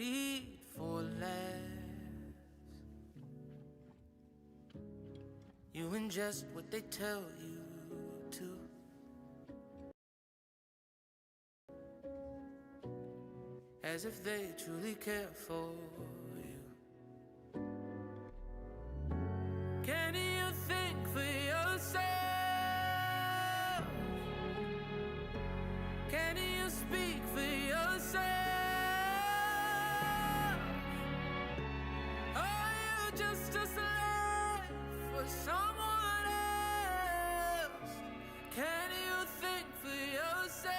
could eat for less. You ingest what they tell you to. As if they truly care for you. Can you think for yourself? Can you speak for yourself? Are you just a slave for someone else? Can you think for yourself?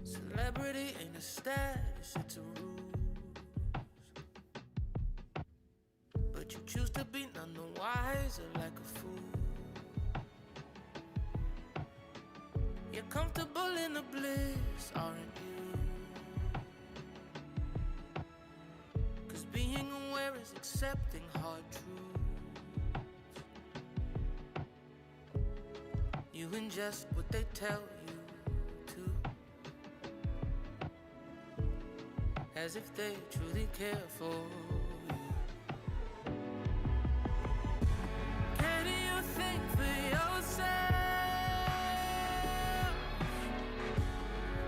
Celebrity ain't a status, it's a ruse. But you choose to be none the wiser like a fool. You're comfortable in the bliss, aren't you? 'Cause being aware is accepting hard truths. You ingest what they tell you to. As if they truly care for you. Can you think for yourself?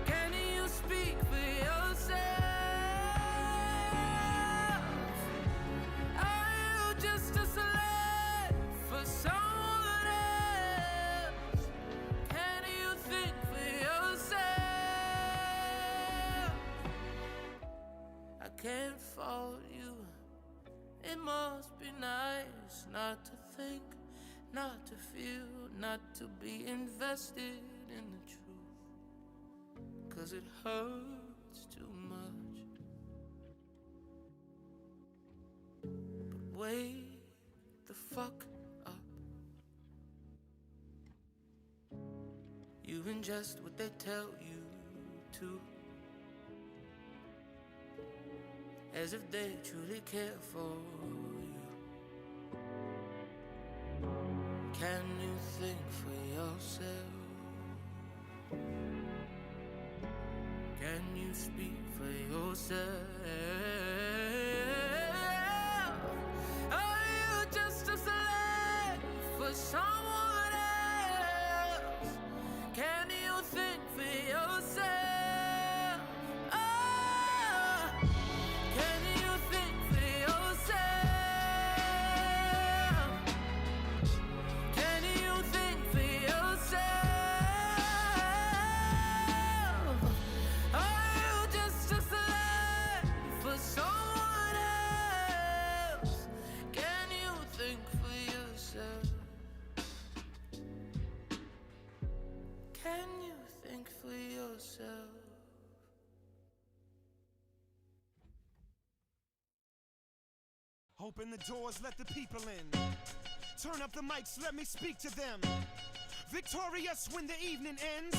Can you speak for yourself? Are you just a slave for someone else? Can you think for yourself? I can't fault you. It must be nice not to think, not to feel, not to be invested in the truth. 'Cause it hurts too much. But wake the fuck up. You ingest what they tell you to. As if they truly care for you. Can you think for yourself? Can you speak for yourself? Are you just a slave for someone else? Can you think for yourself? Can you think for yourself? Open the doors, let the people in. Turn up the mics, let me speak to them. Victorious when the evening ends.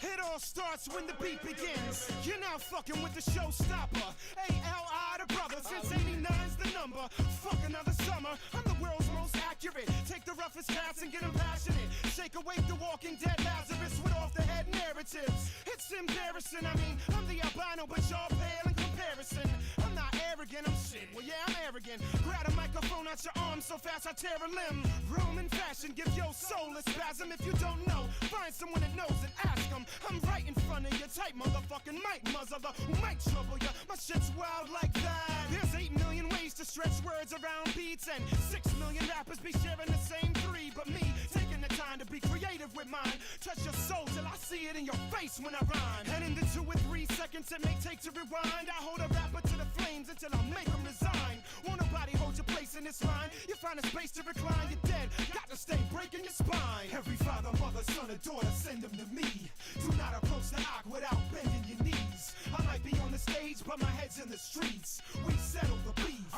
It all starts when the beat begins. You're now fucking with the showstopper. A-L-I, the brother, since 89's the number. Fuck another summer, I'm the world's most accurate. Take the roughest cats and get them passionate. Shake awake the walking dead Lazarus with off-the-head narratives. It's embarrassing, I mean, I'm the albino, but y'all pale in comparison. I'm not arrogant, I'm shit, well yeah, I'm arrogant. Grab a microphone out your arm so fast I tear a limb. Roman fashion, give your soul a spasm. If you don't know, find someone that knows and ask them. I'm right in front of your tight motherfucking mic muzzler who might trouble ya. My shit's wild like that. There's 8 million ways to stretch words around beats, and 6 million rappers be sharing the same 3. But me, taking the time to be creative with mine. Touch your soul till I see it in your face when I rhyme. And in the 2 or 3 seconds it may take to rewind, I hold a rapper to the flames until I make him resign. Won't nobody hold your place in this line. You find a space to recline, you're dead. Got to stay breaking your spine. Every father, mother, son, or daughter, send them to me. Do not approach the arc without bending your knees. I might be on the stage, but my head's in the streets. We settle the beef.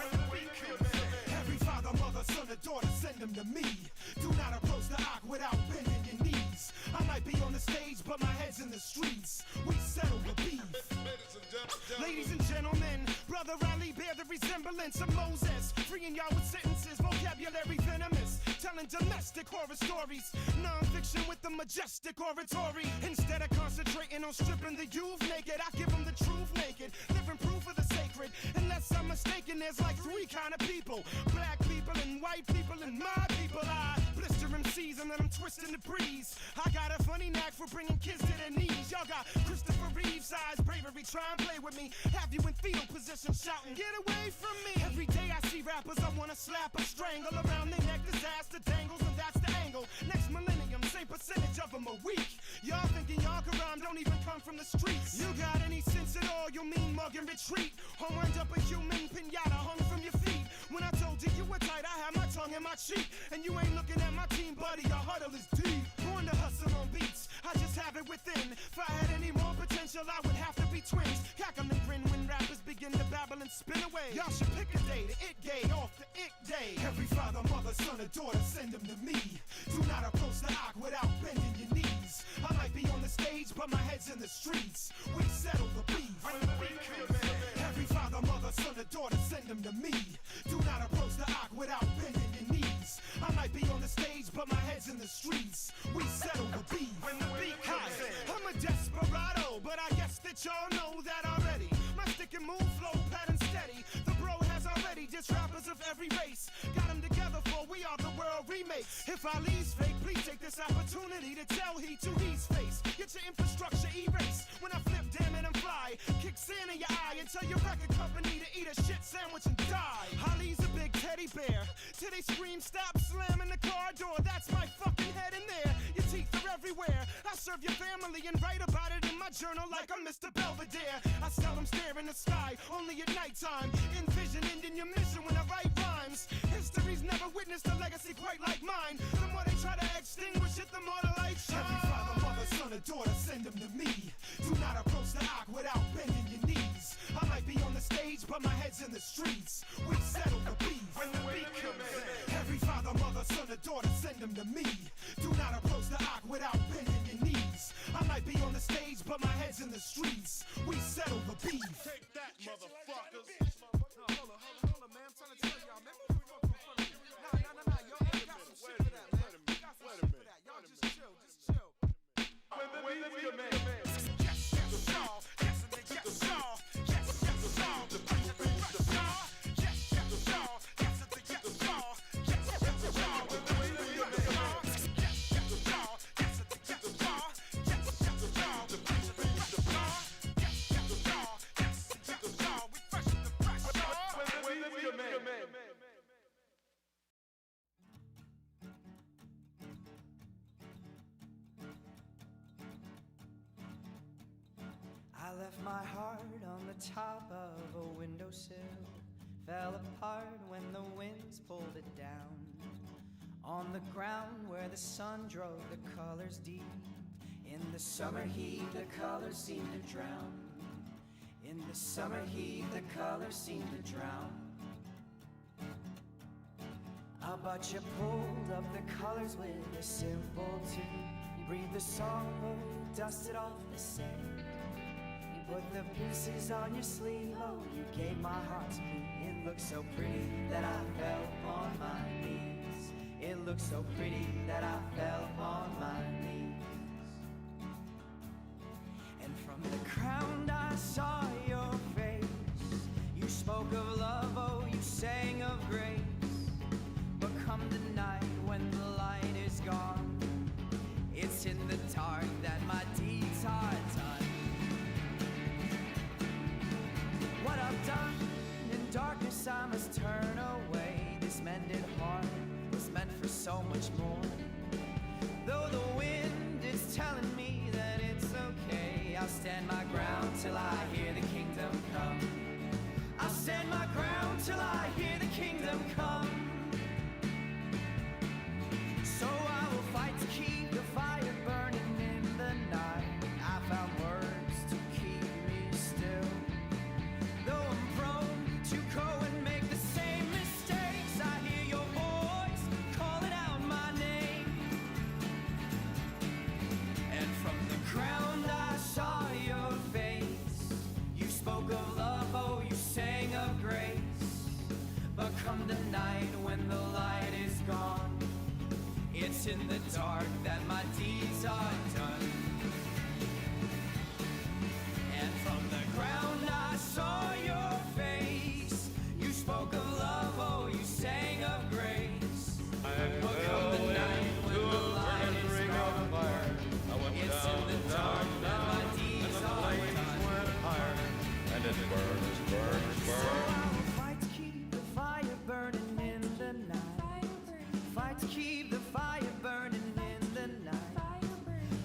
Every father, mother, son, or daughter, send them to me. Do not approach the arc without bending your knees. I might be on the stage, but my head's in the streets. We settle the beef. Ladies and gentlemen, brother Ali bear the resemblance of Moses, freeing y'all with sentences, vocabulary venomous. telling domestic horror stories. Non-fiction with the majestic oratory. Instead of concentrating on stripping the youth naked, I give them the truth naked, living proof of the sacred. Unless I'm mistaken, there's like three kind of people: black people and white people and my people. I blister MCs and let them twist in the breeze. I got a funny knack for bringing kids to their knees. Y'all got Christopher Reeve size bravery, try and play with me. Have you in fetal position shouting, get away from me. Every day I see rappers, I wanna slap or strangle around their neck. Disaster dangles and that's the angle. Next millennium, same percentage of them are weak. Y'all thinking y'all can rhyme, don't even come from the streets. You got any sense at all, you mean mug and retreat. Or wind up a human pinata hung from your feet. When I told you you were tight, I had my tongue in my cheek. And you ain't looking at my team, buddy, your huddle is deep. Born to hustle on beats, I just have it within. If I had any more potential, I would have to be twins. Cackle and grin when rappers begin to babble and spin away. Y'all should pick a day, the it gay off the it day. Every father, mother, son, or daughter, send them to me. Do not approach the ark without bending your knees. I might be on the stage, but my head's in the streets. We settle the beef. Every father, mother, son, or daughter, send them to me. Do not approach the ark without bending your knees. I might be on the stage, but my head's in the streets. We settle the beef. When the beat comes in. I'm a desperado, but I guess that y'all know that already. My stick and move flow pattern steady. The bro has already dissed rappers of every race. Got them together for We Are the World remakes. If Ali's fake, please take this opportunity to tell he to his face. Get your infrastructure erased. When I flip, damn it, I'm fly. Kick sand in your eye and tell your record company to eat a shit sandwich and die. Ali's a big teddy bear. Till they scream, stop slamming the car door. That's my fucking head in there. Your teeth are everywhere. I serve your family and write about it in my journal like I'm Mr. Belvedere. I seldom stare in the sky, only at nighttime. Envision ending your mission when I write rhymes. History's never witnessed a legacy quite like mine. The more they try to extinguish it, the more the light shines. Every father, mother, son, or daughter, send them to me. Do not approach the ark without bending your knees. I might be on the stage, but my head's in the streets. We settle the beef. When the beat comes in. Every father, mother, son, or daughter, send them to me. Do not approach the ark without bending your knees. I might be on the stage, but my head's in the streets. We settle the beef. Take that, motherfuckers. Hold on, man. I'm trying to tell y'all, man. Move your fuck in front of me. Nah. Yo, I got some shit for that, man. I got some shit for that. Y'all just chill, When the beat comes in. Yes, y'all. Yes, y'all. Yes, y'all. The beat, the beat, the beat. Yes, y'all. Yes, y'all. Yes, y'all. When the beat comes in. Yes, y'all. Yes, y'all. Yes, y'all. The beat, the beat, the beat. Yes, y'all. Yes, y'all. We fresh in the fresh, y'all. When the beat comes in. I left my heart on the top of a windowsill. Fell apart when the winds pulled it down. On the ground where the sun drove the colors deep. In the summer heat the colors seemed to drown. In the summer heat the colors seemed to drown. But you pulled up the colors with a simple tune. You breathed the songbook, dusted off the sand. You put the pieces on your sleeve, oh, you gave my heart to me. It looked so pretty that I fell on my knees. It looked so pretty that I fell on my knees. And from the ground I saw your face. You spoke of love, oh, you sang of grace. But come the night when the light is gone, it's in the dark that my deeds are done. What I've done in darkness I must turn away. This mended heart was meant for so much more. Though the wind is telling me that it's okay, I'll stand my ground till I hear the kingdom come. I'll stand my ground till I hear the kingdom come. So I will fight to keep the fire burning in the night. I found words to keep me still. Though I'm prone to go and make the same mistakes, I hear your voice calling out my name. And from the ground I saw your face. You spoke of love, oh, you sang of grace. But come the night when the light is gone, It's in the dark that my deeds are done. And from the ground I saw your face. You spoke of love, oh, you sang of grace. But come the night when the light is gone, it's in the dark that my deeds are done. And it burns, burns, So burns. I will fight to keep the fire burning in the night. Fight to keep the fire burning in the night.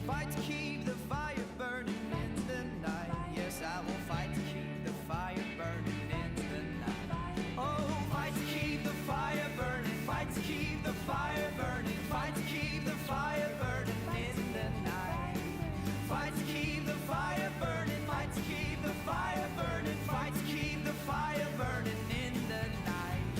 Fight to keep the fire burning in the night. Yes, I will fight to keep the fire burning in the night. Oh, fight to keep the fire burning. Fight to keep the fire burning. Fight to keep the fire burning in the night. Fight to keep the fire burning. Fight to keep the fire burning. Fight to keep the fire burning in the night.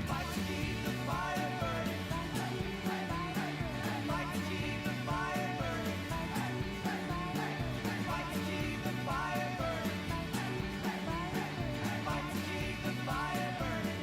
Fight to keep the fire burning. Fight to keep the fire burning. Fight to keep the fire burning. Fight to keep the fire burning.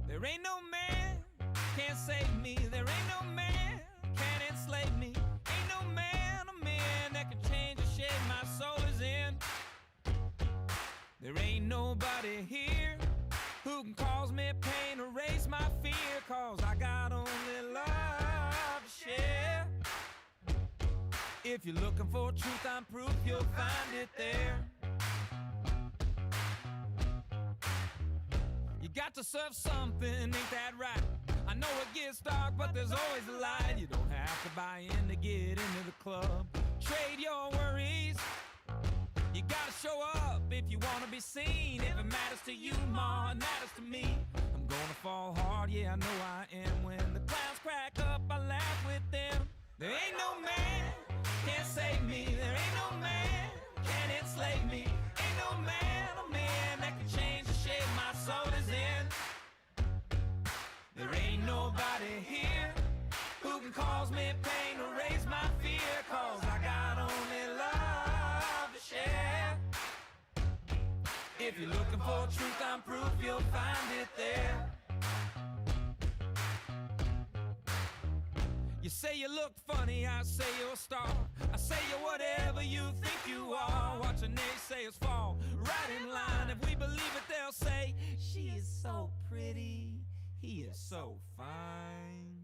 There ain't no man can't save me. There ain't no man can enslave me. Ain't no man or man that can change the shape my soul is in. There ain't nobody here who can cause me pain, erase my fear, cause I got only love to share. If you're looking for truth, I'm proof, you'll find it there. You got to serve something, ain't that right? I know it gets dark, but there's always a light. You don't have to buy in to get into the club. Trade your worries. You gotta show up if you wanna be seen. If it matters to you, ma, it matters to me. I'm gonna fall hard, yeah, I know I am. When the clouds crack up, I laugh with them. There ain't no man can't save me. There ain't no man can enslave me. Ain't no man or man that can change the shape my soul is in. There ain't nobody here who can cause me pain, erase my fear, cause I got only love to share. If you're looking for truth, I'm proof, you'll find it there. You say you look funny, I say you're a star. I say you're whatever you think you are. Watching naysayers fall right in line. If we believe it, they'll say, she is so pretty, he is so fine.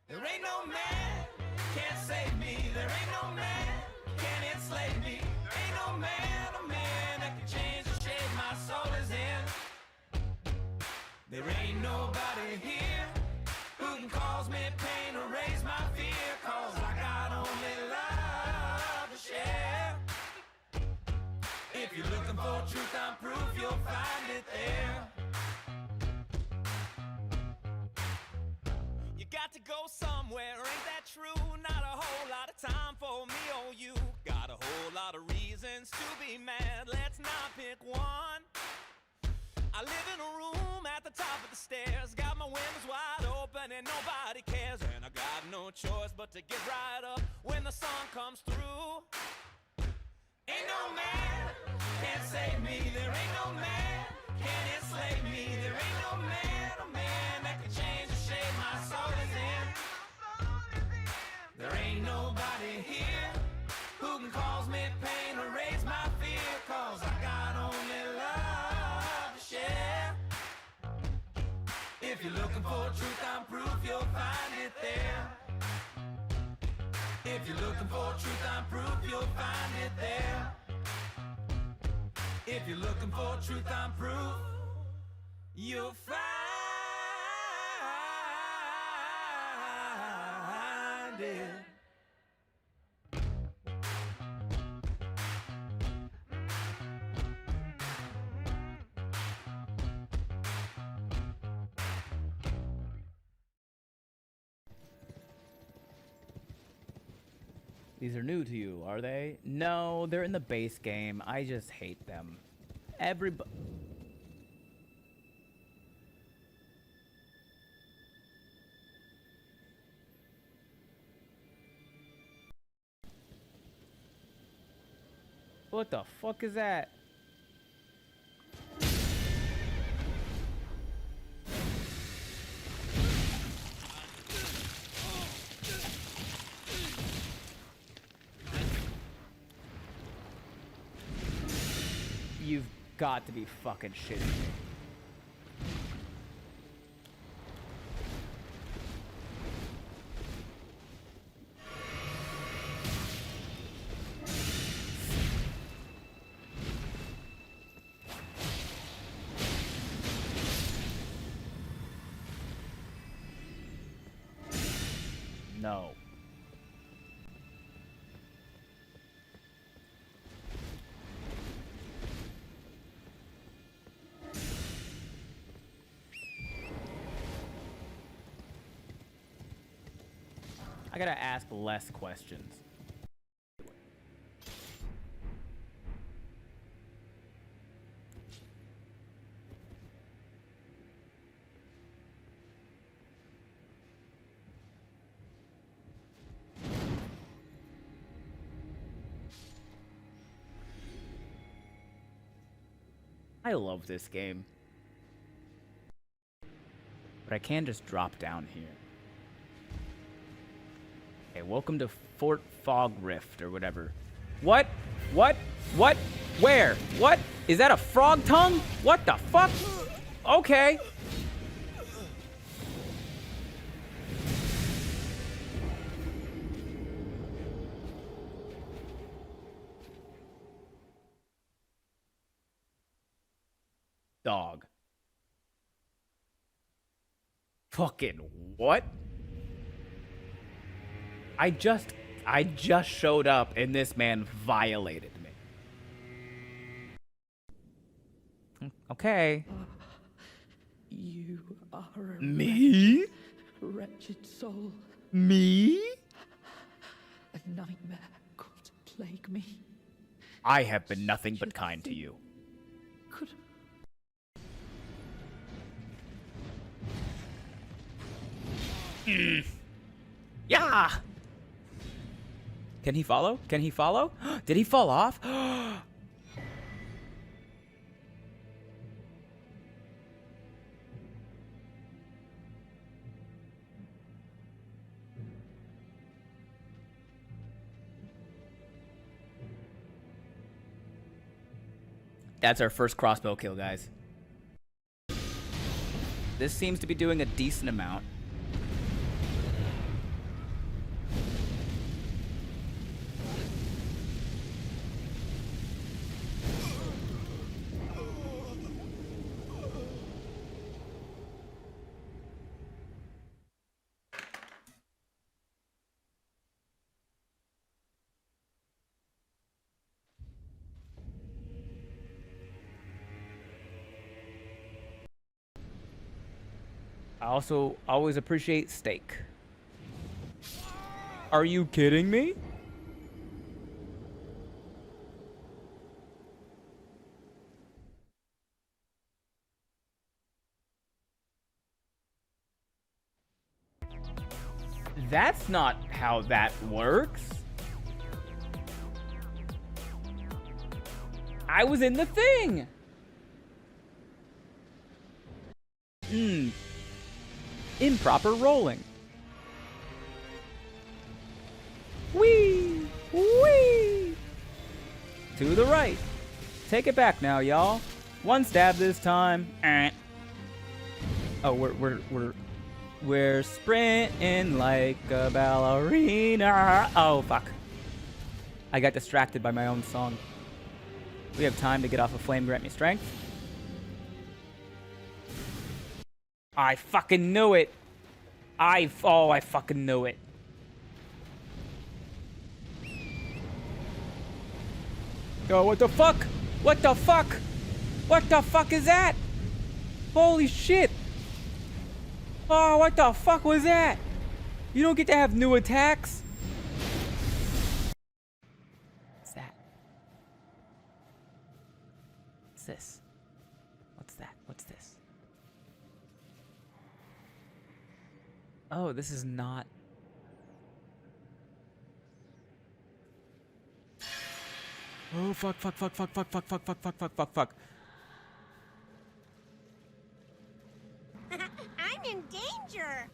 There ain't no man can't save me. There ain't no man can enslave me. There ain't no man or man that can change the shape my soul is in. There ain't nobody here who can cause me pain, erase my fear, cause I got only love to share. If you're looking for truth, I'm proof, you'll find it there. You got to go somewhere, ain't that true? Not a whole lot of time for me or you. Got a whole lot of reasons to be mad, let's not pick one. I live in a room at the top of the stairs. Got my windows wide open and nobody cares. And I got no choice but to get right up when the sun comes through. Ain't no man can't save me. There ain't no man can enslave me. There ain't no man or man that can change the shape my soul is in. There ain't nobody here who can cause me pain, erase my fear, cause I got only love to share. If you're looking for truth, I'm proof, you'll find it there. If you're looking for truth, I'm proof, you'll find it there. If you're looking for truth, I'm proof, you'll find it. These are new to you, are they? No, they're in the base game. I just hate them. Everybody... What the fuck is that? You've got to be fucking shitting me. No. I gotta ask less questions. I love this game. But I can just drop down here. Okay, welcome to Fort Fog Rift or whatever. What? What? What? Where? What? Is that a frog tongue? What the fuck? Okay. Dog. Fucking what? I just showed up and this man violated me. Okay. You are a Me? wretched soul. Me? A nightmare could plague me. I have been nothing but kind to you. Could Yeah! Can he follow? Can he follow? Did he fall off? That's our first crossbow kill, guys. This seems to be doing a decent amount. I also always appreciate steak. Are you kidding me? That's not how that works. I was in the thing. Improper rolling. Whee! Whee! To the right. Take it back now, y'all. One stab this time. Oh, we're sprinting like a ballerina. Oh, fuck. I got distracted by my own song. We have time to get off of Flame Grant Me Strength. I fucking knew it. I fucking knew it. Yo, what the fuck? What the fuck? What the fuck is that? Holy shit. Oh, what the fuck was that? You don't get to have new attacks? Oh, this is not. Oh, fuck, fuck, fuck, fuck, fuck, fuck, fuck, fuck, fuck, fuck, fuck, fuck. I'm in danger.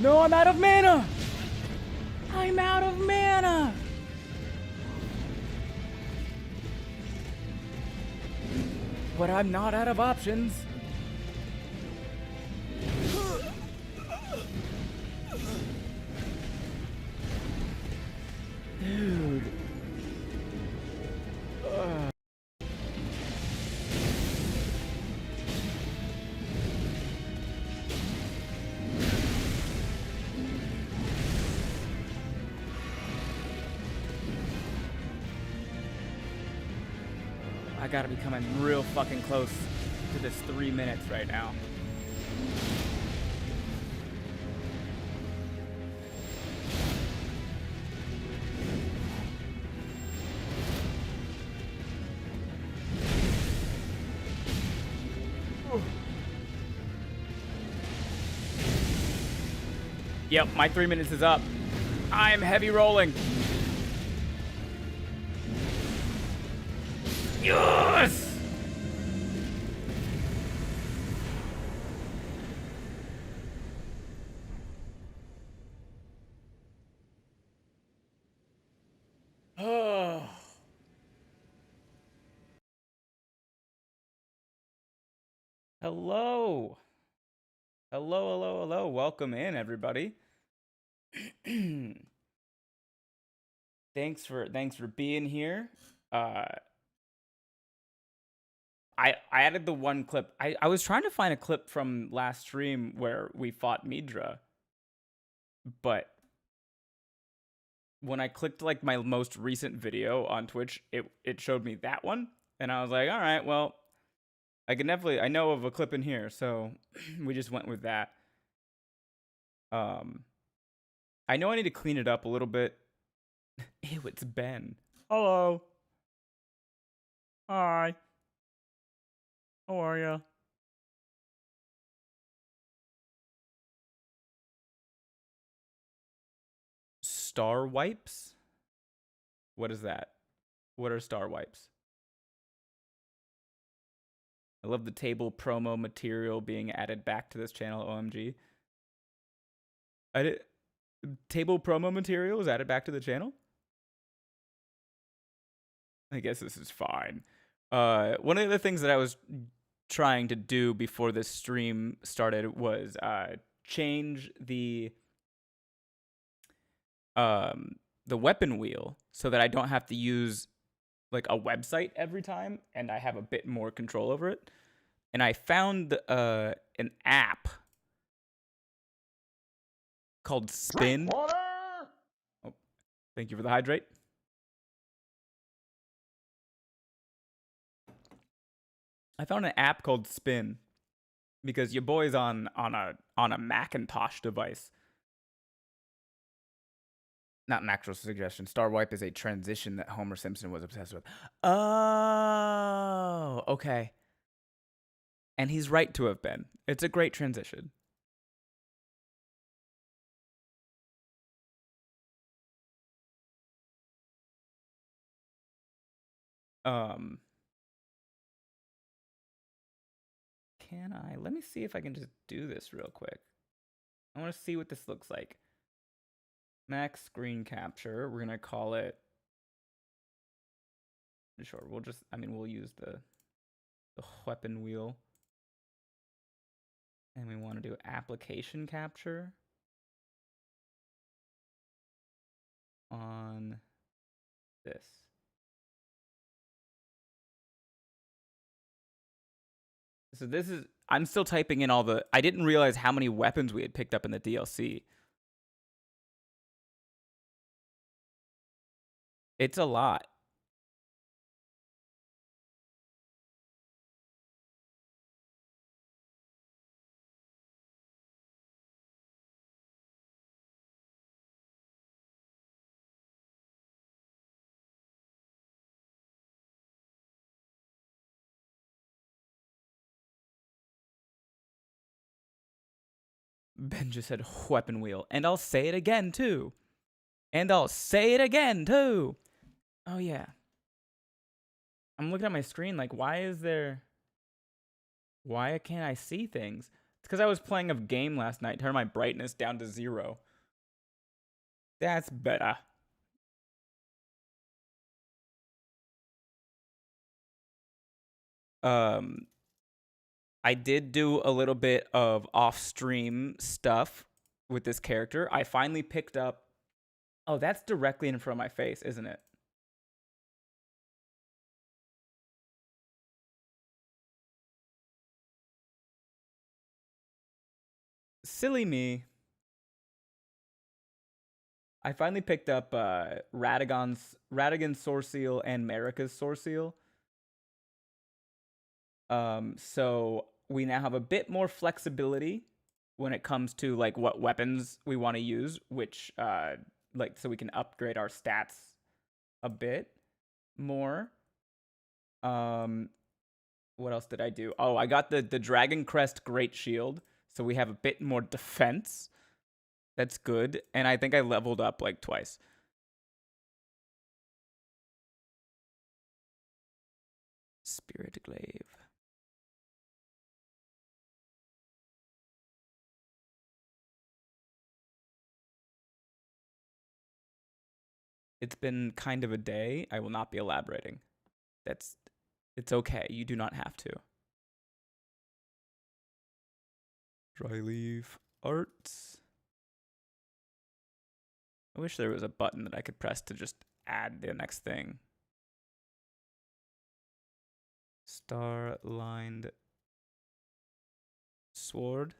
No, I'm out of mana! I'm out of mana! But I'm not out of options. Dude. I gotta be coming real fucking close to this 3 minutes right now. Yep, my 3 minutes is up. I'm heavy rolling. Yes! Oh. Hello. Hello, hello, hello. Welcome in, everybody. Thanks for being here. I added the one clip. I was trying to find a clip from last stream where we fought Midra, but when I clicked like my most recent video on Twitch, it showed me that one, and I was like, all right, well, I know of a clip in here, so we just went with that. I know I need to clean it up a little bit. Ew, it's Ben. Hello. Hi. How are ya? Star wipes? What is that? What are star wipes? I love the table promo material being added back to this channel, OMG. Table promo material was added back to the channel? I guess this is fine. One of the things that I was trying to do before this stream started was change the weapon wheel so that I don't have to use like a website every time, and I have a bit more control over it. And I found an app called Spin. Oh, thank you for the hydrate. I found an app called Spin because your boy's on a Macintosh device. Not an actual suggestion. Star Wipe is a transition that Homer Simpson was obsessed with. Oh, okay. And he's right to have been. It's a great transition. Let me see if I can just do this real quick. I want to see what this looks like. Max screen capture. We're going to call it. Sure, we'll use the weapon wheel. And we want to do application capture on this. So this is, I'm still typing in I didn't realize how many weapons we had picked up in the DLC. It's a lot. Ben just said weapon wheel. And I'll say it again, too. And I'll say it again, too. Oh, yeah. I'm looking at my screen like, why can't I see things? It's because I was playing a game last night. Turned my brightness down to 0. That's better. I did do a little bit of off-stream stuff with this character. I finally picked up... Oh, that's directly in front of my face, isn't it? Silly me. I finally picked up Radagon's Sourceal and Marika's Sourceal. So we now have a bit more flexibility when it comes to like what weapons we want to use, which like so we can upgrade our stats a bit more. What else did I do? Oh, I got the Dragon Crest Great Shield, so we have a bit more defense. That's good. And I think I leveled up like twice. Spirit Glaive. It's been kind of a day. I will not be elaborating. It's okay. You do not have to. Dryleaf Arts. I wish there was a button that I could press to just add the next thing. Star-lined sword.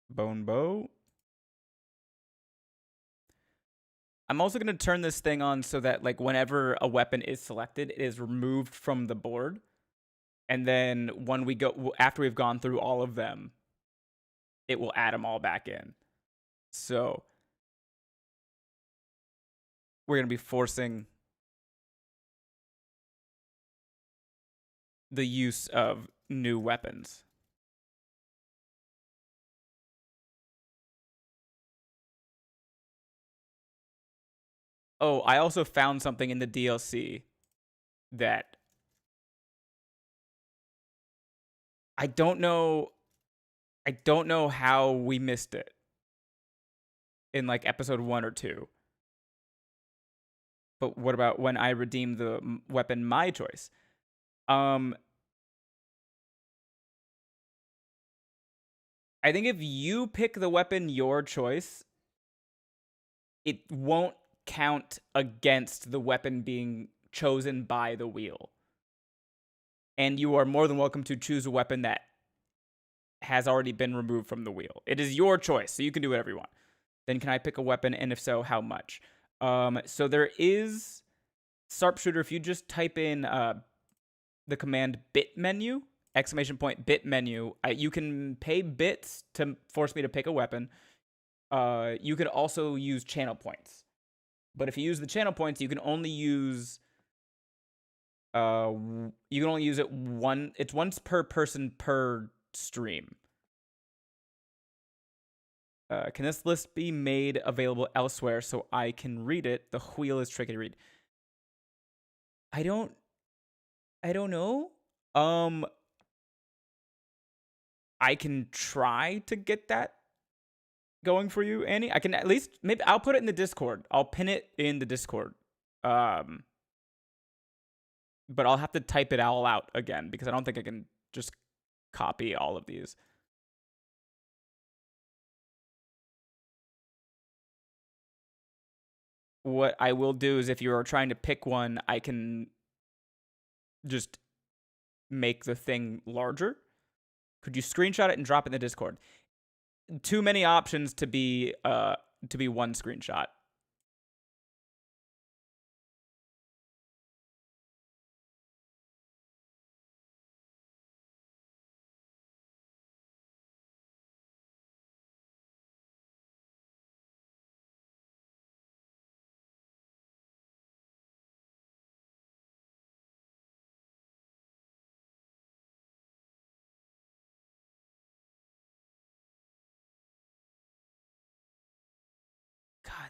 Bone bow. I'm also going to turn this thing on so that like whenever a weapon is selected, it is removed from the board. And then when we go after we've gone through all of them, it will add them all back in. So we're going to be forcing the use of new weapons. Oh, I also found something in the DLC that I don't know how we missed it in like episode 1 or 2. But what about when I redeemed the weapon my choice? I think if you pick the weapon your choice, it won't count against the weapon being chosen by the wheel. And you are more than welcome to choose a weapon that has already been removed from the wheel. It is your choice, so you can do whatever you want. Then can I pick a weapon, and if so, how much? So there is Sharpshooter. If you just type in the command bit menu, ! Bit menu, you can pay bits to force me to pick a weapon. You could also use channel points. But if you use the channel points, you can only use it it's once per person per stream. Can this list be made available elsewhere so I can read it? The wheel is tricky to read. I don't know. I can try to get that going for you, Annie. I can at least, maybe I'll put it in the Discord. I'll pin it in the Discord. But I'll have to type it all out again because I don't think I can just copy all of these. What I will do is if you are trying to pick one, I can just make the thing larger. Could you screenshot it and drop it in the Discord? Too many options to be one screenshot.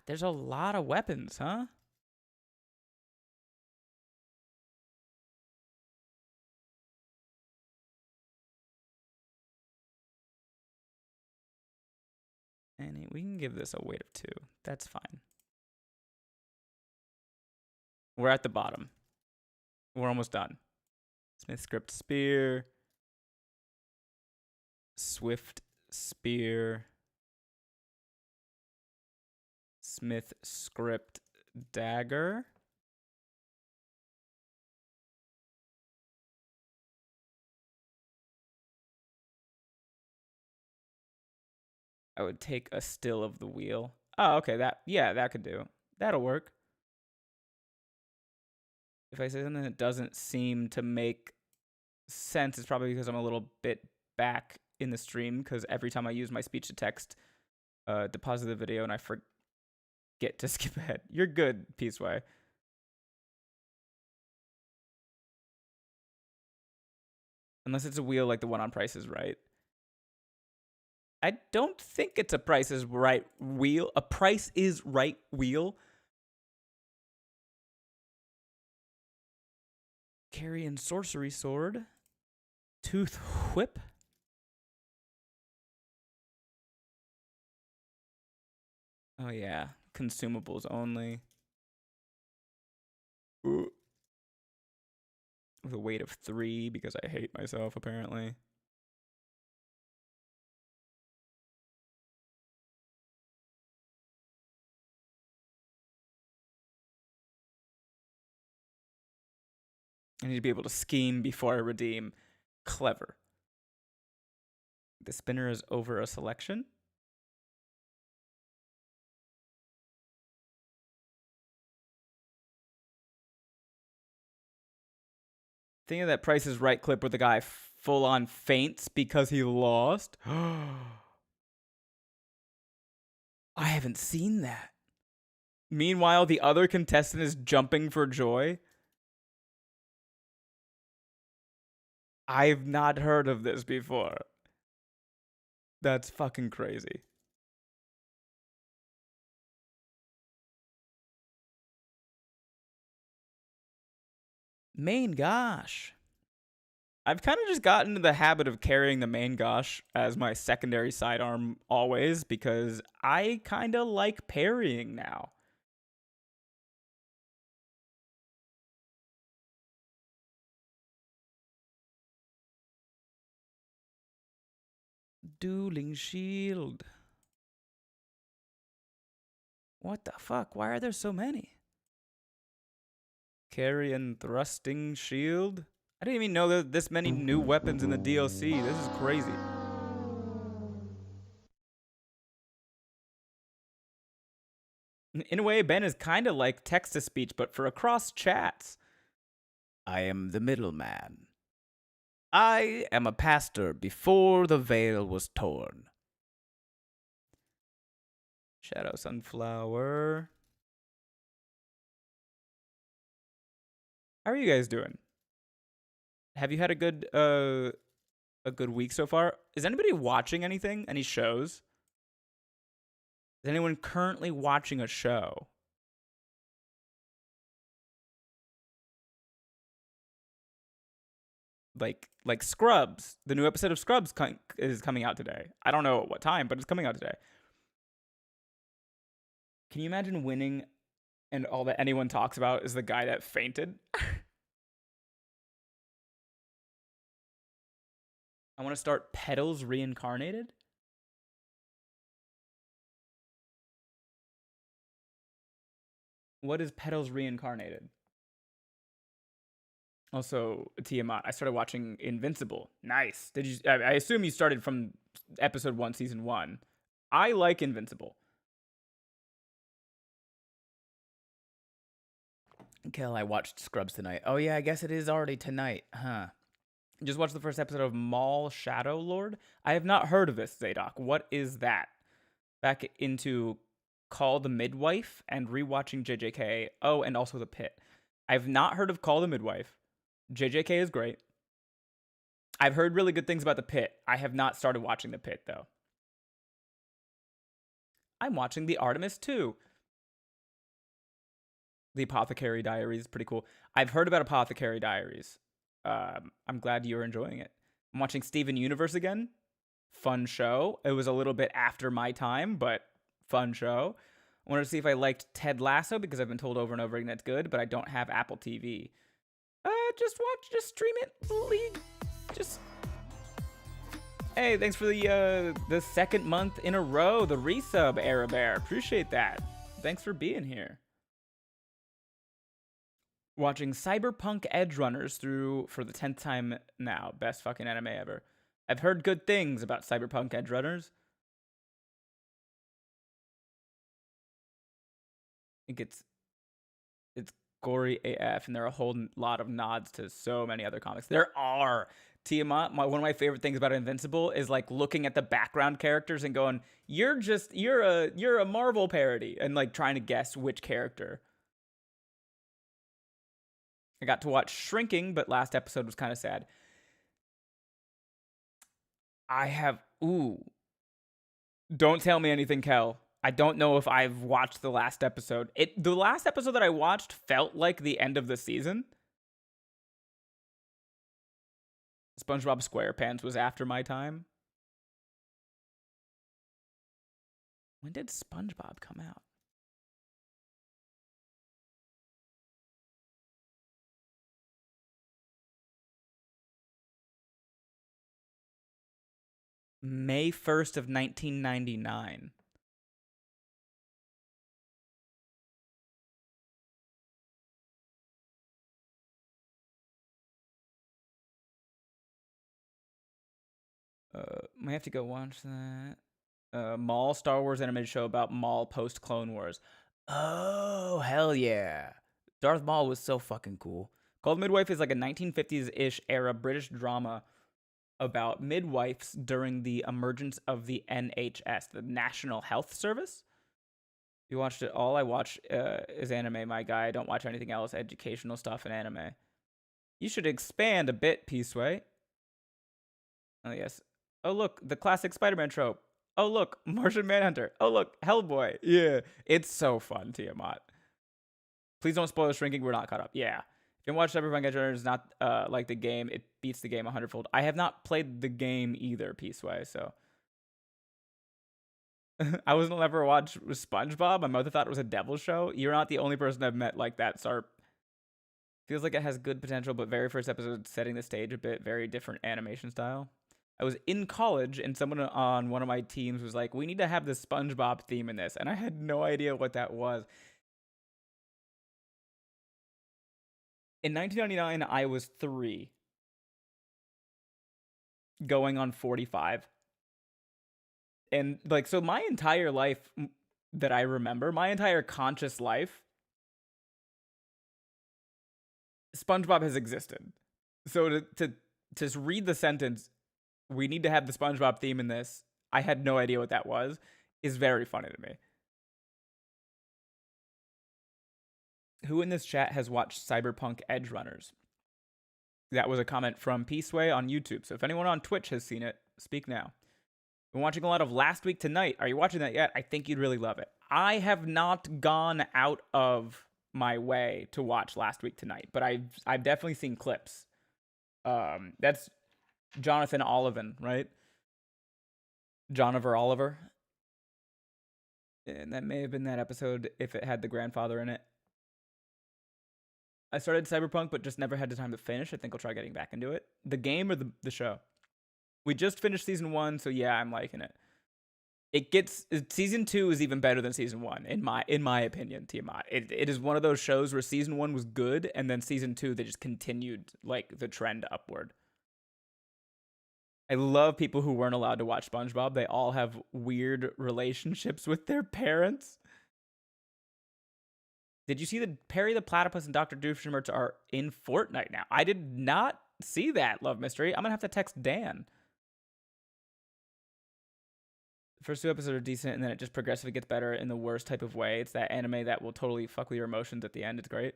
there's a lot of weapons, huh? And we can give this a weight of 2. That's fine. We're at the bottom. We're almost done. Smith Script Spear. Swift Spear. Smith Script Dagger. I would take a still of the wheel. Oh, okay. That could do. That'll work. If I say something that doesn't seem to make sense, it's probably because I'm a little bit back in the stream, because every time I use my speech to text, deposit the video and I forget to skip ahead. You're good, Peaceway. Unless it's a wheel like the one on Price is Right. I don't think it's a Price is Right wheel. A Price is Right wheel. Carrion Sorcery Sword. Tooth Whip. Oh yeah, consumables only. Ooh. With a weight of 3 because I hate myself apparently. I need to be able to scheme before I redeem. Clever. The spinner is over a selection. Think of that Price is Right clip where the guy full on faints because he lost. I haven't seen that. Meanwhile, the other contestant is jumping for joy. I've not heard of this before. That's fucking crazy. Main gosh. I've kind of just gotten into the habit of carrying the main gosh as my secondary sidearm always because I kind of like parrying now. Dueling shield. What the fuck? Why are there so many? Carrion thrusting shield. I didn't even know that this many new weapons in the DLC. This is crazy. In a way, Ben is kind of like text-to-speech, but for across chats. I am the middleman. I am a pastor before the veil was torn. Shadow Sunflower. How are you guys doing? Have you had a good week so far? Is anybody watching anything? Any shows? Is anyone currently watching a show? Like Scrubs. The new episode of Scrubs is coming out today. I don't know at what time, but it's coming out today. Can you imagine winning and all that anyone talks about is the guy that fainted? I want to start Petals Reincarnated. What is Petals Reincarnated? Also, Tiamat. I started watching Invincible. Nice. Did you? I assume you started from episode 1, season 1. I like Invincible. Kel, I watched Scrubs tonight. Oh yeah, I guess it is already tonight, huh? Just watched the first episode of Maul Shadow Lord. I have not heard of this, Zadok. What is that? Back into Call the Midwife and rewatching JJK. Oh, and also The Pit. I've not heard of Call the Midwife. JJK is great. I've heard really good things about The Pit. I have not started watching The Pit, though. I'm watching The Artemis 2. The Apothecary Diaries is pretty cool. I've heard about Apothecary Diaries. I'm glad you're enjoying it. I'm watching Steven Universe again. Fun show. It was a little bit after my time, but fun show. I wanted to see if I liked Ted Lasso because I've been told over and over again it's good, but I don't have Apple TV. Just stream it. Hey, thanks for the second month in a row, the resub, Arabear. Appreciate that. Thanks for being here. Watching Cyberpunk Edgerunners through for the 10th time now. Best fucking anime ever. I've heard good things about Cyberpunk Edgerunners. I think it's gory AF, and there are a whole lot of nods to so many other comics. There are. Tiamat, one of my favorite things about Invincible is like looking at the background characters and going, you're a Marvel parody, and like trying to guess which character. I got to watch Shrinking, but last episode was kind of sad. Don't tell me anything, Kel. I don't know if I've watched the last episode. The last episode that I watched felt like the end of the season. SpongeBob SquarePants was after my time. When did SpongeBob come out? May 1st of 1999. Might have to go watch that. Maul, Star Wars animated show about Maul post Clone Wars. Oh, hell yeah. Darth Maul was so fucking cool. Cold Midwife is like a 1950s-ish era British drama about midwives during the emergence of the NHS, the National Health Service. You watched it all? I watch is anime, my guy. I don't watch anything else, educational stuff and anime. You should expand a bit, Peaceway. Oh, yes. Oh, look, the classic Spider-Man trope. Oh, look, Martian Manhunter. Oh, look, Hellboy. Yeah, it's so fun, Tiamat. Please don't spoil Shrinking. We're not caught up. Yeah. If you watch Cyberpunk Edgerunners, not like the game, it beats the game 100-fold. I have not played the game either, Peaceway, so. I was never watched SpongeBob. My mother thought it was a devil show. You're not the only person I've met like that, Sarp. Feels like it has good potential, but very first episode setting the stage a bit, very different animation style. I was in college, and someone on one of my teams was like, we need to have the SpongeBob theme in this, and I had no idea what that was. In 1999, I was 3, going on 45. And, like, so my entire life that I remember, my entire conscious life, SpongeBob has existed. So to read the sentence, we need to have the SpongeBob theme in this, I had no idea what that was, is very funny to me. Who in this chat has watched Cyberpunk Edgerunners? That was a comment from Peaceway on YouTube. So if anyone on Twitch has seen it, speak now. Been watching a lot of Last Week Tonight. Are you watching that yet? I think you'd really love it. I have not gone out of my way to watch Last Week Tonight, but I've definitely seen clips. That's Jonathan Oliver, right? Jonover Oliver. And that may have been that episode if it had the grandfather in it. I started Cyberpunk, but just never had the time to finish. I think I'll try getting back into it. The game or the show? We just finished season 1, so yeah, I'm liking it. Season 2 is even better than season 1, in my opinion, Tiamat. It is one of those shows where season 1 was good, and then season 2, they just continued like the trend upward. I love people who weren't allowed to watch SpongeBob. They all have weird relationships with their parents. Did you see that Perry the Platypus and Dr. Doofenshmirtz are in Fortnite now? I did not see that, Love Mystery. I'm going to have to text Dan. The first 2 episodes are decent, and then it just progressively gets better in the worst type of way. It's that anime that will totally fuck with your emotions at the end. It's great.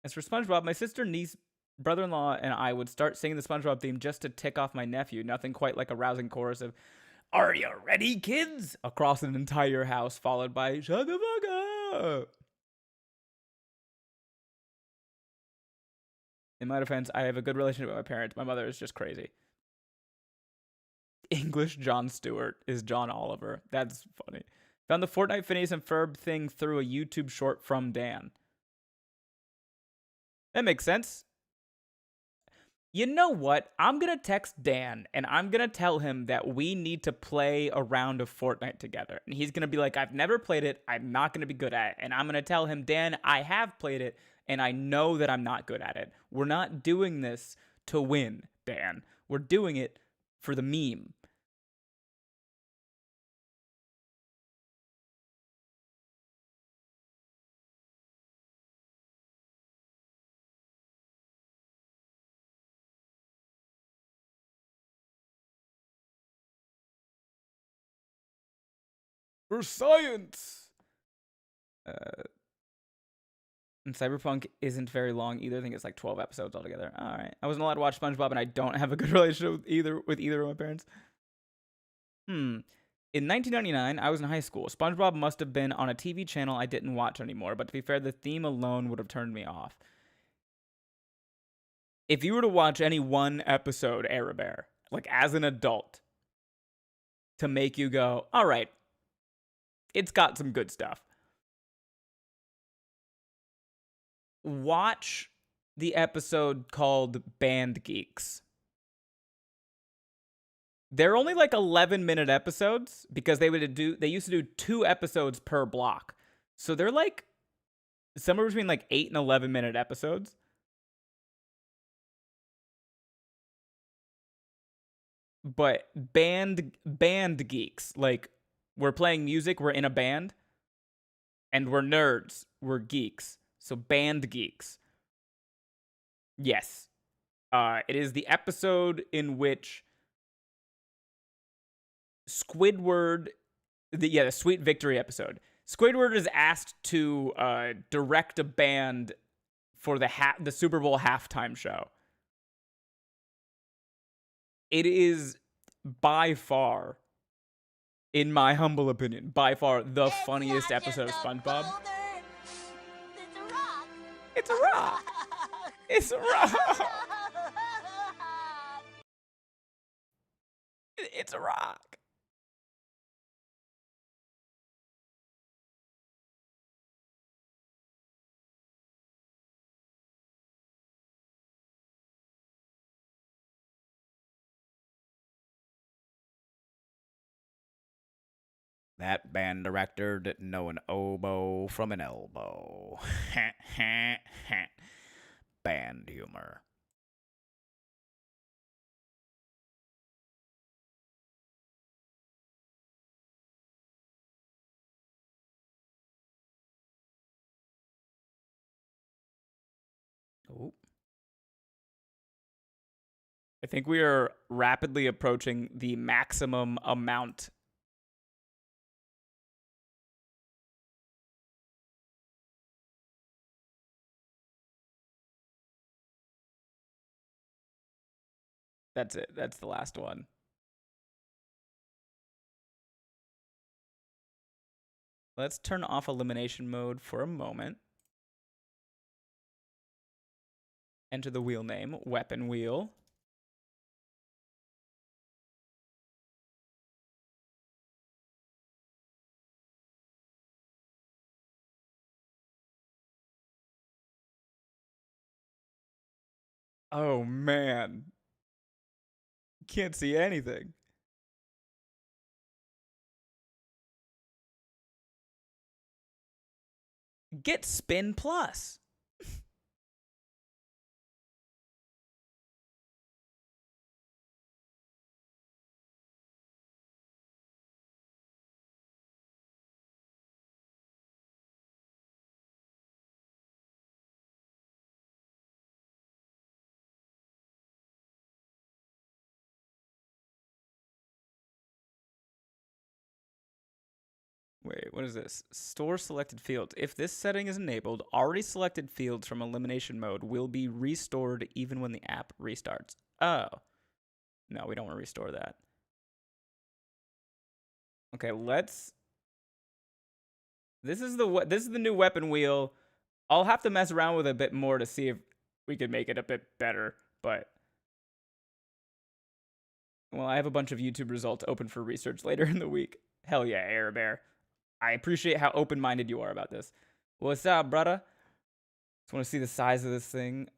As for SpongeBob, my sister, niece, brother-in-law, and I would start singing the SpongeBob theme just to tick off my nephew. Nothing quite like a rousing chorus of, "Are you ready, kids?" across an entire house, followed by, "Shut the fuck up." In my defense, I have a good relationship with my parents. My mother is just crazy. English John Stewart is John Oliver. That's funny. Found the Fortnite Phineas and Ferb thing through a YouTube short from Dan. That makes sense. You know what? I'm going to text Dan and I'm going to tell him that we need to play a round of Fortnite together. And he's going to be like, I've never played it. I'm not going to be good at it. And I'm going to tell him, Dan, I have played it and I know that I'm not good at it. We're not doing this to win, Dan. We're doing it for the meme. For science! And Cyberpunk isn't very long either. I think it's like 12 episodes altogether. All right. I wasn't allowed to watch SpongeBob, and I don't have a good relationship with either of my parents. In 1999, I was in high school. SpongeBob must have been on a TV channel I didn't watch anymore, but to be fair, the theme alone would have turned me off. If you were to watch any one episode, Arabear, like as an adult, to make you go, all right, it's got some good stuff. Watch the episode called Band Geeks. They're only like 11-minute episodes because they used to do 2 episodes per block. So they're like somewhere between like 8 and 11-minute episodes. But band geeks, like we're playing music, we're in a band, and we're nerds, we're geeks. So band geeks. Yes. It is the episode in which Squidward, the Sweet Victory episode. Squidward is asked to direct a band for the Super Bowl halftime show. It is by far, in my humble opinion, by far the funniest episode of SpongeBob. It's a rock. It's a rock. It's a rock. That band director didn't know an oboe from an elbow. Band humor. Oh. I think we are rapidly approaching the maximum amount. That's it. That's the last one. Let's turn off elimination mode for a moment. Enter the wheel name, weapon wheel. Oh man. Can't see anything. Get Spin Plus. Wait, what is this? Store selected fields. If this setting is enabled, already selected fields from elimination mode will be restored even when the app restarts. Oh. No, we don't want to restore that. Okay, let's... This is the new weapon wheel. I'll have to mess around with it a bit more to see if we could make it a bit better, but well, I have a bunch of YouTube results open for research later in the week. Hell yeah, Air Bear. I appreciate how open-minded you are about this. What's up, brother? Just want to see the size of this thing.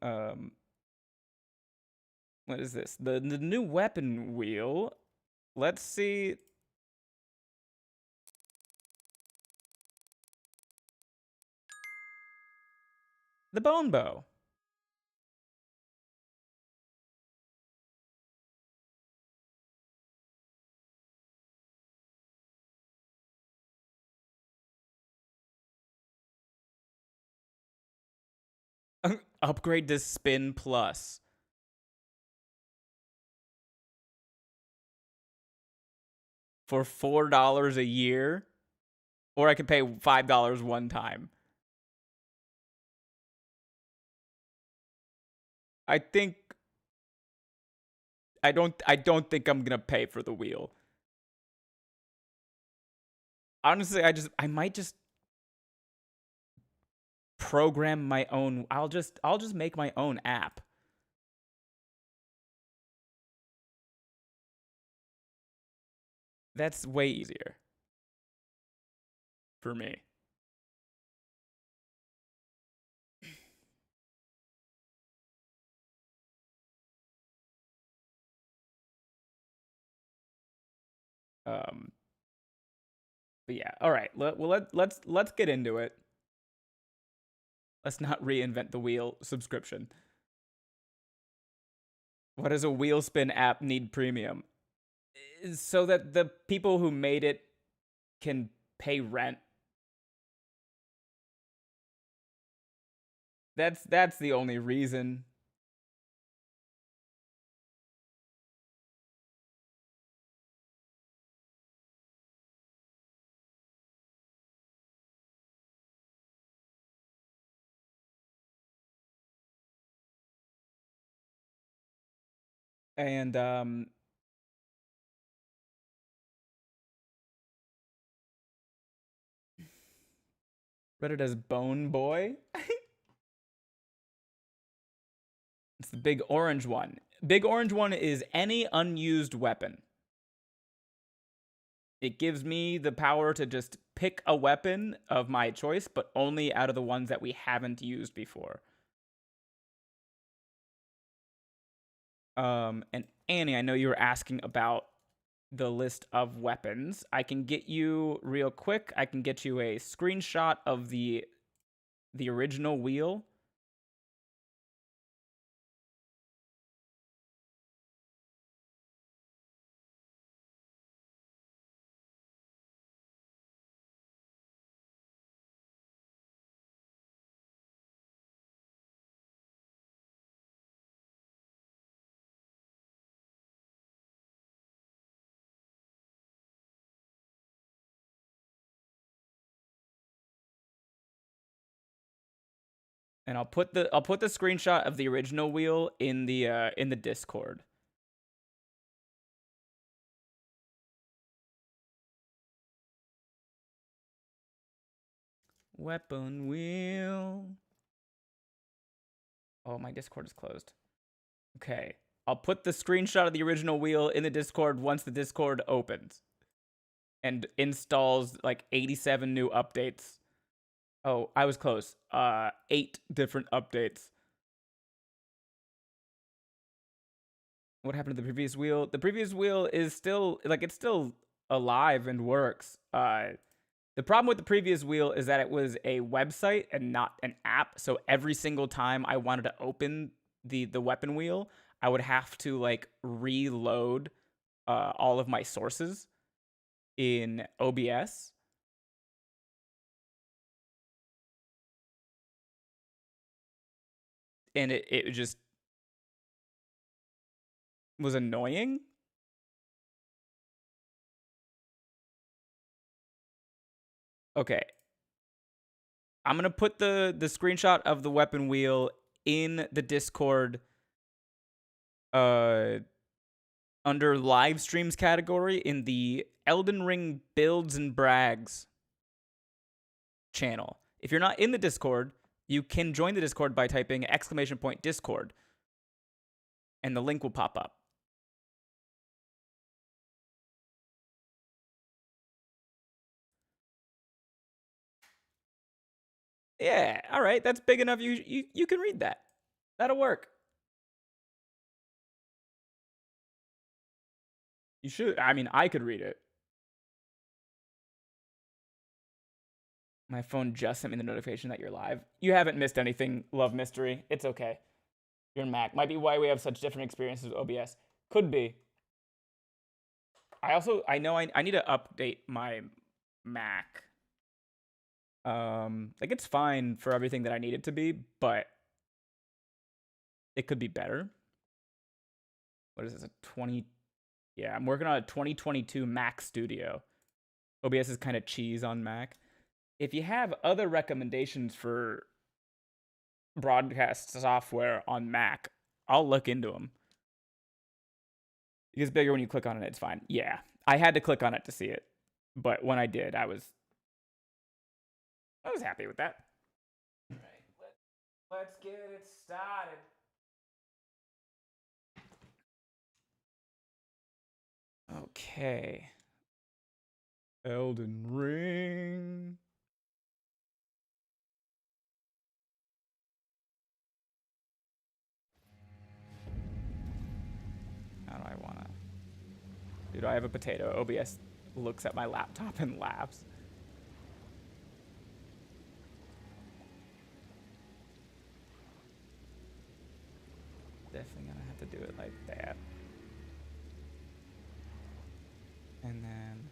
What is this? The new weapon wheel. Let's see. The bone bow. Upgrade to Spin Plus. For $4 a year. Or I could pay $5 one time. I don't think I'm gonna pay for the wheel. Honestly, I might just program my own. I'll just make my own app. That's way easier for me. But yeah, all right. Let's get into it. Let's not reinvent the wheel subscription. Why does a wheel spin app need premium? So that the people who made it can pay rent. That's the only reason. And Reddit as Bone Boy. It's the big orange one. Big orange one is any unused weapon. It gives me the power to just pick a weapon of my choice, but only out of the ones that we haven't used before. And Annie, I know you were asking about the list of weapons. I can get you real quick. I can get you a screenshot of the original wheel. And I'll put the screenshot of the original wheel in the Discord. Weapon wheel. Oh, my Discord is closed. Okay. I'll put the screenshot of the original wheel in the Discord once the Discord opens and installs like 87 new updates. Oh, I was close. 8 different updates. What happened to the previous wheel? The previous wheel is still, like, it's still alive and works. The problem with the previous wheel is that it was a website and not an app. So every single time I wanted to open the weapon wheel, I would have to, like, reload all of my sources in OBS. And it just was annoying. Okay. I'm going to put the screenshot of the weapon wheel in the Discord under live streams category in the Elden Ring Builds and Brags channel. If you're not in the Discord, You can join the Discord by typing !Discord, and the link will pop up. Yeah, all right, that's big enough. You can read that. That'll work. You should. I mean, I could read it. My phone just sent me the notification that you're live. You haven't missed anything, Love Mystery. It's okay. You're Mac. Might be why we have such different experiences with OBS. Could be. I know I need to update my Mac. Like it's fine for everything that I need it to be, but it could be better. What is this? Yeah, I'm working on a 2022 Mac Studio. OBS is kind of cheese on Mac. If you have other recommendations for broadcast software on Mac, I'll look into them. It gets bigger when you click on it, it's fine. Yeah, I had to click on it to see it. But when I did, I was happy with that. All right, let's get it started. Okay. Elden Ring. How do I wanna? Dude, I have a potato. OBS looks at my laptop and laughs. Definitely gonna have to do it like that. And then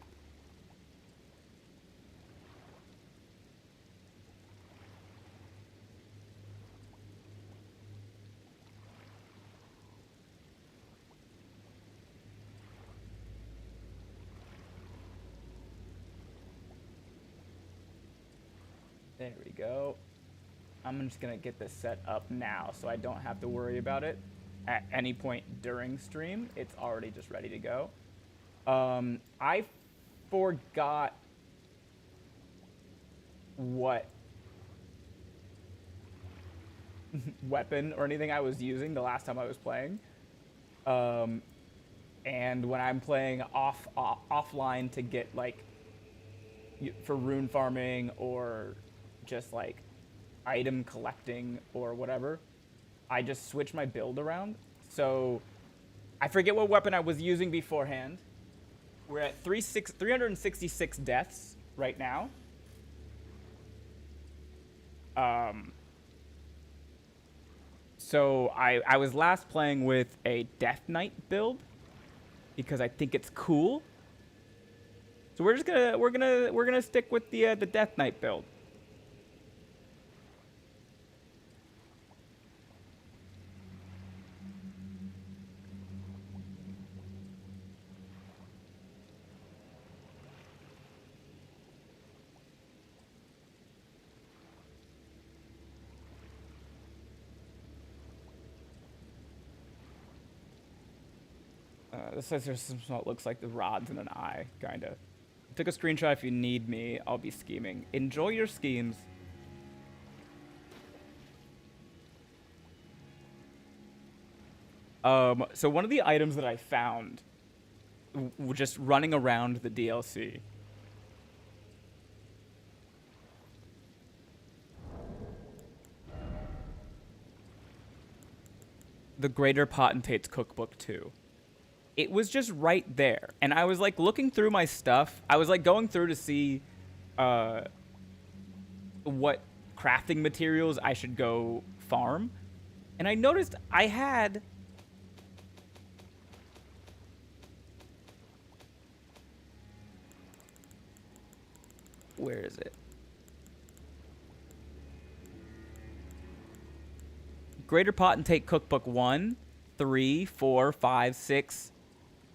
there we go. I'm just gonna get this set up now so I don't have to worry about it at any point during stream. It's already just ready to go. I forgot what weapon or anything I was using the last time I was playing. And when I'm playing offline to get like for rune farming or just like item collecting or whatever, I just switch my build around. So I forget what weapon I was using beforehand. We're at 366 deaths right now. So I was last playing with a Death Knight build because I think it's cool. So we're gonna stick with the Death Knight build. This says there's some what looks like the rods in an eye, kinda. Took a screenshot. If you need me, I'll be scheming. Enjoy your schemes. So one of the items that I found just running around the DLC the Greater Potentate's Cookbook 2. It was just right there. And I was like looking through my stuff. I was like going through to see what crafting materials I should go farm. And I noticed I had where is it? Greater Potentate Cookbook 1, 3, 4, 5, 6.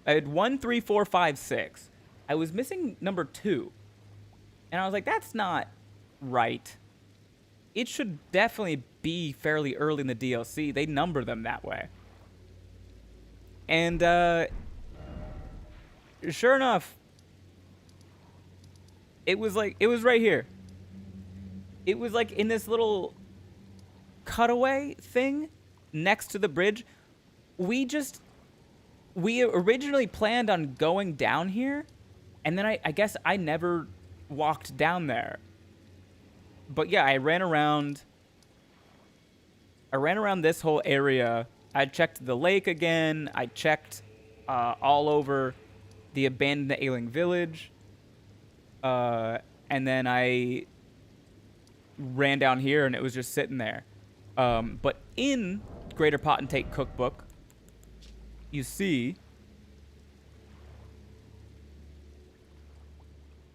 I had 1, 3, 4, 5, 6. I was missing number 2. And I was like, that's not right. It should definitely be fairly early in the DLC. They number them that way. And sure enough, it was right here. It was like in this little cutaway thing next to the bridge. We originally planned on going down here, and then I guess I never walked down there. But yeah, I ran around this whole area. I checked the lake again. I checked all over the abandoned ailing village. And then I ran down here, and it was just sitting there. But in Greater Potentate Cookbook, you see,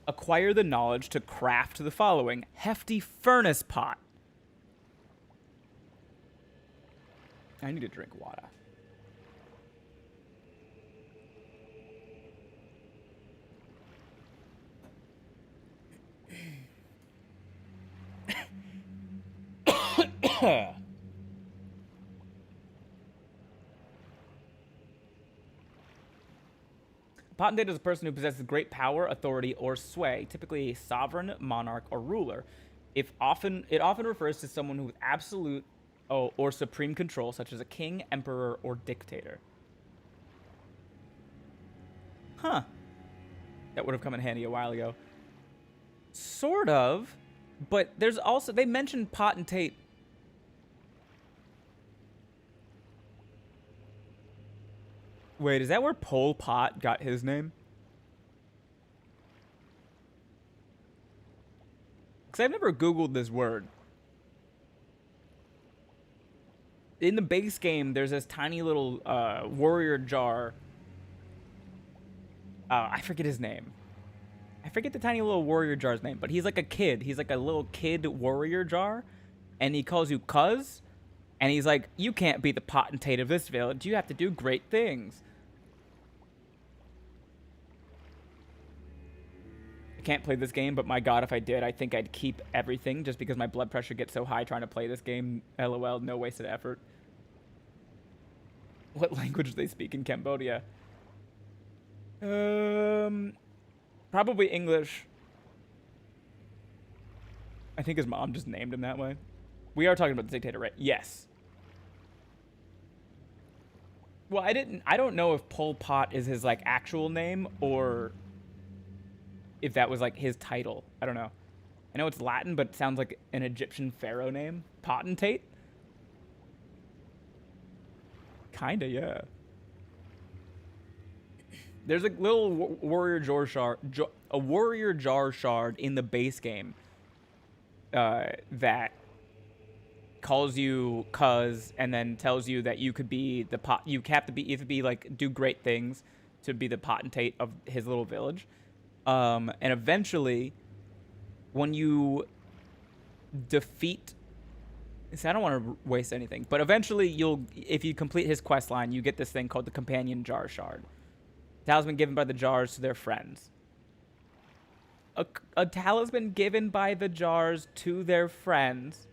acquire the knowledge to craft the following: hefty furnace pot. I need to drink water. Potentate is a person who possesses great power, authority, or sway, typically a sovereign, monarch, or ruler. It often refers to someone who has absolute or supreme control, such as a king, emperor, or dictator. Huh. That would have come in handy a while ago. Sort of, but there's also, they mentioned potentate. Wait, is that where Pol Pot got his name? Because I've never Googled this word. In the base game, there's this tiny little warrior jar. I forget his name. I forget the tiny little warrior jar's name, but he's like a kid. He's like a little kid warrior jar, and he calls you cuz, and he's like, you can't be the potentate of this village. You have to do great things. I can't play this game, but my god, if I did, I think I'd keep everything just because my blood pressure gets so high trying to play this game. LOL, no wasted effort. What language do they speak in Cambodia? Probably English. I think his mom just named him that way. We are talking about the dictator, right? Yes. Well, I don't know if Pol Pot is his, like, actual name or if that was, like, his title. I don't know. I know it's Latin, but it sounds like an Egyptian pharaoh name. Potentate? Kinda, yeah. There's a little warrior jar shard in the base game that calls you cuz and then tells you that you could be the you have to be like do great things to be the potentate of his little village. And eventually, when you defeat, see, I don't want to waste anything, but eventually if you complete his quest line, you get this thing called the Companion Jar Shard. Talisman given by the jars to their friends. A talisman given by the jars to their friends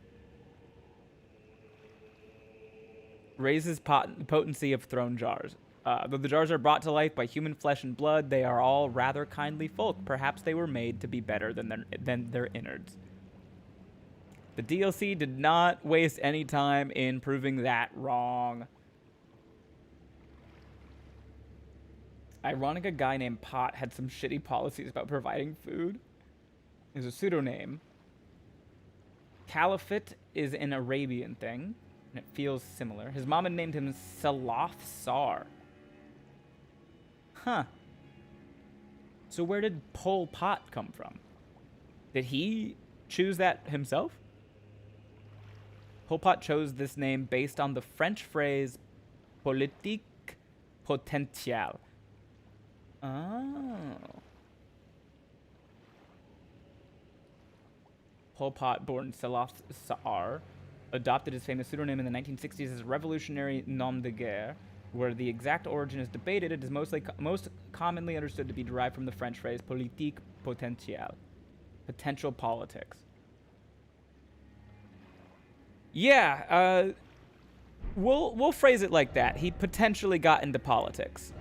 raises potency of thrown jars. Though the jars are brought to life by human flesh and blood, they are all rather kindly folk. Perhaps they were made to be better than their innards. The DLC did not waste any time in proving that wrong. Ironic, a guy named Pot had some shitty policies about providing food. Is a pseudonym. Caliphate is an Arabian thing, and it feels similar. His mom had named him Salath Sar. Huh. So where did Pol Pot come from? Did he choose that himself? Pol Pot chose this name based on the French phrase politique potentielle. Oh. Pol Pot, born Salath Sar, adopted his famous pseudonym in the 1960s as revolutionary nom de guerre. Where the exact origin is debated, it is most commonly understood to be derived from the French phrase politique potentielle, potential politics. Yeah, we'll phrase it like that. He potentially got into politics.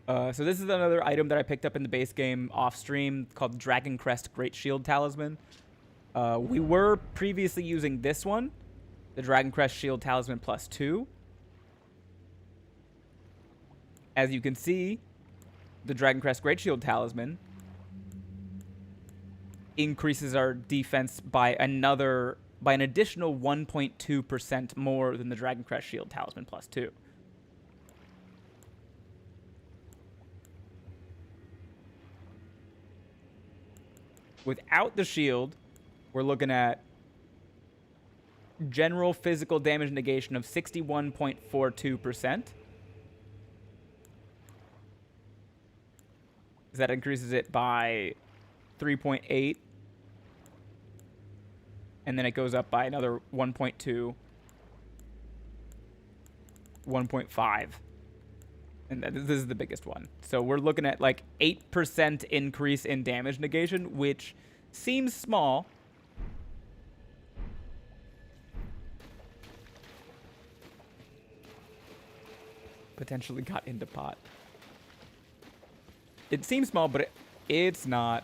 So this is another item that I picked up in the base game off stream called Dragon Crest Great Shield Talisman. We were previously using this one, the Dragon Crest Shield Talisman +2. As you can see, the Dragon Crest Great Shield Talisman increases our defense by an additional 1.2% more than the Dragon Crest Shield Talisman +2. Without the shield, we're looking at general physical damage negation of 61.42%. That increases it by 3.8. And then it goes up by another 1.2, 1.5. And this is the biggest one. So we're looking at like 8% increase in damage negation, which seems small. Potentially got into pot. It seems small, but it's not.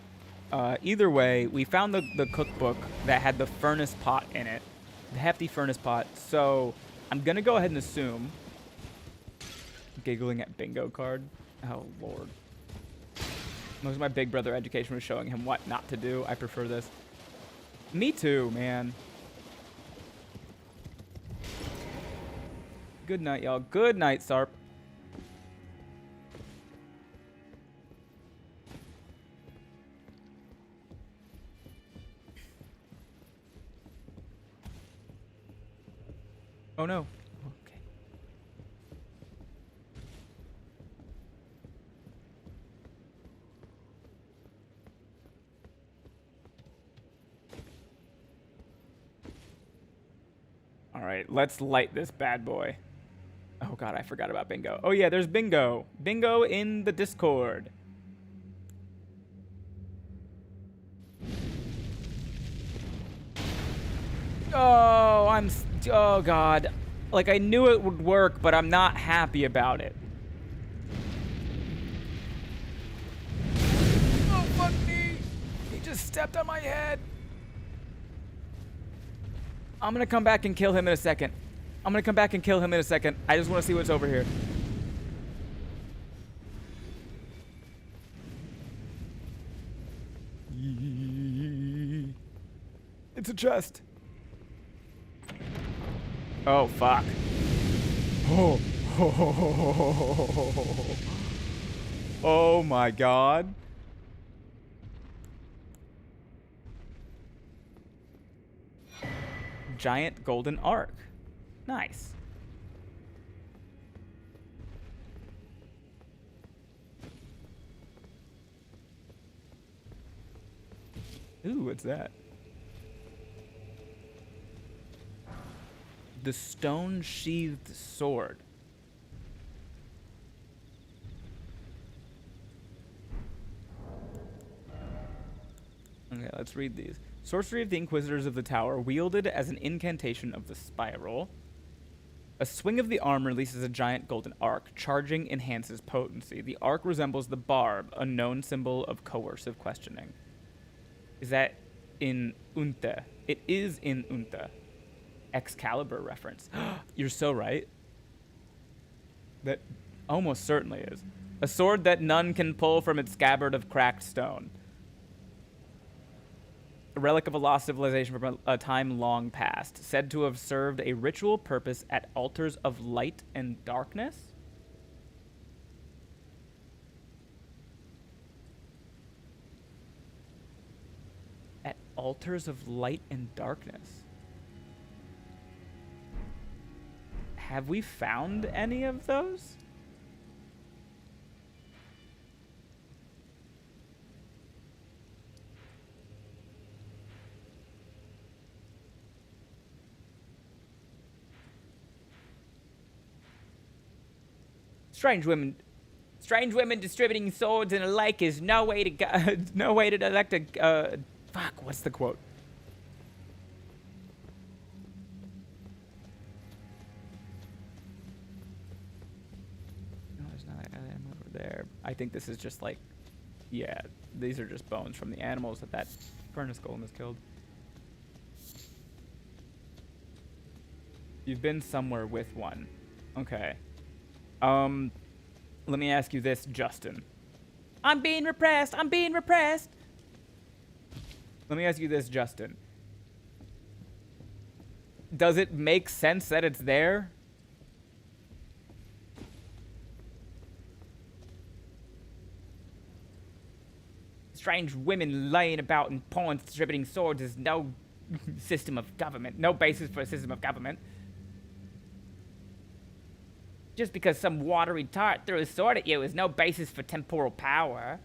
Either way, we found the cookbook that had the furnace pot in it. The hefty furnace pot. So I'm going to go ahead and assume. Giggling at bingo card. Oh, Lord. Most of my Big Brother education was showing him what not to do. I prefer this. Me too, man. Good night, y'all. Good night, Sarp. Oh no. Okay. All right, let's light this bad boy. Oh god, I forgot about bingo. Oh yeah, there's bingo. Bingo in the Discord. Oh, oh god. Like, I knew it would work, but I'm not happy about it. Oh, fuck me. He just stepped on my head. I'm gonna come back and kill him in a second. I just want to see what's over here. It's a chest. Oh, fuck. Oh. Oh my god. Giant golden arc. Nice. Ooh, what's that? The stone-sheathed sword. Okay, let's read these. Sorcery of the Inquisitors of the Tower, wielded as an incantation of the Spiral. A swing of the arm releases a giant golden arc. Charging enhances potency. The arc resembles the barb, a known symbol of coercive questioning. Is that in Unta? It is in Unta. Excalibur reference. You're so right. That almost certainly is. A sword that none can pull from its scabbard of cracked stone. A relic of a lost civilization from a time long past, said to have served a ritual purpose at altars of light and darkness? At altars of light and darkness. Have we found any of those? Strange women distributing swords and the like is no way to no way to elect a fuck. What's the quote? No, there's not that over there. I think this is just like, yeah, these are just bones from the animals that furnace golem has killed. You've been somewhere with one. Okay. Let me ask you this, Justin. I'm being repressed. I'm being repressed. Let me ask you this, Justin. Does it make sense that it's there? Strange women laying about in pawns distributing swords is no system of government. No basis for a system of government. Just because some watery tart threw a sword at you is no basis for temporal power.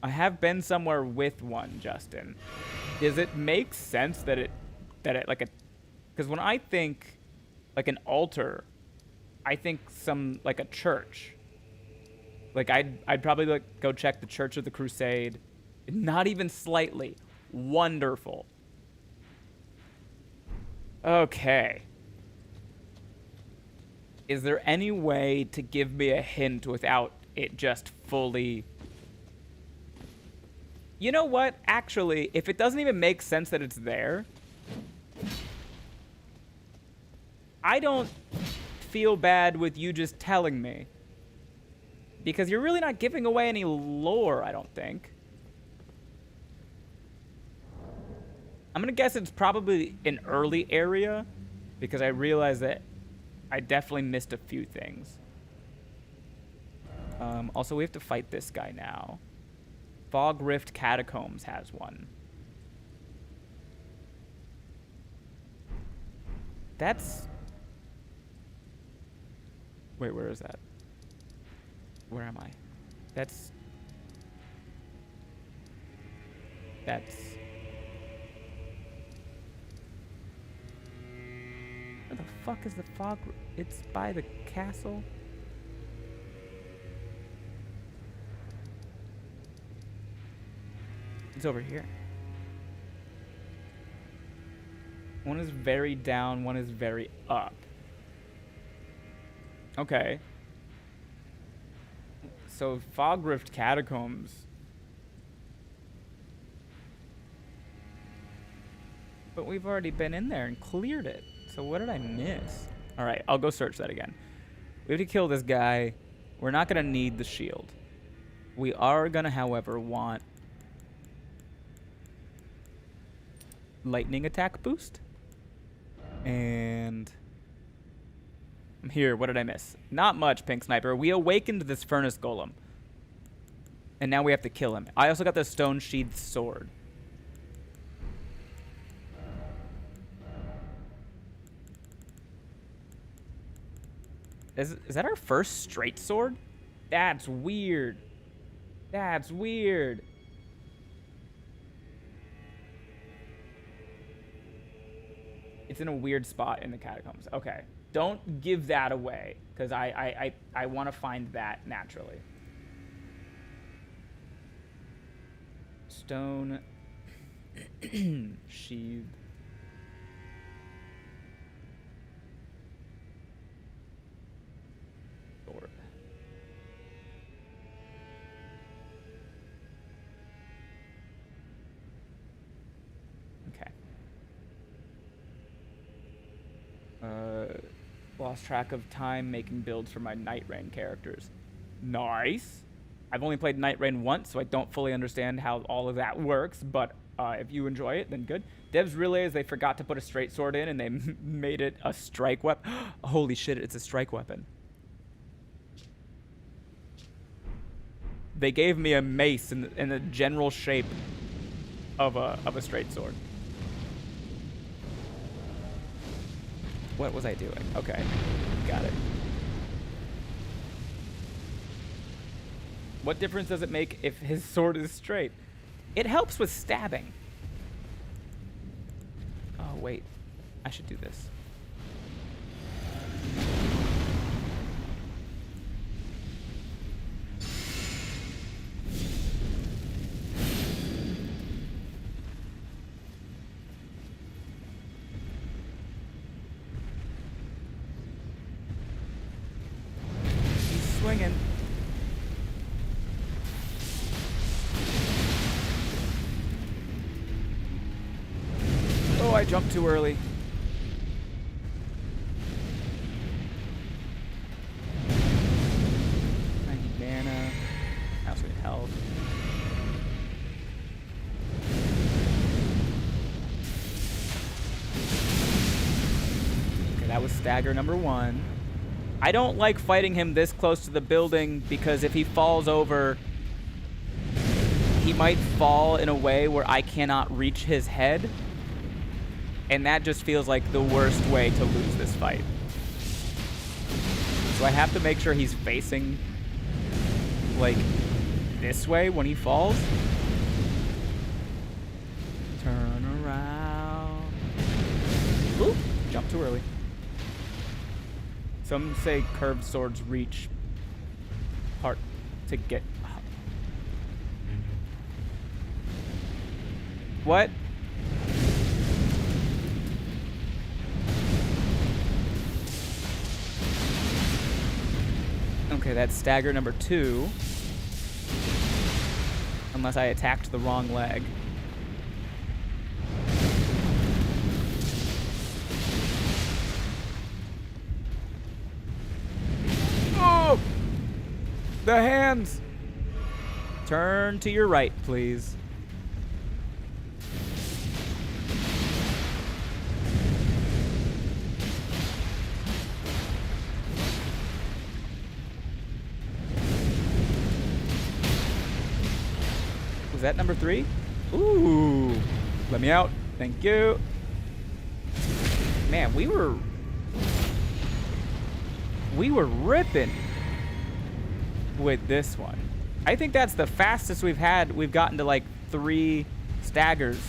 I have been somewhere with one, Justin. Does it make sense that it like a... Because when I think like an altar, I think some like a church. Like I'd probably like go check the Church of the Crusade. Not even slightly. Wonderful. Okay. Is there any way to give me a hint without it just fully... You know what? Actually, if it doesn't even make sense that it's there, I don't feel bad with you just telling me. Because you're really not giving away any lore, I don't think. I'm gonna guess it's probably an early area, because I realize that I definitely missed a few things. Also, we have to fight this guy now. Fog Rift Catacombs has one. That's... Wait, where is that? Where am I? That's... Where the fuck is the fog? It's by the castle? It's over here. One is very down, one is very up. Okay. So Fog Rift Catacombs. But we've already been in there and cleared it. So what did I miss? Alright, I'll go search that again. We have to kill this guy. We're not going to need the shield. We are going to, however, want lightning attack boost. And here, what did I miss? Not much, Pink Sniper. We awakened this furnace golem. And now we have to kill him. I also got the stone sheathed sword. Is that our first straight sword? That's weird. That's weird. It's in a weird spot in the catacombs. Okay. Don't give that away, because I want to find that naturally. Stone sheathed. Sword. Okay. Lost track of time making builds for my Night Rain characters. Nice. I've only played Night Rain once, so I don't fully understand how all of that works, but if you enjoy it, then good. Devs realize they forgot to put a straight sword in, and they made it a strike weapon. Holy shit, it's a strike weapon. They gave me a mace in the general shape of a straight sword. What was I doing? Okay, got it. What difference does it make if his sword is straight? It helps with stabbing. Oh, wait. I should do this. jumped too early. I need mana. I also need health. Okay, that was stagger number 1. I don't like fighting him this close to the building because if he falls over, he might fall in a way where I cannot reach his head. And that just feels like the worst way to lose this fight. So I have to make sure he's facing, like, this way when he falls. Turn around. Ooh, jump too early. Some say curved swords reach part to get up. What? Okay, that's stagger number 2. Unless I attacked the wrong leg. Oh! The hands! Turn to your right, please. Was that number 3? Ooh. Let me out. Thank you. Man, we were ripping with this one. I think that's the fastest we've had. We've gotten to like 3 staggers.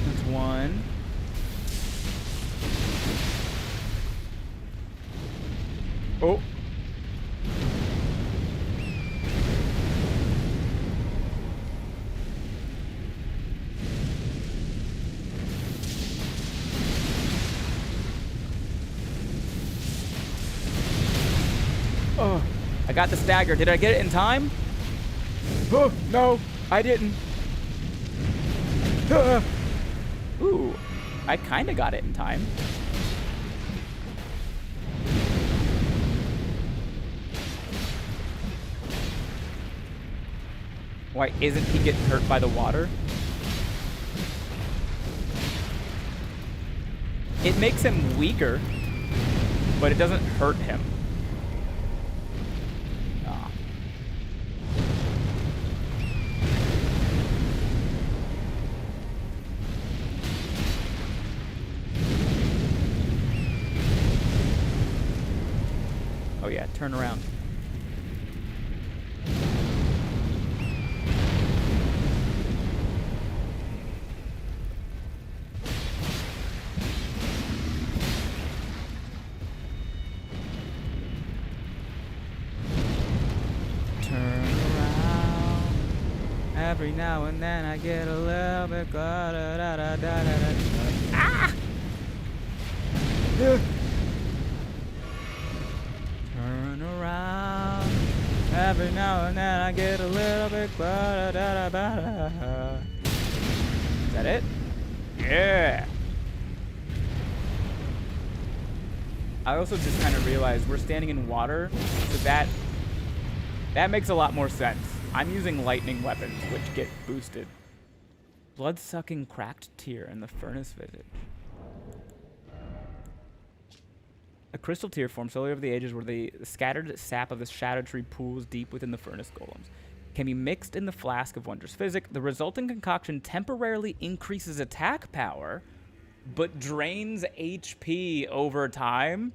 That's 1. Oh. Oh, I got the stagger. Did I get it in time? Oh, no, I didn't. Ooh, I kind of got it in time. Why isn't he getting hurt by the water? It makes him weaker, but it doesn't hurt him. Ah. Oh yeah, turn around. Every now and then I get a little bit Ah! Turn around. Every now and then I get a little bit Is that it? Yeah. I also just kind of realized we're standing in water, so that makes a lot more sense. I'm using lightning weapons, which get boosted. Blood-sucking cracked tear in the furnace visage. A crystal tear forms slowly over the ages where the scattered sap of the shadow tree pools deep within the furnace golems. Can be mixed in the flask of wondrous physic. The resulting concoction temporarily increases attack power, but drains HP over time.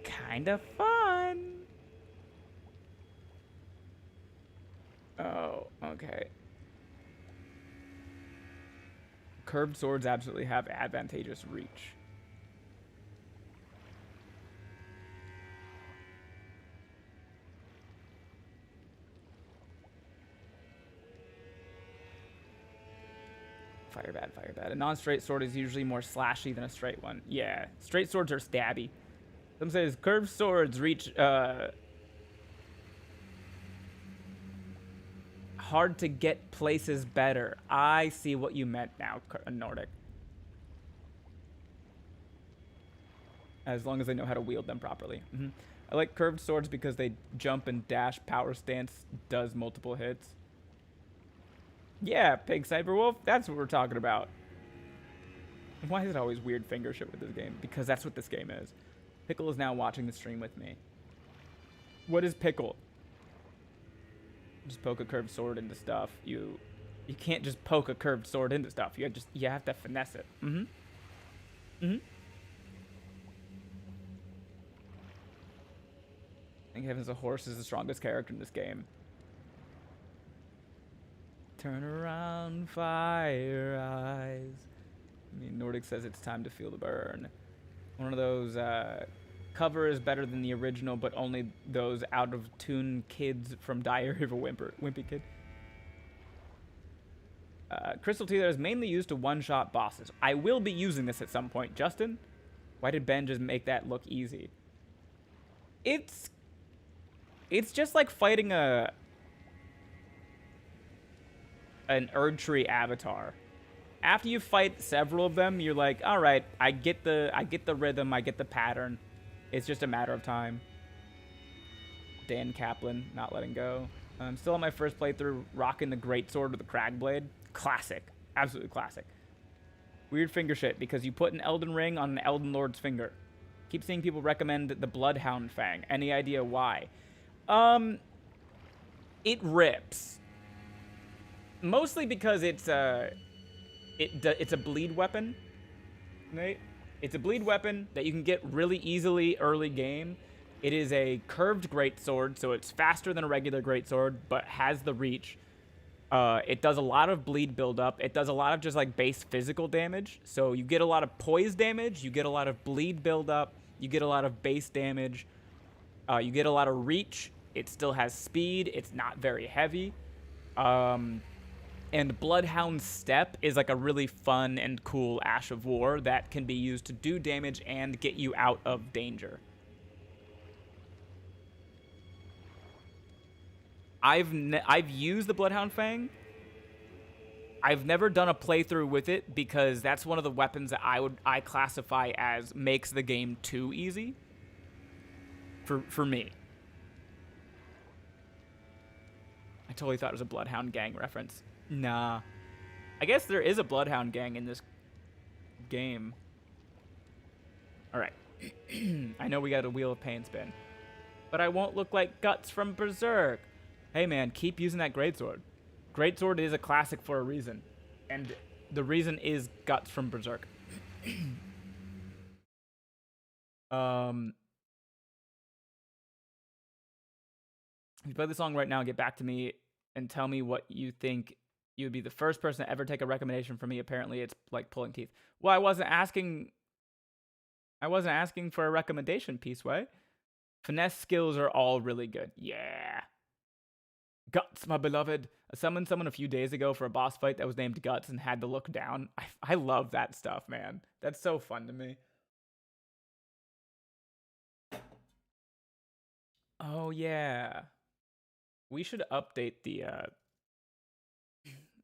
Kind of fun. Oh, okay. Curved swords absolutely have advantageous reach. Fire bad, fire bad. A non-straight sword is usually more slashy than a straight one. Yeah, straight swords are stabby. Some says curved swords reach hard to get places better. I see what you meant now, Nordic. As long as they know how to wield them properly. I like curved swords because they jump and dash. Power stance does multiple hits. Yeah, Pig Sniper Wolf, that's what we're talking about. Why is it always weird finger shit with this game? Because that's what this game is. Pickle is now watching the stream with me. What is Pickle? Just poke a curved sword into stuff. You can't just poke a curved sword into stuff. You have to finesse it. I think Heavens a Horse is the strongest character in this game. Turn around, fire eyes. I mean, Nordic says it's time to feel the burn. One of those, cover is better than the original, but only those out-of-tune kids from Diary of a Wimpy Kid. Crystal Teether is mainly used to one-shot bosses. I will be using this at some point. Justin, why did Ben just make that look easy? It's just like fighting an Erdtree avatar. After you fight several of them, you're like, all right, I get the rhythm, I get the pattern. It's just a matter of time. Dan Kaplan, not letting go. I'm still on my first playthrough, rocking the greatsword with the Cragblade. Classic, absolutely classic. Weird finger shit because you put an Elden Ring on an Elden Lord's finger. Keep seeing people recommend the Bloodhound Fang. Any idea why? It rips. Mostly because it's a bleed weapon, right? It's a bleed weapon that you can get really easily early game. It is a curved greatsword, so it's faster than a regular greatsword, but has the reach. It does a lot of bleed buildup. It does a lot of just like base physical damage. So you get a lot of poise damage. You get a lot of bleed buildup. You get a lot of base damage. You get a lot of reach. It still has speed. It's not very heavy. And Bloodhound Step is like a really fun and cool Ash of War that can be used to do damage and get you out of danger. I've used the Bloodhound Fang. I've never done a playthrough with it because that's one of the weapons that I classify as makes the game too easy for me. I totally thought it was a Bloodhound Gang reference. Nah. I guess there is a Bloodhound Gang in this game. Alright. I know we got a Wheel of Pain spin. But I won't look like Guts from Berserk. Hey man, keep using that Greatsword. Greatsword is a classic for a reason. And the reason is Guts from Berserk. If you play the song right now, get back to me and tell me what you think. You would be the first person to ever take a recommendation from me. Apparently, it's like pulling teeth. Well, I wasn't asking for a recommendation, Peaceway. Finesse skills are all really good. Yeah. Guts, my beloved. I summoned someone a few days ago for a boss fight that was named Guts and had to look down. I love that stuff, man. That's so fun to me. Oh, yeah. We should update the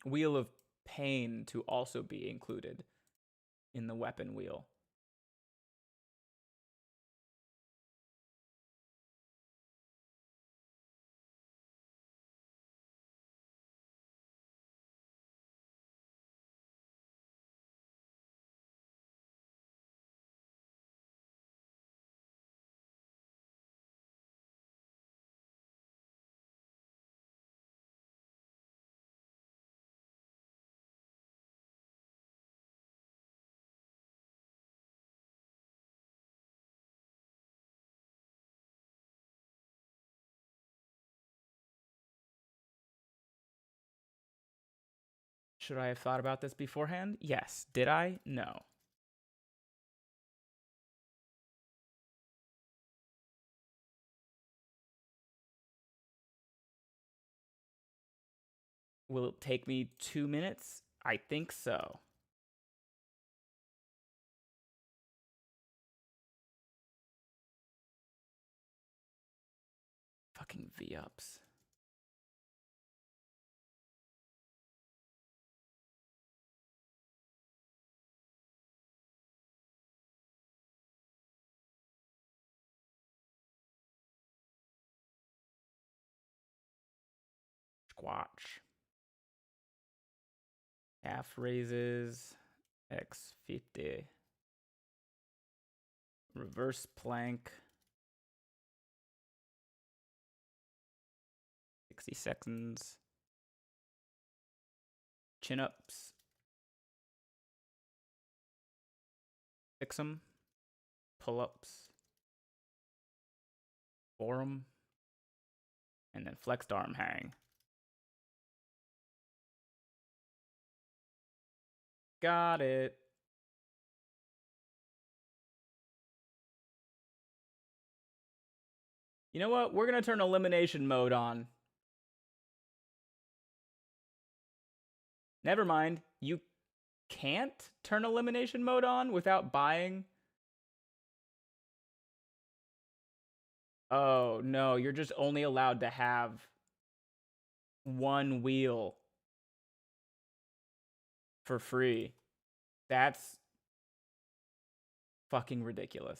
Wheel of Pain to also be included in the weapon wheel. Should I have thought about this beforehand? Yes. Did I? No. Will it take me 2 minutes? I think so. Fucking V-ups. Squatch. Half raises. X50. Reverse plank. 60 seconds. Chin ups. Fix 'em. Pull ups. Forum. And then flexed arm hang. Got it. You know what? We're going to turn elimination mode on. Never mind. You can't turn elimination mode on without buying. Oh, no. You're just only allowed to have one wheel for free. That's fucking ridiculous.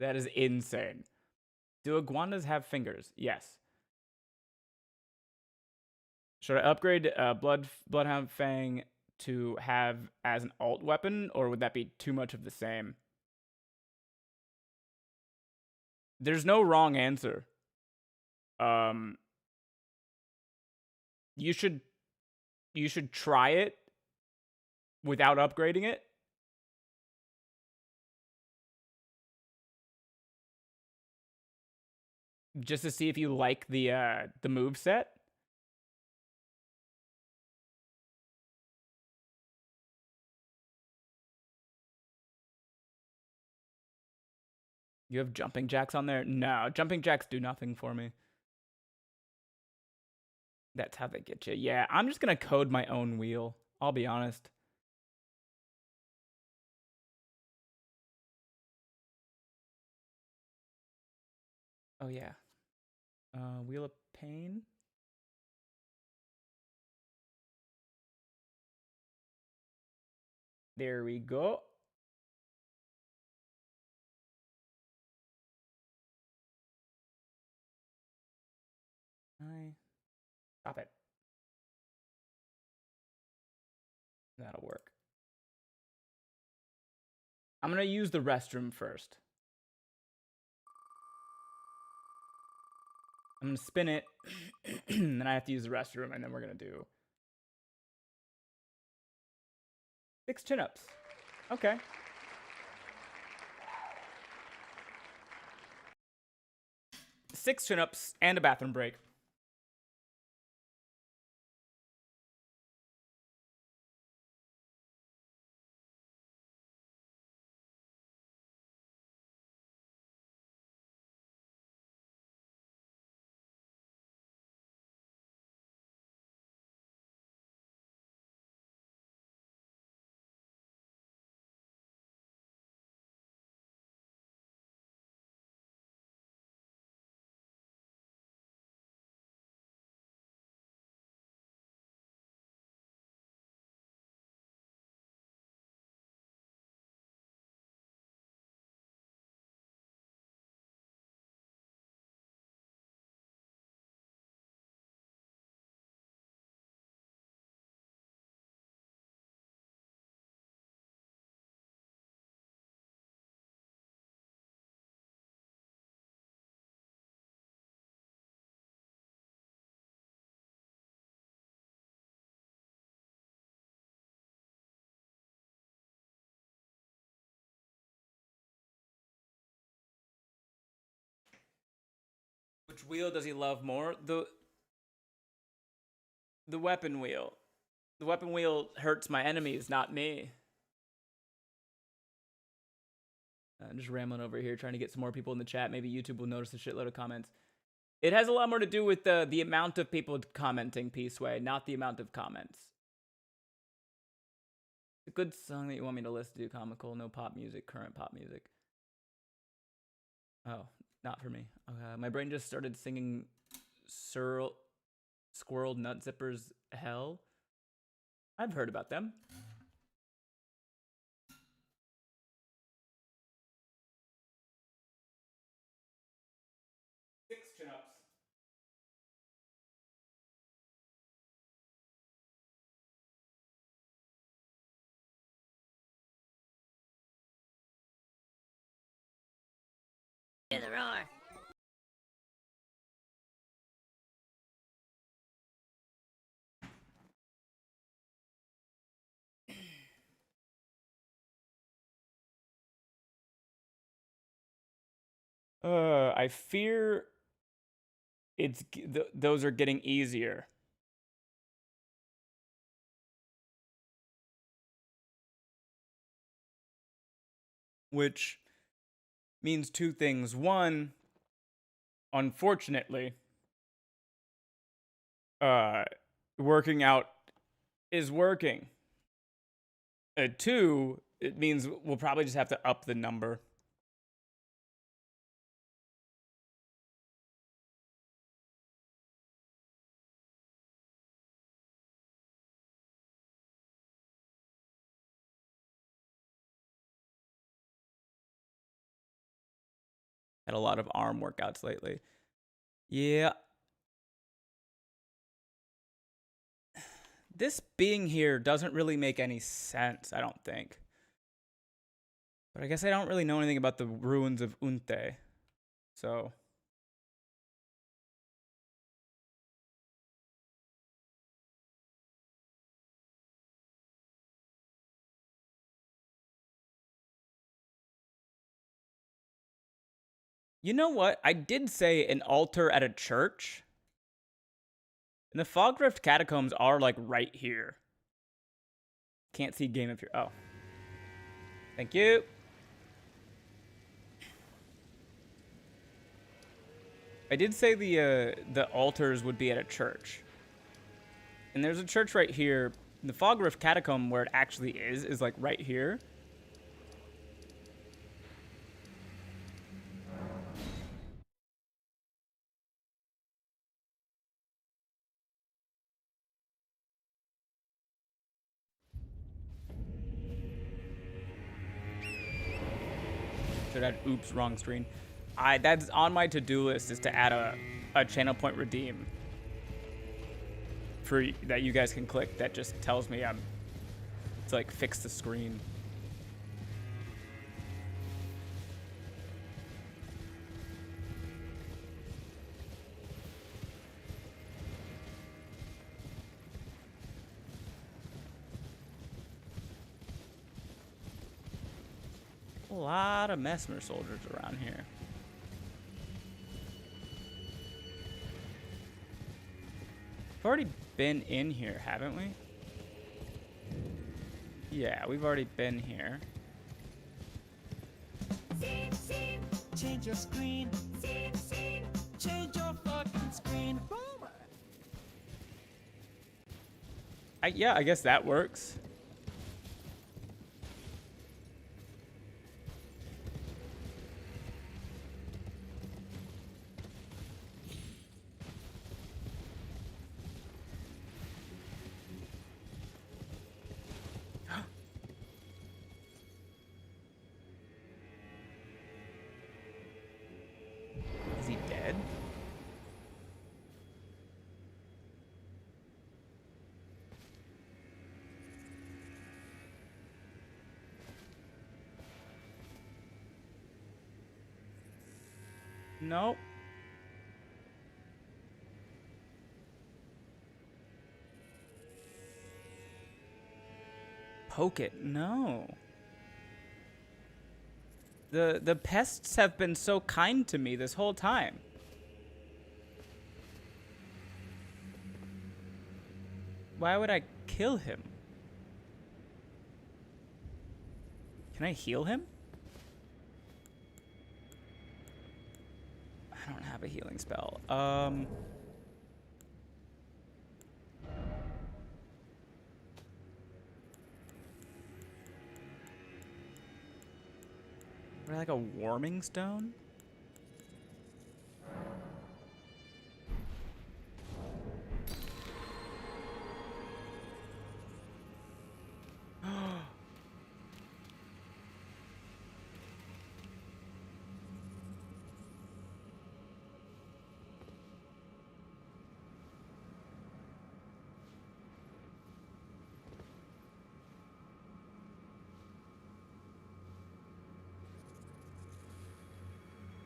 That is insane. Do iguanas have fingers? Yes. Should I upgrade Bloodhound Fang to have as an alt weapon, or would that be too much of the same? There's no wrong answer. You should try it without upgrading it. Just to see if you like the move set. You have jumping jacks on there? No, jumping jacks do nothing for me. That's how they get you. Yeah, I'm just going to code my own wheel. I'll be honest. Oh, yeah. Wheel of Pain. There we go. Stop it. That'll work. I'm going to use the restroom first. I'm going to spin it, and then I have to use the restroom, and then we're going to do 6 chin-ups. Okay. Six chin-ups and a bathroom break. Which wheel does he love more? The weapon wheel. The weapon wheel hurts my enemies, not me. I'm just rambling over here, trying to get some more people in the chat. Maybe YouTube will notice a shitload of comments. It has a lot more to do with the amount of people commenting, Peaceway, not the amount of comments. A good song that you want me to listen to, comical, no pop music, current pop music. Oh, not for me. Okay, my brain just started singing Squirrel Nut Zippers Hell. I've heard about them. Six chin-ups. Hear the roar. I fear those are getting easier. Which means two things. One, unfortunately, working out is working. Two, it means we'll probably just have to up the number. Had a lot of arm workouts lately. Yeah. This being here doesn't really make any sense, I don't think. But I guess I don't really know anything about the ruins of Unte. So. You know what? I did say an altar at a church. And the Fog Rift catacombs are like right here. Can't see game if you're. Oh. Thank you. I did say the altars would be at a church. And there's a church right here. The Fog Rift catacomb, where it actually is like right here. Should add oops, wrong screen. That's on my to-do list, is to add a channel point redeem for that you guys can click that just tells me to like fix the screen. A lot of Mesmer soldiers around here. We've already been in here, haven't we? Yeah, we've already been here. Scene, change your screen. Scene, change your fucking screen. Boomer. Yeah, I guess that works. Is he dead? Nope. Poke it. No. The pests have been so kind to me this whole time. Why would I kill him? Can I heal him? I don't have a healing spell. there like a warming stone?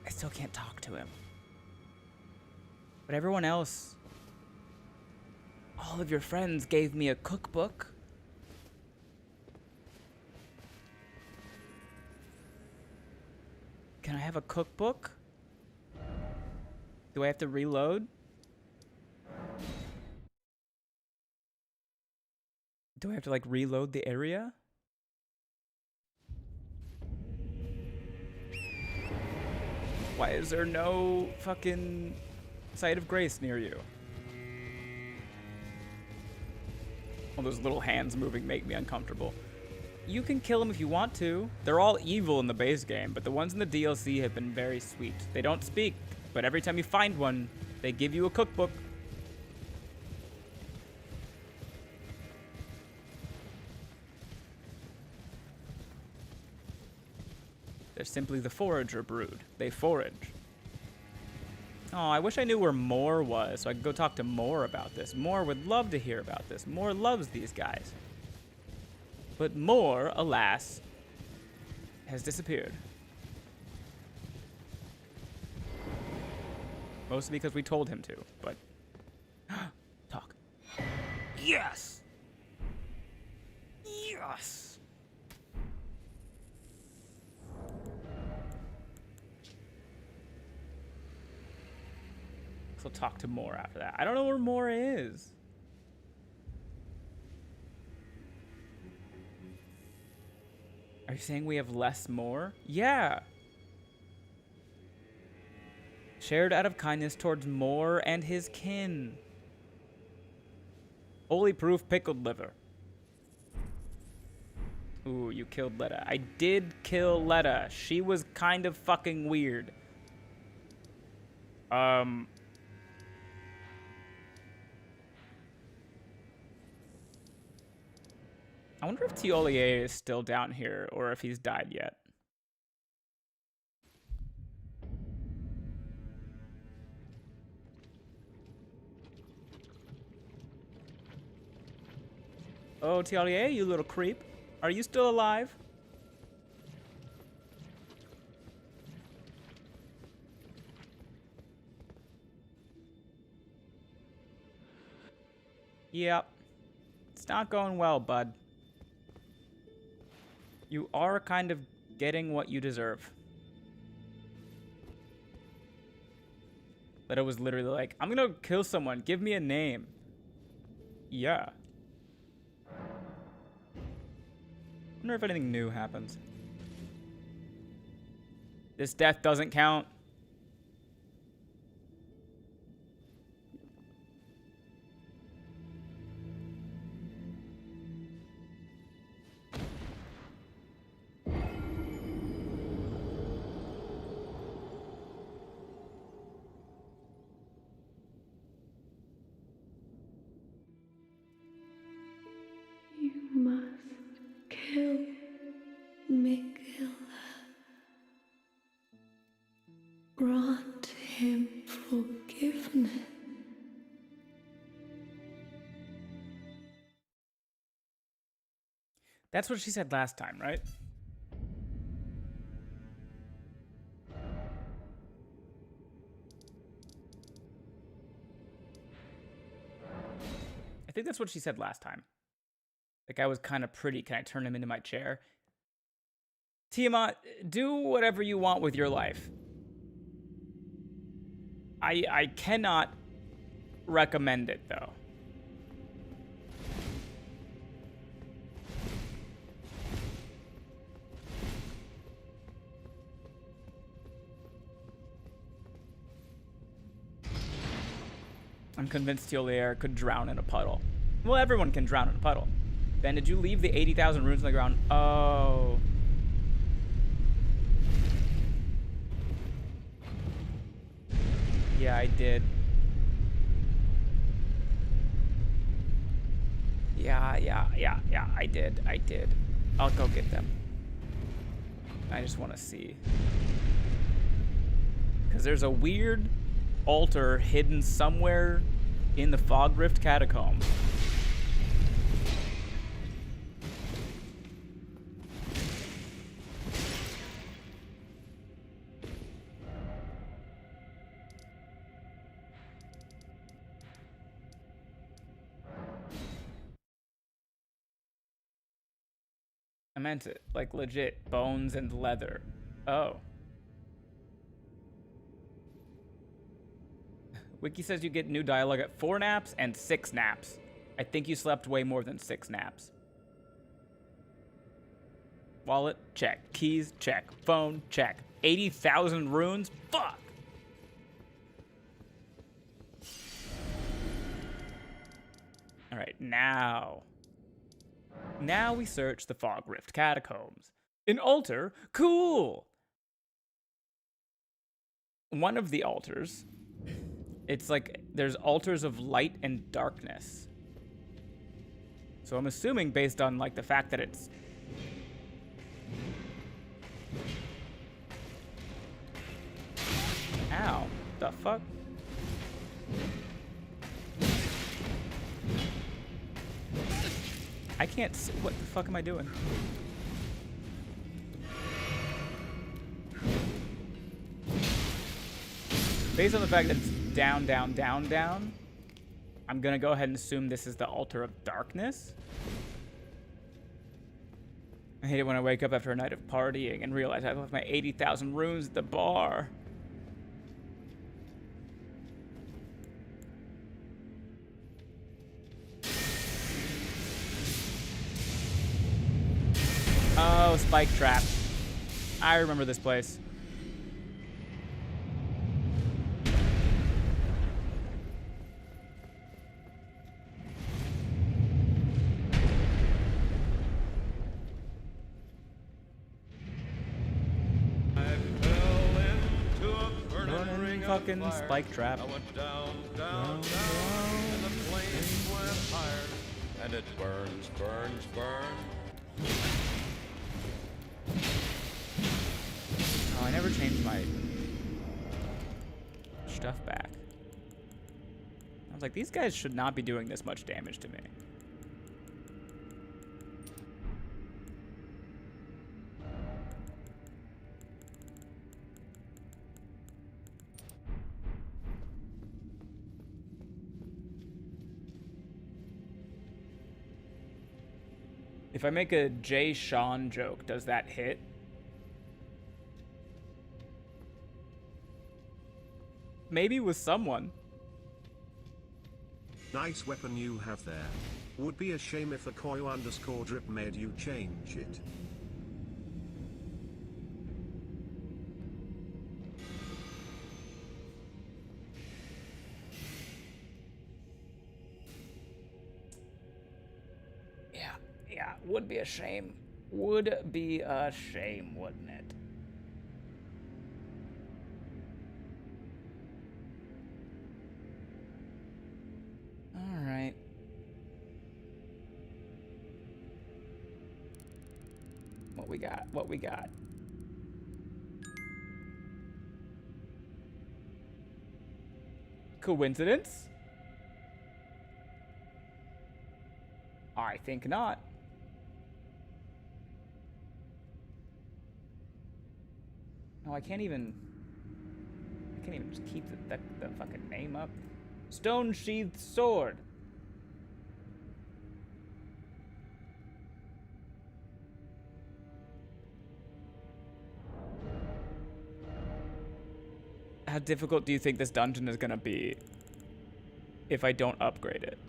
I still can't talk to him. But everyone else, all of your friends gave me a cookbook. Can I have a cookbook? Do I have to reload? Do I have to like reload the area? Why is there no fucking site of grace near you? All those little hands moving make me uncomfortable. You can kill them if you want to. They're all evil in the base game, but the ones in the DLC have been very sweet. They don't speak, but every time you find one, they give you a cookbook. They're simply the forager brood. They forage. Oh, I wish I knew where Moore was so I could go talk to Moore about this. Moore would love to hear about this. Moore loves these guys. But Moore, alas, has disappeared. Mostly because we told him to, but... Talk. Yes! Yes! So talk to Moore after that. I don't know where Moore is. Are you saying we have less Moore? Yeah. Shared out of kindness towards Moore and his kin. Holy proof pickled liver. Ooh, you killed Letta. I did kill Letta. She was kind of fucking weird. I wonder if Tiolier is still down here or if he's died yet. Oh, Tiolier, you little creep. Are you still alive? Yep. It's not going well, bud. You are kind of getting what you deserve. Letta was literally like, I'm gonna kill someone. Give me a name. Yeah. Wonder if anything new happens. This death doesn't count. You must kill Miguel. Grant him forgiveness. That's what she said last time, right? I think that's what she said last time. The guy was kind of pretty. Can I turn him into my chair? Tiamat, do whatever you want with your life. I cannot recommend it, though. I'm convinced Tiolier could drown in a puddle. Well, everyone can drown in a puddle. Ben, did you leave the 80,000 runes on the ground? Oh. Yeah, I did. Yeah, I did. I'll go get them. I just want to see. Because there's a weird altar hidden somewhere in the Fog Rift Catacombs. I meant it. Like, legit. Bones and leather. Oh. Wiki says you get new dialogue at 4 naps and 6 naps. I think you slept way more than 6 naps. Wallet? Check. Keys? Check. Phone? Check. 80,000 runes? Fuck! Alright, now we search the Fog Rift Catacombs. An altar? Cool! One of the altars, it's like there's altars of light and darkness. So I'm assuming based on like the fact that it's ow, the fuck? I can't see. What the fuck am I doing? Based on the fact that it's down, down, down, down, I'm gonna go ahead and assume this is the altar of darkness. I hate it when I wake up after a night of partying and realize I've left my 80,000 runes at the bar. Oh, Spike Trap. I remember this place. Fucking Spike Trap. I went down, and the flames went higher, and it burns, burns, burns. Oh, I never changed my stuff back. I was like, these guys should not be doing this much damage to me. If I make a Jay Sean joke, does that hit? Maybe with someone. Nice weapon you have there. Would be a shame if the Koyo_drip made you change it. Yeah, would be a shame. Would be a shame, wouldn't it? All right. What we got? What we got? Coincidence? I think not. No, I can't even just keep the fucking name up. Stone Sheathed Sword. How difficult do you think this dungeon is gonna be if I don't upgrade it?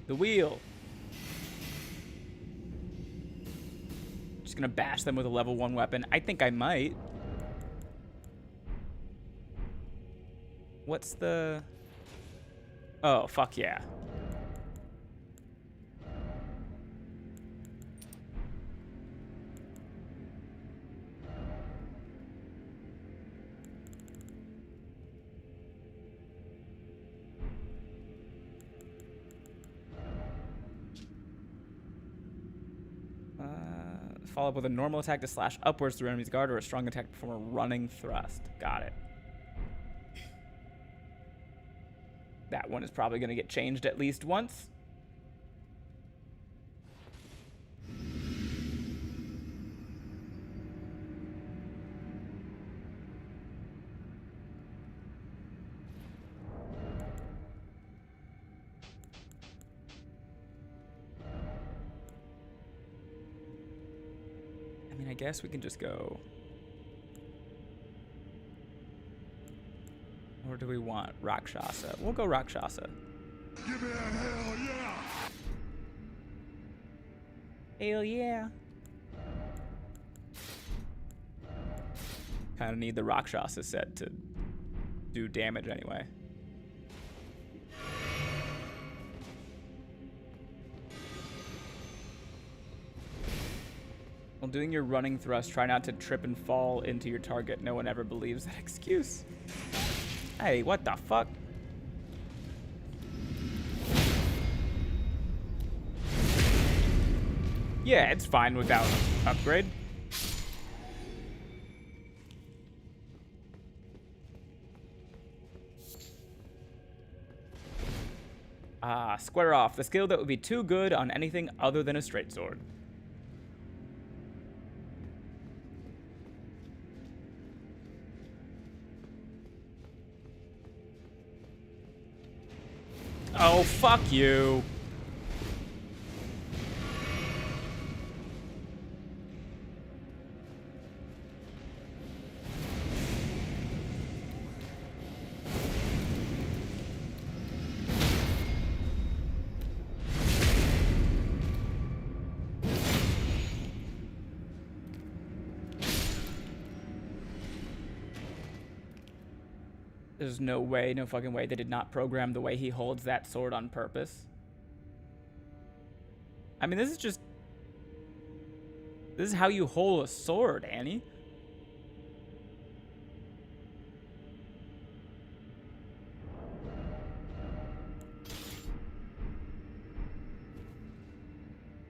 The wheel. Just gonna bash them with a level 1 weapon. I think I might. What's the... Oh, fuck yeah. Follow up with a normal attack to slash upwards through enemy's guard or a strong attack to perform a running thrust. Got it. That one is probably going to get changed at least once. I guess we can just go. Or do we want Rakshasa? We'll go Rakshasa. Give me a hell yeah! Hell yeah. Kind of need the Rakshasa set to do damage anyway. While doing your running thrust, try not to trip and fall into your target. No one ever believes that excuse. Hey, what the fuck? Yeah, it's fine without upgrade. Ah, square off. The skill that would be too good on anything other than a straight sword. Oh, fuck you. There's no way, no fucking way they did not program the way he holds that sword on purpose. I mean, this is how you hold a sword, Annie.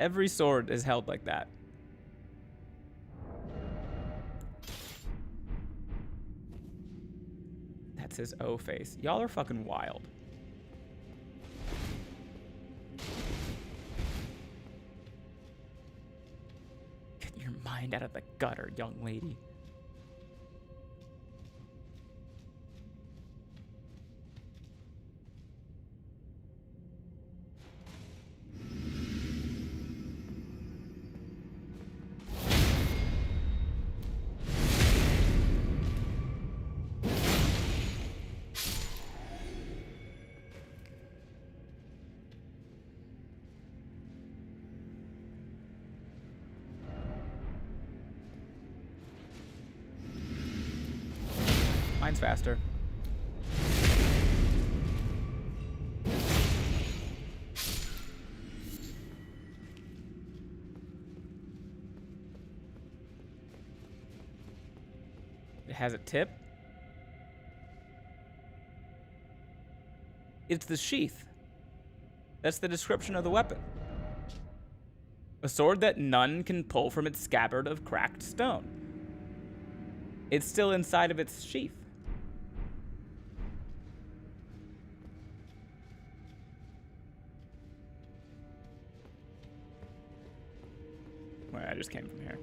Every sword is held like that. That's his O face. Y'all are fucking wild. Get your mind out of the gutter, young lady. Mine's faster. It has a tip. It's the sheath. That's the description of the weapon. A sword that none can pull from its scabbard of cracked stone. It's still inside of its sheath. Wait, I just came from here.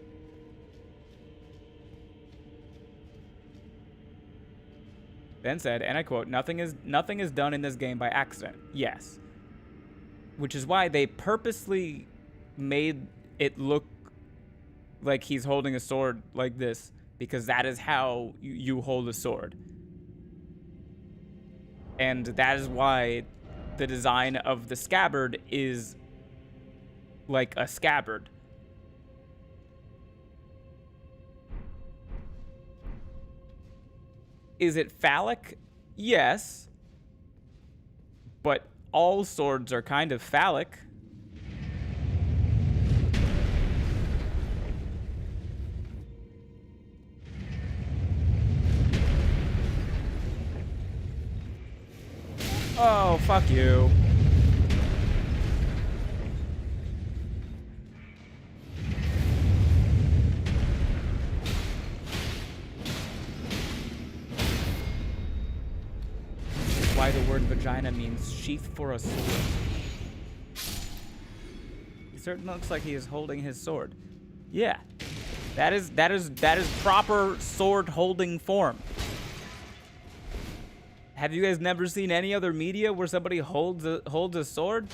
Ben said, and I quote, nothing is done in this game by accident. Yes. Which is why they purposely made it look like he's holding a sword like this, because that is how you hold a sword. And that is why the design of the scabbard is like a scabbard. Is it phallic? Yes. But all swords are kind of phallic. Oh, fuck you. Why the word vagina means sheath for a sword. He certainly looks like he is holding his sword. Yeah. That is proper sword holding form. Have you guys never seen any other media where somebody holds a sword?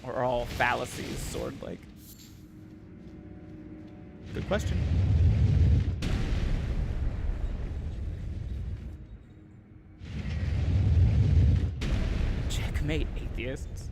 Or are all fallacies sword-like? Good question. Checkmate, atheists.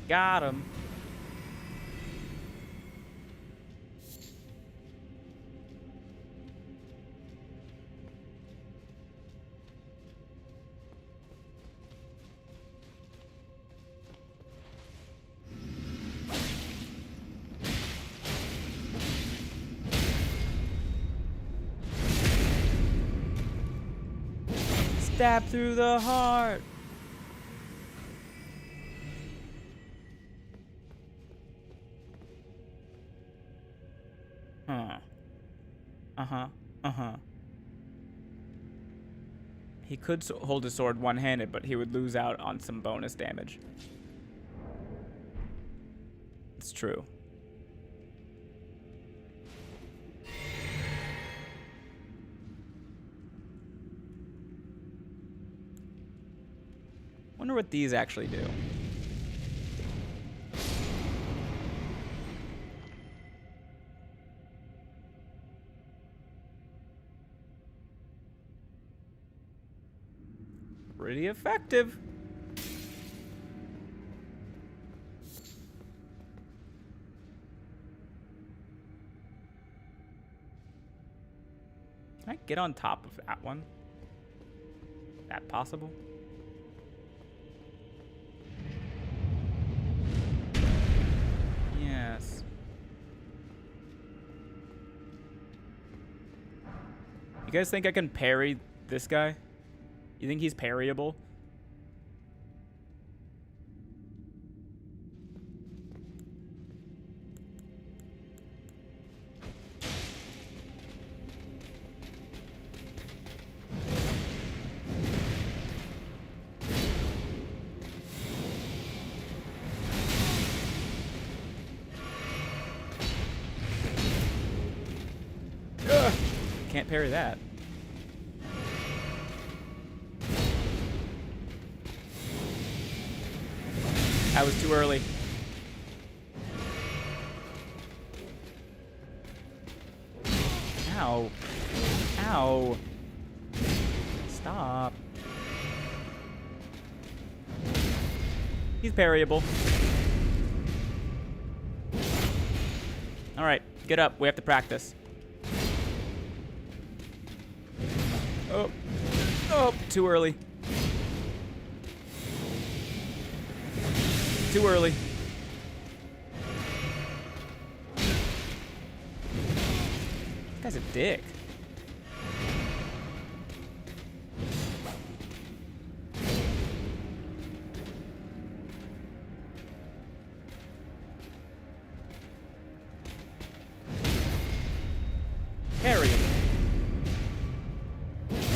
Got him. Stab through the heart. He could hold his sword one-handed, but he would lose out on some bonus damage. It's true. Wonder what these actually do. Pretty effective. Can I get on top of that one? Is that possible? Yes. You guys think I can parry this guy? You think he's parryable? Ugh. Can't parry that. That was too early. Ow. Ow. Stop. He's parryable. All right, get up. We have to practice. Oh. Oh, too early. Too early. This guy's a dick. Parry.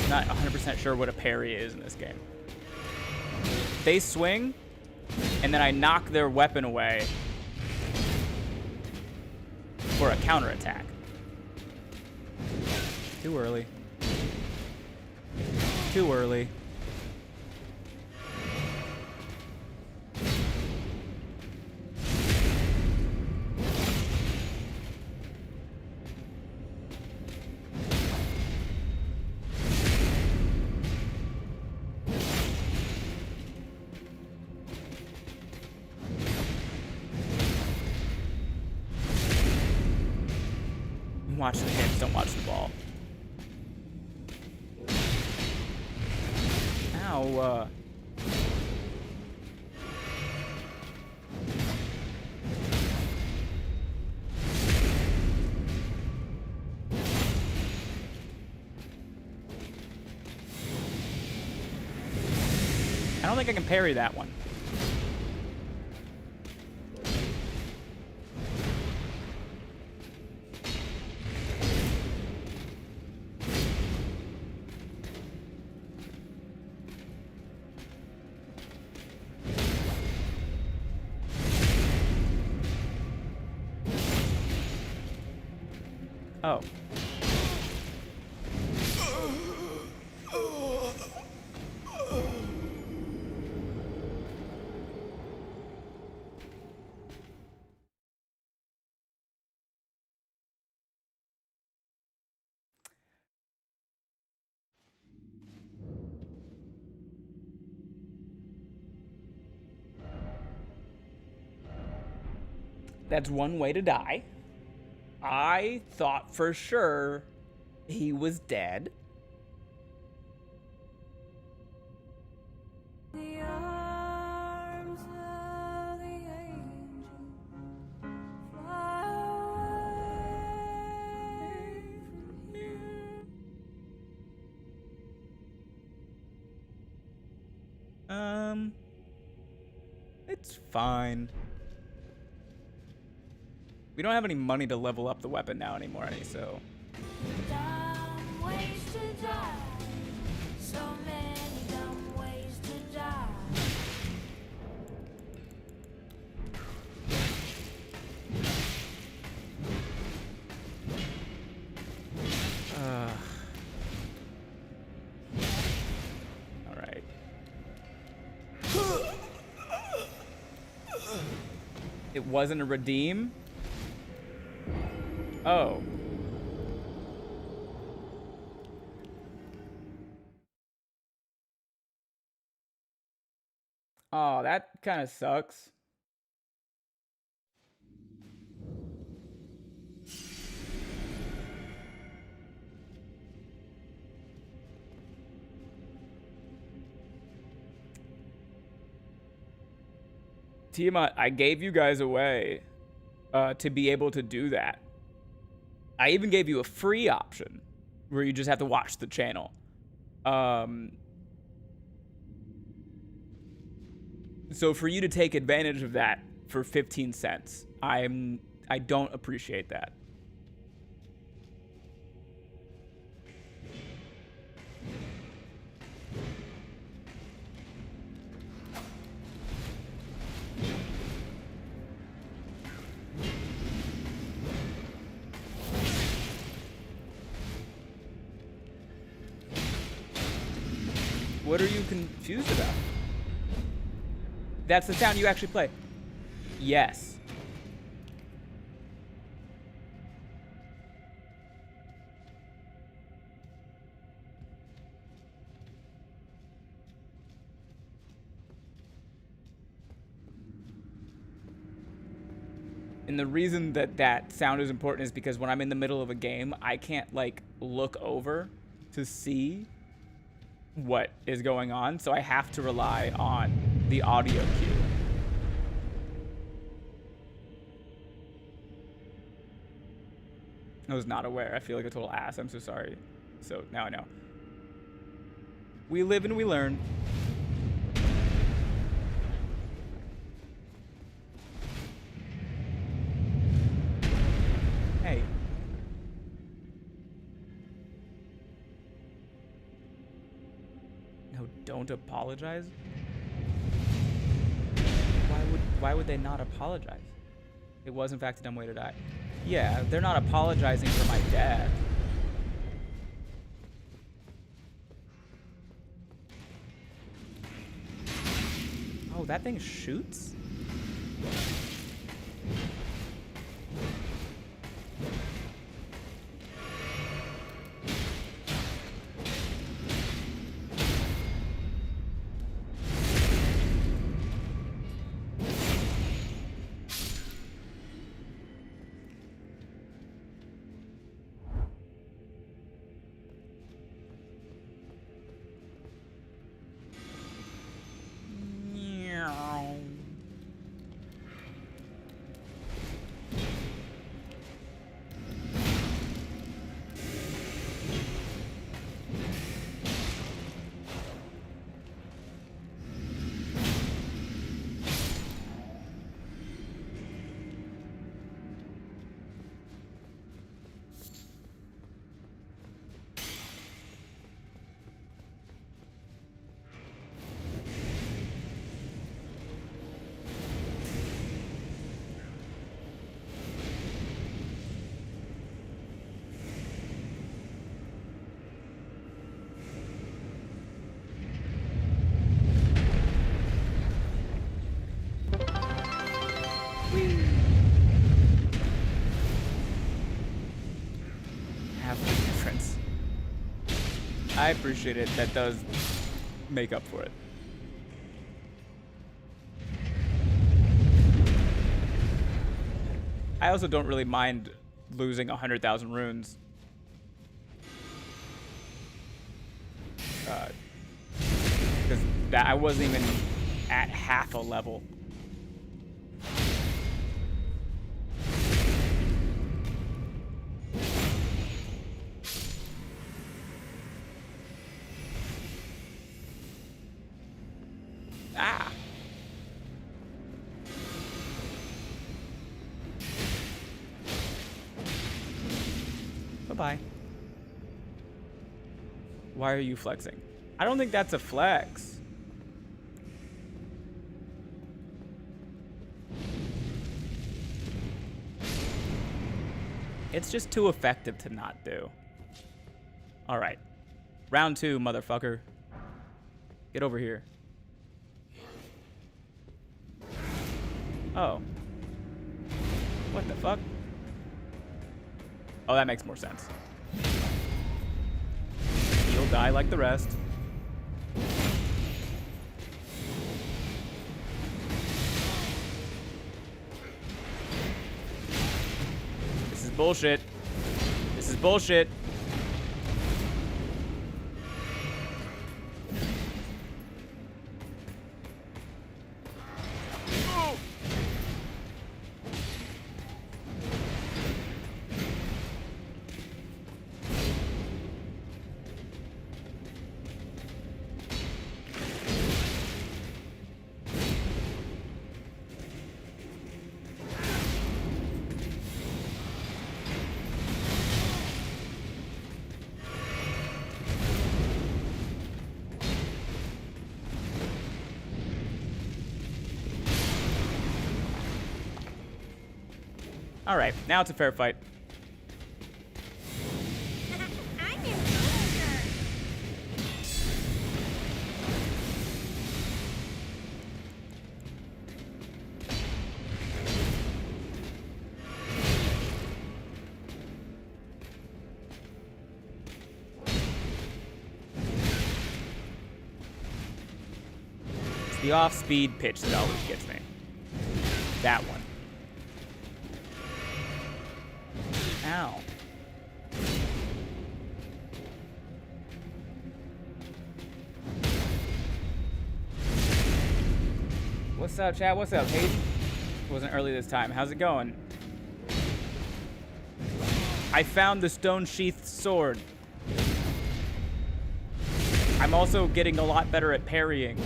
Not 100% sure what a parry is in this game. They swing, and then I knock their weapon away for a counterattack. Too early. Too early. Watch the hits, don't watch the ball. Ow, I don't think I can parry that one. Oh. That's one way to die. I thought for sure he was dead. The arms of the angel fly away from here. It's fine. We don't have any money to level up the weapon now anymore, so. Dumb ways to die. So many dumb ways to die. All right. It wasn't a redeem? Oh. Oh, that kind of sucks. Tiamat, I gave you guys away to be able to do that. I even gave you a free option where you just have to watch the channel. So for you to take advantage of that for 15 cents, I don't appreciate that. What are you confused about? That's the sound you actually play. Yes. And the reason that that sound is important is because when I'm in the middle of a game, I can't like look over to see what is going on, so I have to rely on the audio cue. I was not aware. I feel like a total ass. I'm so sorry. So now I know. We live and we learn. Hey. No, don't apologize. Why would they not apologize? It was in fact a dumb way to die. Yeah, they're not apologizing for my death. Oh, that thing shoots? Half the difference. I appreciate it. That does make up for it. I also don't really mind losing 100,000 runes. Because that I wasn't even at half a level. Ah. Bye-bye. Why are you flexing? I don't think that's a flex. It's just too effective to not do. All right. Round 2, motherfucker. Get over here. Oh. What the fuck? Oh, that makes more sense. You'll die like the rest. This is bullshit. This is bullshit. All right, now it's a fair fight. I'm in danger. It's the off-speed pitch that always gets me. That one. Ow. What's up, chat? What's up, Hayden? Wasn't early this time. How's it going? I found the stone-sheathed sword. I'm also getting a lot better at parrying.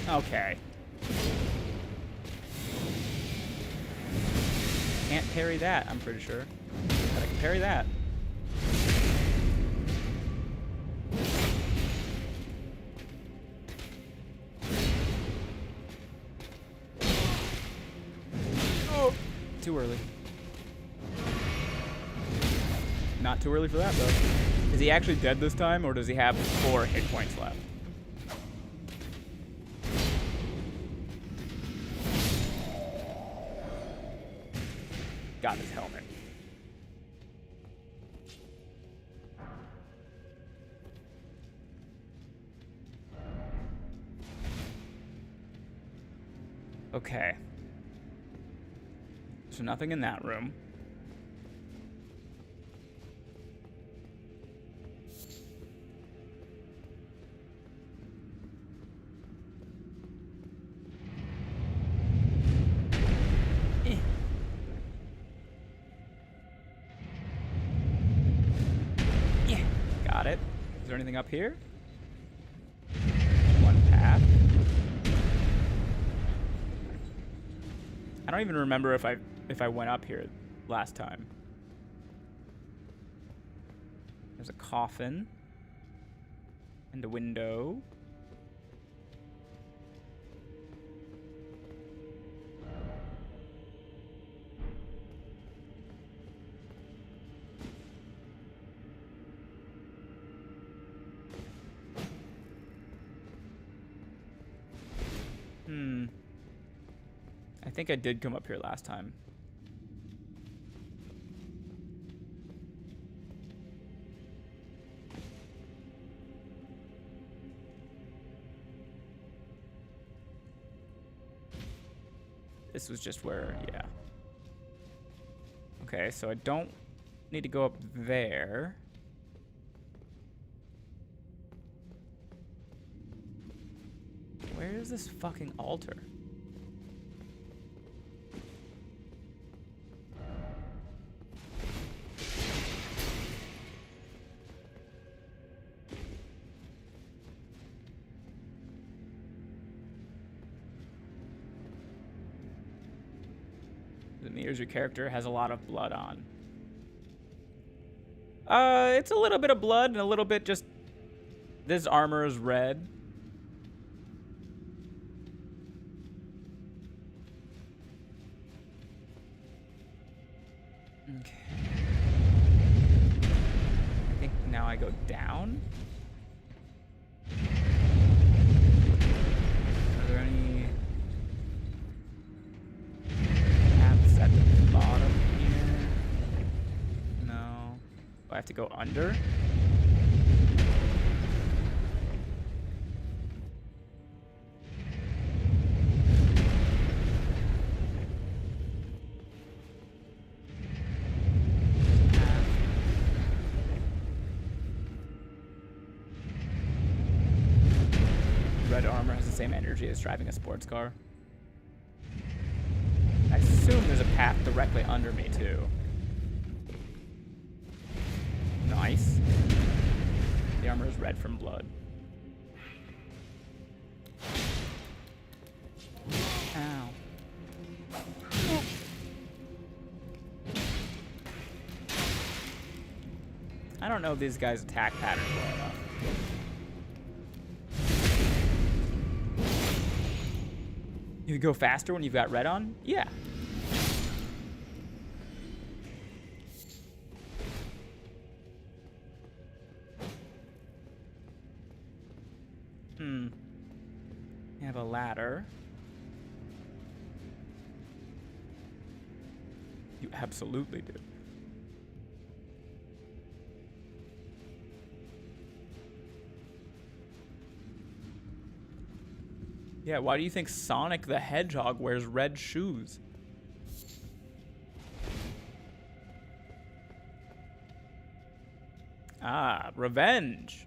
Okay. Can't parry that, I'm pretty sure. But I can parry that. too early. Not too early for that, though. Is he actually dead this time, or does he have 4 hit points left? Got his helmet. Okay. So nothing in that room. Got it. Is there anything up here? One path. I don't even remember if I went up here last time. There's a coffin and a window. I think I did come up here last time. This was just where, yeah. Okay, so I don't need to go up there. Where is this fucking altar? The mirrors your character has a lot of blood on. It's a little bit of blood and a little bit just... This armor is red. Okay. I think now I go down. Are there any paths at the bottom here? No. Do I have to go under? Red armor has the same energy as driving a sports car. I assume there's a path directly under me, too. Nice. The armor is red from blood. Ow. I don't know if these guys' attack patterns well enough. You go faster when you've got red on? Yeah. You have a ladder. You absolutely do. Yeah, why do you think Sonic the Hedgehog wears red shoes? Ah, revenge.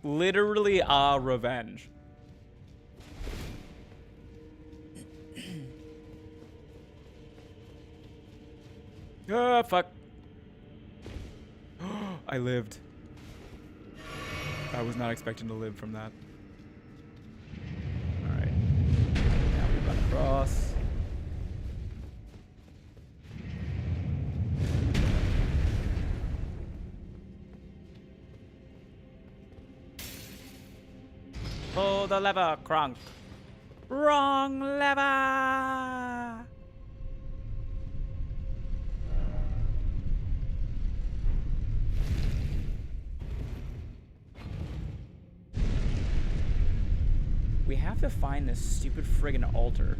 Literally, revenge. Ah, fuck. I lived. I was not expecting to live from that. Alright. Now we run across. Pull the lever, Kronk. Wrong lever! We have to find this stupid friggin' altar.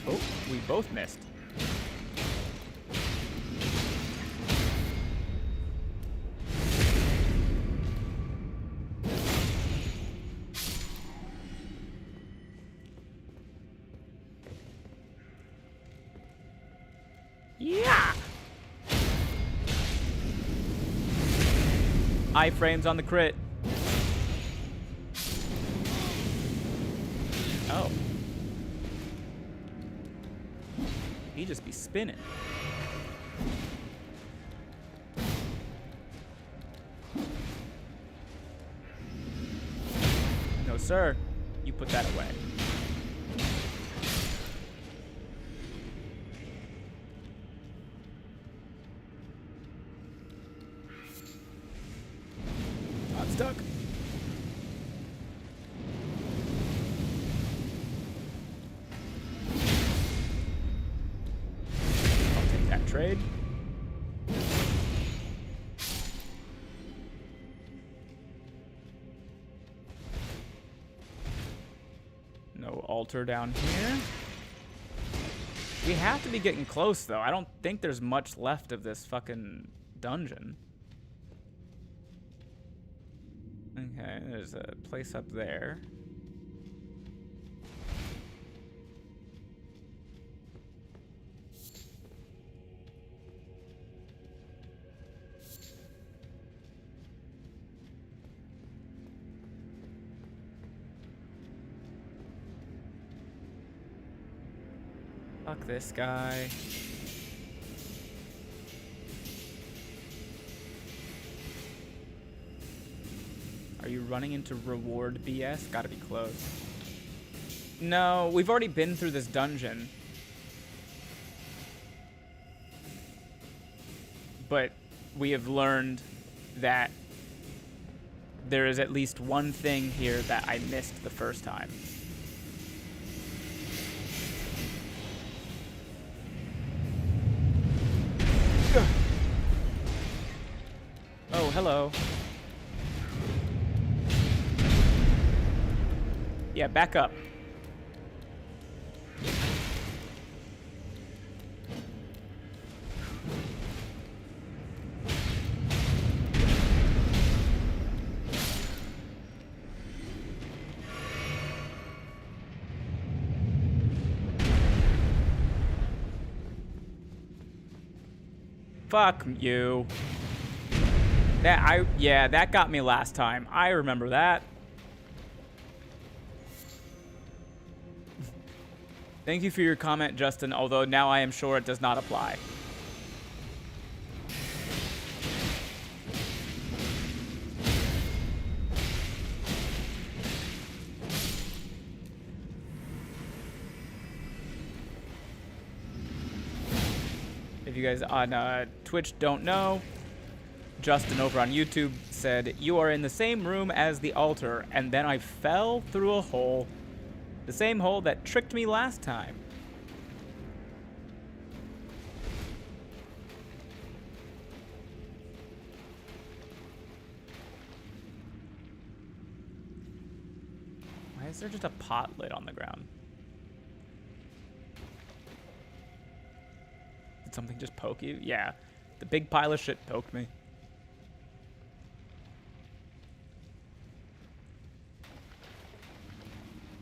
Oh, we both missed. Yeah! Iframes on the crit. Oh. He just be spinning. No, sir. You put that away. I'm stuck. I'll take that trade. No altar down here. We have to be getting close, though. I don't think there's much left of this fucking dungeon. Okay, there's a place up there. Fuck this guy. Are you running into reward BS? Gotta be close. No, we've already been through this dungeon. But we have learned that there is at least one thing here that I missed the first time. Oh, hello. Yeah, back up. Fuck you. That got me last time. I remember that. Thank you for your comment, Justin, although now I am sure it does not apply. If you guys on Twitch don't know, Justin over on YouTube said, "You are in the same room as the altar," and then I fell through a hole. The same hole that tricked me last time. Why is there just a pot lid on the ground? Did something just poke you? Yeah. The big pile of shit poked me.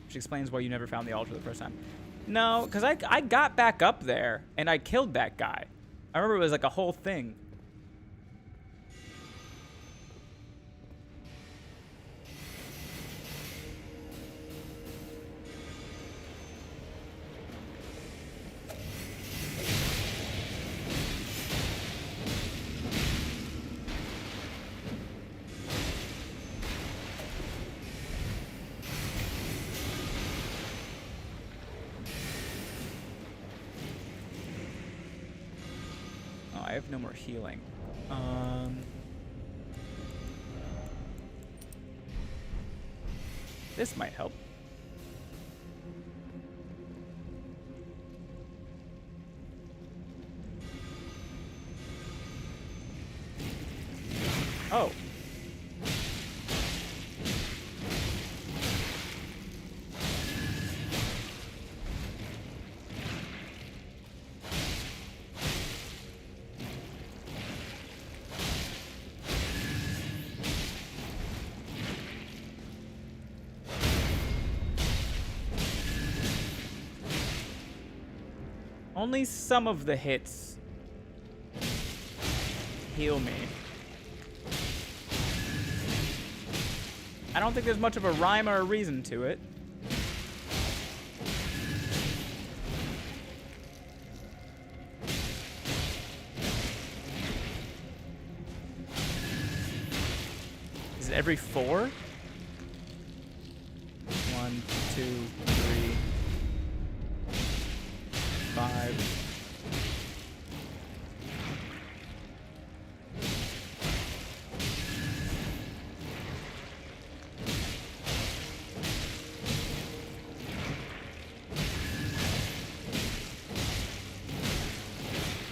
Which explains why you never found the altar the first time. No, because I got back up there and I killed that guy. I remember it was like a whole thing. have no more healing. This might help. Oh. Only some of the hits heal me. I don't think there's much of a rhyme or a reason to it. Is it every 4? 1, 2, 3, 5.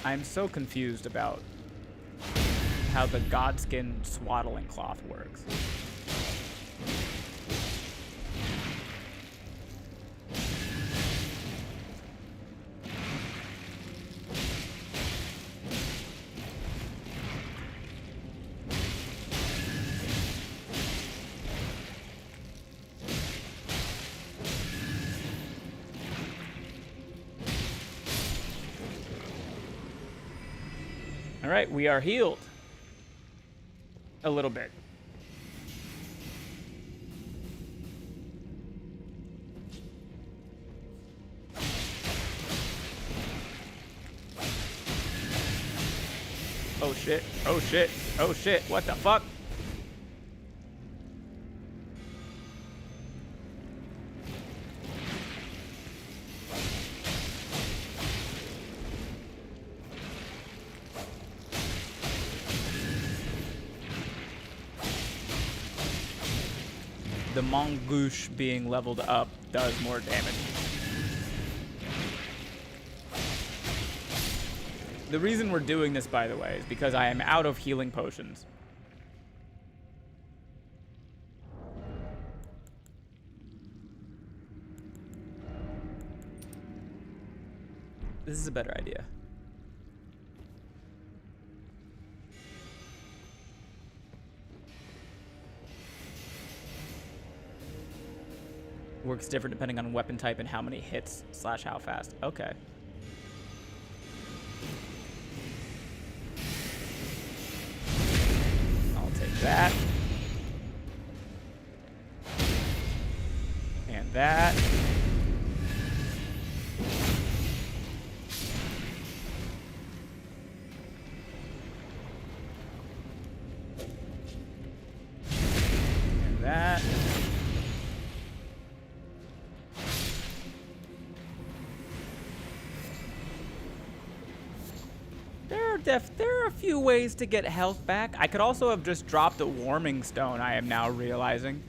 I'm so confused about how the Godskin swaddling cloth works. All right, we are healed. A little bit. Oh shit, oh shit, oh shit, what the fuck? The Mongoosh being leveled up does more damage. The reason we're doing this, by the way, is because I am out of healing potions. This is a better idea. Works different depending on weapon type and how many hits / how fast. Okay. I'll take that. And that. And that. There are a few ways to get health back. I could also have just dropped a warming stone, I am now realizing.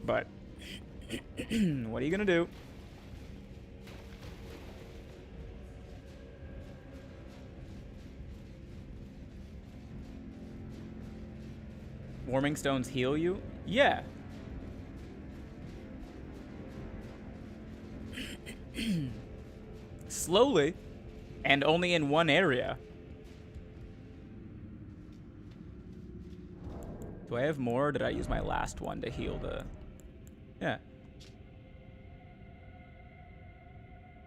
But, what are you gonna do? Warming stones heal you? Yeah. Slowly, and only in one area. Do I have more, or did I use my last one to heal the... Yeah.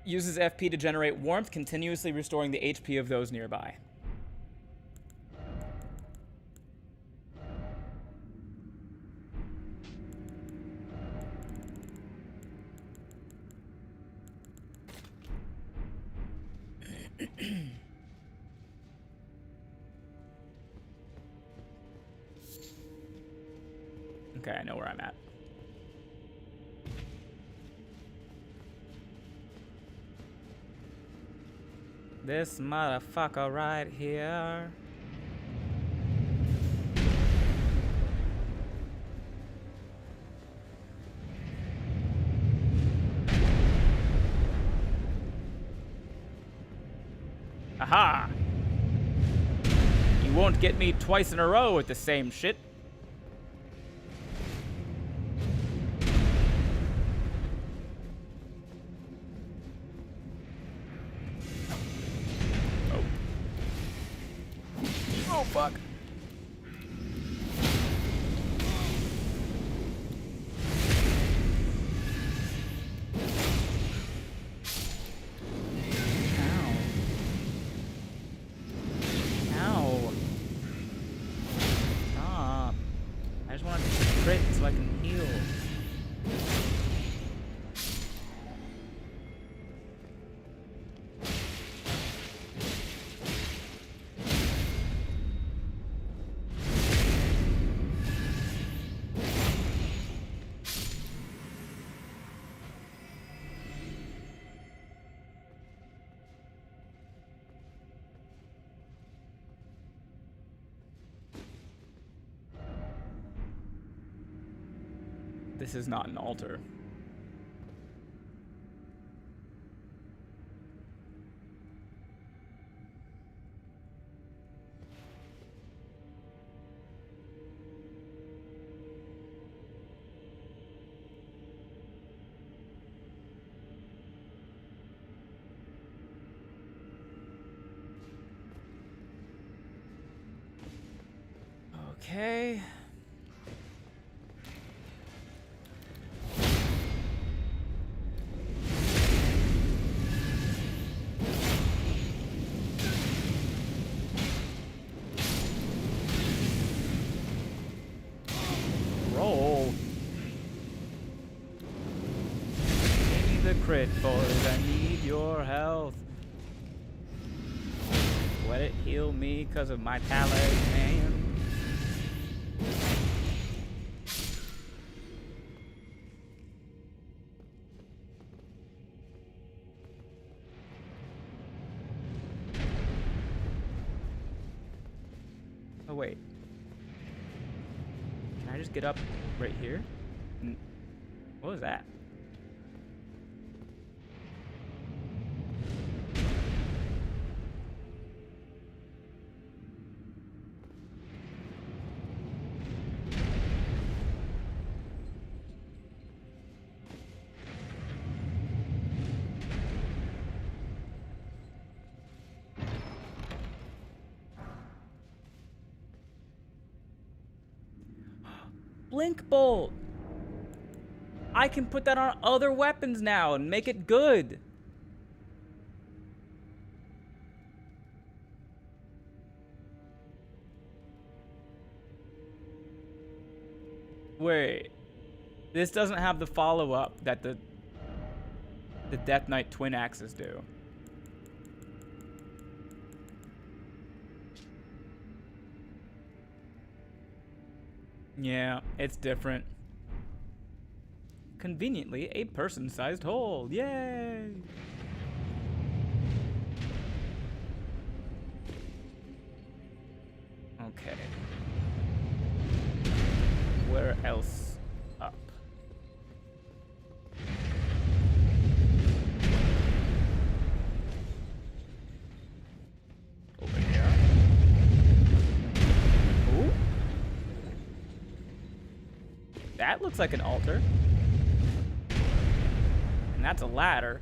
Uses FP to generate warmth, continuously restoring the HP of those nearby. Okay, I know where I'm at. This motherfucker right here. Aha! You won't get me twice in a row with the same shit. Oh. Oh, fuck. So I can heal. This is not an altar. Okay. Roll. Give me the crit, boys. I need your health. Let it heal me because of my talisman. Oh, wait. Can I just get up right here? What was that? Blink Bolt! I can put that on other weapons now and make it good. Wait. This doesn't have the follow-up that the Death Knight twin axes do. Yeah, it's different. Conveniently, a person-sized hole. Yay! Okay. Where else up? Over here. Ooh. That looks like an altar. And that's a ladder.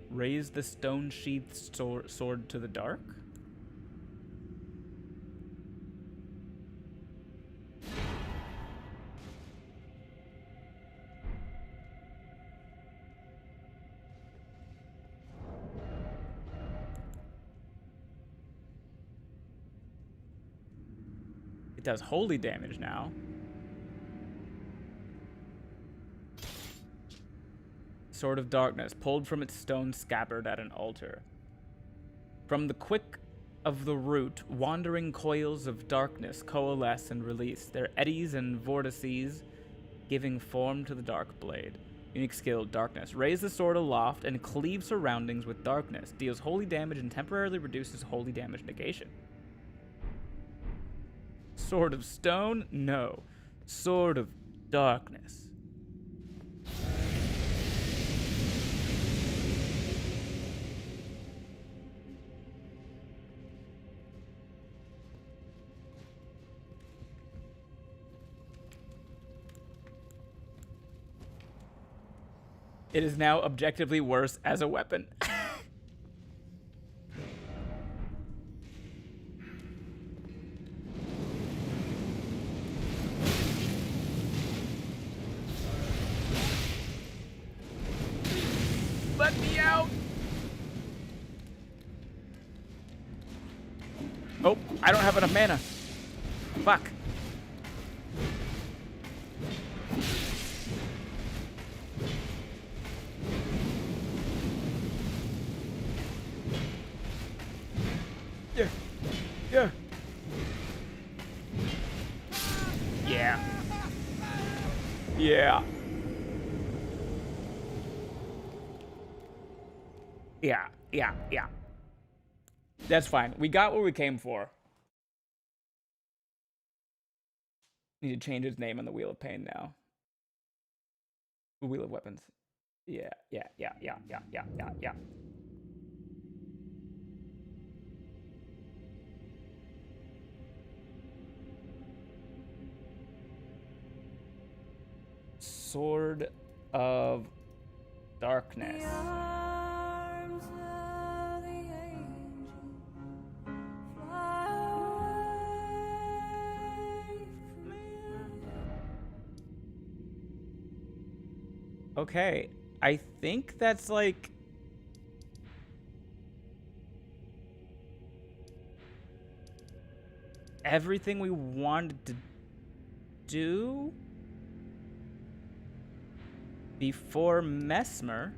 Raise the stone-sheathed sword to the dark? It does holy damage now. sword of darkness, pulled from its stone scabbard at an altar. From the quick of the root, wandering coils of darkness coalesce and release, their eddies and vortices giving form to the dark blade. Unique skill, darkness. Raise the sword aloft and cleave surroundings with darkness. Deals holy damage and temporarily reduces holy damage negation. Sword of stone? No. Sword of darkness. It is now objectively worse as a weapon. Let me out! Oh, I don't have enough mana. Fuck. Yeah. Yeah. Yeah. Yeah. Yeah. That's fine. We got what we came for. Need to change its name on the Wheel of Pain now. The Wheel of Weapons. Yeah. Sword of Darkness. Okay, I think that's like everything we wanted to do before Mesmer.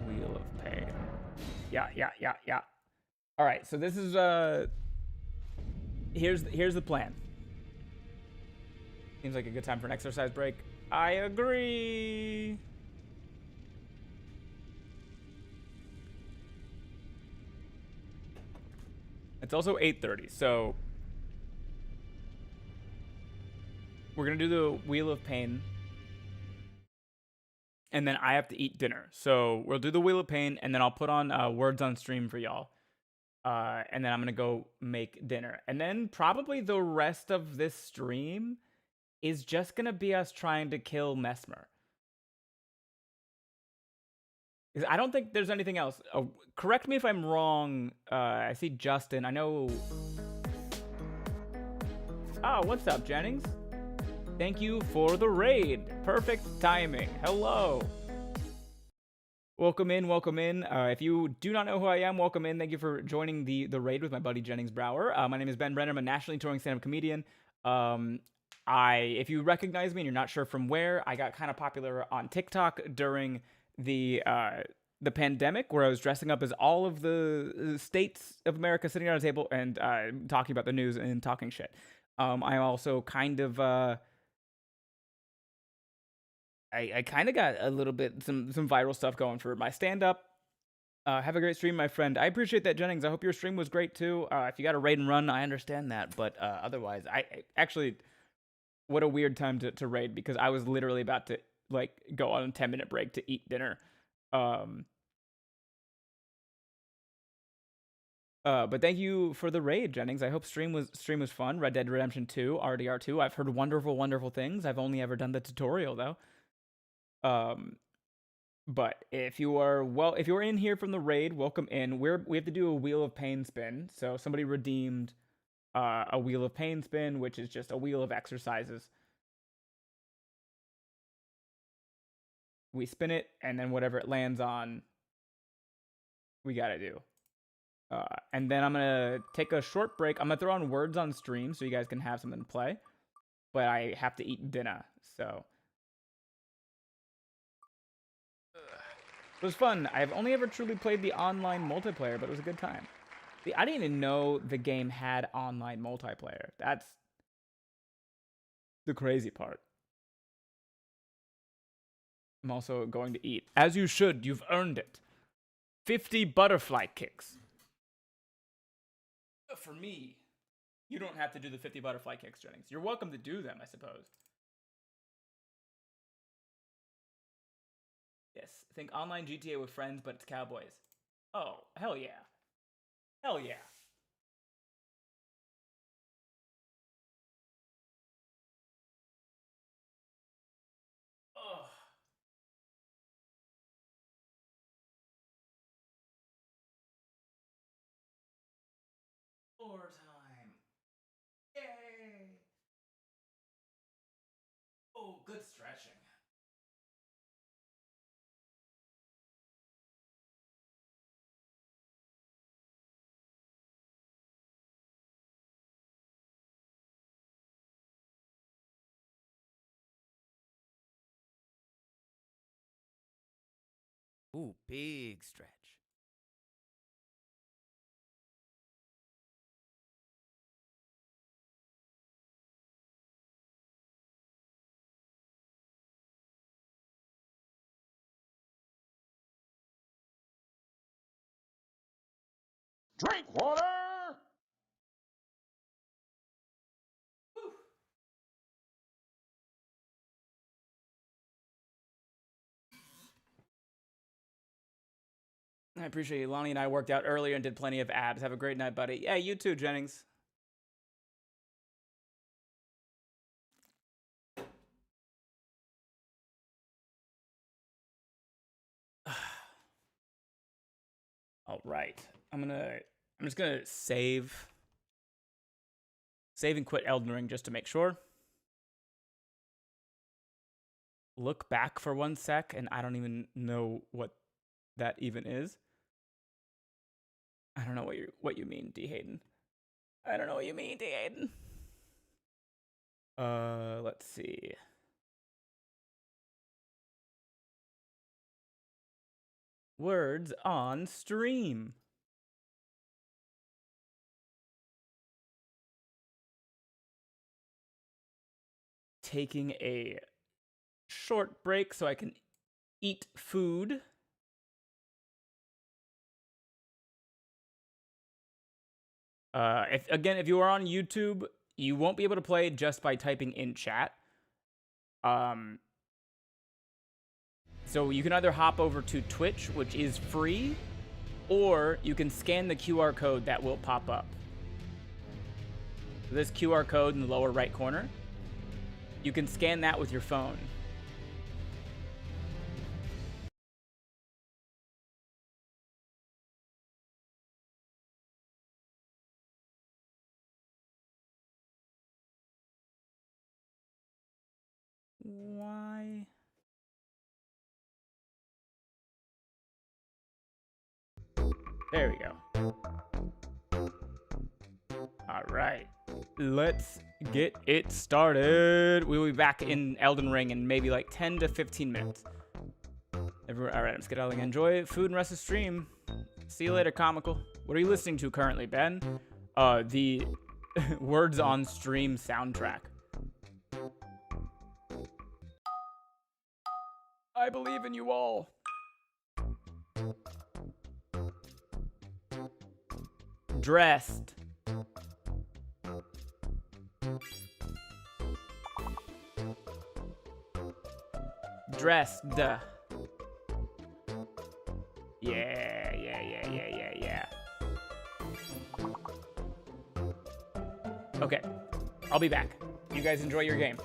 Wheel of Pain. Yeah. All right, so this is here's the plan. Seems like a good time for an exercise break. I agree. It's also 8:30, so we're gonna do the Wheel of Pain, and then I have to eat dinner. So we'll do the Wheel of Pain, and then I'll put on words on stream for y'all. And then I'm gonna go make dinner. And then probably the rest of this stream is just gonna be us trying to kill Mesmer. Because I don't think there's anything else. Oh, correct me if I'm wrong. I see Justin. I know. Oh, what's up, Jennings? Thank you for the raid. Perfect timing. Hello. Welcome in. If you do not know who I am, welcome in. Thank you for joining the raid with my buddy Jennings Brower. My name is Ben Brenner. I'm a nationally touring stand-up comedian. If you recognize me and you're not sure from where, I got kind of popular on TikTok during the pandemic, where I was dressing up as all of the states of America, sitting around a table and talking about the news and talking shit. I'm also kind of I kind of got a little bit some viral stuff going for my stand-up. Have a great stream, my friend. I appreciate that, Jennings. I hope your stream was great too. If you got a raid and run, I understand that, but otherwise, I actually, what a weird time to raid, because I was literally about to like go on a 10-minute break to eat dinner. But thank you for the raid, Jennings. I hope stream was fun. Red Dead Redemption 2, RDR 2. I've heard wonderful things. I've only ever done the tutorial though. But if you are if you're in here from the raid, welcome in. We have to do a Wheel of Pain spin. So somebody redeemed a Wheel of Pain spin, which is just a wheel of exercises. We spin it, and then whatever it lands on, we gotta do. And then I'm gonna take a short break. I'm gonna throw on words on stream so you guys can have something to play. But I have to eat dinner, so. It was fun. I've only ever truly played the online multiplayer, but it was a good time. See, I didn't even know the game had online multiplayer. That's the crazy part. I'm also going to eat. As you should. You've earned it. 50 butterfly kicks. For me, you don't have to do the 50 butterfly kicks, Jennings. You're welcome to do them, I suppose. Yes, think online GTA with friends, but it's cowboys. Oh, hell yeah. Hell yeah. Ugh. Floor time. Yay. Oh, good stretching. Ooh, big stretch. Drink water! I appreciate you. Lonnie and I worked out earlier and did plenty of abs. Have a great night, buddy. Yeah, you too, Jennings. All right. I'm just gonna save and quit Elden Ring just to make sure. Look back for 1 sec, and I don't even know what that even is. I don't know what you mean, D. Hayden. I don't know what you mean, D. Hayden. Let's see. Words on stream. Taking a short break so I can eat food. If you are on YouTube, you won't be able to play just by typing in chat. So you can either hop over to Twitch, which is free, or you can scan the QR code that will pop up. This QR code in the lower right corner, you can scan that with your phone. Why? There we go. All right. Let's get it started. We'll be back in Elden Ring in maybe like 10 to 15 minutes. All right, I'm skedaddling. Enjoy food and rest of stream. See you later, Comical. What are you listening to currently, Ben? The Words on Stream soundtrack. I believe in you all. Dressed. Dressed. Yeah. Okay, I'll be back. You guys enjoy your game.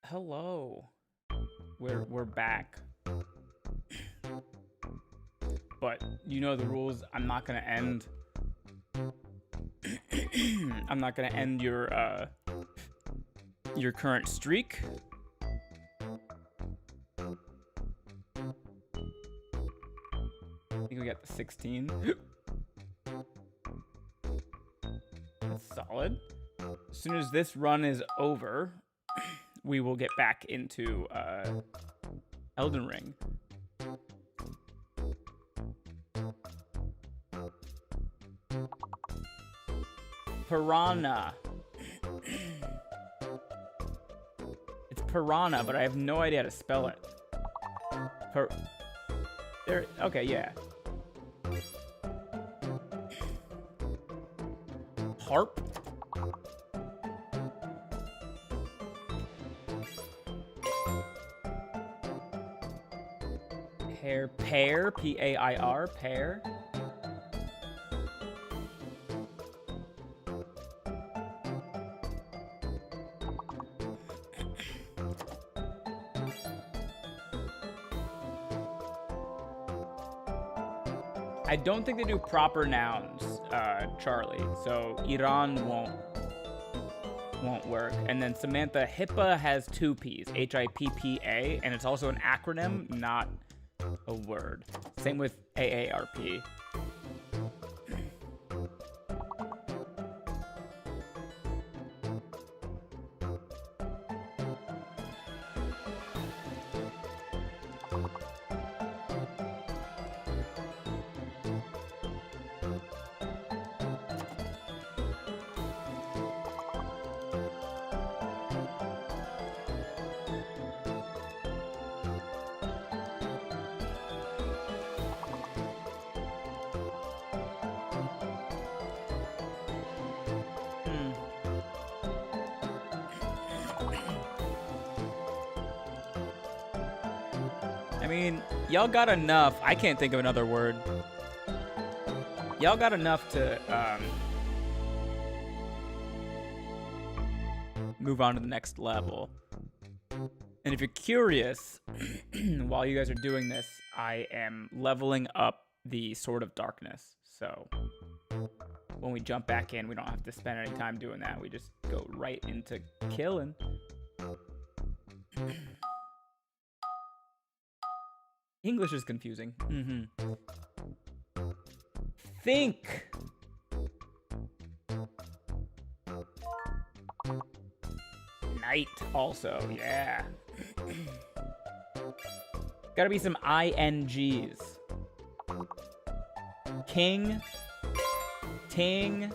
Hello. We're back. But you know the rules. I'm not gonna end. I'm not gonna end your current streak. I think we got the 16. That's solid. As soon as this run is over, we will get back into Elden Ring. Piranha. It's piranha, but I have no idea how to spell it. There. Okay, yeah. Harp. Pear, P-A-I-R, pear. I don't think they do proper nouns, Charlie, so Iran won't work. And then Samantha, HIPAA has two P's, H-I-P-P-A, and it's also an acronym, not a word. Same with AARP. I mean, y'all got enough. I can't think of another word. Y'all got enough to move on to the next level. And if you're curious, while you guys are doing this, I am leveling up the Sword of Darkness. So when we jump back in, we don't have to spend any time doing that. We just go right into killing. English is confusing. Think. Night also, yeah. Gotta be some INGs. King. Ting.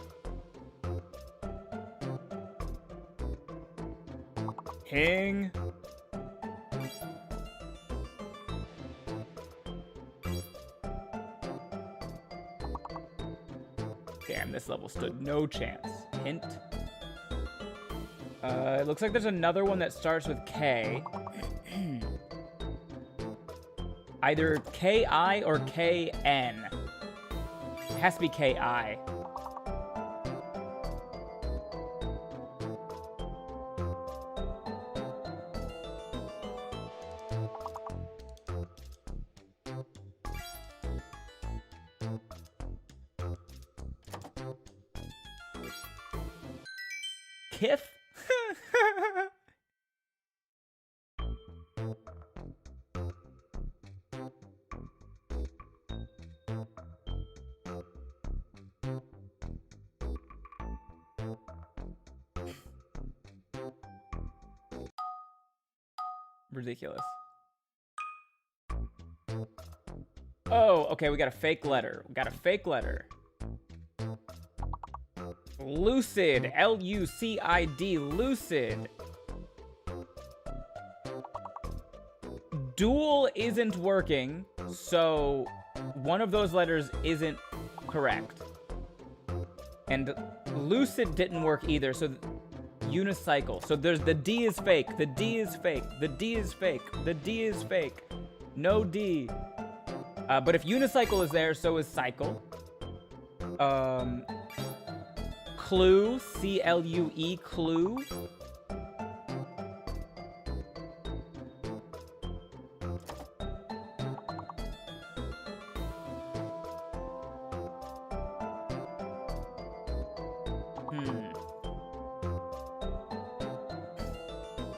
King. Damn, this level stood no chance. Hint. It looks like there's another one that starts with K. Either K-I or K-N. It has to be K-I. Kith? Ridiculous. Oh, okay, we got a fake letter. We got a fake letter. Lucid. L-U-C-I-D. Lucid. Dual isn't working, so one of those letters isn't correct. And lucid didn't work either, so unicycle. So there's the D is fake. The D is fake. The D is fake. The D is fake. No D. But if unicycle is there, so is cycle. Clue, C-L-U-E, clue.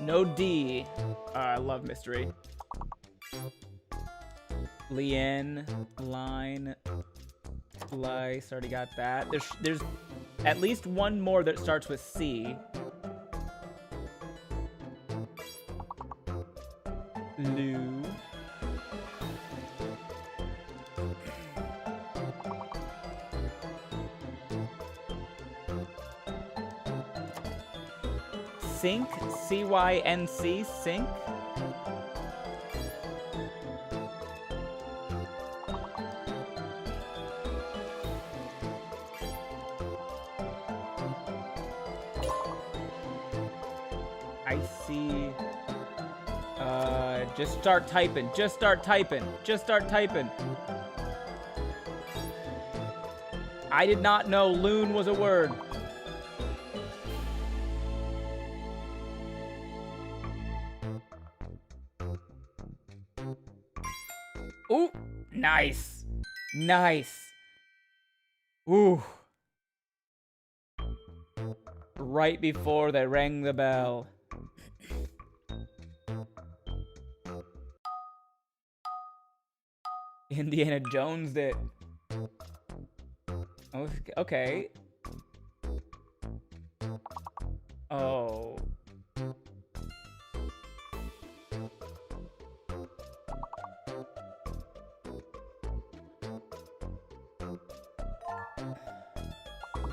No D. I love mystery. Lien, line, slice. Already got that. There's at least one more that starts with C. Lou. Sync, C-Y-N-C, sync. I see. Just start typing. Just start typing. Just start typing. I did not know loon was a word. Ooh, nice. Nice. Ooh. Right before they rang the bell. Indiana Jones did. Okay. Oh.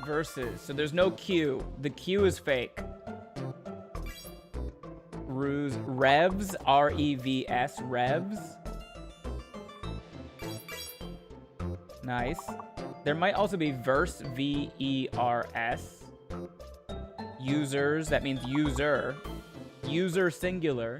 Versus. So there's no Q. The Q is fake. Ruse. Revs. R-E-V-S. Revs. Nice. There might also be verse. V-E-R-S. Users. That means user. User singular.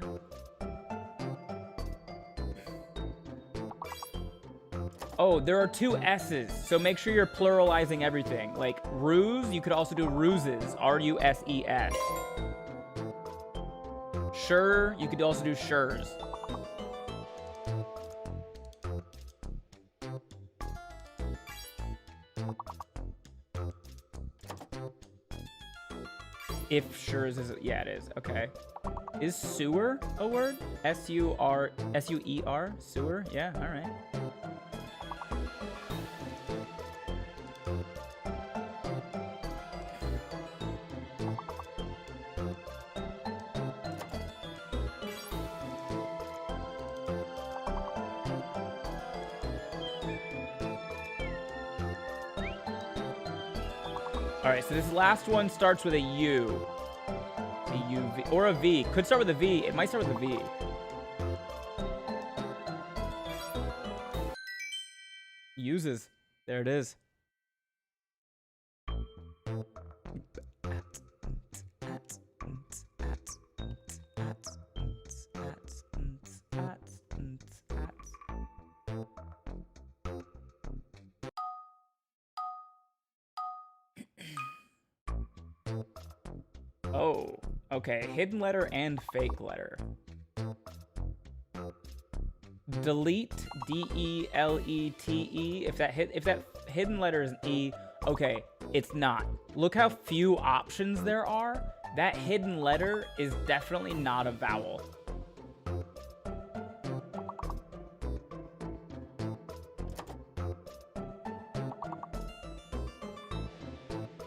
Oh, there are two S's, so make sure you're pluralizing everything. Like ruse, you could also do ruses, R-U-S-E-S. Sure, you could also do sures. If sures is, yeah, it is, okay. Is sewer a word? S-U-R-S-U-E-R, sewer, yeah, all right. All right, so this last one starts with a U. A U-V, or a V. Could start with a V. It might start with a V. Uses. There it is. Oh, okay. Hidden letter and fake letter. Delete, D-E-L-E-T-E. If that hidden letter is an E, okay, it's not. Look how few options there are. That hidden letter is definitely not a vowel.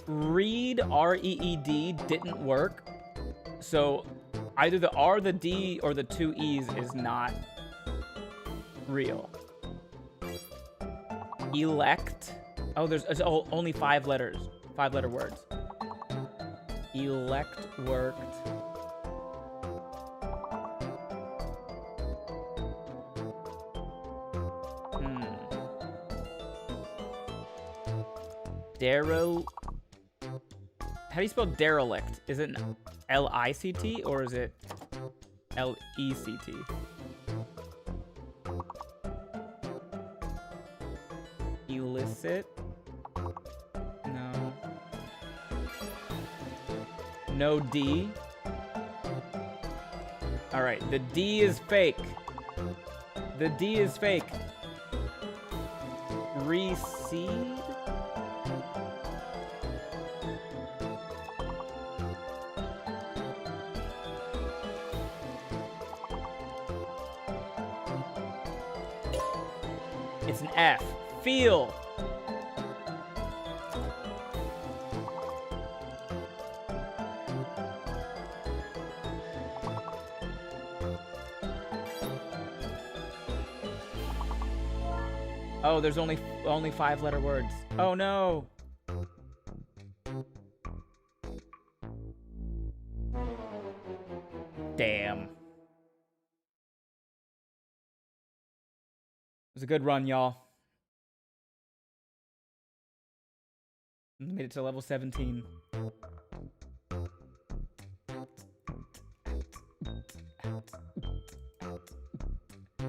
Read, R-E-E-D, didn't work. So either the R, the D, or the two E's is not real. Elect. Oh, it's only 5 letters. 5-letter words. Elect worked. How do you spell derelict? Is it L-I-C-T or is it L-E-C-T? Illicit? No. No D. All right, the D is fake. The D is fake. Recede? an F. Feel. Oh, there's only 5-letter words. Oh no. Damn. It was a good run, y'all. Made it to level 17.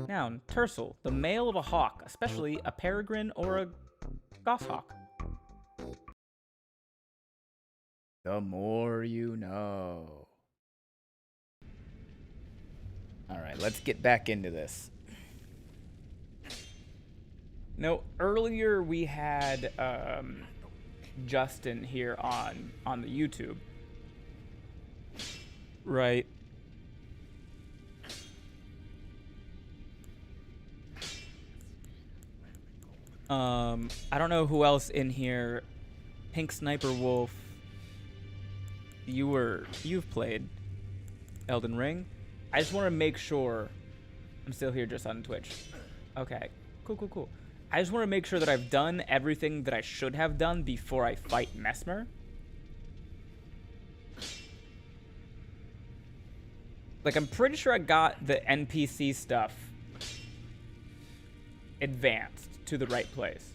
Noun, tercel, the male of a hawk, especially a peregrine or a goshawk. The more you know. All right, let's get back into this. No, earlier we had Justin here on the YouTube. Right. I don't know who else in here. Pink Sniper Wolf. You've played Elden Ring. I just want to make sure I'm still here just on Twitch. Okay. Cool. I just want to make sure that I've done everything that I should have done before I fight Mesmer. Like, I'm pretty sure I got the NPC stuff advanced to the right place.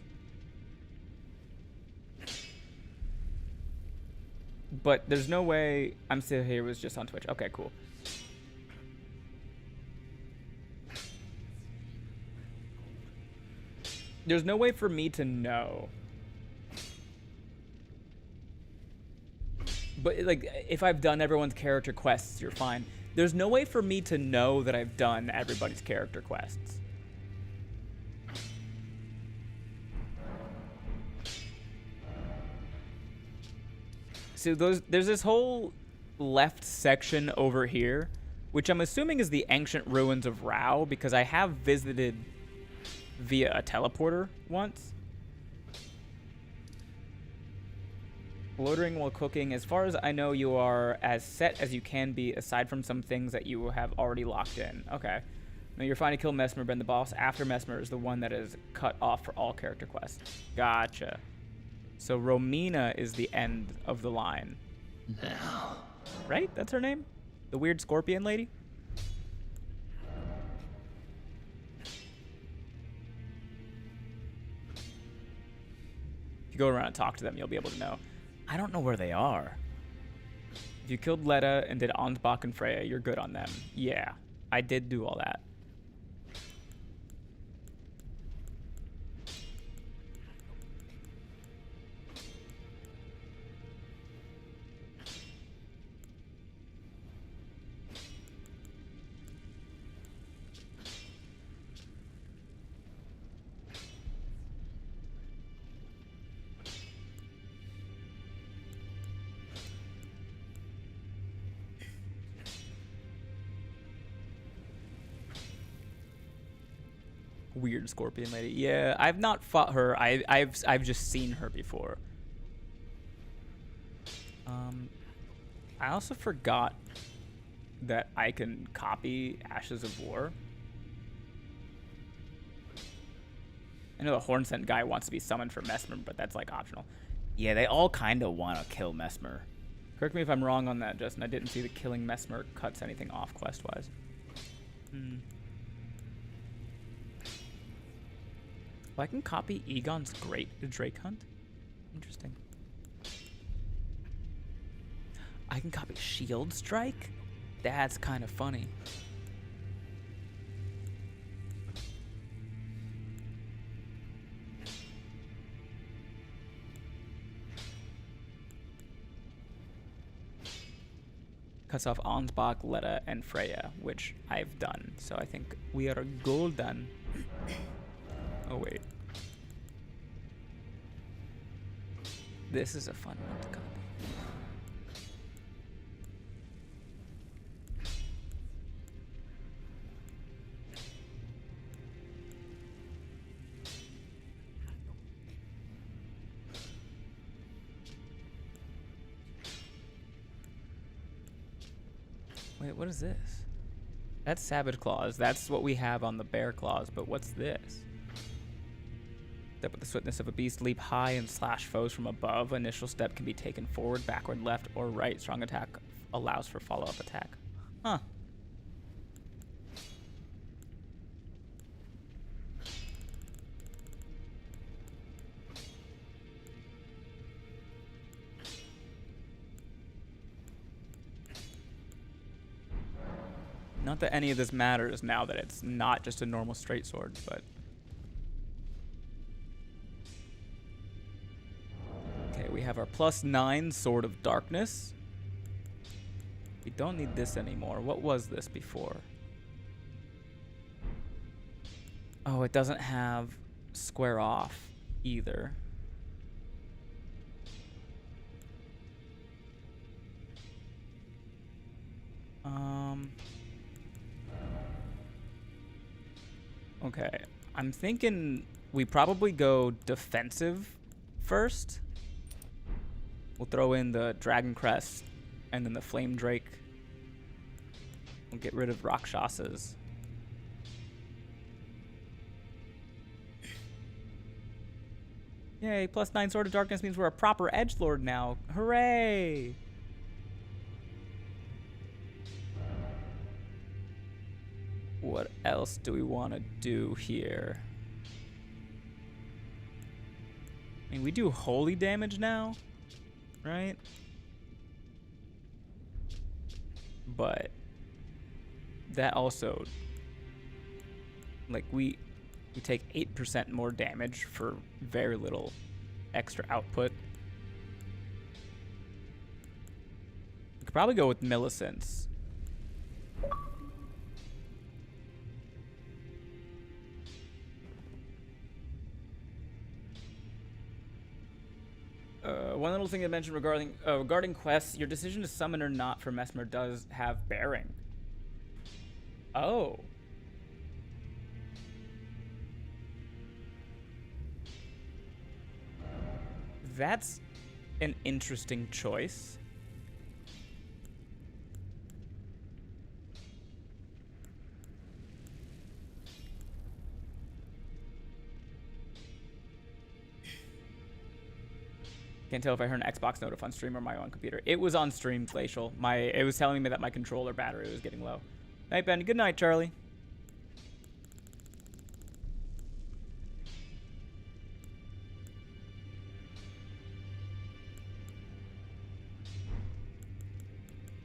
But there's no way I'm still here was just on Twitch. Okay, cool. There's no way for me to know. But, like, if I've done everyone's character quests, you're fine. There's no way for me to know that I've done everybody's character quests. So there's this whole left section over here, which I'm assuming is the ancient ruins of Rao, because I have visited via a teleporter once. Loitering while cooking. As far as I know, you are as set as you can be, aside from some things that you have already locked in. Okay. Now you're fine to kill Mesmer, but the boss after Mesmer is the one that is cut off for all character quests. Gotcha. So Romina is the end of the line. Now. Right? That's her name? The weird scorpion lady? If you go around and talk to them, you'll be able to know. I don't know where they are. If you killed Letta and did Ansbach and Freya, you're good on them. Yeah, I did do all that. Weird scorpion lady. Yeah, I've not fought her. I've just seen her before. I also forgot that I can copy Ashes of War. I know the Hornsent guy wants to be summoned for Mesmer, but that's like optional. Yeah, they all kind of want to kill Mesmer. Correct me if I'm wrong on that, Justin. I didn't see that killing Mesmer cuts anything off quest-wise. Well, I can copy Egon's Great Drake Hunt. Interesting. I can copy Shield Strike? That's kind of funny. Cuts off Ansbach, Letta, and Freya, which I've done. So I think we are golden. Oh, wait. This is a fun one to copy. Wait, what is this? That's Savage Claws. That's what we have on the Bear Claws, but what's this? Step with the swiftness of a beast, leap high and slash foes from above. Initial step can be taken forward, backward, left, or right. Strong attack allows for follow-up attack. Huh. Not that any of this matters now that it's not just a normal straight sword, but... Okay, we have our +9 Sword of Darkness. We don't need this anymore. What was this before? Oh, it doesn't have square off either. Okay, I'm thinking we probably go defensive first. We'll throw in the Dragon Crest and then the Flame Drake. We'll get rid of Rakshasas. Yay, +9 Sword of Darkness means we're a proper edgelord now. Hooray! What else do we want to do here? I mean, we do holy damage now, right? But that also, like, we take 8% more damage for very little extra output. We could probably go with Millicent's. One little thing I mentioned regarding quests, your decision to summon or not for Mesmer does have bearing. Oh. That's an interesting choice. Can't tell if I heard an Xbox notif on stream or my own computer. It was on stream, Glacial. It was telling me that my controller battery was getting low. Night, Ben. Good night, Charlie.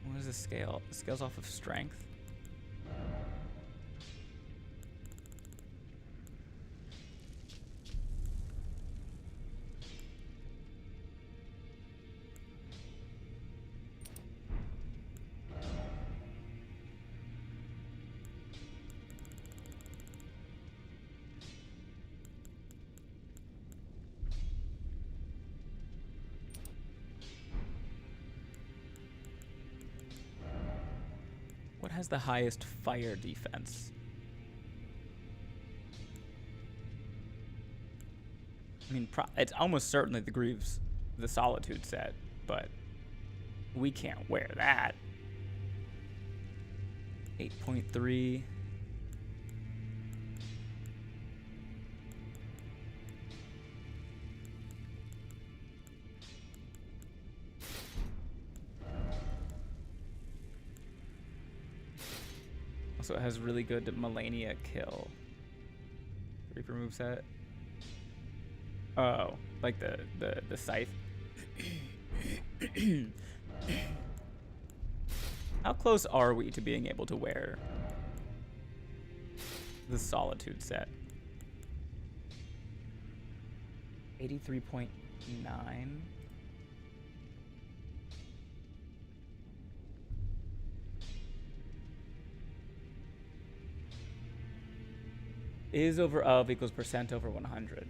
What is the scale? The scale's off of strength. What has the highest fire defense? I mean, it's almost certainly the Greaves, the Solitude set, but we can't wear that. 8.3. Also, it has really good Melania kill. Reaper moveset. Oh, like the scythe. How close are we to being able to wear the Solitude set? 83.9. Is over of equals percent over 100.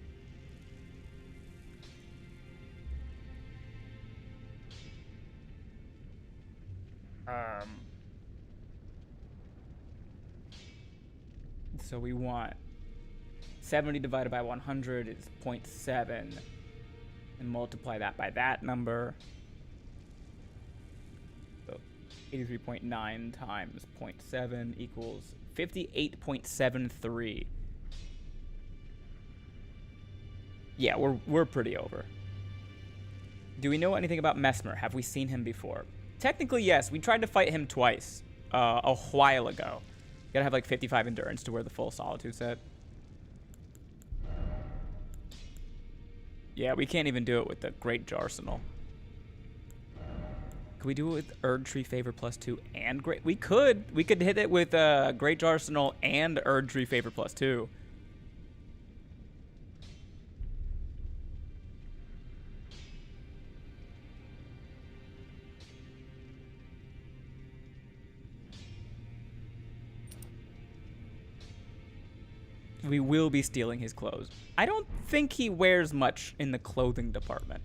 So we want 70 divided by 100 is 0.7, and multiply that by that number. So 83.9 times 0.7 equals 58.73. Yeah, we're pretty over. Do we know anything about Mesmer? Have we seen him before? Technically, yes. We tried to fight him twice a while ago. You gotta have like 55 endurance to wear the full Solitude set. Yeah, we can't even do it with the Great Jarsenal. Could we do it with Erdtree Favor +2 and Great? We could. We could hit it with Great Jarsenal and Erdtree Favor +2. We will be stealing his clothes. I don't think he wears much in the clothing department.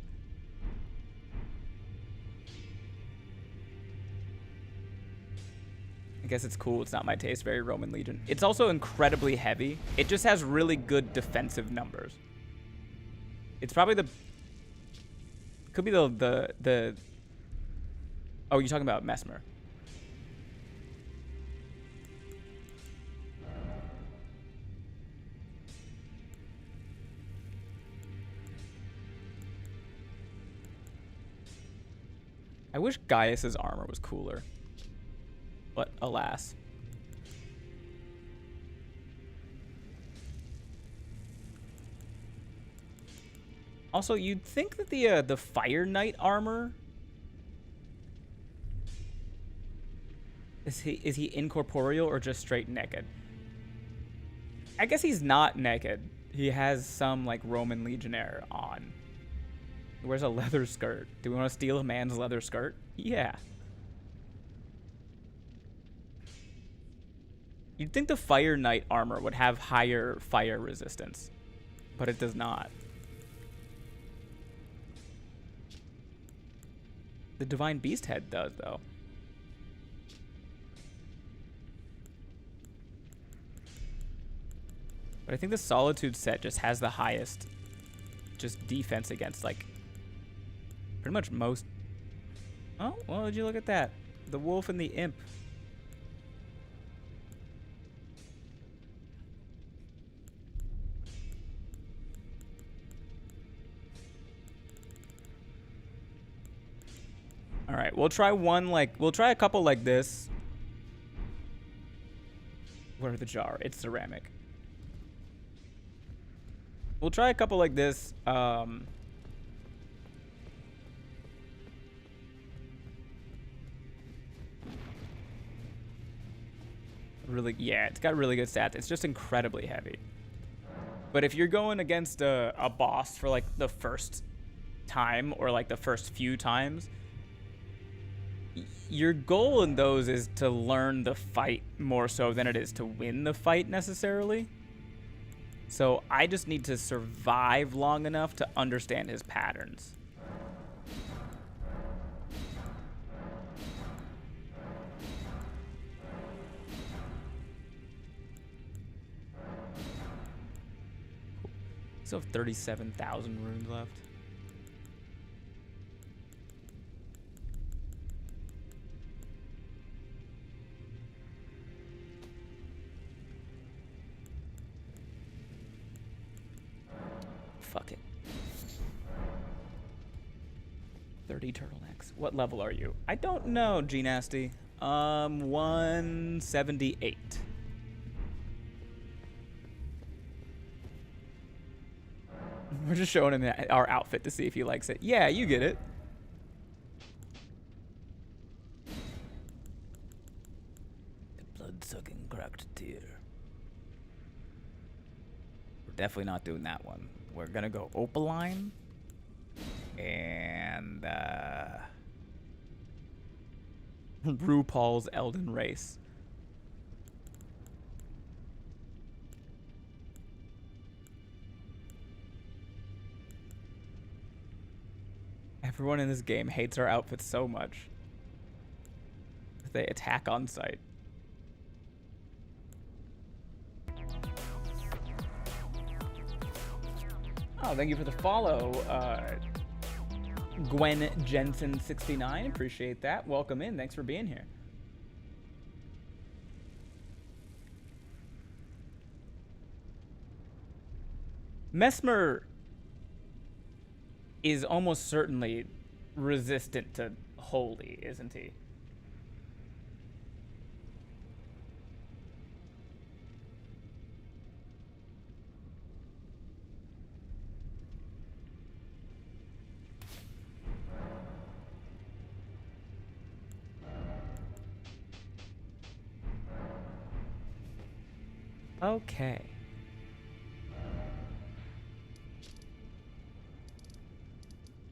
I guess it's cool. It's not my taste. Very Roman Legion. It's also incredibly heavy. It just has really good defensive numbers. It's probably the... Could be the... Oh, you're talking about Mesmer. I wish Gaius's armor was cooler. But alas. Also, you'd think that the Fire Knight armor is he incorporeal or just straight naked? I guess he's not naked. He has some like Roman Legionnaire on. He wears a leather skirt. Do we want to steal a man's leather skirt? Yeah. You'd think the Fire Knight armor would have higher fire resistance, but it does not. The Divine Beast head does, though. But I think the Solitude set just has the highest just defense against, like, pretty much most... Oh, well, did you look at that? The Wolf and the Imp. All right, we'll try we'll try a couple like this. Where the jar? It's ceramic. We'll try a couple like this. Really, yeah, it's got really good stats. It's just incredibly heavy. But if you're going against a boss for like the first time or like the first few times, your goal in those is to learn the fight more so than it is to win the fight necessarily. So I just need to survive long enough to understand his patterns. Still have 37,000 runes left. Fuck it. 30 turtlenecks. What level are you? I don't know, G-Nasty. 178. We're just showing him our outfit to see if he likes it. Yeah, you get it. The blood-sucking cracked tear. We're definitely not doing that one. We're gonna go Opaline and RuPaul's Elden Race. Everyone in this game hates our outfits so much. They attack on sight. Oh, thank you for the follow, Gwen Jensen69. Appreciate that. Welcome in. Thanks for being here. Mesmer is almost certainly resistant to holy, isn't he? Okay.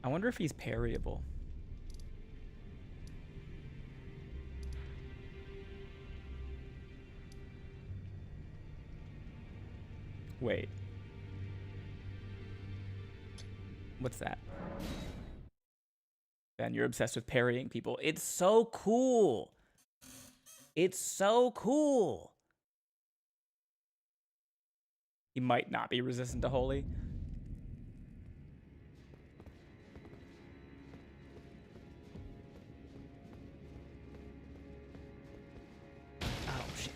I wonder if he's parryable. Wait. What's that? Ben, you're obsessed with parrying people. It's so cool. It's so cool. He might not be resistant to holy. Oh, shit.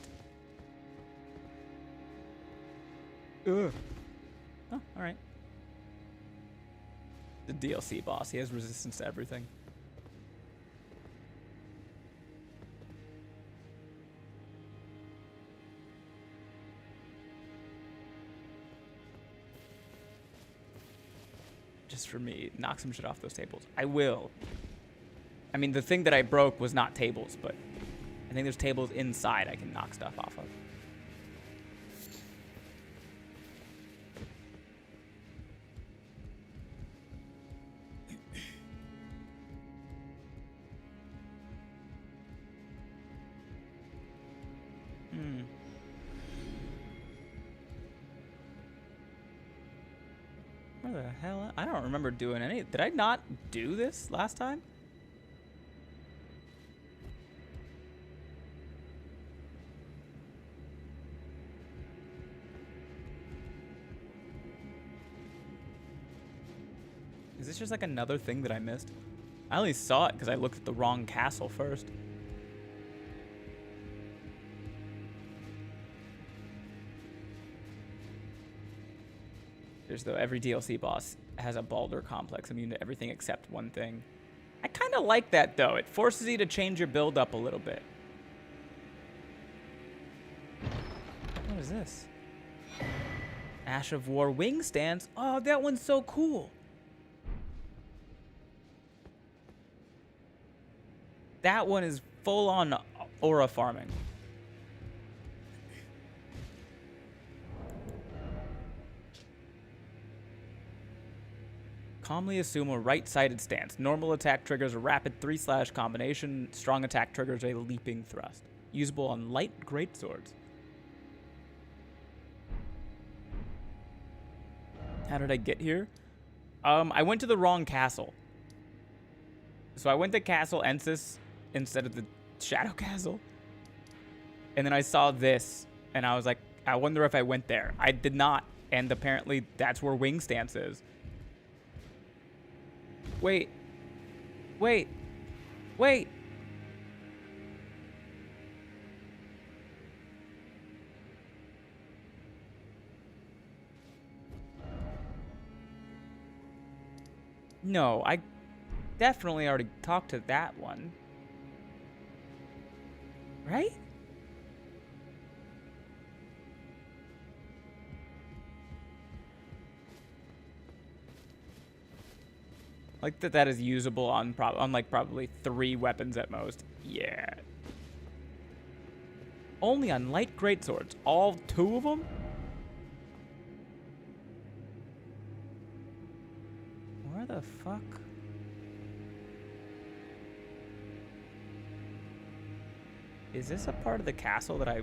Ugh. Oh, alright. The DLC boss, he has resistance to everything. Just for me, knock some shit off those tables. I will. I mean, the thing that I broke was not tables, but I think there's tables inside I can knock stuff off of. Where the hell? I don't remember doing any. Did I not do this last time? Is this just like another thing that I missed? I only saw it because I looked at the wrong castle first. There's though every DLC boss has a Baldur complex immune to everything except one thing. I kind of like that though. It forces you to change your build up a little bit. What is this? Ash of War wing stands. Oh, that one's so cool. That one is full on aura farming. Calmly assume a right-sided stance. Normal attack triggers a rapid 3/ combination. Strong attack triggers a leaping thrust. Usable on light greatswords. How did I get here? I went to the wrong castle. So I went to Castle Ensis instead of the Shadow Castle. And then I saw this, and I was like, I wonder if I went there. I did not, and apparently that's where wing stance is. Wait. Wait. Wait. No, I definitely already talked to that one. Right? Like that is usable on like probably 3 weapons at most. Yeah. Only on light greatswords. All 2 of them? Where the fuck? Is this a part of the castle that I...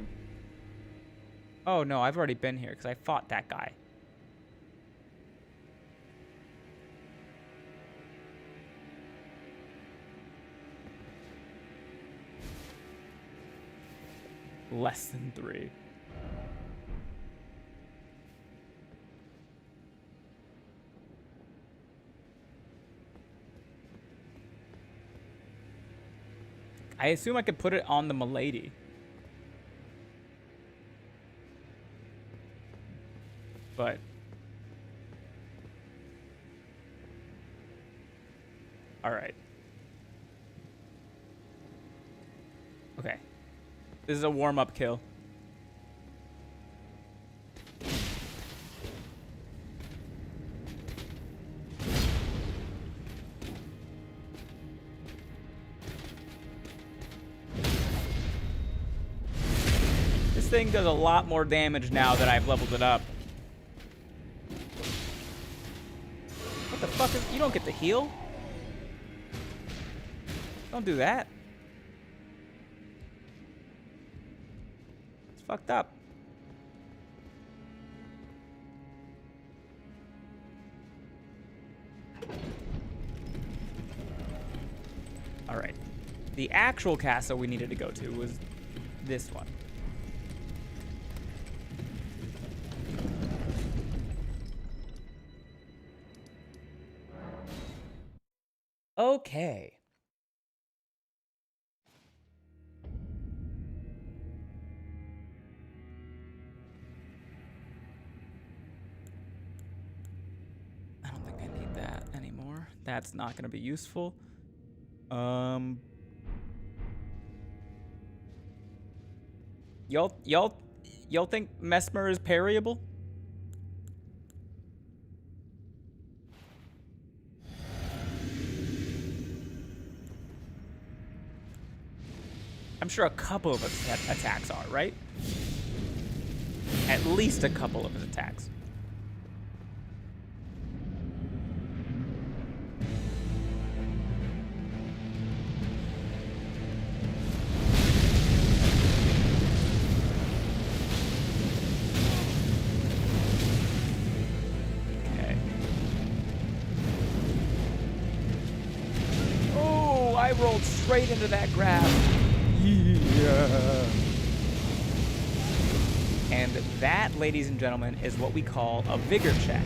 Oh no, I've already been here because I fought that guy. Less than 3. I assume I could put it on the Milady. But All right. Okay. This is a warm-up kill. This thing does a lot more damage now that I've leveled it up. What the fuck is... You don't get to heal? Don't do that. It's fucked up. Alright. The actual castle we needed to go to was this one. Okay. I don't think I need that anymore. That's not going to be useful. Y'all think Mesmer is parryable? I'm sure a couple of his attacks are, right? At least a couple of his attacks. Okay. Oh, I rolled straight into that grab. Yeah. And that, ladies and gentlemen, is what we call a vigor check.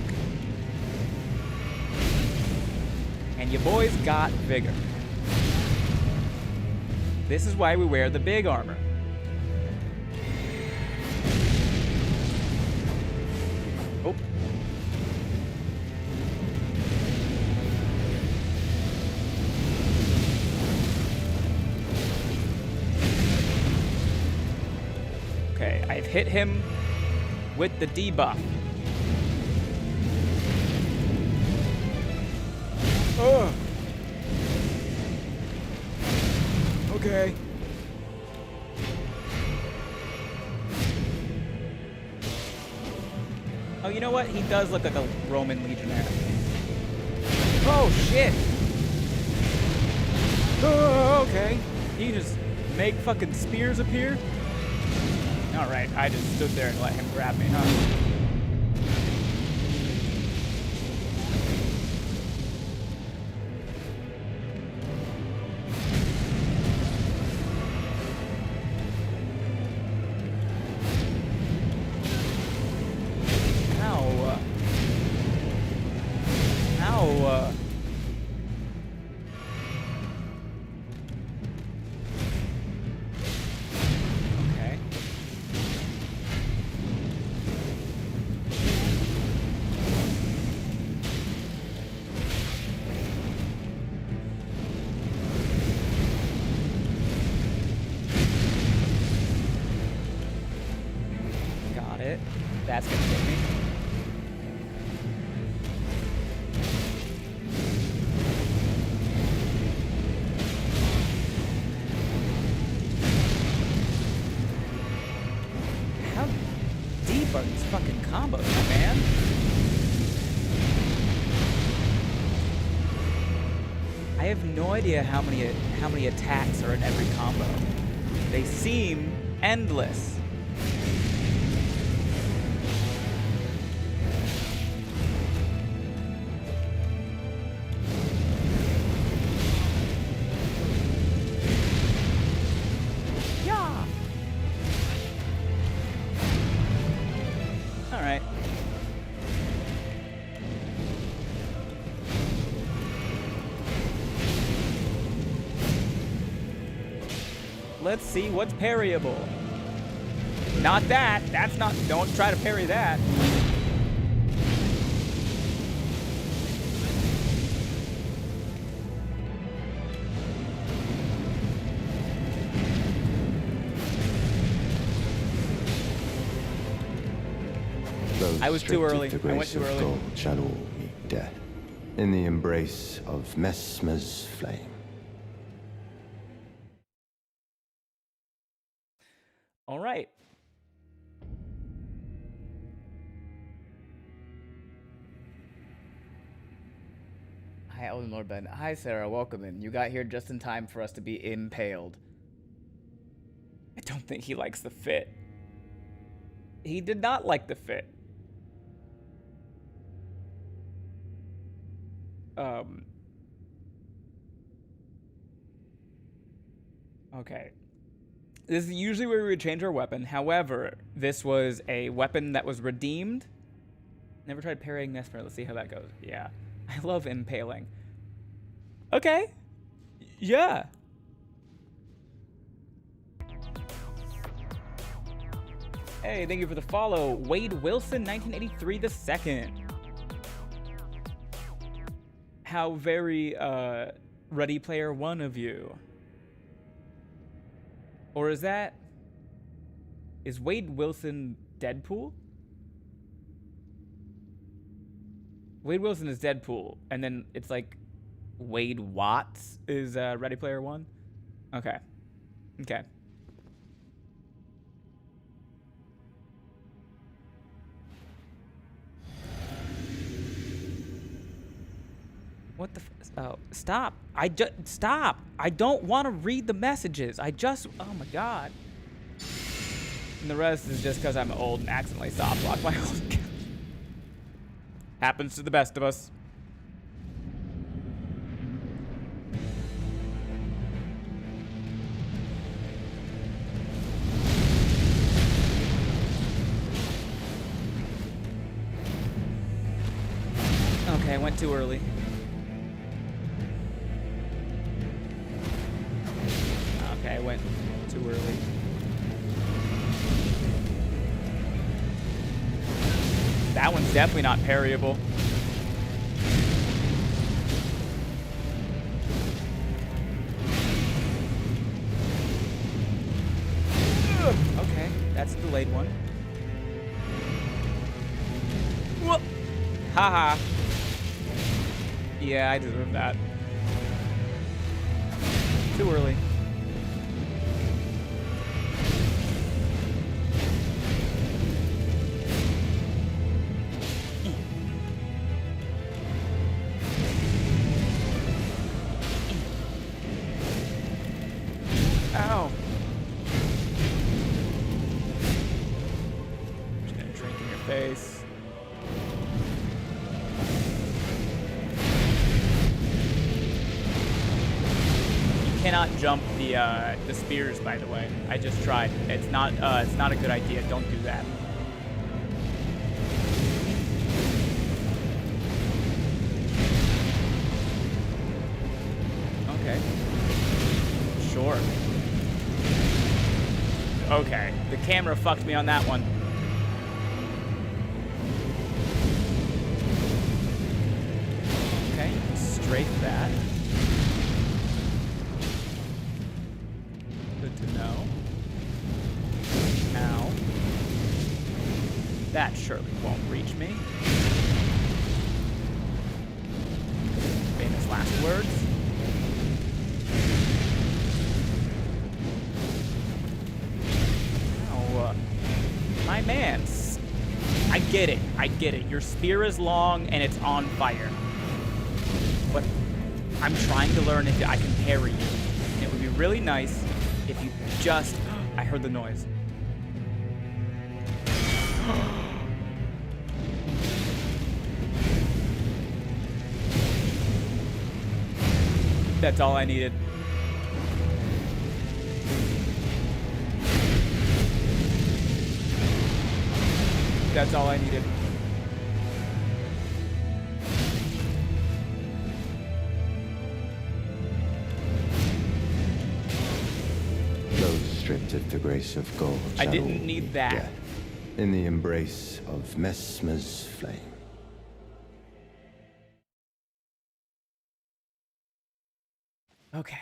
And you boys got vigor. This is why we wear the big armor. Oh. Okay, I've hit him with the debuff. Oh. Okay. Oh, you know what? He does look like a Roman legionnaire. Oh, shit. Oh, okay. He just make fucking spears appear? Alright, I just stood there and let him grab me, huh? That's gonna hit me. How deep are these fucking combos, man? I have no idea how many attacks are in every combo. They seem endless. Let's see what's parryable. Not that. That's not. Don't try to parry that. I was too early. restricted to I went grace too of early. gold shall all meet death in the embrace of Mesmer's flame. All right. Hi, Elden Lord Ben. Hi, Sarah. Welcome in. You got here just in time for us to be impaled. I don't think he likes the fit. He did not like the fit. Okay. This is usually where we would change our weapon. However, this was a weapon that was redeemed. Never tried parrying Mesmer. Let's see how that goes. Yeah. I love impaling. Okay. Yeah. Hey, thank you for the follow. Wade Wilson, 1983 the second. How very Ready Player One of you. Or is Wade Wilson Deadpool? Wade Wilson is Deadpool, and then it's like Wade Watts is Ready Player One? Okay. Okay. What the oh, stop. Stop. I don't want to read the messages. Oh my god. And the rest is just because I'm old and accidentally soft blocked my own. Happens to the best of us. Okay, I went too early. Okay, I went too early. That one's definitely not parryable. Okay, that's a delayed one. Whoa. Haha. Yeah, I deserve that. Too early. Ow. Just gonna drink in your face. You cannot jump the spears, by the way. I just tried. It's not a good idea. Don't do that. Okay. Sure. Okay, the camera fucked me on that one. Okay, strafe that. Good to know. Ow. That surely won't reach me. Famous last words. My man, I get it. Your spear is long and it's on fire. But I'm trying to learn if I can parry you. And it would be really nice if you just... I heard the noise. That's all I needed. That's all I needed. Those stripped of the grace of gold I shall didn't all need meet that. death in the embrace of Mesmer's flame. Okay.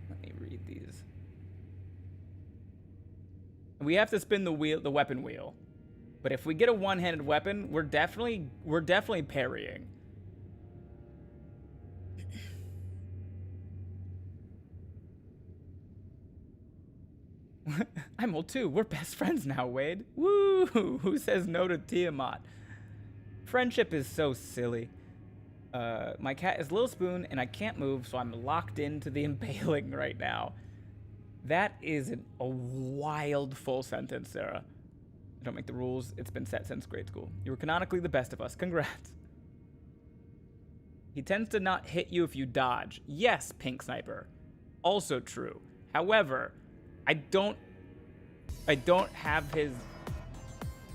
Let me read these. we have to spin the weapon wheel. But if we get a one-handed weapon, we're definitely parrying. I'm old too. We're best friends now, Wade. Woo! Who says no to Tiamat? Friendship is so silly. My cat is Little Spoon, and I can't move, so I'm locked into the impaling right now. That is a wild full sentence, Sarah. I don't make the rules. It's been set since grade school. You were canonically the best of us. Congrats. He tends to not hit you if you dodge. Yes, Pink Sniper. Also true. However, I don't have his...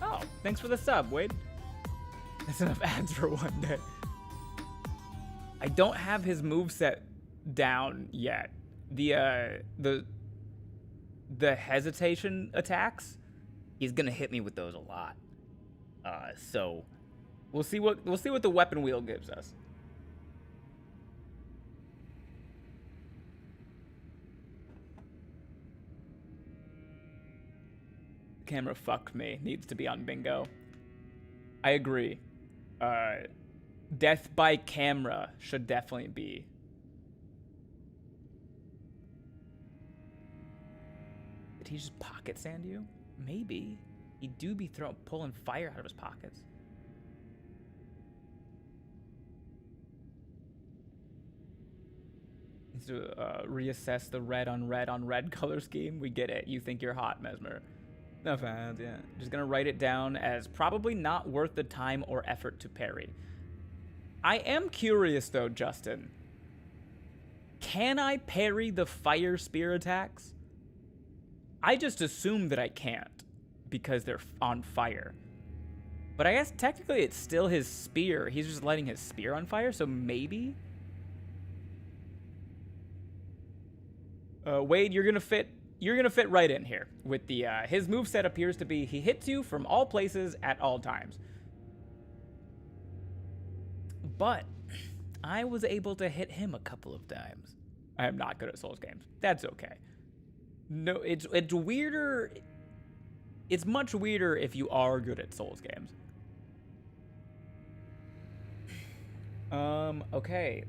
Oh, thanks for the sub, Wade. That's enough ads for one day. I don't have his moveset down yet. The hesitation attacks, he's gonna hit me with those a lot. So we'll see what the weapon wheel gives us. Camera fucked me. Needs to be on bingo. I agree. Death by camera should definitely be. Did he just pocket sand you? Maybe. He do be pulling fire out of his pockets. Needs to reassess the red on red color scheme. We get it. You think you're hot, Mesmer. No fans, yeah. Just gonna write it down as probably not worth the time or effort to parry. I am curious though, Justin. Can I parry the fire spear attacks? I just assume that I can't because they're on fire. But I guess technically it's still his spear. He's just lighting his spear on fire, so maybe? Wade, you're gonna fit right in here with the his moveset appears to be he hits you from all places at all times. But I was able to hit him a couple of times. I am not good at Souls games. That's okay. No, it's weirder. It's much weirder if you are good at Souls games. Okay.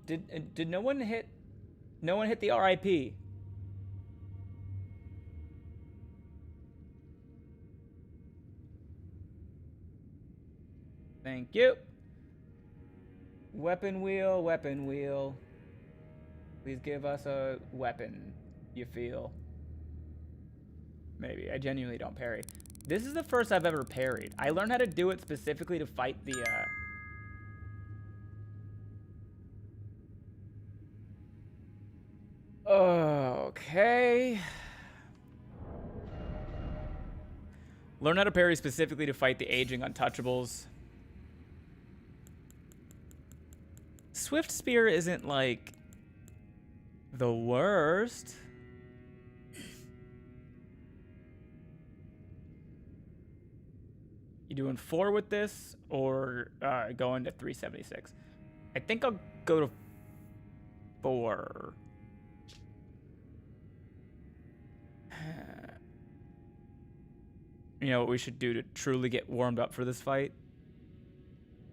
Did no one hit the RIP? Thank you. Weapon wheel. Please give us a weapon you feel. Maybe. I genuinely don't parry. This is the first I've ever parried. I learned how to do it specifically to fight the, Okay. Learn how to parry specifically to fight the aging untouchables. Swift Spear isn't, like, the worst. You doing 4 with this or going to 376? I think I'll go to 4. You know what we should do to truly get warmed up for this fight?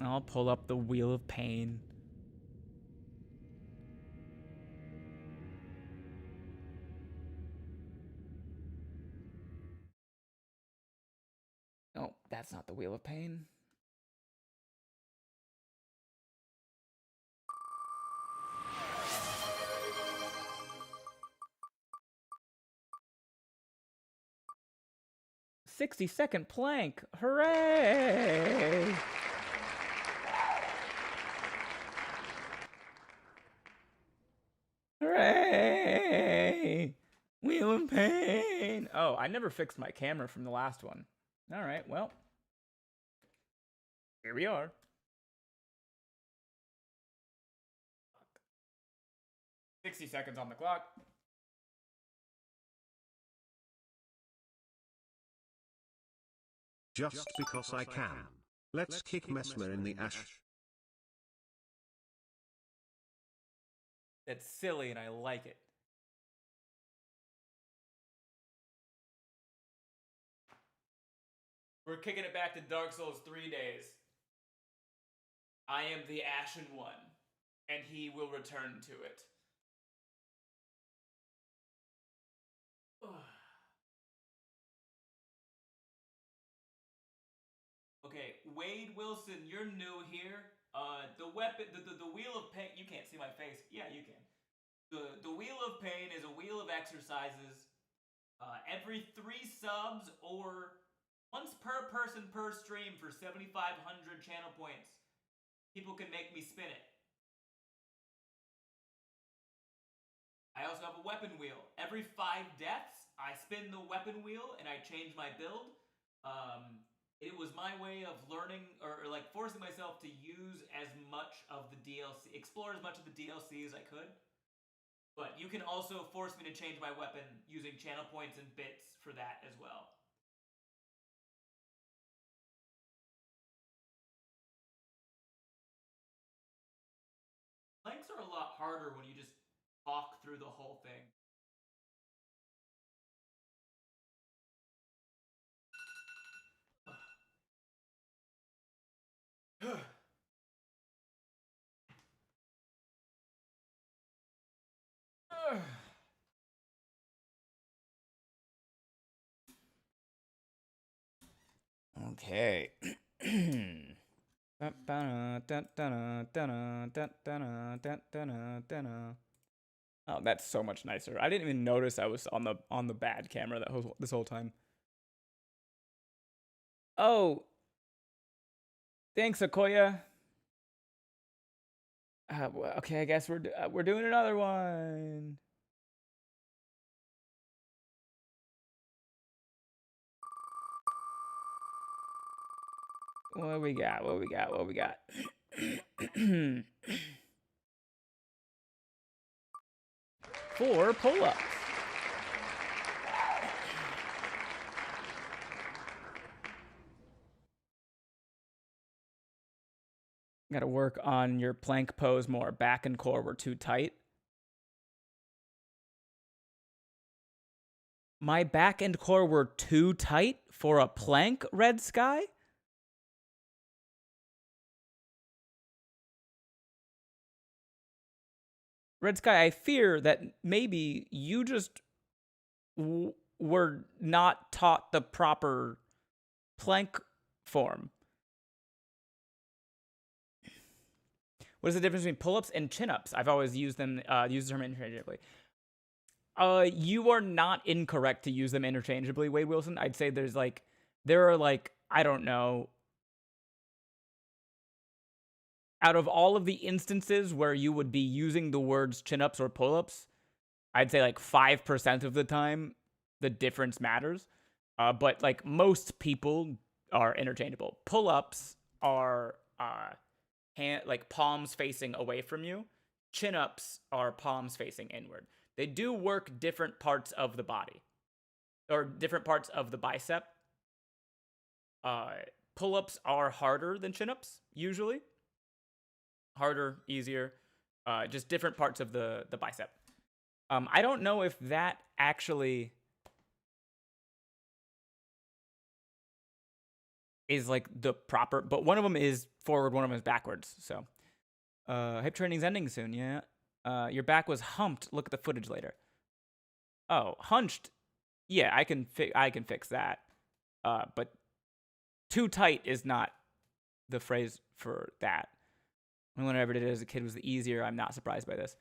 I'll pull up the Wheel of Pain. Oh, that's not the Wheel of Pain. "60-second plank. Hooray! Hooray! Wheel of Pain. Oh, I never fixed my camera from the last one. All right, well. Here we are. 60 seconds on the clock. Just because I can. Let's kick Mesmer in the ash. That's silly and I like it. We're kicking it back to Dark Souls 3 days. I am the Ashen One, and he will return to it. Okay, Wade Wilson, you're new here. The wheel of pain. You can't see my face. Yeah, you can. The wheel of pain is a wheel of exercises. Every 3 subs or once per person per stream for 7,500 channel points, people can make me spin it. I also have a weapon wheel. Every 5 deaths, I spin the weapon wheel and I change my build. It was my way of learning or like forcing myself to use as much of the DLC, explore as much of the DLC as I could. But you can also force me to change my weapon using channel points and bits for that as well. Planks are a lot harder when you just talk through the whole thing. Okay. Oh, that's so much nicer. I didn't even notice I was on the bad camera this whole time. Oh, thanks, Akoya. Okay, I guess we're doing another one. What we got? 4 pull-ups. Got to work on your plank pose more. Back and core were too tight. My back and core were too tight for a plank, Red Sky? Red Sky, I fear that maybe you just were not taught the proper plank form. What is the difference between pull-ups and chin-ups? I've always used them, used the term interchangeably. You are not incorrect to use them interchangeably, Wade Wilson. I'd say there are like, I don't know, out of all of the instances where you would be using the words chin-ups or pull-ups, I'd say like 5% of the time the difference matters. But like most people are interchangeable. Pull-ups are like palms facing away from you. Chin-ups are palms facing inward. They do work different parts of the body or different parts of the bicep. Pull-ups are harder than chin-ups usually. Harder, easier, just different parts of the bicep. I don't know if that actually is like the proper, but one of them is forward, one of them is backwards. So, hip training's ending soon. Yeah. Your back was humped. Look at the footage later. Oh, hunched. Yeah, I can fix that. But too tight is not the phrase for that. When I ever did it as a kid was the easier. I'm not surprised by this.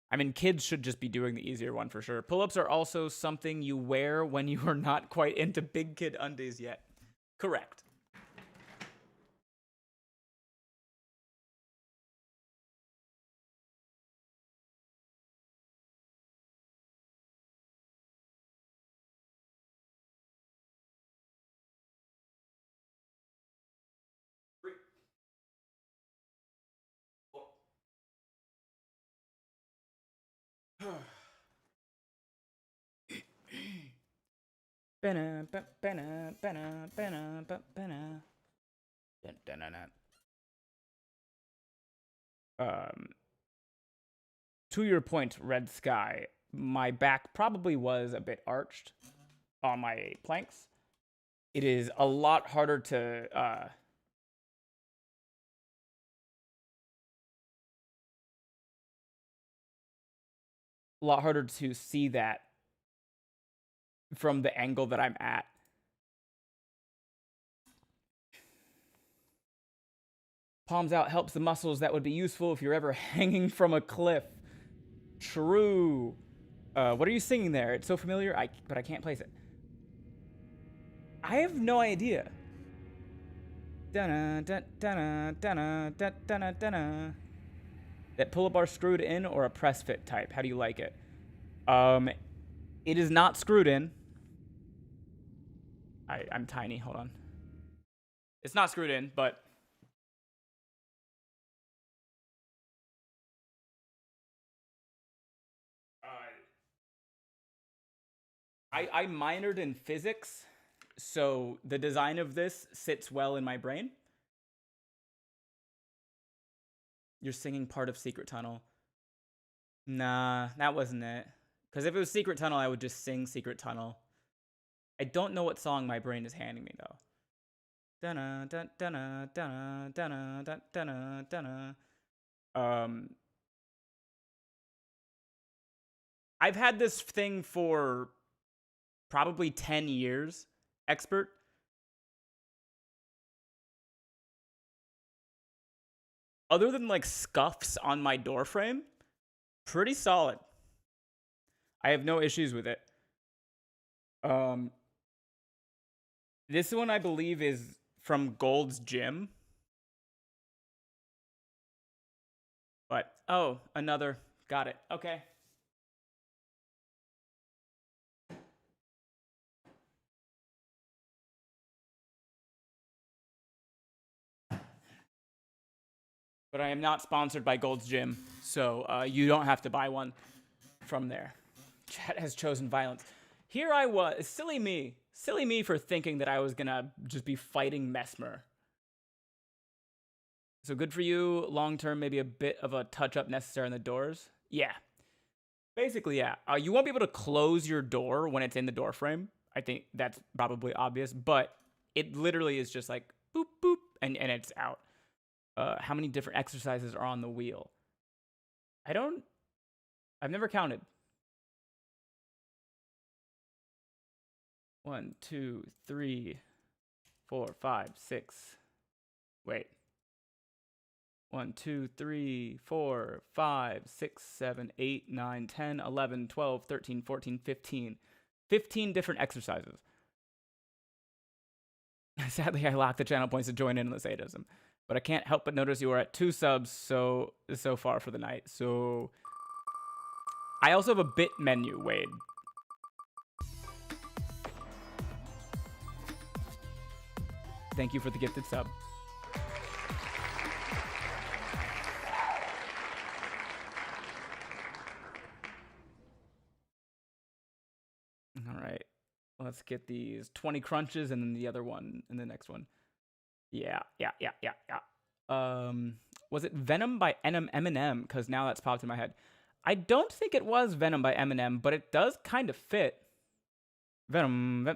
I mean, kids should just be doing the easier one for sure. Pull-ups are also something you wear when you are not quite into big kid undies yet. Correct. To your point, Red Sky, my back probably was a bit arched on my planks. it is a lot harder to see that from the angle that I'm at. Palms out helps the muscles. That would be useful if you're ever hanging from a cliff. True. What are you singing there? It's so familiar, but I can't place it. I have no idea. That pull-up bar screwed in or a press fit type? How do you like it? It is not screwed in. I'm tiny. Hold on. It's not screwed in, but I minored in physics, so the design of this sits well in my brain. You're singing part of Secret Tunnel. Nah, that wasn't it. Because if it was Secret Tunnel, I would just sing Secret Tunnel. I don't know what song my brain is handing me, though. Dun dun dun dun dun dun dun dun dun. I've had this thing for probably 10 years, expert. Other than like scuffs on my door frame, pretty solid. I have no issues with it. This one I believe is from Gold's Gym. But, oh, another. Got it. Okay. But I am not sponsored by Gold's Gym, so you don't have to buy one from there. Chat has chosen violence. Here I was, silly me for thinking that I was gonna just be fighting Mesmer. So good for you, long term, maybe a bit of a touch-up necessary on the doors. Yeah. Basically, yeah. You won't be able to close your door when it's in the door frame. I think that's probably obvious, but it literally is just like boop, boop, and it's out. How many different exercises are on the wheel? I've never counted. 1, 2, 3, 4, 5, 6. Wait. 1, 2, 3, 4, 5, 6, 7, 8, 9, 10, 11, 12, 13, 14, 15. 15 different exercises. Sadly, I lack the channel points to join in on the sadism. But I can't help but notice you are at 2 subs so far for the night. So I also have a bit menu, Wade. Thank you for the gifted sub. All right. Let's get these 20 crunches and then the other one and the next one. Yeah. Was it Venom by Eminem? Because now that's popped in my head. I don't think it was Venom by Eminem, but it does kind of fit. Venom.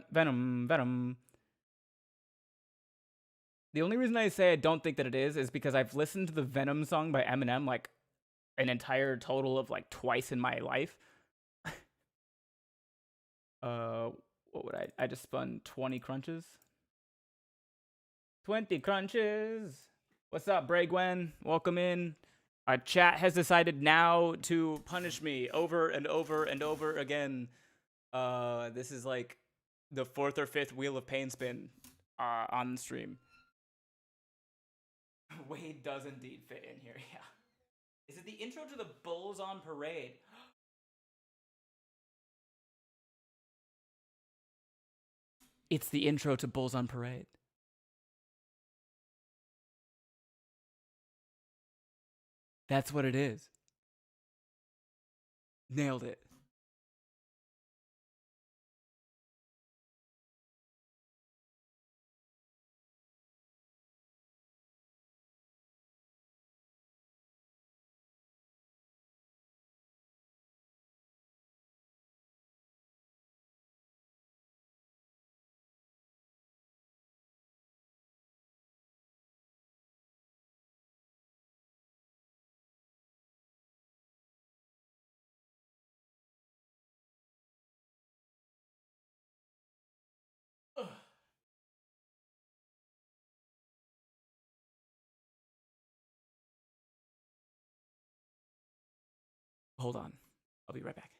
The only reason I say I don't think that it is because I've listened to the Venom song by Eminem like an entire total of like twice in my life. What would I just spun 20 crunches? 20 crunches. What's up, Bray Gwen? Welcome in. Our chat has decided now to punish me over and over and over again. This is like the 4th or 5th Wheel of Pain spin on the stream. Wade does indeed fit in here, yeah. Is it the intro to the Bulls on Parade? It's the intro to Bulls on Parade. That's what it is. Nailed it. Hold on. I'll be right back.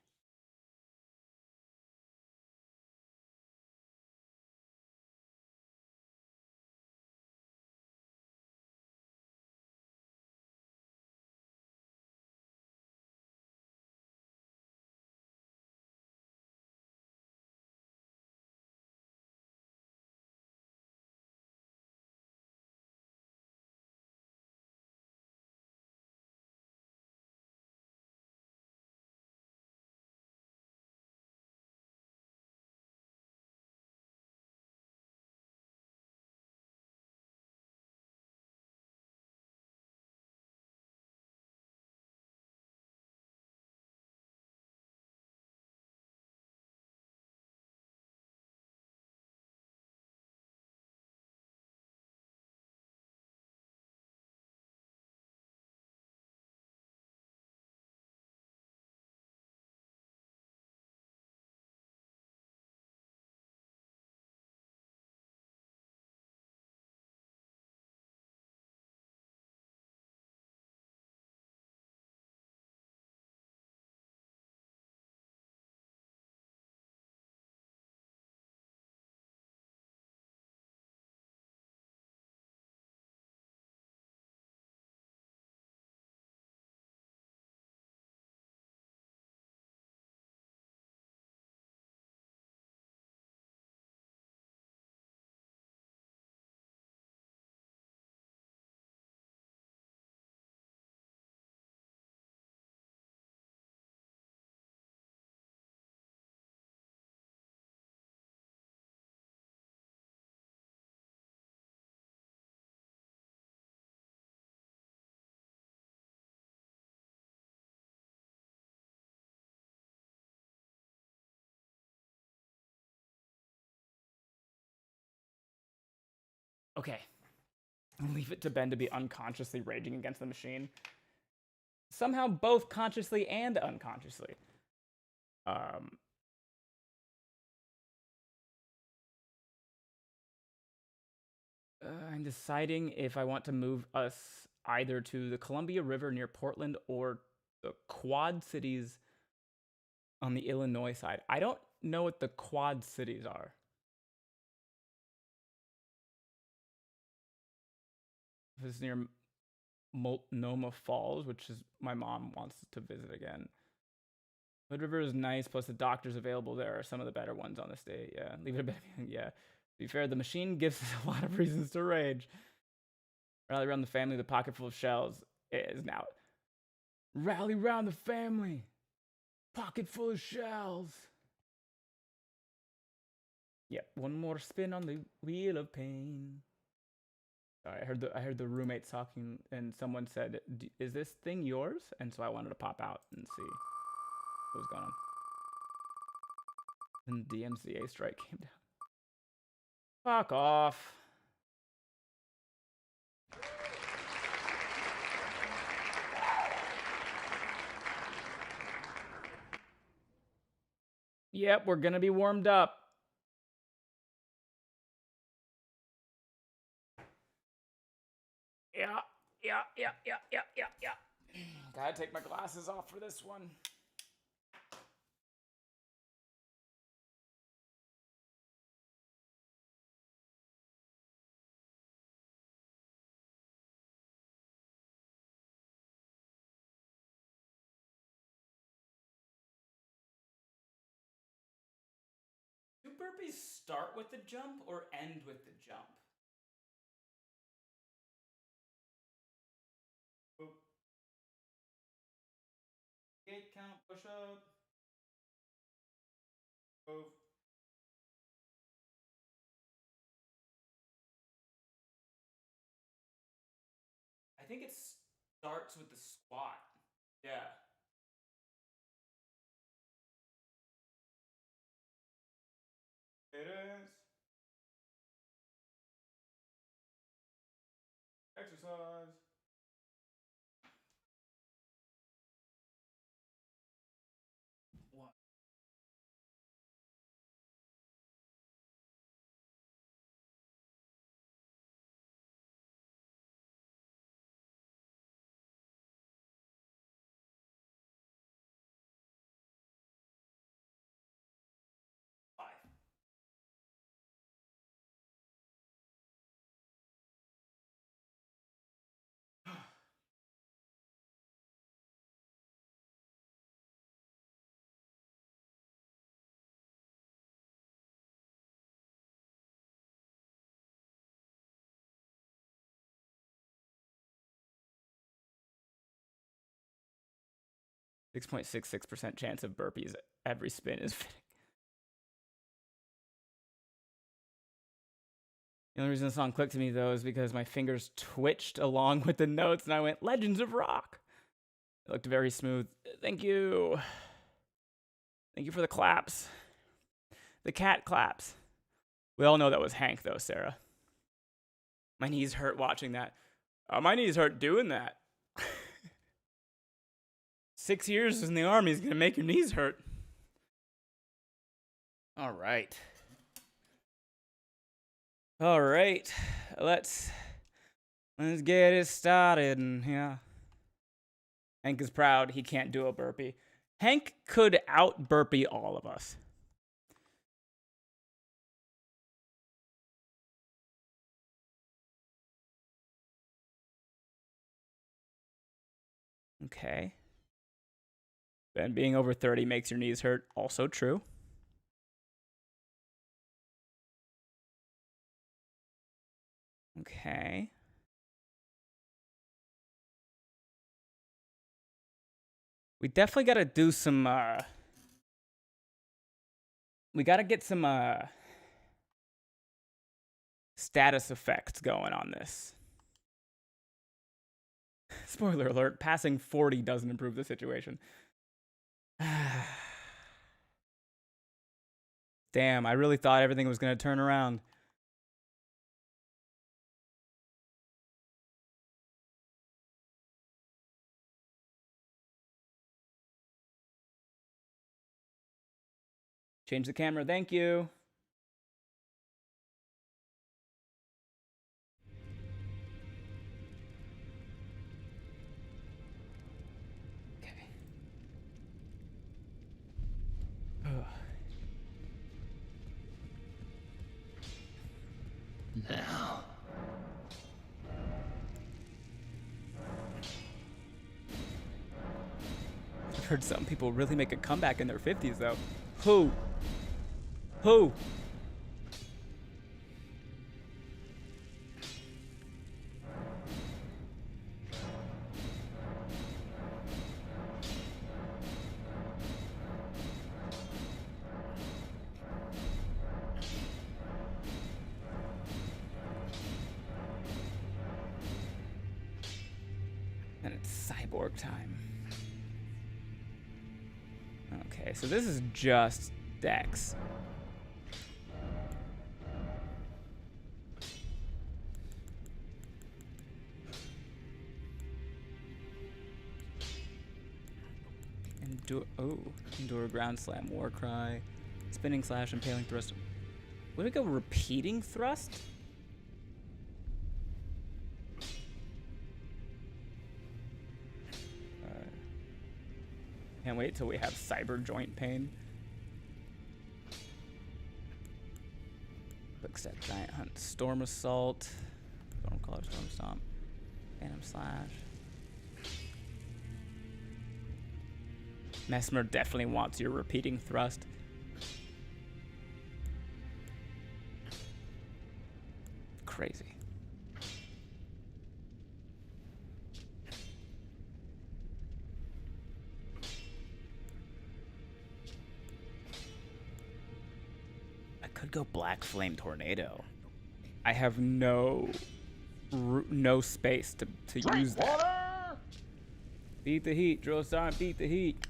Okay. Leave it to Ben to be unconsciously raging against the machine. Somehow both consciously and unconsciously. I'm deciding if I want to move us either to the Columbia River near Portland or the Quad Cities on the Illinois side. I don't know what the Quad Cities are. This is near Multnomah Falls, which is my mom wants to visit again. Hood River is nice, plus the doctors available there are some of the better ones on the state. Yeah, leave it a bit. Yeah. To be fair, the machine gives us a lot of reasons to rage. Rally around the family, the pocket full of shells is now. Rally round the family, pocket full of shells. Yep, one more spin on the wheel of pain. Sorry, I heard the roommates talking, and someone said, "Is this thing yours?" And so I wanted to pop out and see what was going on. And the DMCA strike came down. Fuck off. Yep, we're gonna be warmed up. Yeah. Gotta take my glasses off for this one. Do burpees start with the jump or end with the jump? Boop. Gate count, push up. Move. I think it starts with the squat. Yeah. It is. Exercise. One. 6.66% chance of burpees every spin is fitting. The only reason the song clicked to me, though, is because my fingers twitched along with the notes, and I went, Legends of Rock! It looked very smooth. Thank you. Thank you for the claps. The cat claps. We all know that was Hank, though, Sarah. My knees hurt watching that. My knees hurt doing that. 6 years in the army is going to make your knees hurt. All right. All right. Let's get it started. And yeah. Hank is proud. He can't do a burpee. Hank could out burpee all of us. Okay. And being over 30 makes your knees hurt. Also true. Okay. We definitely got to do some, we got to get some, status effects going on this. Spoiler alert, passing 40 doesn't improve the situation. Damn, I really thought everything was going to turn around. Change the camera, thank you. Okay. Now. I've heard some people really make a comeback in their 50s, though. Who? Who? And it's cyborg time. Okay, so this is just Dex. Endure ground slam, war cry, spinning slash, impaling thrust. Would it go repeating thrust? Can't wait till we have cyber joint pain. Quick step, giant hunt, storm assault, storm collar, storm stomp, phantom slash. Mesmer definitely wants your repeating thrust. Crazy. I could go Black Flame Tornado. I have no space to use that. Beat the heat, drill sergeant, beat the heat.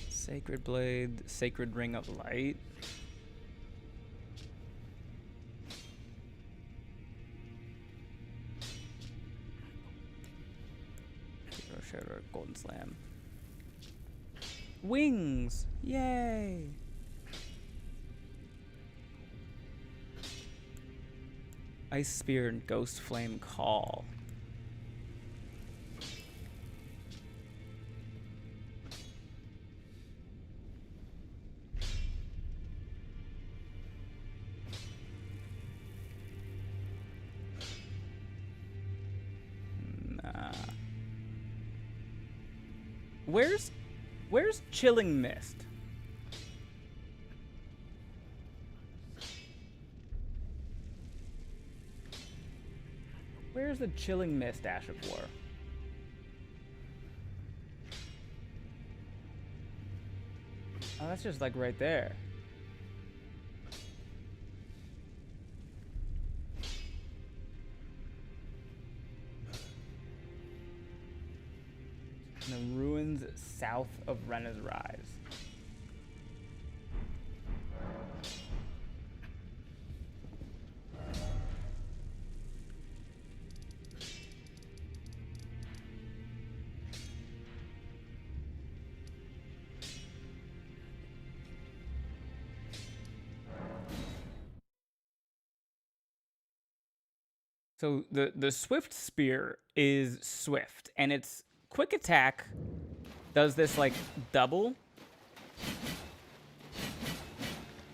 Sacred Blade, Sacred Ring of Light. Shadow, Golden Slam. Wings! Yay! Ice Spear and Ghost Flame Call. Where's Chilling Mist? Where's the Chilling Mist, Ash of War? Oh, that's just like right there. In the ruins south of Rena's Rise. So the Swift Spear is swift, and its quick attack does this like double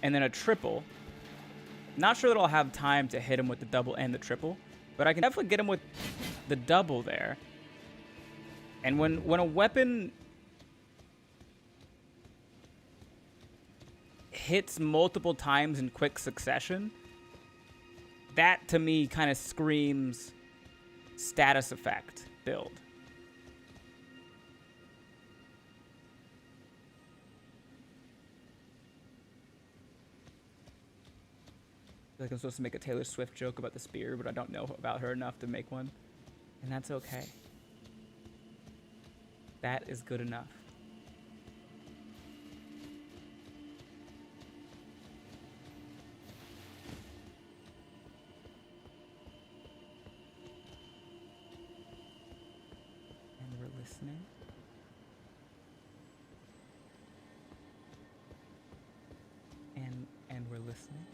and then a triple. Not sure that I'll have time to hit him with the double and the triple, but I can definitely get him with the double there. And when a weapon hits multiple times in quick succession, that to me kind of screams status effect build. I feel like I'm supposed to make a Taylor Swift joke about the spear, but I don't know about her enough to make one. And that's okay. That is good enough. And we're listening. And we're listening.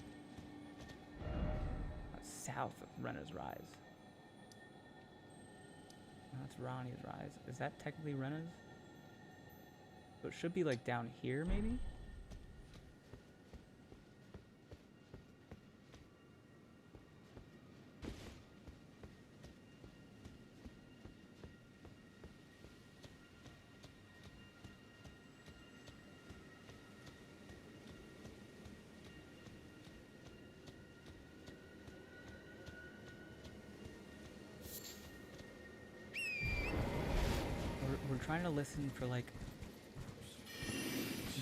South of Rena's Rise. Oh, that's Ronnie's Rise. Is that technically Rena's? So it should be like down here, maybe? We're trying to listen for like,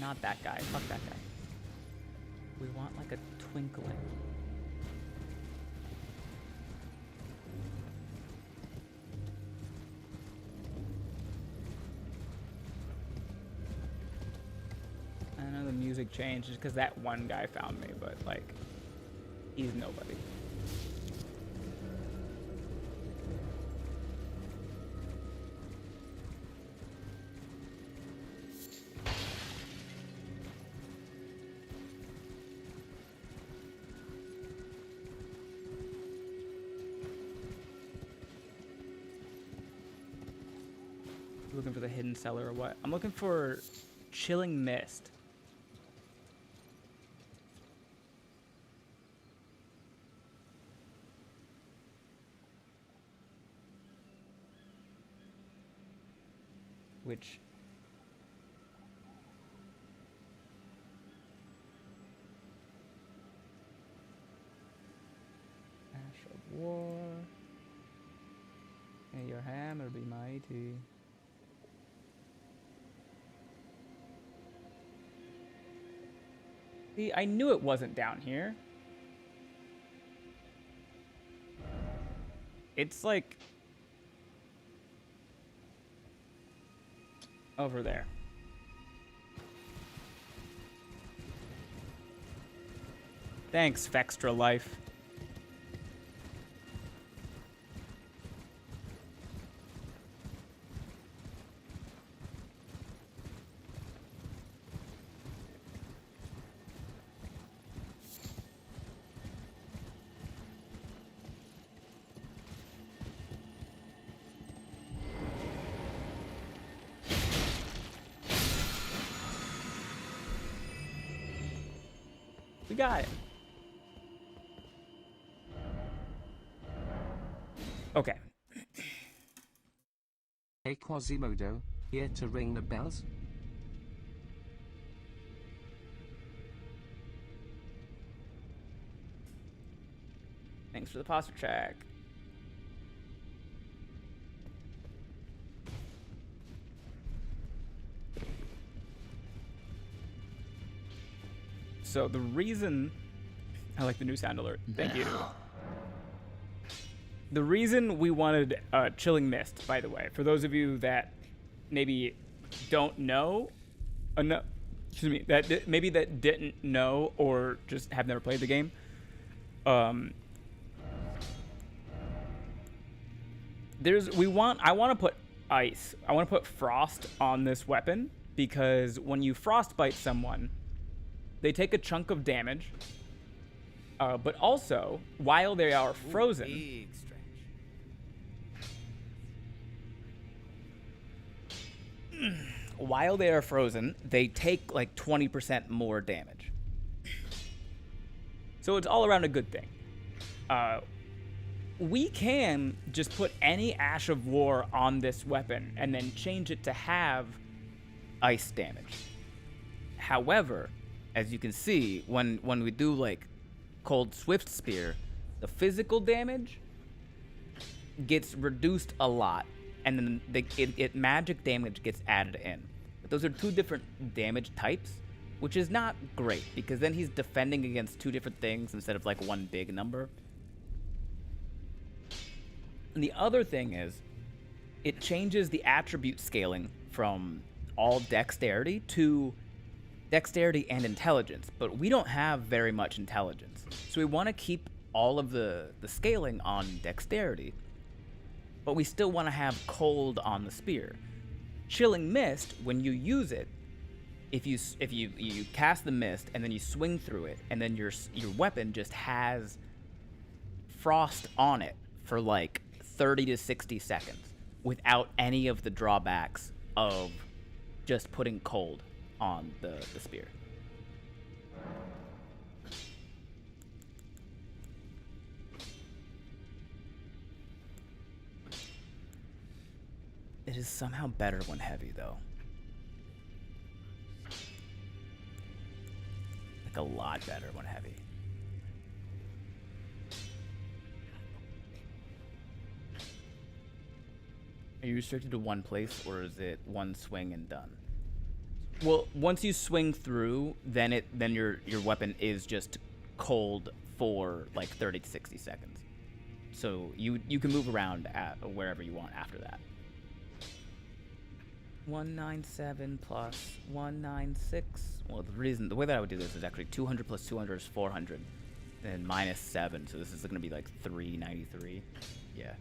not that guy, fuck that guy. We want like a twinkling. I know the music changed just because that one guy found me, but like, he's nobody. Looking for the hidden cellar or what? I'm looking for Chilling Mist. Which Ash of War. May your hammer be mighty. See, I knew it wasn't down here. It's like over there. Thanks, Fextra Life. We got it. Okay. Hey Quasimodo, Here to ring the bells? Thanks for the posture check. So the reason I like the new sound alert. Thank you. The reason we wanted Chilling Mist, by the way, for those of you that maybe don't know, excuse me, that maybe that didn't know or just have never played the game. I want to put ice. I want to put frost on this weapon because when you frostbite someone, they take a chunk of damage. But also, while they are frozen, Big stretch. while they are frozen, they take like 20% more damage. So it's all around a good thing. We can just put any Ash of War on this weapon and then change it to have ice damage. However, as you can see, when we do like Cold Swift Spear, the physical damage gets reduced a lot, and then magic damage gets added in. But those are two different damage types, which is not great, because then he's defending against two different things instead of like one big number. And the other thing is, it changes the attribute scaling from all dexterity to dexterity and intelligence, but we don't have very much intelligence. So we want to keep all of the scaling on dexterity, but we still want to have cold on the spear. Chilling Mist, when you use it, if you cast the mist and then you swing through it, and then your weapon just has frost on it for like 30 to 60 seconds without any of the drawbacks of just putting cold on the spear. It is somehow better when heavy, though. Like a lot better when heavy. Are you restricted to one place, or is it one swing and done? Well, once you swing through, then your weapon is just cold for like 30 to 60 seconds. So you can move around at wherever you want after that. 197 plus 196. Well, the way that I would do this is actually 200 plus 200 is 400, and minus 7. So this is going to be like 393. Yeah.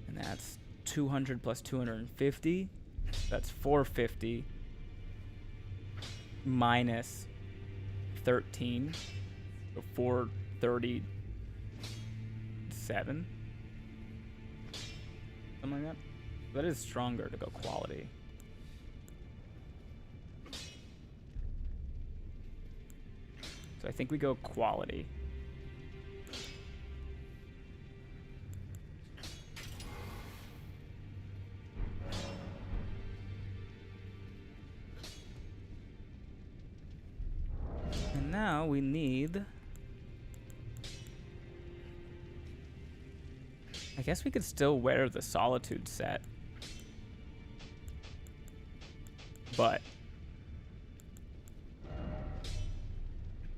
And that's 200 plus 250. That's 450 minus 13. So 437. Something like that. That is stronger to go quality. So I think we go quality. And now we need... I guess we could still wear the Solitude set. But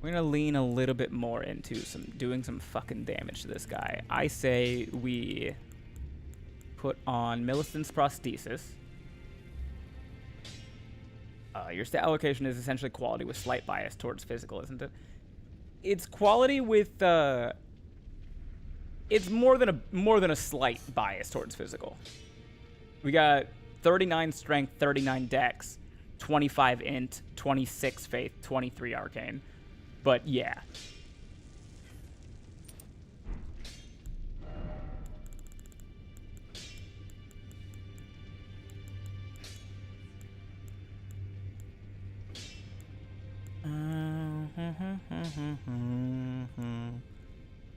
we're gonna lean a little bit more into doing some fucking damage to this guy. I say we put on Millicent's Prosthesis. Your stat allocation is essentially quality with slight bias towards physical, isn't it? It's quality with it's more than a slight bias towards physical. We got 39 strength, 39 dex, 25 int, 26 faith, 23 arcane. But yeah.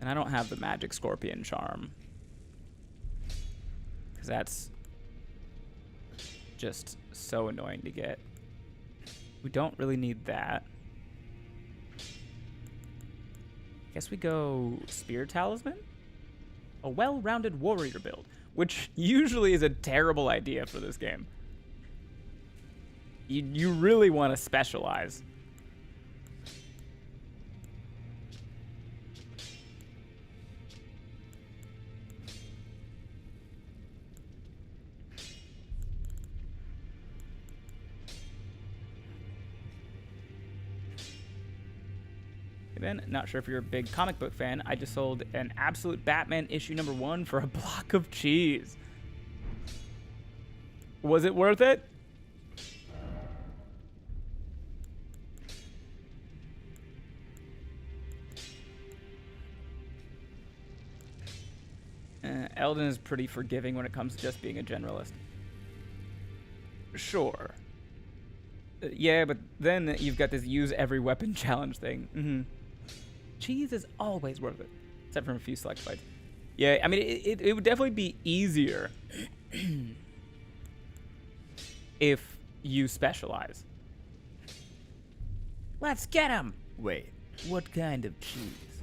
And I don't have the Magic Scorpion Charm. that's just so annoying to get. We don't really need that. Guess we go Spear Talisman? A well-rounded warrior build, which usually is a terrible idea for this game. You really want to specialize. Then, not sure if you're a big comic book fan, I just sold an Absolute Batman issue #1 for a block of cheese. Was it worth it? Elden is pretty forgiving when it comes to just being a generalist. Sure. Yeah, but then you've got this use every weapon challenge thing. Cheese is always worth it, except for a few select fights. Yeah, I mean, it would definitely be easier if you specialize. Let's get him! Wait, what kind of cheese?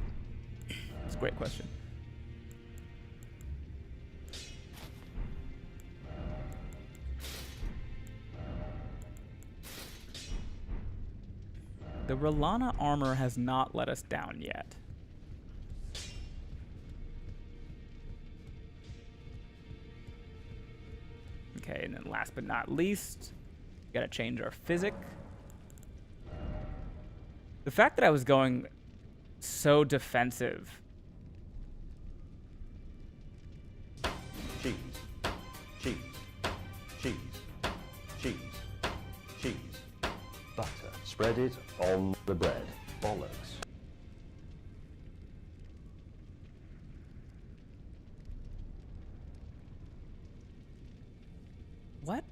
It's a great question. The Rolana armor has not let us down yet. Okay, and then last but not least, gotta change our physic. The fact that I was going so defensive. Cheese. Cheese. Cheese. Cheese. Cheese. Butter. Spread it on the bread. Bollocks. What?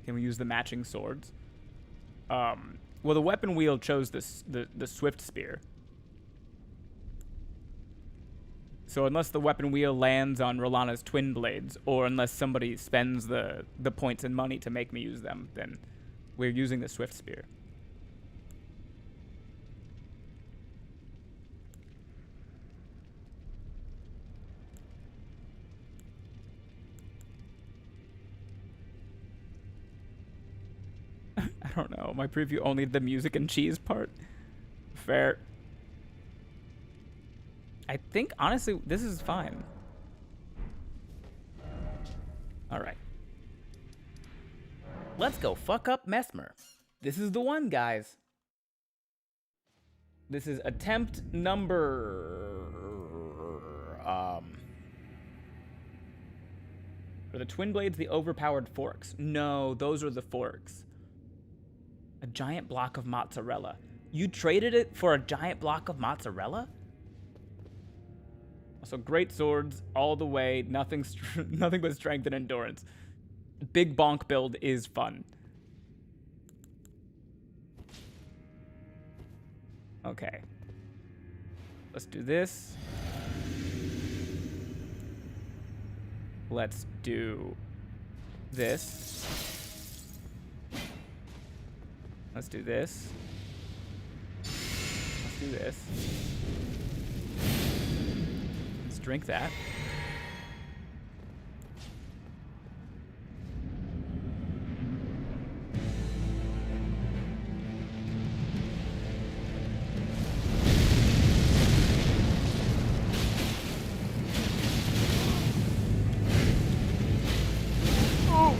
Can we use the matching swords? Well, the weapon wheel chose the swift spear. So unless the weapon wheel lands on Rolana's twin blades, or unless somebody spends the points and money to make me use them, then we're using the swift spear. I don't know. My preview only the music and cheese part. Fair. I think, honestly, this is fine. Alright. Let's go fuck up Mesmer. This is the one, guys. This is attempt number... Are the twin blades the overpowered forks? No, those are the forks. A giant block of mozzarella. You traded it for a giant block of mozzarella? So great swords all the way, nothing but strength and endurance. Big bonk build is fun. Okay. Let's do this. Let's do this. Let's do this. Let's do this. Drink that. Oh.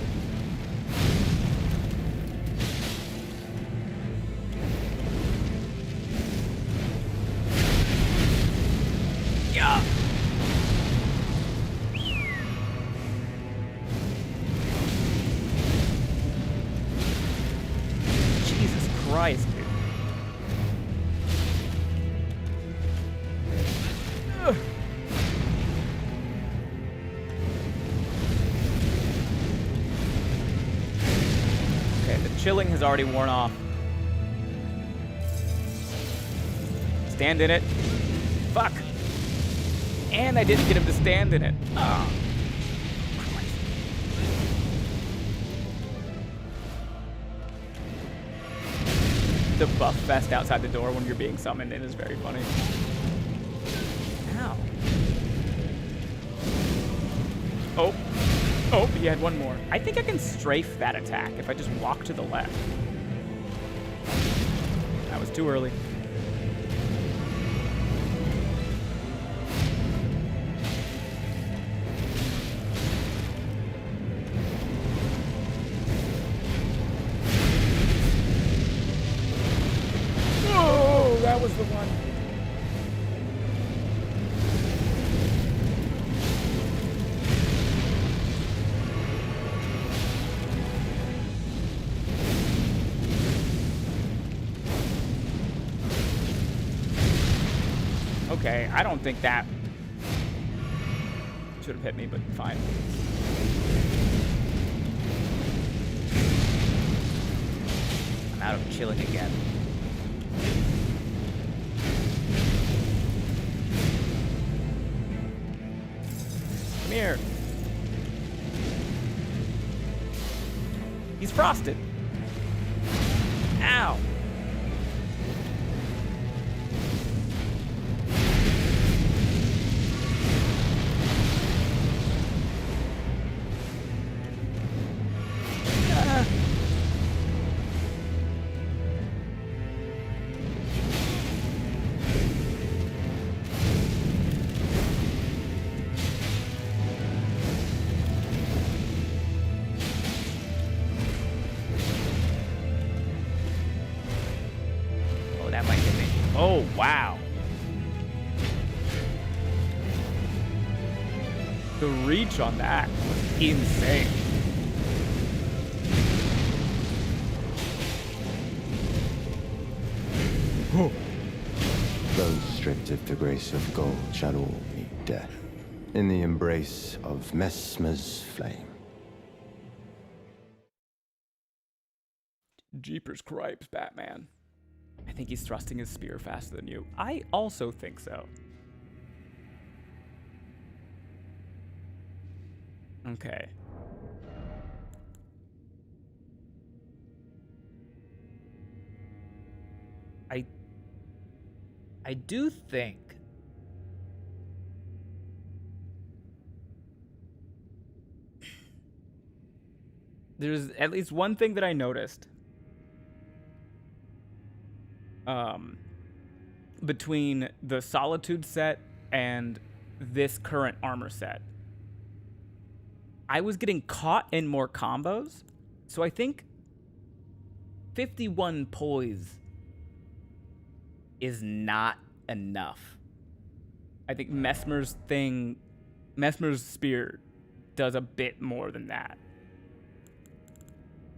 Yeah. Christ, dude. Ugh. Okay, the chilling has already worn off. Stand in it. Fuck. And I didn't get him to stand in it. Oh. The buff vest outside the door when you're being summoned in is very funny. Ow. Oh. Oh, he had one more. I think I can strafe that attack if I just walk to the left. That was too early. Oh, that was the one. Okay, I don't think that should have hit me, but fine. I'm out of chilling again. Come here. He's frosted. Ow. Oh, wow. The reach on that was insane. Oh. Those stripped of the grace of gold shall all meet death in the embrace of Mesmer's flame. Jeepers cripes, Batman. I think he's thrusting his spear faster than you. I also think so. Okay. I do think there's at least one thing that I noticed between the Solitude set and this current armor set. I was getting caught in more combos, so I think 51 poise is not enough. I think Mesmer's spear does a bit more than that.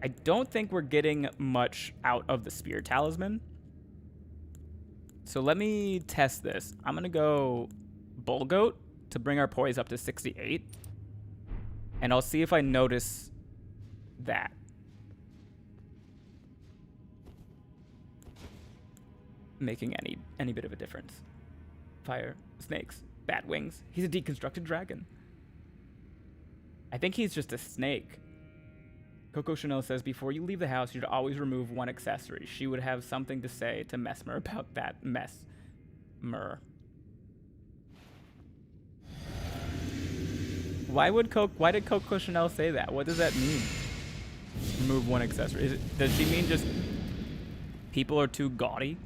I don't think we're getting much out of the spear talisman. So let me test this. I'm gonna go Bull Goat to bring our poise up to 68. And I'll see if I notice that. Making any bit of a difference. Fire, snakes, bat wings. He's a deconstructed dragon. I think he's just a snake. Coco Chanel says, before you leave the house, you'd always remove one accessory. She would have something to say to Mesmer about that Mesmer. Why did Coco Chanel say that? What does that mean? Remove one accessory. Does she mean just people are too gaudy?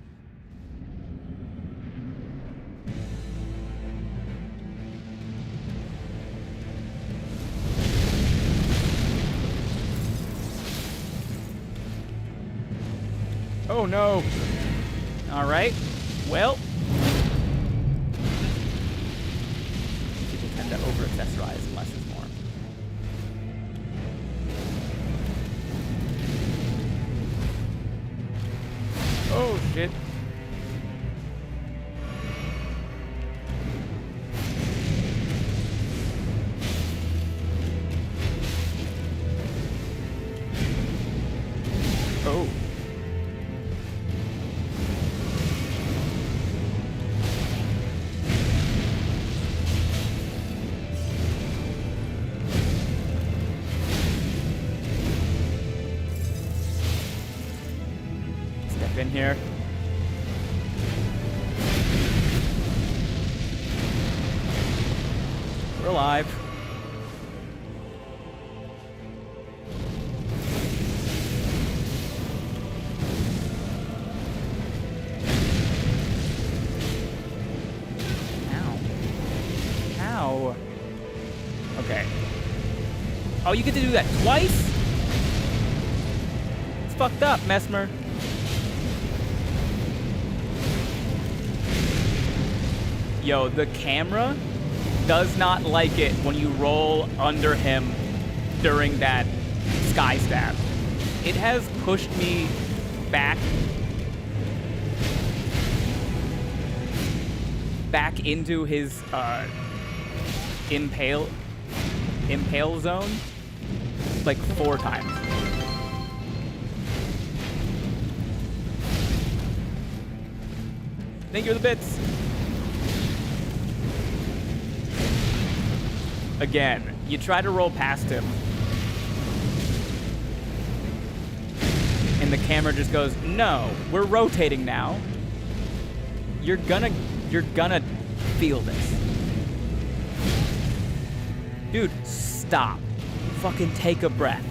Oh no. All right. Well, people tend to over-accessorize and less is more. Oh shit. Oh. Been here. We're alive. Ow. Okay. Oh, you get to do that twice? It's fucked up, Mesmer. Yo, the camera does not like it when you roll under him during that sky stab. It has pushed me back into his impale zone like 4 times. Thank you for the bits. Again, you try to roll past him, and the camera just goes, "No, we're rotating now. You're gonna feel this." Dude, stop. Fucking take a breath.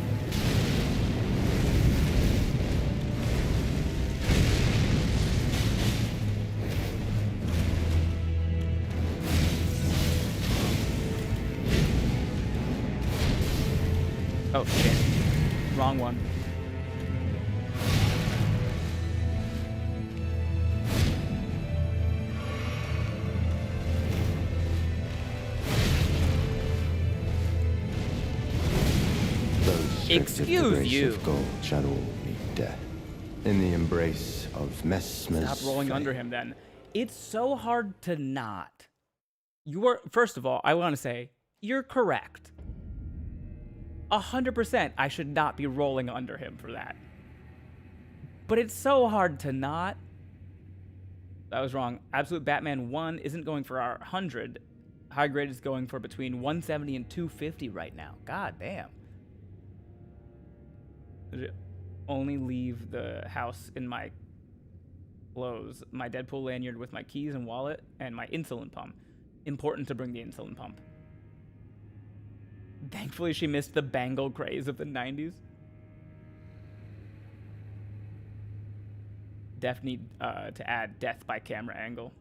Oh, shit. Wrong one. Excuse you. Of gold shall all meet death. In the embrace of Messmer's Stop rolling flame. under him then. It's so hard to not. First of all, I want to say, you're correct. 100% I should not be rolling under him for that. But it's so hard to not. That was wrong. Absolute Batman 1 isn't going for our 100. High grade is going for between 170 and 250 right now. God damn. Only leave the house in my clothes, my Deadpool lanyard with my keys and wallet, and my insulin pump. Important to bring the insulin pump. Thankfully, she missed the bangle craze of the 90s. Def need to add death by camera angle.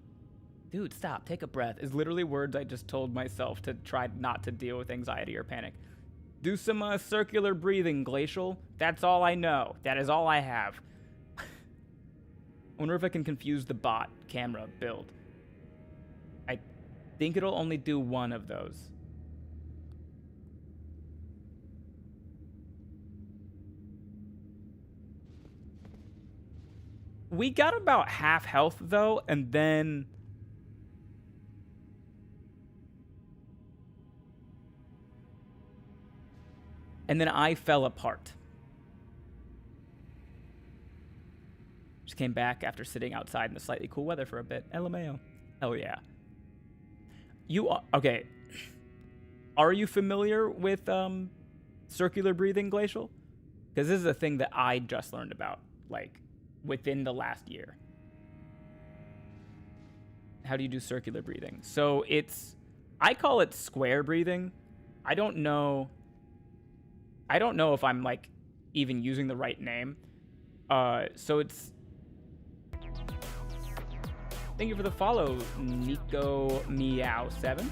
Dude, stop. Take a breath. Is literally words I just told myself to try not to deal with anxiety or panic. Do some circular breathing, Glacial. That's all I know. That is all I have. I wonder if I can confuse the bot camera build. I think it'll only do one of those. We got about half health, though, and then... And then I fell apart. Just came back after sitting outside in the slightly cool weather for a bit. LMAO. Hell yeah. You are... Okay. Are you familiar with circular breathing, Glacial? Because this is a thing that I just learned about, like, within the last year. How do you do circular breathing? So it's... I call it square breathing. I don't know if I'm, like, even using the right name. So it's... Thank you for the follow, Nico Meow 7.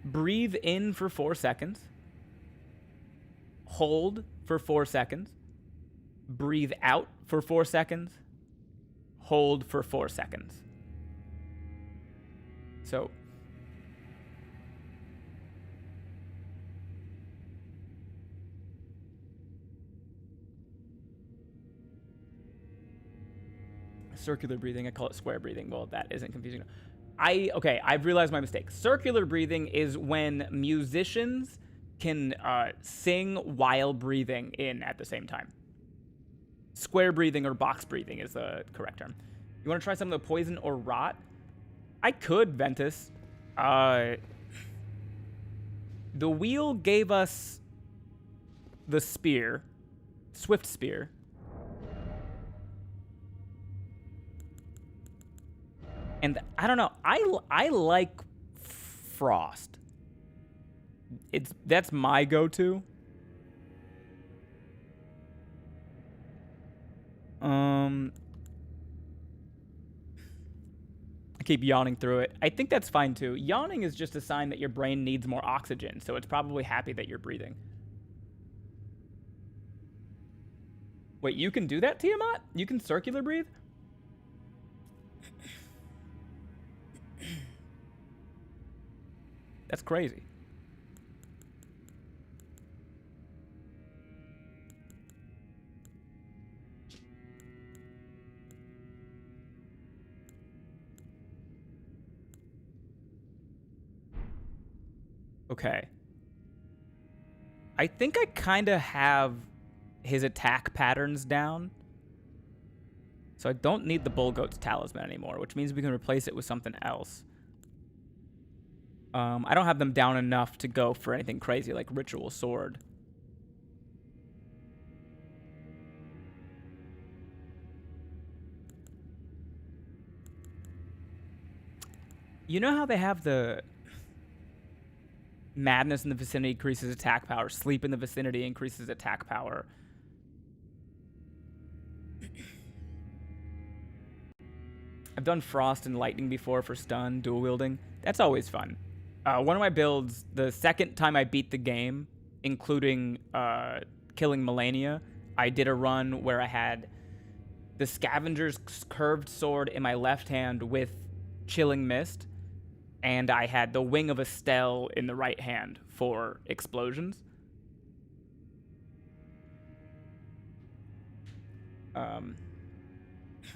Breathe in for 4 seconds. Hold for 4 seconds. Breathe out for 4 seconds. Hold for 4 seconds. So... circular breathing, I call it square breathing. Well, that isn't confusing. I've realized my mistake. Circular breathing is when musicians can sing while breathing in at the same time. Square breathing or box breathing is the correct term. You want to try some of the poison or rot? I could, Ventus. The wheel gave us the spear, swift spear. And I don't know, I like frost. That's my go-to. I keep yawning through it. I think that's fine too. Yawning is just a sign that your brain needs more oxygen, so it's probably happy that you're breathing. Wait, you can do that, Tiamat? You can circular breathe? That's crazy. Okay. I think I kind of have his attack patterns down. So I don't need the Bull Goat's Talisman anymore, which means we can replace it with something else. I don't have them down enough to go for anything crazy like Ritual Sword. You know how they have the Madness in the vicinity increases attack power, Sleep in the vicinity increases attack power. I've done Frost and Lightning before for stun, dual wielding. That's always fun. One of my builds, the second time I beat the game, including killing Melania, I did a run where I had the Scavenger's curved sword in my left hand with Chilling Mist, and I had the Wing of Estelle in the right hand for explosions.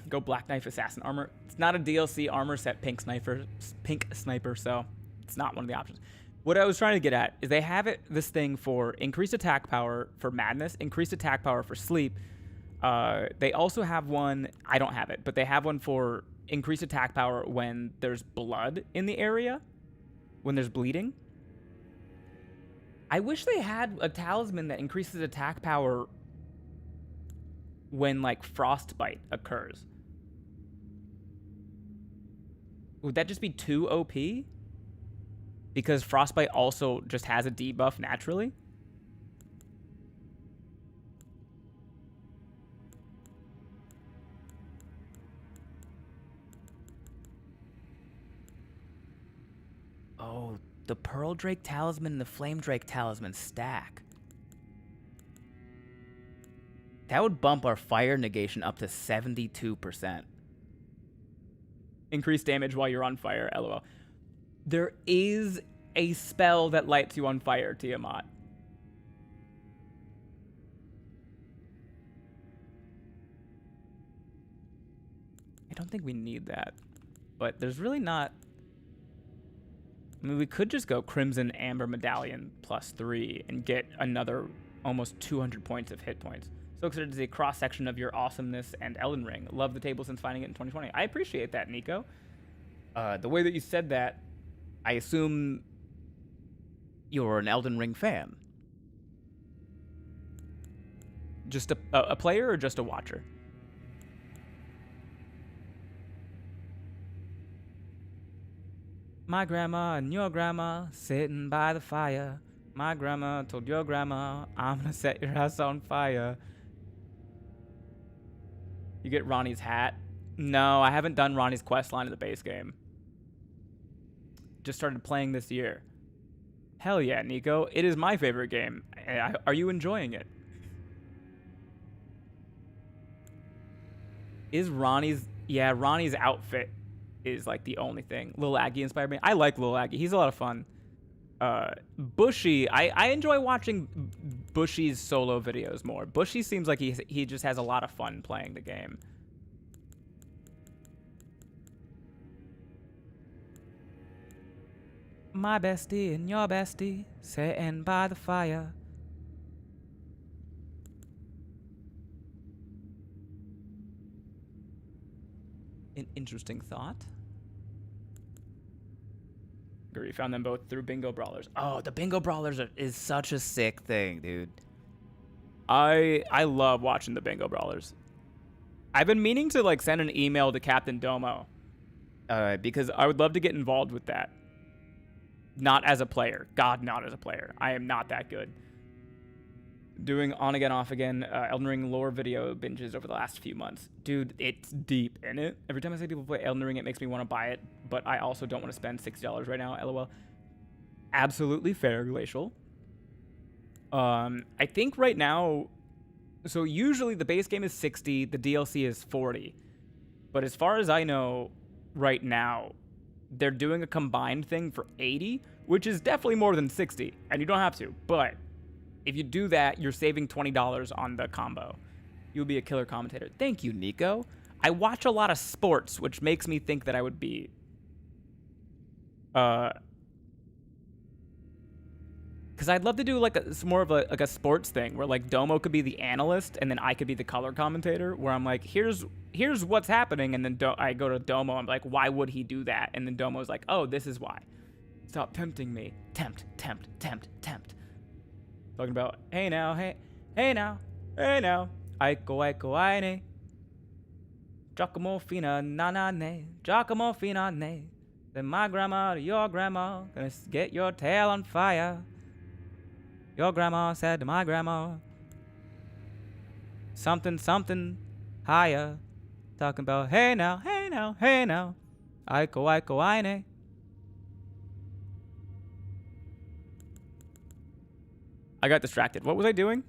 Go Black Knife Assassin Armor. It's not a DLC armor set, Pink Sniper, so it's not one of the options. What I was trying to get at is they have this thing for increased attack power for Madness, increased attack power for Sleep. They also have one, I don't have it, but they have one for increased attack power when there's blood in the area, when there's bleeding. I wish they had a talisman that increases attack power when, like, frostbite occurs. Would that just be too OP? Because frostbite also just has a debuff naturally? Oh, the Pearl Drake Talisman and the Flame Drake Talisman stack. That would bump our fire negation up to 72%. Increase damage while you're on fire, lol. There is a spell that lights you on fire, Tiamat. I don't think we need that. But there's really not... I mean, we could just go Crimson Amber Medallion +3 and get another almost 200 points of hit points. So excited to see a cross-section of your awesomeness and Elden Ring. Love the table since finding it in 2020. I appreciate that, Nico. The way that you said that, I assume you're an Elden Ring fan. Just a player or just a watcher? My grandma and your grandma sitting by the fire. My grandma told your grandma, I'm gonna set your house on fire. You get Ronnie's hat. No, I haven't done Ronnie's quest line in the base game. Just started playing this year. Hell yeah, Nico. It is my favorite game. Are you enjoying it? Is Ronnie's... Yeah, Ronnie's outfit is like the only thing. Lil Aggie inspired me. I like Lil Aggie. He's a lot of fun. Bushy, I enjoy watching Bushy's solo videos more. Bushy seems like he just has a lot of fun playing the game. My bestie and your bestie sitting by the fire. An interesting thought. You found them both through Bingo Brawlers. Oh, the Bingo Brawlers is such a sick thing, dude. I love watching the bingo brawlers. I've been meaning to like send an email to Captain Domo because I would love to get involved with that. Not as a player. God, not as a player. I am not that good. Doing on again, off again, Elden Ring lore video binges over the last few months. Dude, it's deep in it. Every time I see people play Elden Ring, it makes me want to buy it, but I also don't want to spend $60 right now, LOL. Absolutely fair, Glacial. I think right now, so usually the base game is 60, the DLC is 40. But as far as I know, right now, they're doing a combined thing for 80, which is definitely more than 60, and you don't have to, but if you do that, you're saving $20 on the combo. You'll be a killer commentator. Thank you, Nico. I watch a lot of sports, which makes me think that I would be... Because I'd love to do like more of a sports thing where like Domo could be the analyst and then I could be the color commentator where I'm like, here's what's happening, and then I go to Domo, I'm like, why would he do that? And then Domo's like, oh, this is why. Stop tempting me. Tempt. Talking about, hey now, hey now. Aiko aine. Giacomo fina nanane. Giacomo fina ne. Then my grandma to your grandma. Gonna get your tail on fire. Your grandma said to my grandma. Something higher. Talking about, hey now. Aiko aine. I got distracted. What was I doing?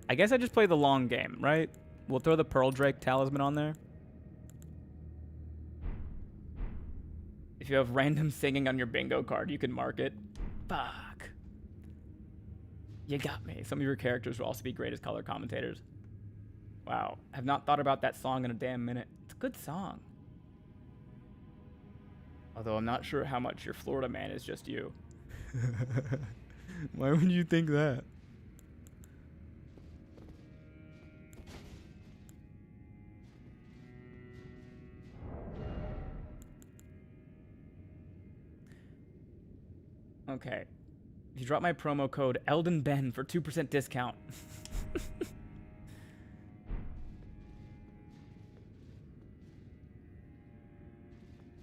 I guess I just play the long game, right? We'll throw the Pearl Drake talisman on there. If you have random singing on your bingo card, you can mark it. Fuck. You got me. Some of your characters will also be great as color commentators. Wow. Have not thought about that song in a damn minute. It's a good song. Although I'm not sure how much your Florida man is just you. Why would you think that? Okay. If you drop my promo code EldenBen for 2% discount.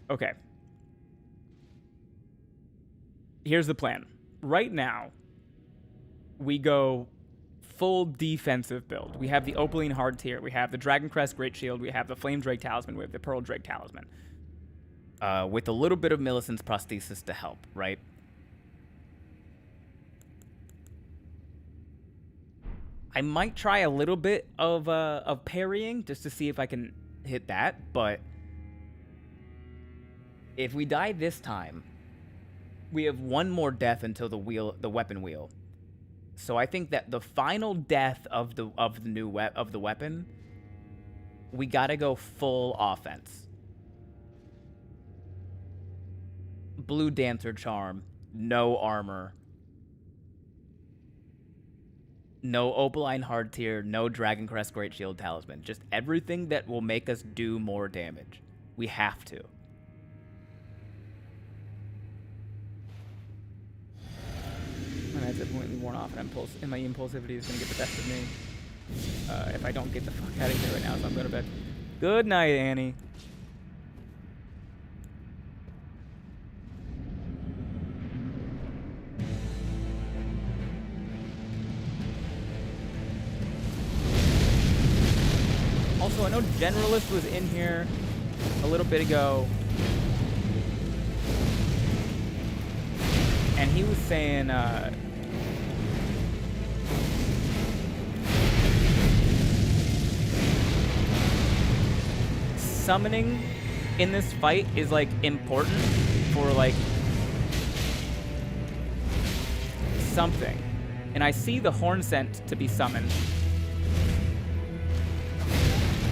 Okay. Here's the plan. Right now, we go full defensive build. We have the Opaline Hard Tier. We have the Dragon Crest Great Shield. We have the Flame Drake Talisman. We have the Pearl Drake Talisman. With a little bit of Millicent's Prosthesis to help, right? I might try a little bit of parrying just to see if I can hit that, but if we die this time, we have one more death until the weapon wheel. So I think that the final death of the weapon, we gotta go full offense. Blue Dancer Charm, no armor, no Opaline Hard Tier, no Dragon Crest Great Shield Talisman. Just everything that will make us do more damage. We have to. My meds have completely worn off, and my impulsivity is going to get the best of me if I don't get the fuck out of here right now, so I'm going to bed. Good night, Annie. Also, I know Generalist was in here a little bit ago, and he was saying, summoning in this fight is, like, important for, like, something. And I see the Horn Scent to be summoned.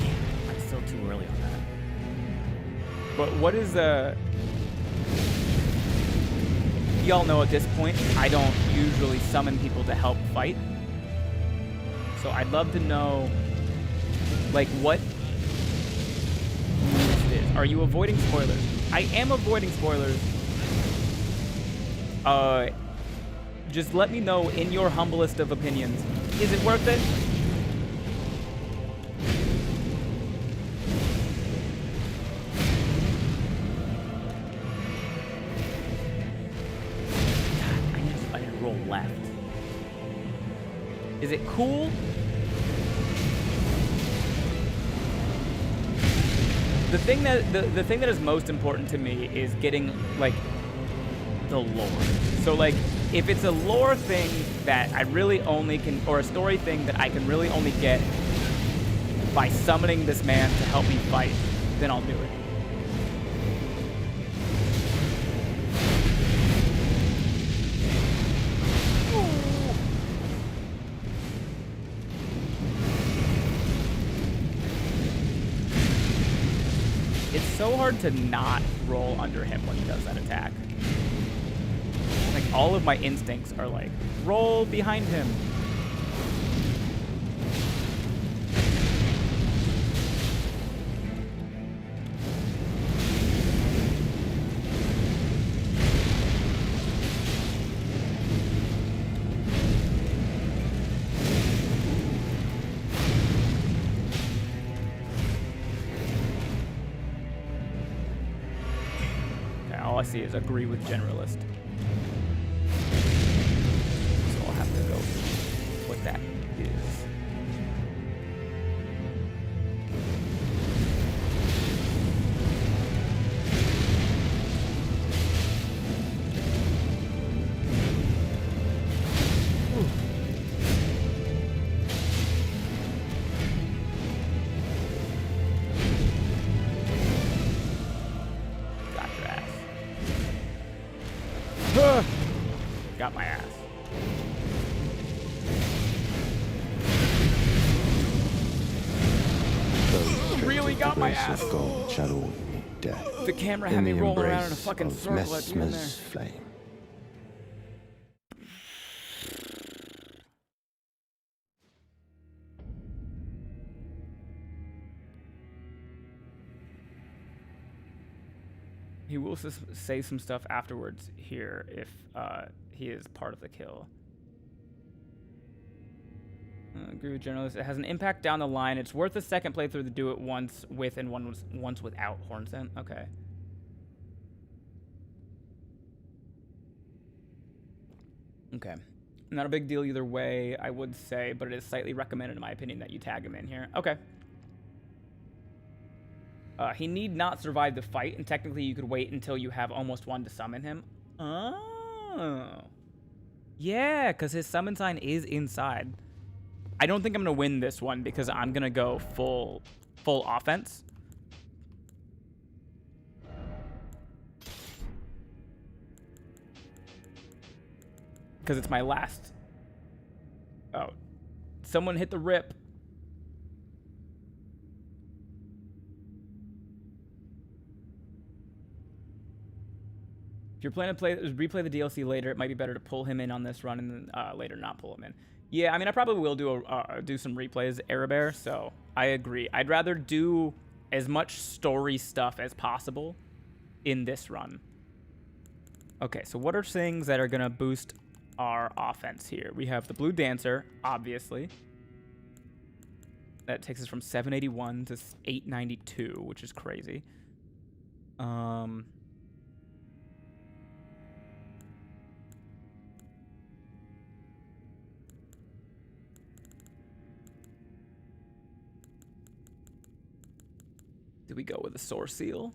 Damn, I'm still too early on that. But what is y'all know at this point, I don't usually summon people to help fight. So I'd love to know, like, what it is. Are you avoiding spoilers? I am avoiding spoilers. Just let me know in your humblest of opinions. Is it worth it? I need to roll left. Is it cool? The thing that is most important to me is getting like the lore. So like if it's a lore thing that I really only can, or a story thing that I can really only get by summoning this man to help me fight, then I'll do it. It's so hard to not roll under him when he does that attack. Like, all of my instincts are like, roll behind him. Okay, all I see is agree with generalist. So I'll have to go what that is. Got your ass. Got my ass. Really got my ass. Of gold shall all meet death. The camera had in me the rolling around in a embrace fucking of circle at the end there. Messmer's flame. He will say some stuff afterwards here if he is part of the kill. Agree with journalists. It has an impact down the line. It's worth a second playthrough to do it once with and once without horn scent. Okay. Okay. Not a big deal either way, I would say, but it is slightly recommended in my opinion that you tag him in here. Okay. He need not survive the fight, and technically you could wait until you have almost one to summon him. Oh. Yeah, because his summon sign is inside. I don't think I'm going to win this one because I'm going to go full offense. Because it's my last. Oh. Someone hit the rip. If you're planning to replay the DLC later, it might be better to pull him in on this run and then later not pull him in. Yeah, I mean, I probably will do some replays, Arabear, so I agree. I'd rather do as much story stuff as possible in this run. Okay, so what are things that are going to boost our offense here? We have the Blue Dancer, obviously. That takes us from 781 to 892, which is crazy. Do we go with a Source Seal?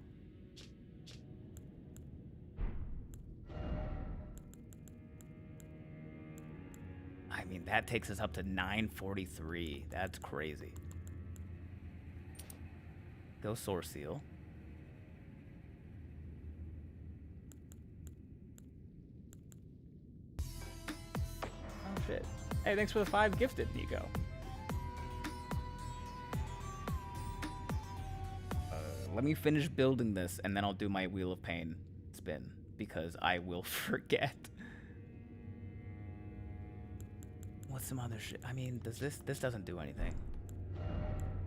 I mean, that takes us up to 943. That's crazy. Go Source Seal. Oh, shit. Hey, thanks for the 5 gifted, Nico. Let me finish building this, and then I'll do my Wheel of Pain spin, because I will forget. What's some other shit? I mean, does this doesn't do anything.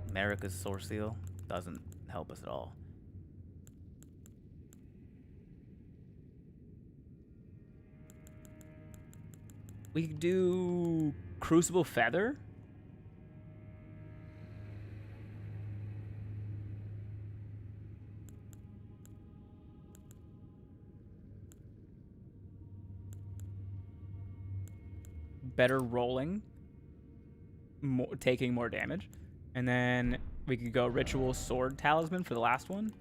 America's Source Seal doesn't help us at all. We could do Crucible Feather. Better rolling, taking more damage. And then we could go Ritual Sword Talisman for the last one.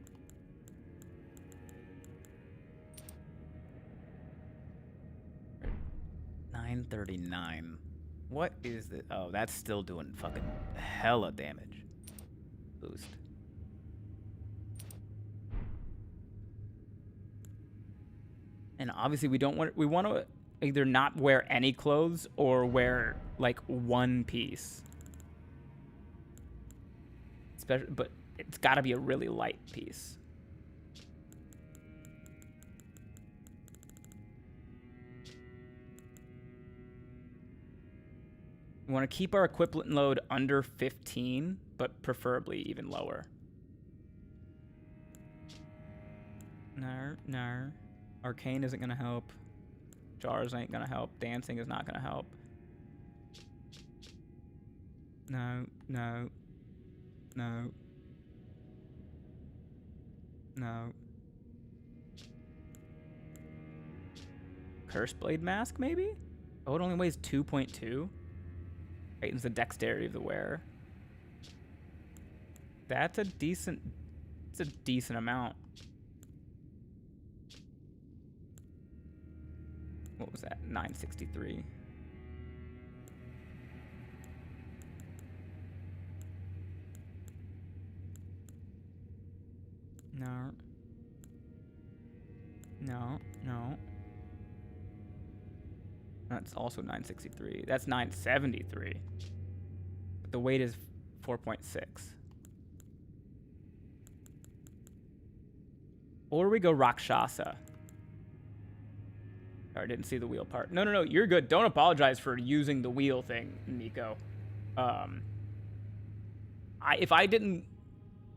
$939. What is it? Oh, that's still doing fucking hella damage. Boost. And obviously we want to either not wear any clothes or wear like one piece. But it's got to be a really light piece. We want to keep our equipment load under 15, but preferably even lower. No. Arcane isn't going to help. Jars ain't going to help. Dancing is not going to help. No. Curse Blade Mask, maybe? Oh, it only weighs 2.2. Heightens the dexterity of the wearer. That's a decent... It's a decent amount. What was that? 963. No. That's also 963. That's 973. But the weight is 4.6. Or we go Rakshasa. I didn't see the wheel part. No, you're good. Don't apologize for using the wheel thing, Nico. If I didn't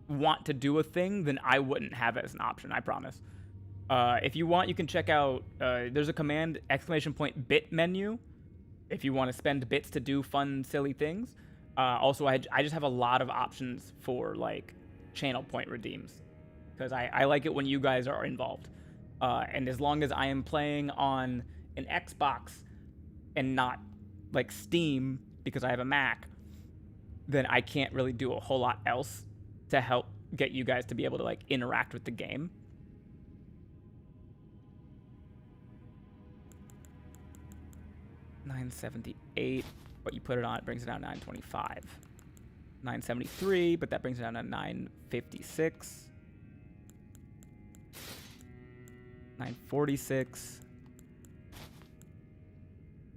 want to do a thing, then I wouldn't have it as an option, I promise. If you want, you can check out, there's a command, !bit menu, if you want to spend bits to do fun, silly things. Also, I just have a lot of options for, like, channel point redeems, because I like it when you guys are involved. And as long as I am playing on an Xbox and not, like, Steam, because I have a Mac, then I can't really do a whole lot else to help get you guys to be able to, like, interact with the game. $978, but you put it on, it brings it down to $925. $973, but that brings it down to $956. $946.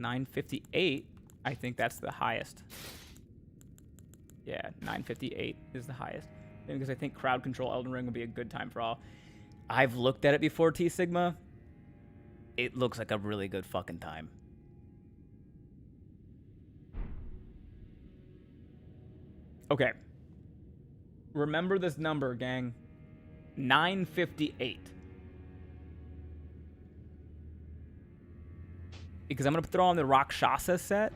$958. I think that's the highest. Yeah, $958 is the highest. Because I think crowd control Elden Ring would be a good time for all. I've looked at it before, T Sigma. It looks like a really good fucking time. Okay. Remember this number, gang. 958. Because I'm going to throw on the Rakshasa set.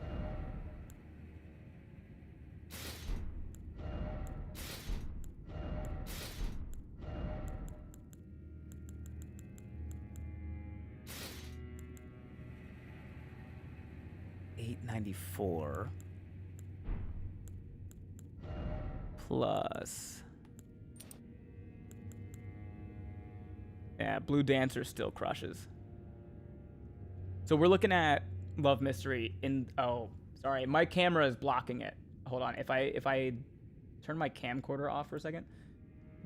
$894 plus, yeah, Blue Dancer still crushes. So we're looking at Love Mystery in, oh, sorry, my camera is blocking it. Hold on, if I turn my camcorder off for a second,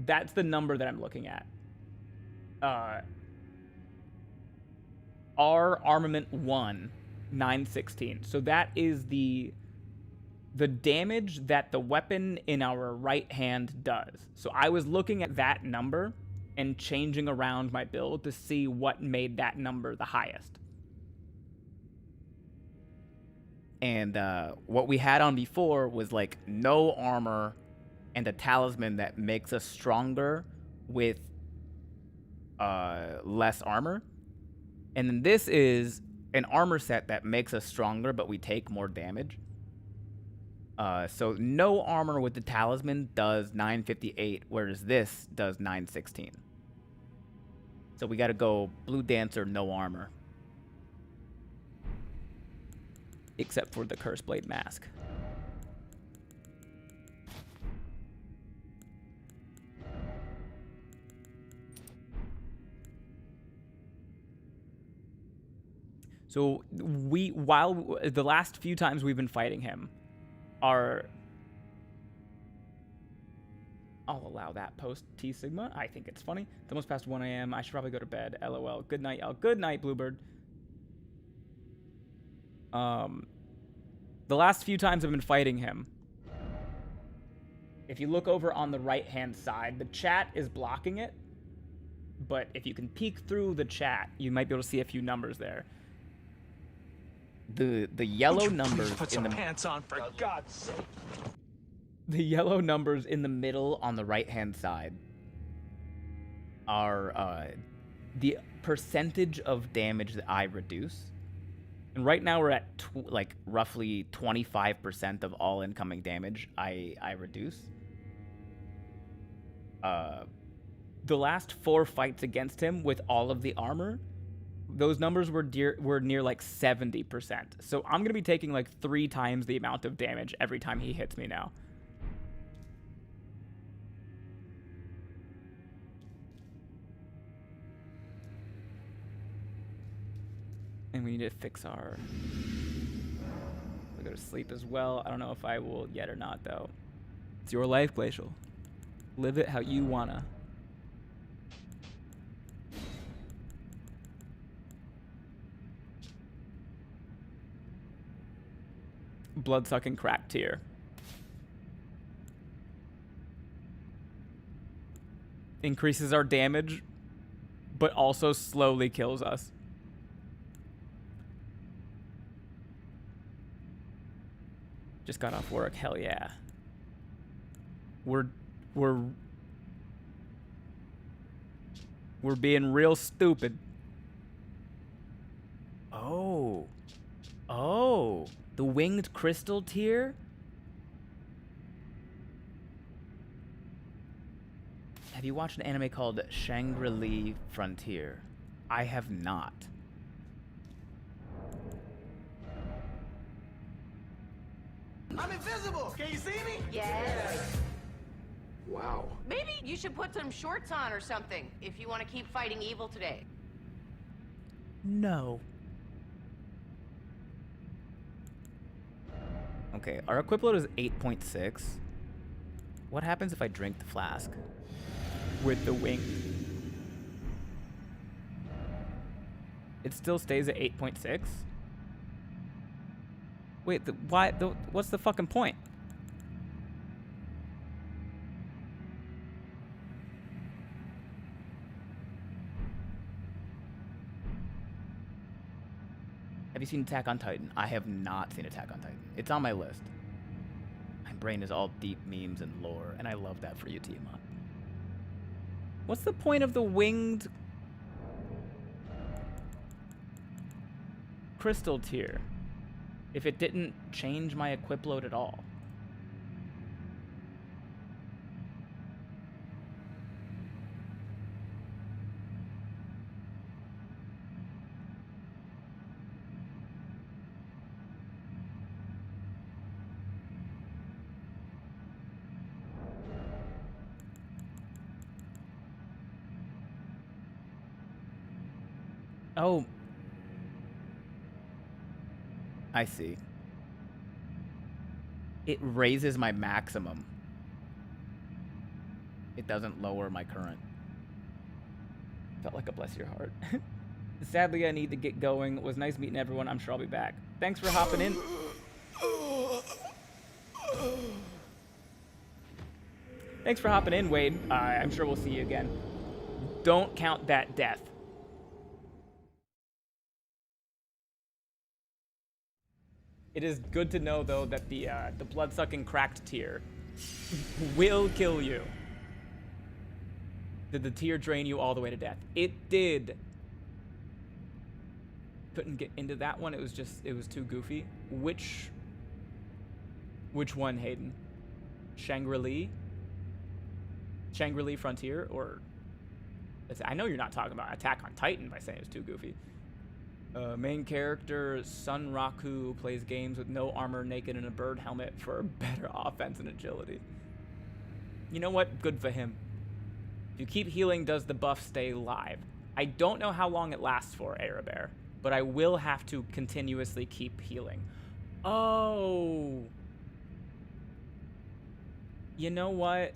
that's the number that I'm looking at. R Armament 1, 916. So that is the damage that the weapon in our right hand does. So I was looking at that number and changing around my build to see what made that number the highest. And what we had on before was like no armor and a talisman that makes us stronger with less armor. And then this is an armor set that makes us stronger, but we take more damage. So no armor with the talisman does 958, whereas this does 916. So we gotta go Blue Dancer, no armor. Except for the Curse Blade Mask. So while the last few times we've been fighting him, I'll allow that post T Sigma. I think it's funny. It's almost past 1 a.m. I should probably go to bed. LOL. Good night, y'all. Good night, Bluebird. The last few times I've been fighting him, if you look over on the right-hand side, the chat is blocking it. But if you can peek through the chat, you might be able to see a few numbers there. The yellow numbers put in some the pants on, for God's sake. The yellow numbers in the middle on the right-hand side are the percentage of damage that I reduce. And right now we're at like roughly 25% of all incoming damage I reduce. The last 4 fights against him with all of the armor, those numbers were near like 70%. So I'm going to be taking like 3 times the amount of damage every time he hits me now. And we need to fix our... We go to sleep as well. I don't know if I will yet or not, though. It's your life, Glacial. Live it how you wanna. Blood-sucking crack tier. Increases our damage, but also slowly kills us. Just got off work, hell yeah. We're being real stupid. Oh, the winged crystal tier? Have you watched an anime called Shangri-La Frontier? I have not. I'm invisible! Can you see me? Yes. Wow. Maybe you should put some shorts on or something if you want to keep fighting evil today. No. Okay, our equip load is 8.6. What happens if I drink the flask with the wing? It still stays at 8.6? Wait, what's the fucking point? Have you seen Attack on Titan? I have not seen Attack on Titan. It's on my list. My brain is all deep memes and lore, and I love that for you, Tiamat. What's the point of the winged crystal tier if it didn't change my equip load at all? Oh. I see. It raises my maximum. It doesn't lower my current. Felt like a bless your heart. Sadly, I need to get going. It was nice meeting everyone. I'm sure I'll be back. Thanks for hopping in. Thanks for hopping in, Wade. I'm sure we'll see you again. Don't count that death. It is good to know, though, that the blood-sucking cracked tier will kill you. Did the tier drain you all the way to death? It did. couldn't get into that one. It was too goofy. Which one, Hayden? Shangri-La Frontier, or I know you're not talking about Attack on Titan by saying it's too goofy. Main character Sun Raku plays games with no armor, naked in a bird helmet for better offense and agility. You know what? Good for him. If you keep healing, does the buff stay live? I don't know how long it lasts for, Arabear, but I will have to continuously keep healing. Oh. You know what?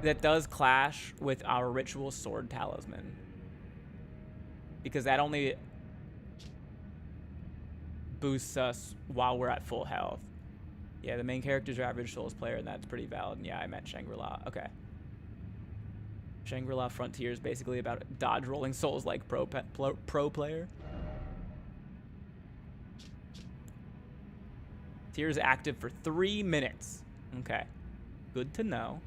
That does clash with our ritual sword talisman. Because that only boosts us while we're at full health. Yeah, the main character's your average Souls player, and that's pretty valid. And yeah, I meant Shangri-La. Okay. Shangri-La Frontier is basically about dodge rolling Souls like pro player. Tier is active for 3 minutes. Okay. Good to know.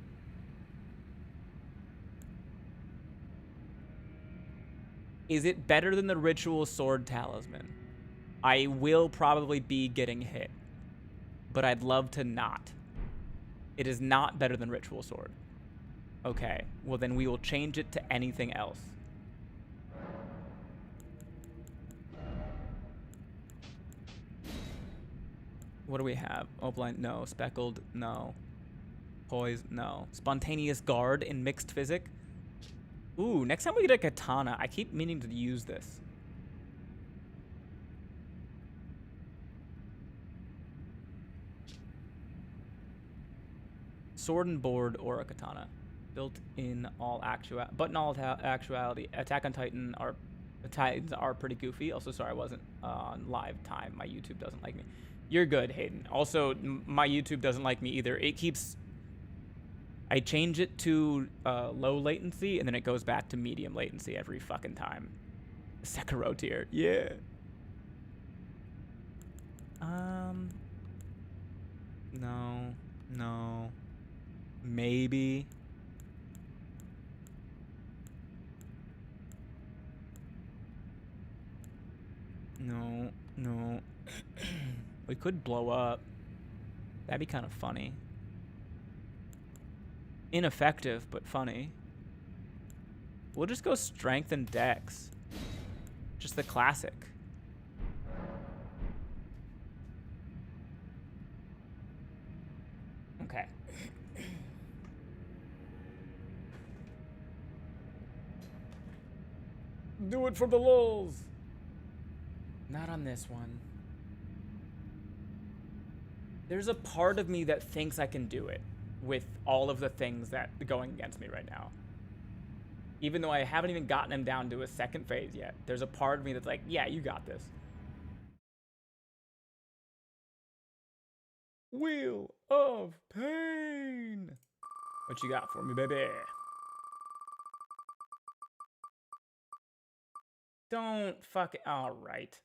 Is it better than the Ritual Sword Talisman? I will probably be getting hit, but I'd love to not. It is not better than Ritual Sword. Okay, well then we will change it to anything else. What do we have? Opalite, no. Speckled, no. Poise, no. Spontaneous Guard in Mixed Physic. Ooh, next time we get a katana, I keep meaning to use this. Sword and board or a katana. Built in all actuality. Attack on Titan Titans are pretty goofy. Also, sorry I wasn't on live time. My YouTube doesn't like me. You're good, Hayden. Also, my YouTube doesn't like me either. It keeps... I change it to low latency, and then it goes back to medium latency every fucking time. Sekiro tier. Yeah. No. No. Maybe. No. No. We could blow up. That'd be kind of funny. Ineffective, but funny. We'll just go strength and dex. Just the classic. Okay. Do it for the lulz. Not on this one. There's a part of me that thinks I can do it with all of the things that are going against me right now. Even though I haven't even gotten him down to a second phase yet, there's a part of me that's like, yeah, you got this. Wheel of Pain. What you got for me, baby? Don't fuck it. All right.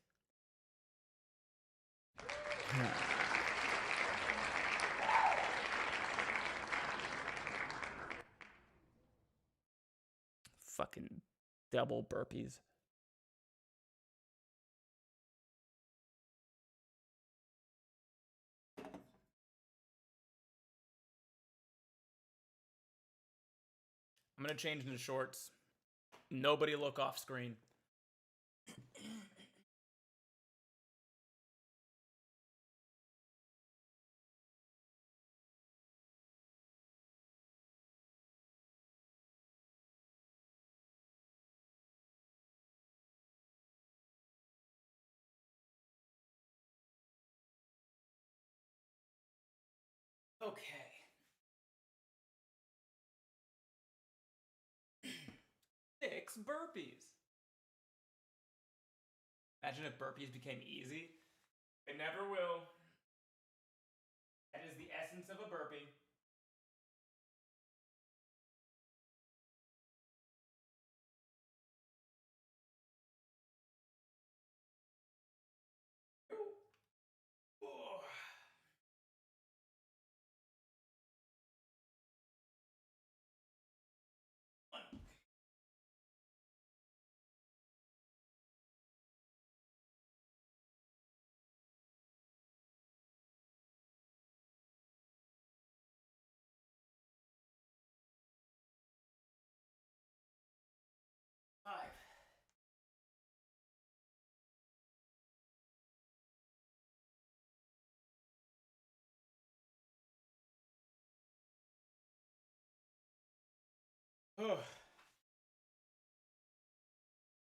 Fucking double burpees. I'm gonna change into shorts. Nobody look off screen. Okay. 6 burpees. Imagine if burpees became easy. They never will. That is the essence of a burpee.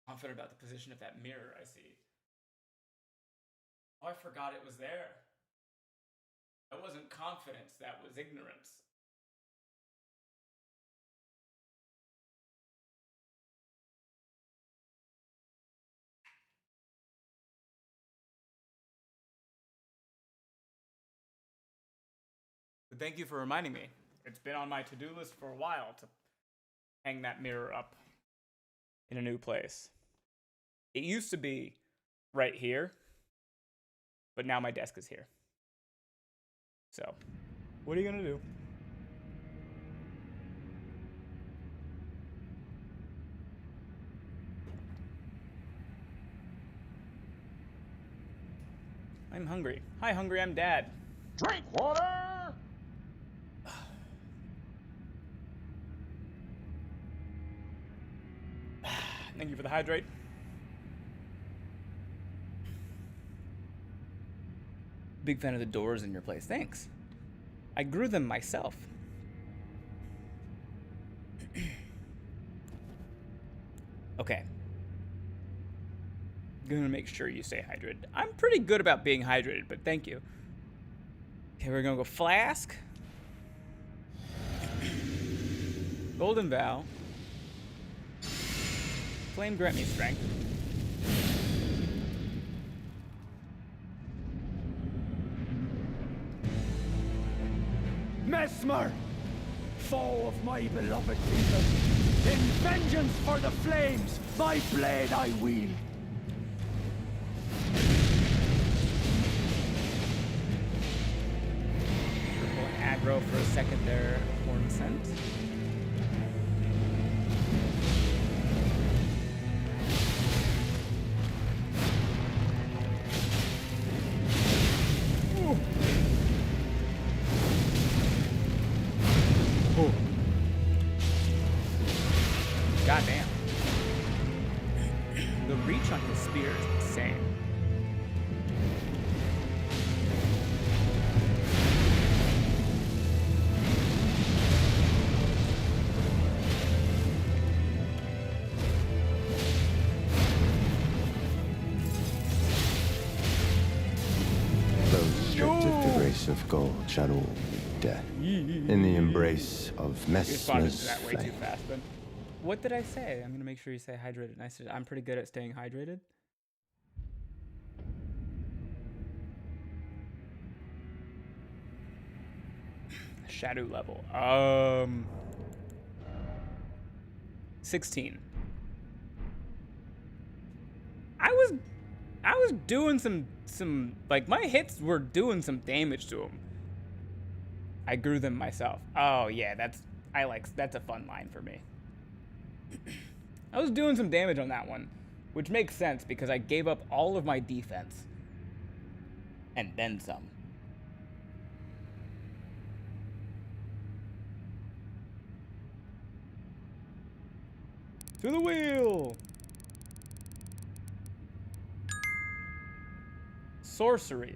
Confident about the position of that mirror I see. Oh, I forgot it was there. That wasn't confidence, that was ignorance. But thank you for reminding me. It's been on my to-do list for a while to hang that mirror up in a new place. It used to be right here, but now my desk is here. So, what are you gonna do? I'm hungry. Hi, hungry, I'm Dad. Drink water! Thank you for the hydrate. Big fan of the doors in your place. Thanks. I grew them myself. Okay. Gonna make sure you stay hydrated. I'm pretty good about being hydrated, but thank you. Okay, we're gonna go flask. Golden Vow. Flame grant me strength. Mesmer, foe of my beloved people, in vengeance for the flames, my blade I wield. Aggro for a second there, Horn Scent. Goddamn. The reach on his spear is insane. Those stripped of the grace of gold shall all meet death. In the embrace of You responded Messmer's to that way too flame. fast, then. What did I say? I'm gonna make sure you say hydrated. And I said I'm pretty good at staying hydrated. Shadow level. 16. I was doing some like my hits were doing some damage to him. I grew them myself. Oh yeah, that's a fun line for me. I was doing some damage on that one, which makes sense because I gave up all of my defense and then some. To the wheel! Sorceries.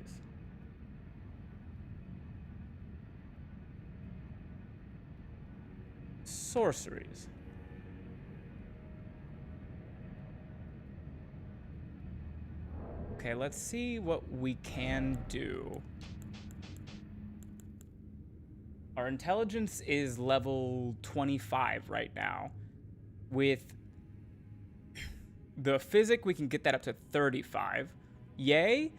Sorceries. Okay, let's see what we can do. Our intelligence is level 25 right now. With the physic, we can get that up to 35. Yay.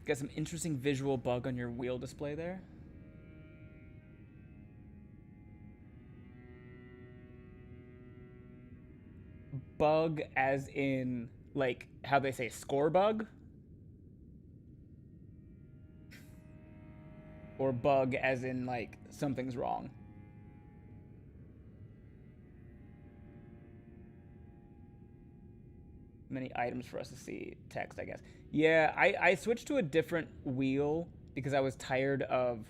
Got some interesting visual bug on your wheel display there. Bug as in, like, how they say score bug? Or bug as in, like, something's wrong? Many items for us to see. Text, I guess. Yeah, I switched to a different wheel because I was tired of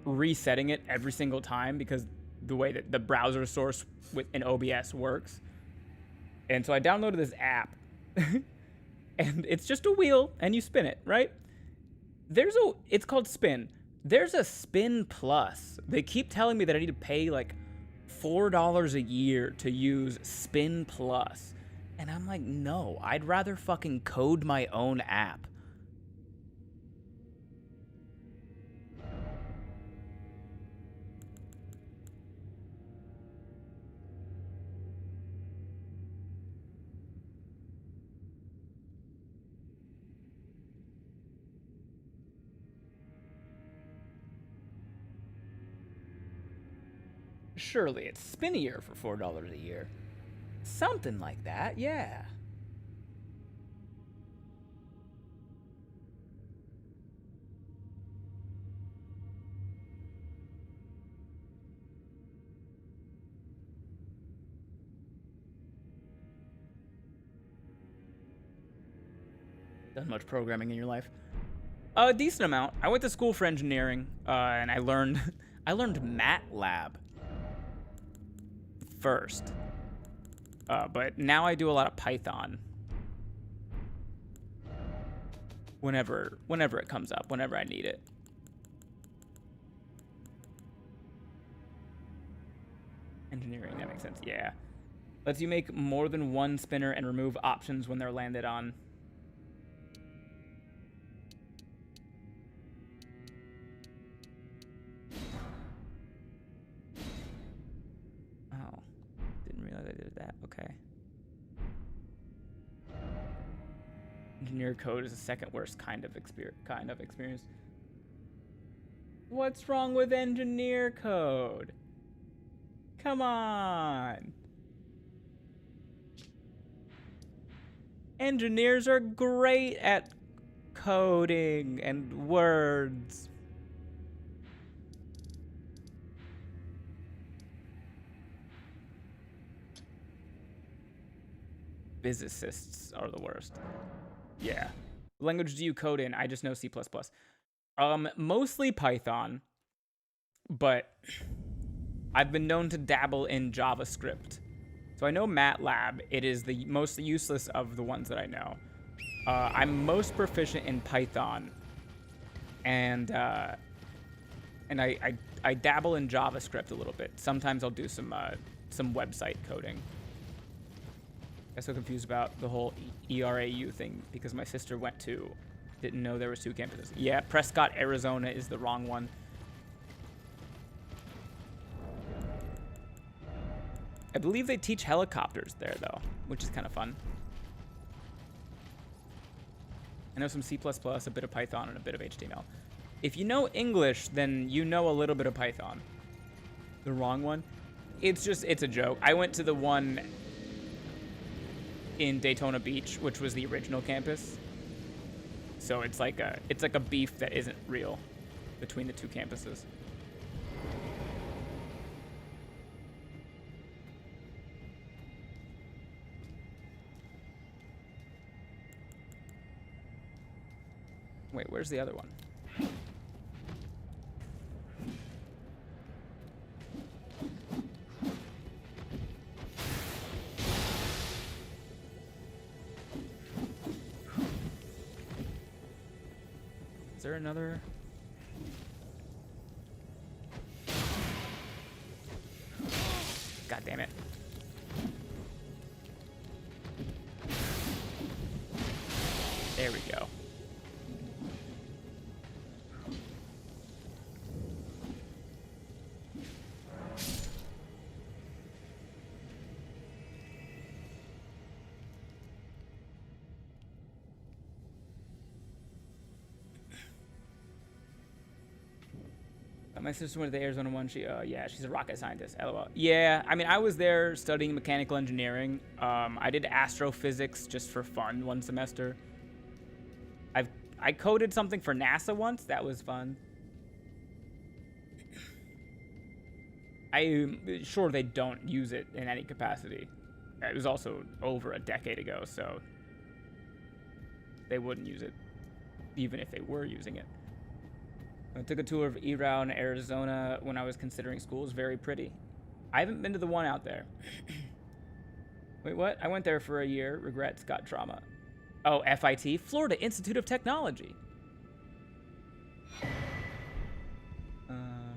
resetting it every single time because the way that the browser source within OBS works. And so I downloaded this app. And it's just a wheel and you spin it, right? It's called Spin. There's a Spin Plus. They keep telling me that I need to pay like $4 a year to use Spin Plus. And I'm like, no, I'd rather fucking code my own app. Surely it's spinnier for $4 a year. Something like that, yeah. Done much programming in your life? A decent amount. I went to school for engineering, and I learned MATLAB first. But now I do a lot of Python. Whenever it comes up, whenever I need it. Engineering, that makes sense. Yeah. Lets you make more than one spinner and remove options when they're landed on. Oh. Didn't realize I did that. Okay. Engineer code is the second worst kind of experience. What's wrong with engineer code? Come on. Engineers are great at coding and words. Physicists are the worst. Yeah. What language do you code in? I just know C++. Mostly Python, but I've been known to dabble in JavaScript. So I know MATLAB. It is the most useless of the ones that I know. I'm most proficient in Python, and I dabble in JavaScript a little bit. Sometimes I'll do some website coding. I'm so confused about the whole ERAU thing because my sister didn't know there was 2 campuses. Yeah, Prescott, Arizona is the wrong one. I believe they teach helicopters there though, which is kind of fun. I know some C++, a bit of Python, and a bit of HTML. If you know English, then you know a little bit of Python. The wrong one? It's a joke. I went to the one in Daytona Beach, which was the original campus. So it's like a beef that isn't real between the 2 campuses. Wait, where's the other one? Is there another? God damn it. There we go. My sister went to the Arizona one. Yeah, she's a rocket scientist. LOL. Yeah, I mean, I was there studying mechanical engineering. I did astrophysics just for fun one semester. I coded something for NASA once. That was fun. I'm sure they don't use it in any capacity. It was also over a decade ago, so they wouldn't use it, even if they were using it. I took a tour of Erow, Arizona when I was considering school. It was very pretty. I haven't been to the one out there. Wait, what? I went there for a year. Regrets, got trauma. Oh, FIT? Florida Institute of Technology.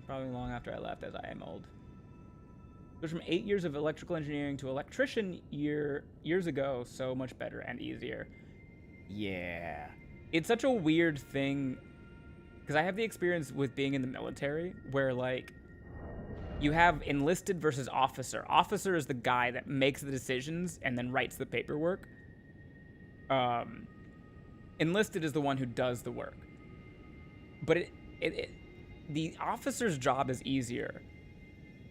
Probably long after I left, as I am old. Goes from 8 years of electrical engineering to electrician years ago, so much better and easier. Yeah. It's such a weird thing, because I have the experience with being in the military, where, like, you have enlisted versus officer. Officer is the guy that makes the decisions and then writes the paperwork. Enlisted is the one who does the work. But the officer's job is easier.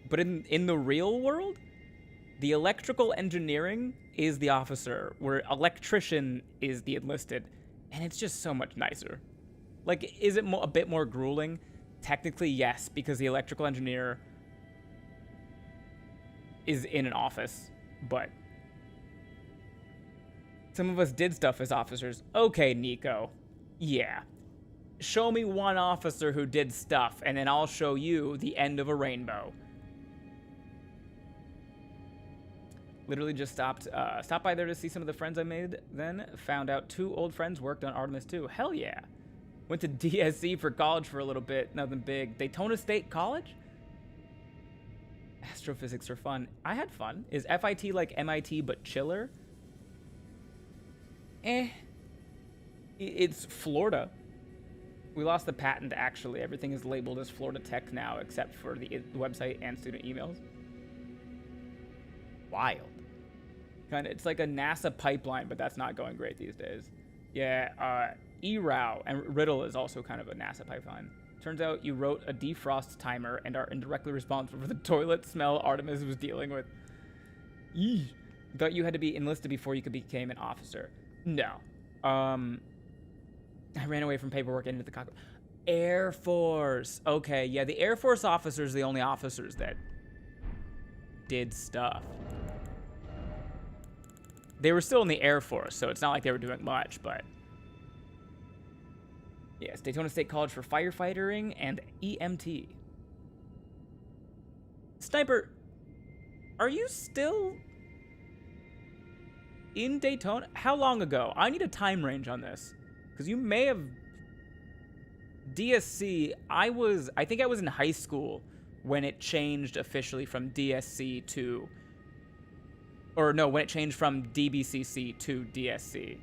But in the real world, the electrical engineering is the officer, where electrician is the enlisted. And it's just so much nicer. Like, is it a bit more grueling? Technically, yes, because the electrical engineer is in an office, but some of us did stuff as officers. Okay, Nico. Yeah. Show me one officer who did stuff, and then I'll show you the end of a rainbow. Literally just stopped by there to see some of the friends I made then. Found out 2 old friends worked on Artemis 2. Hell yeah. Went to DSC for college for a little bit. Nothing big. Daytona State College? Astrophysics for fun. I had fun. Is FIT like MIT but chiller? It's Florida. We lost the patent, actually. Everything is labeled as Florida Tech now, except for the website and student emails. Wild. Kind of, it's like a NASA pipeline, but that's not going great these days. Yeah, EROW and Riddle is also kind of a NASA pipeline. Turns out you wrote a defrost timer and are indirectly responsible for the toilet smell Artemis was dealing with. Eesh. Thought you had to be enlisted before you could become an officer. No. I ran away from paperwork into the cockpit. Air Force. Okay, yeah, the Air Force officers are the only officers that did stuff. They were still in the Air Force, so it's not like they were doing much, but... Yes, Daytona State College for firefighting and EMT. Sniper, are you still in Daytona? How long ago? I need a time range on this. Because you may have... DSC, I think I was in high school when it changed officially from DSC to... Or no, when it changed from DBCC to DSC.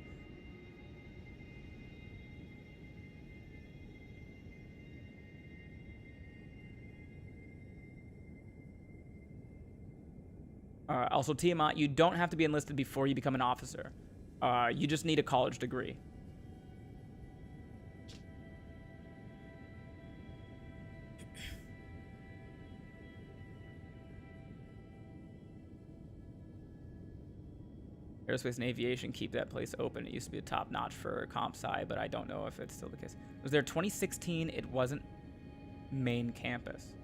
Also, Tiamat, you don't have to be enlisted before you become an officer. You just need a college degree. Aerospace and Aviation keep that place open. It used to be a top notch for comp sci, but I don't know if it's still the case. It was there 2016. It wasn't main campus.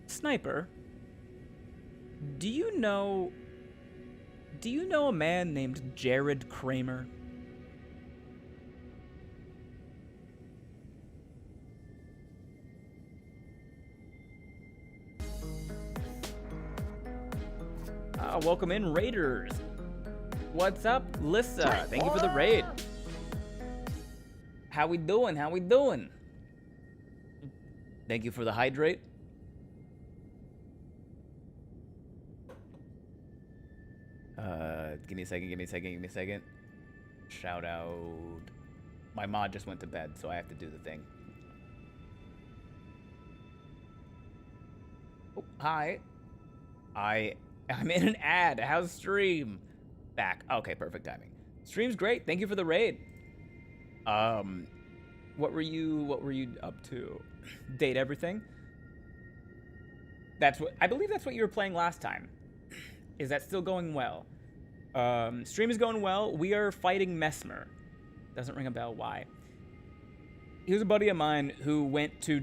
Sniper, do you know a man named Jared Kramer? Welcome in, Raiders. What's up, Lissa? Thank you for the raid. How we doing? How we doing? Thank you for the hydrate. Give me a second. Shout out. My mod just went to bed, so I have to do the thing. Oh, hi. I'm in an ad. How's stream? Back. Okay, perfect timing. Stream's great. Thank you for the raid. What were you up to? Date everything? I believe that's what you were playing last time. Is that still going well? Stream is going well. We are fighting Mesmer. Doesn't ring a bell. Why? He was a buddy of mine who went to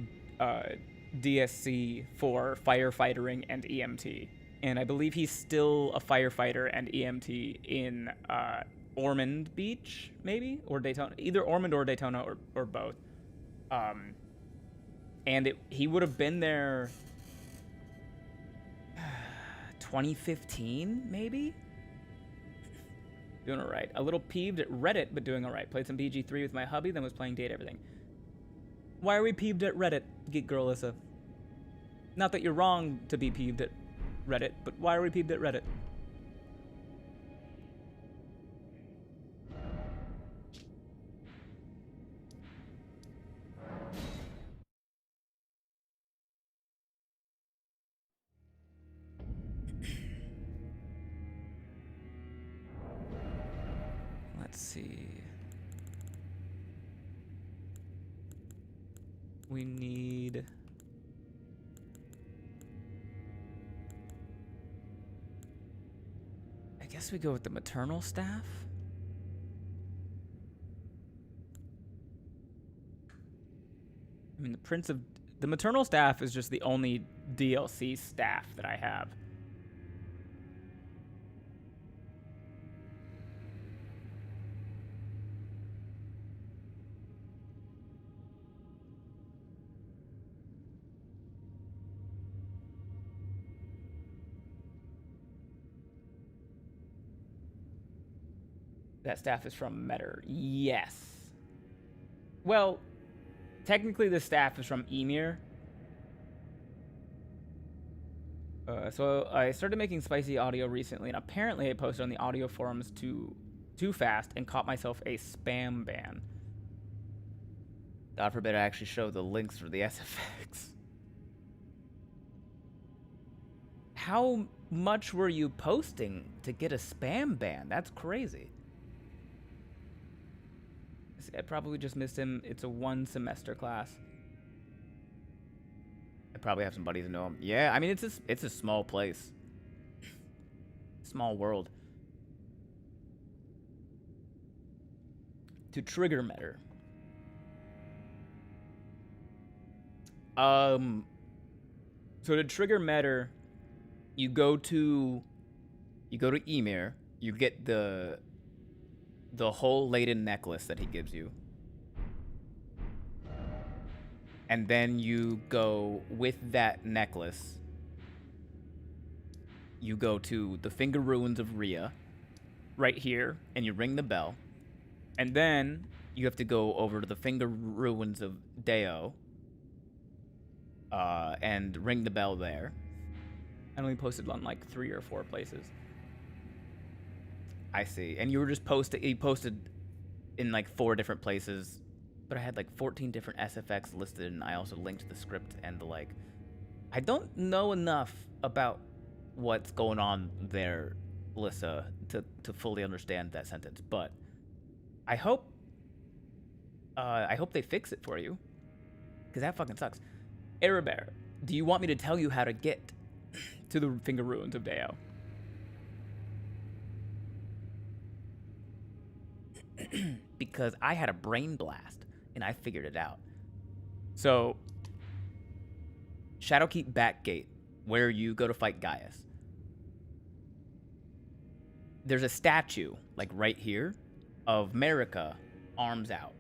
DSC for firefighting and EMT. And I believe he's still a firefighter and EMT in Ormond Beach, maybe, or Daytona, either Ormond or Daytona, or both. And he would have been there 2015, maybe? Doing all right. A little peeved at Reddit, but doing all right. Played some BG3 with my hubby, then was playing Date Everything. Why are we peeved at Reddit, Geek Girl Alyssa? Not that you're wrong to be peeved at Reddit, but why are we peeved at Reddit? Let's see. We need... I guess we go with the maternal staff? I mean, the maternal staff is just the only DLC staff that I have. That staff is from Metter. Yes. Well, technically the staff is from Emir. So I started making spicy audio recently, and apparently I posted on the audio forums too fast and caught myself a spam ban. God forbid I actually show the links for the SFX. How much were you posting to get a spam ban? That's crazy. I probably just missed him. It's a 1 semester class. I probably have some buddies who know him. Yeah, I mean, it's a small place. Small world. To trigger Metter. So to trigger Metter, you go to Emir, you get the whole laden necklace that he gives you. And then you go with that necklace. You go to the Finger Ruins of Rhea, right here, and you ring the bell. And then you have to go over to the Finger Ruins of Deo, and ring the bell there. I only posted on like 3 or 4 places. I see. And you were just you posted in like 4 different places, but I had like 14 different SFX listed, and I also linked the script and the like. I don't know enough about what's going on there, Lissa, to fully understand that sentence, but I hope they fix it for you, because that fucking sucks. Erebear, do you want me to tell you how to get to the Finger Ruins of Deo? Because I had a brain blast and I figured it out. So, Shadowkeep Backgate, where you go to fight Gaius. There's a statue, like right here, of Marika, arms out.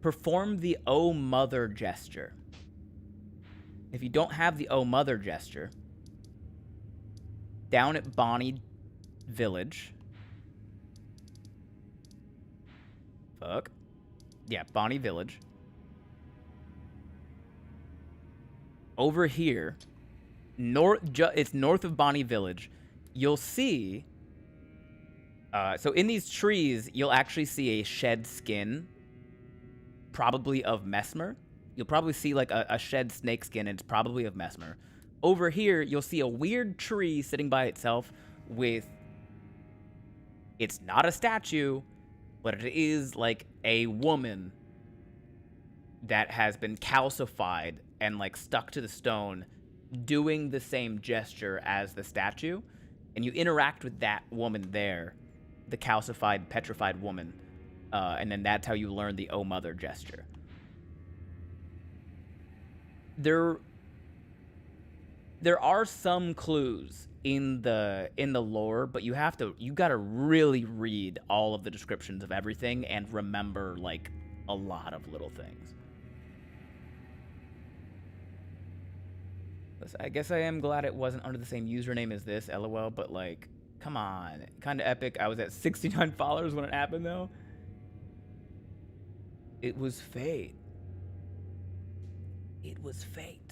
Perform the Oh Mother gesture. If you don't have the Oh Mother gesture, down at Bonnie Village. Fuck. Yeah, Bonnie Village. Over here, it's north of Bonnie Village. You'll see. So in these trees, you'll actually see a shed skin, probably of Mesmer. You'll probably see like a shed snake skin, and it's probably of Mesmer. Over here, you'll see a weird tree sitting by itself with... It's not a statue, but it is like a woman that has been calcified and like stuck to the stone, doing the same gesture as the statue. And you interact with that woman there, the calcified, petrified woman. And then that's how you learn the Oh Mother gesture. There's there are some clues in the lore, but you gotta really read all of the descriptions of everything and remember like a lot of little things. Listen, I guess I am glad it wasn't under the same username as this, LOL, but like, come on. Kind of epic. I was at 69 followers when it happened, though. It was fate. It was fate.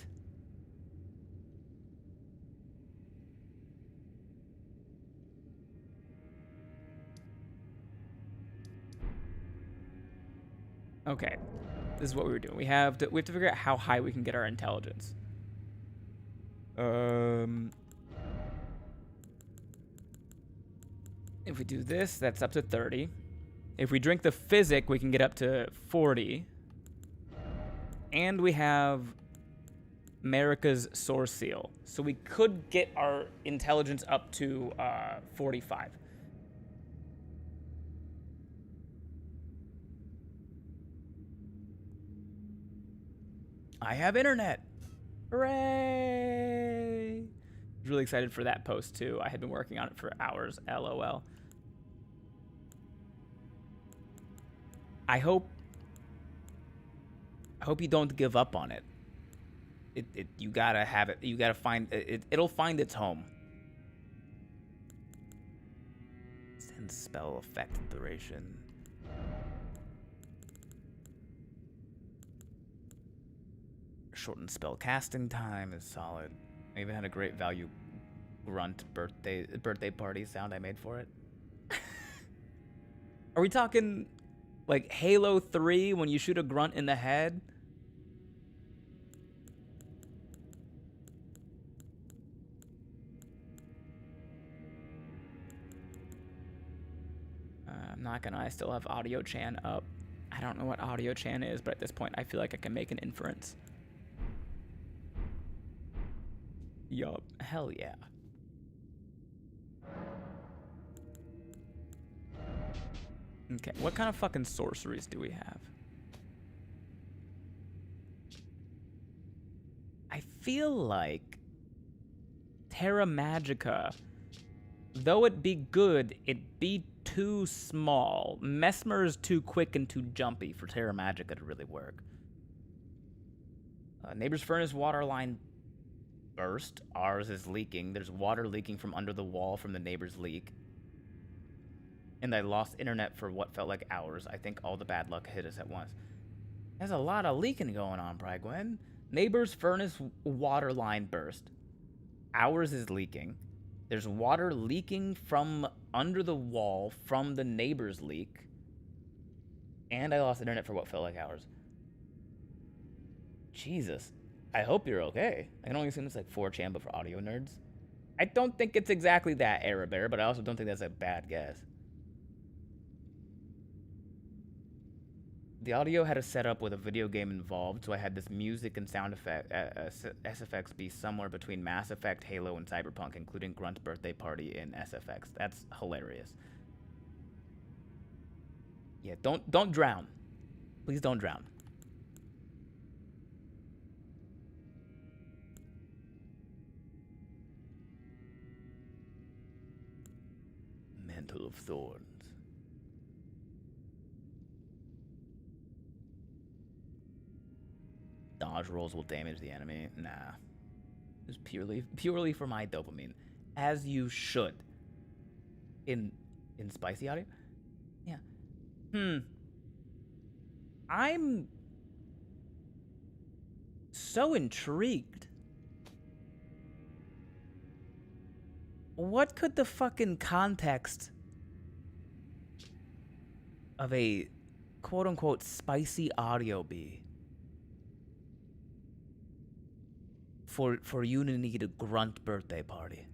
Okay, this is what we were doing. We have to figure out how high we can get our intelligence. If we do this, that's up to 30. If we drink the physic, we can get up to 40. And we have America's Source Seal. So we could get our intelligence up to 45. I have internet. Hooray! I was really excited for that post too. I had been working on it for hours. LOL. I hope you don't give up on it. You gotta have it. You gotta find it. It'll find its home. Send spell effect duration. Shortened spell casting time is solid. I even had a great value grunt birthday party sound I made for it. Are we talking like Halo 3 when you shoot a grunt in the head? I'm not gonna, I still have audio chan up. I don't know what audio chan is, but at this point I feel like I can make an inference. Yup, hell yeah. Okay, what kind of fucking sorceries do we have? I feel like Terra Magica, though it be good, it be too small. Mesmer is too quick and too jumpy for Terra Magica to really work. Neighbor's furnace water line burst. Ours is leaking. There's water leaking from under the wall from the neighbor's leak. And I lost internet for what felt like hours. I think all the bad luck hit us at once. There's a lot of leaking going on, Brygwen. Neighbor's furnace water line burst. Ours is leaking. There's water leaking from under the wall from the neighbor's leak. And I lost internet for what felt like hours. Jesus. I hope you're okay. I can only assume it's like 4chan, but for audio nerds. I don't think it's exactly that, Arabear, but I also don't think that's a bad guess. The audio had a setup with a video game involved, so I had this music and sound effect, SFX be somewhere between Mass Effect, Halo, and Cyberpunk, including Grunt's birthday party in SFX. That's hilarious. Yeah, don't drown. Please don't drown. Mantle of Thorns. Dodge rolls will damage the enemy. Nah. It's purely for my dopamine. As you should. In spicy audio? Yeah. I'm so intrigued. What could the fucking context of a quote-unquote spicy audio be for you to need a grunt birthday party?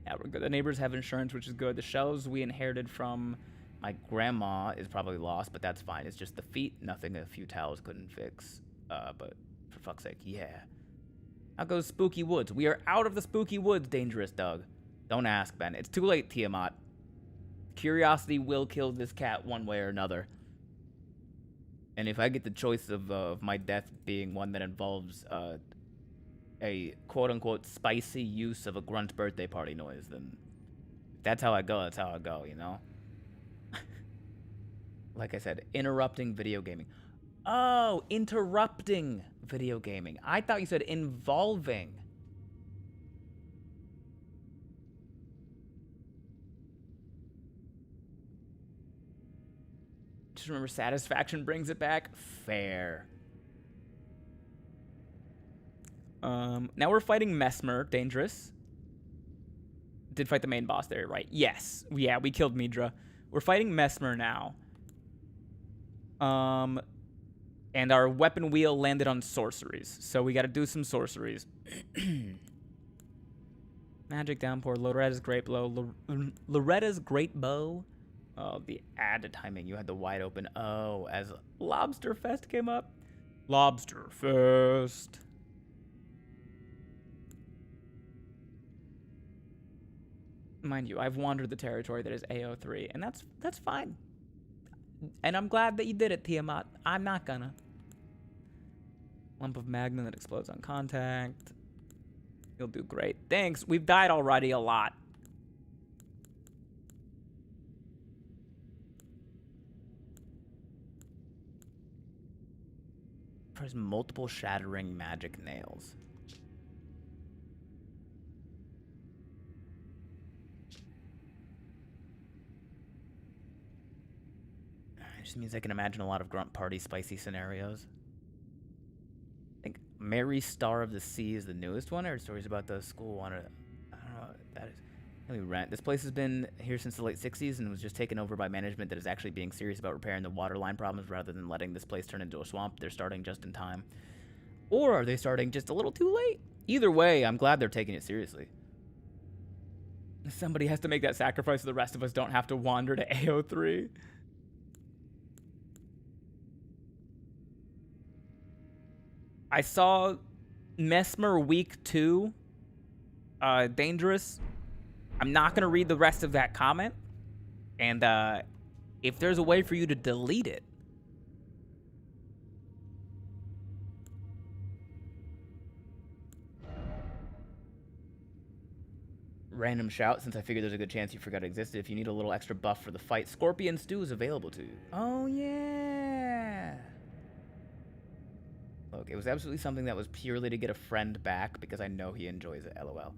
Yeah, we're good. The neighbors have insurance, which is good. The shelves we inherited from my grandma is probably lost, but that's fine. It's just the feet, nothing a few towels couldn't fix. But for fuck's sake, yeah. How goes Spooky Woods? We are out of the Spooky Woods, Dangerous Doug. Don't ask, Ben. It's too late, Tiamat. Curiosity will kill this cat one way or another. And if I get the choice of my death being one that involves a quote-unquote spicy use of a grunt birthday party noise, then that's how I go, that's how I go, you know? Like I said, interrupting video gaming. Oh, interrupting video gaming. I thought you said involving. Just remember, satisfaction brings it back. Fair. Now we're fighting Mesmer, dangerous. Did fight the main boss there, right? Yes. Yeah, we killed Midra. We're fighting Mesmer now. And our weapon wheel landed on sorceries. So we gotta do some sorceries. Magic downpour, Loretta's great blow. Loretta's great bow. Oh, the added timing. You had the wide open. Oh, as Lobster Fest came up. Lobster Fest. Mind you, I've wandered the territory that is AO3, and that's fine. And I'm glad that you did it, Tiamat. I'm not gonna. Lump of magma that explodes on contact. You'll do great. Thanks. We've died already a lot. There's multiple shattering magic nails. It just means I can imagine a lot of grunt party spicy scenarios. I think Mary Star of the Sea is the newest one. I heard stories about the school one. I don't know what that is. Really rent. This place has been here since the late 60s and was just taken over by management that is actually being serious about repairing the water line problems rather than letting this place turn into a swamp. They're starting just in time. Or are they starting just a little too late? Either way, I'm glad they're taking it seriously. Somebody has to make that sacrifice so the rest of us don't have to wander to AO3. I saw Mesmer Week 2. Dangerous. I'm not going to read the rest of that comment. And if there's a way for you to delete it. Random shout, since I figured there's a good chance you forgot it existed. If you need a little extra buff for the fight, Scorpion Stew is available to you. Oh, yeah. Look, it was absolutely something that was purely to get a friend back because I know he enjoys it, LOL.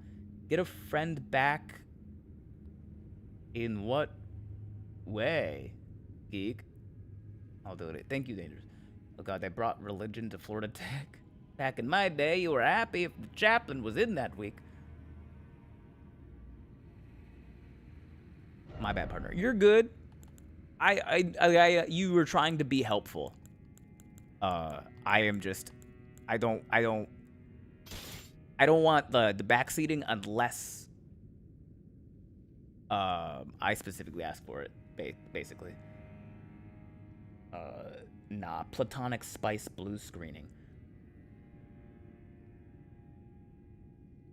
Get a friend back in what way, geek? I'll do it. Thank you, Dangerous. Oh god, they brought religion to Florida Tech. Back in my day, you were happy if the chaplain was in that week. My bad, partner. You're good. You were trying to be helpful. I am just, I don't want the backseating unless I specifically ask for it, basically. Nah, Platonic Spice blue screening.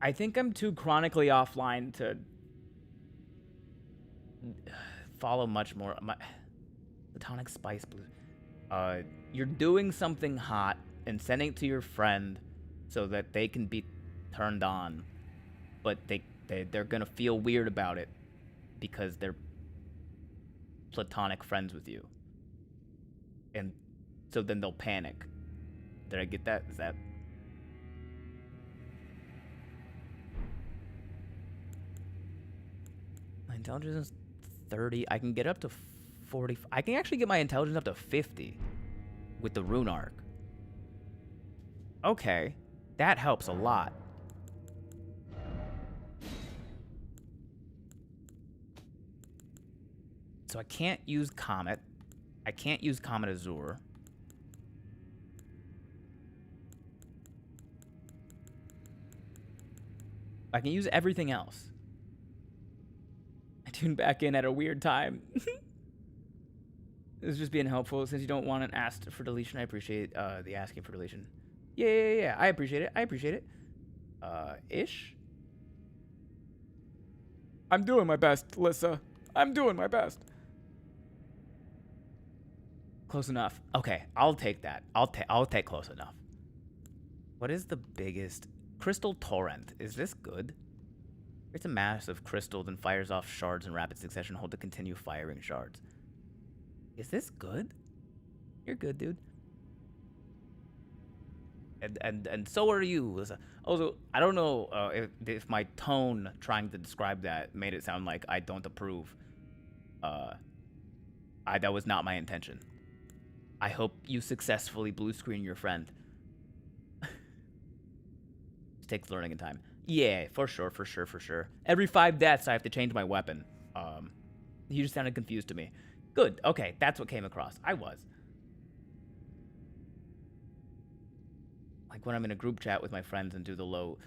I think I'm too chronically offline to follow much more. Platonic Spice blue. You're doing something hot and sending it to your friend so that they can be turned on, but they're gonna feel weird about it because they're platonic friends with you, and so then they'll panic. Did I get that? Is that? My intelligence is 30. I can get up to 40. I can actually get my intelligence up to 50 with the rune arc. Okay, that helps a lot. So I can't use Comet. I can't use Comet Azure. I can use everything else. I tuned back in at a weird time. This is just being helpful. Since you don't want an asked for deletion, I appreciate the asking for deletion. Yeah. I appreciate it. Ish? I'm doing my best, Lissa. I'm doing my best. Close enough. Okay, I'll take that. I'll take close enough. What is the biggest Crystal Torrent. Is this good? It's a massive crystal, then fires off shards in rapid succession. Hold to continue firing shards. Is this good? You're good, dude. And so are you. Also, I don't know if my tone trying to describe that made it sound like I don't approve. That was not my intention. I hope you successfully blue screen your friend. It takes learning and time. Yeah, for sure. Every 5 deaths, I have to change my weapon. You just sounded confused to me. Good. Okay, that's what came across. I was. Like when I'm in a group chat with my friends and do the low.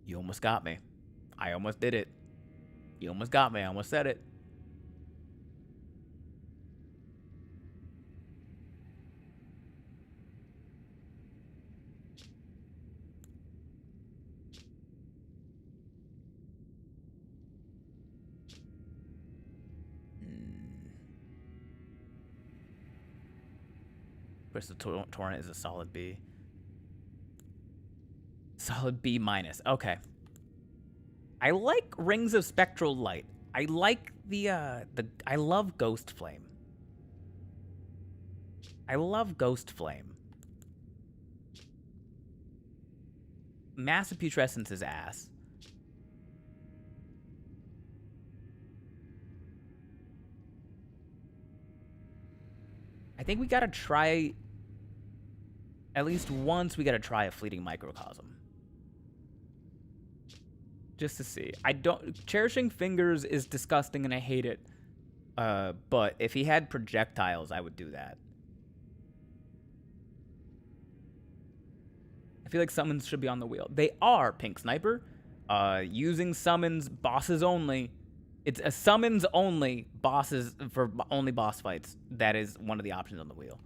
You almost got me. I almost did it. You almost got me. I almost said it. Crystal Torrent is a solid B. Solid B minus. Okay. I like Rings of Spectral Light. I like I love Ghost Flame. I love Ghost Flame. Massive Putrescence is ass. I think we gotta try, at least once we gotta try a Fleeting Microcosm. Just to see. Cherishing Fingers is disgusting and I hate it. But if he had projectiles, I would do that. I feel like summons should be on the wheel. They are, Pink Sniper. Using summons, bosses only. It's a summons only, bosses for only boss fights. That is one of the options on the wheel.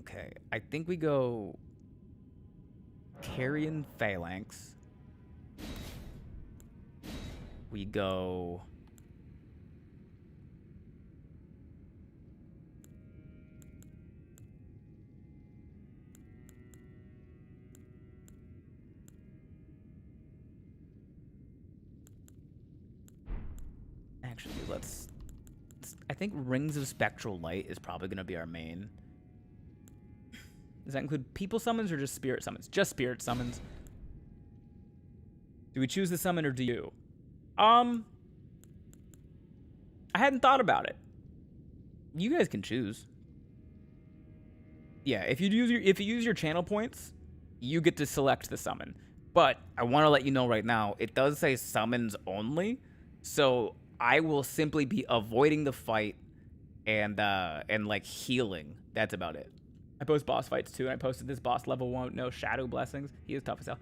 Okay, I think we go Carrion Phalanx. We go actually, I think Rings of Spectral Light is probably going to be our main. Does that include people summons or just spirit summons? Just spirit summons. Do we choose the summon or do you? I hadn't thought about it. You guys can choose. Yeah, if you use your channel points, you get to select the summon. But I want to let you know right now, it does say summons only, so I will simply be avoiding the fight and like healing. That's about it. I post boss fights too, and I posted this boss level 1, no shadow blessings. He is tough as hell.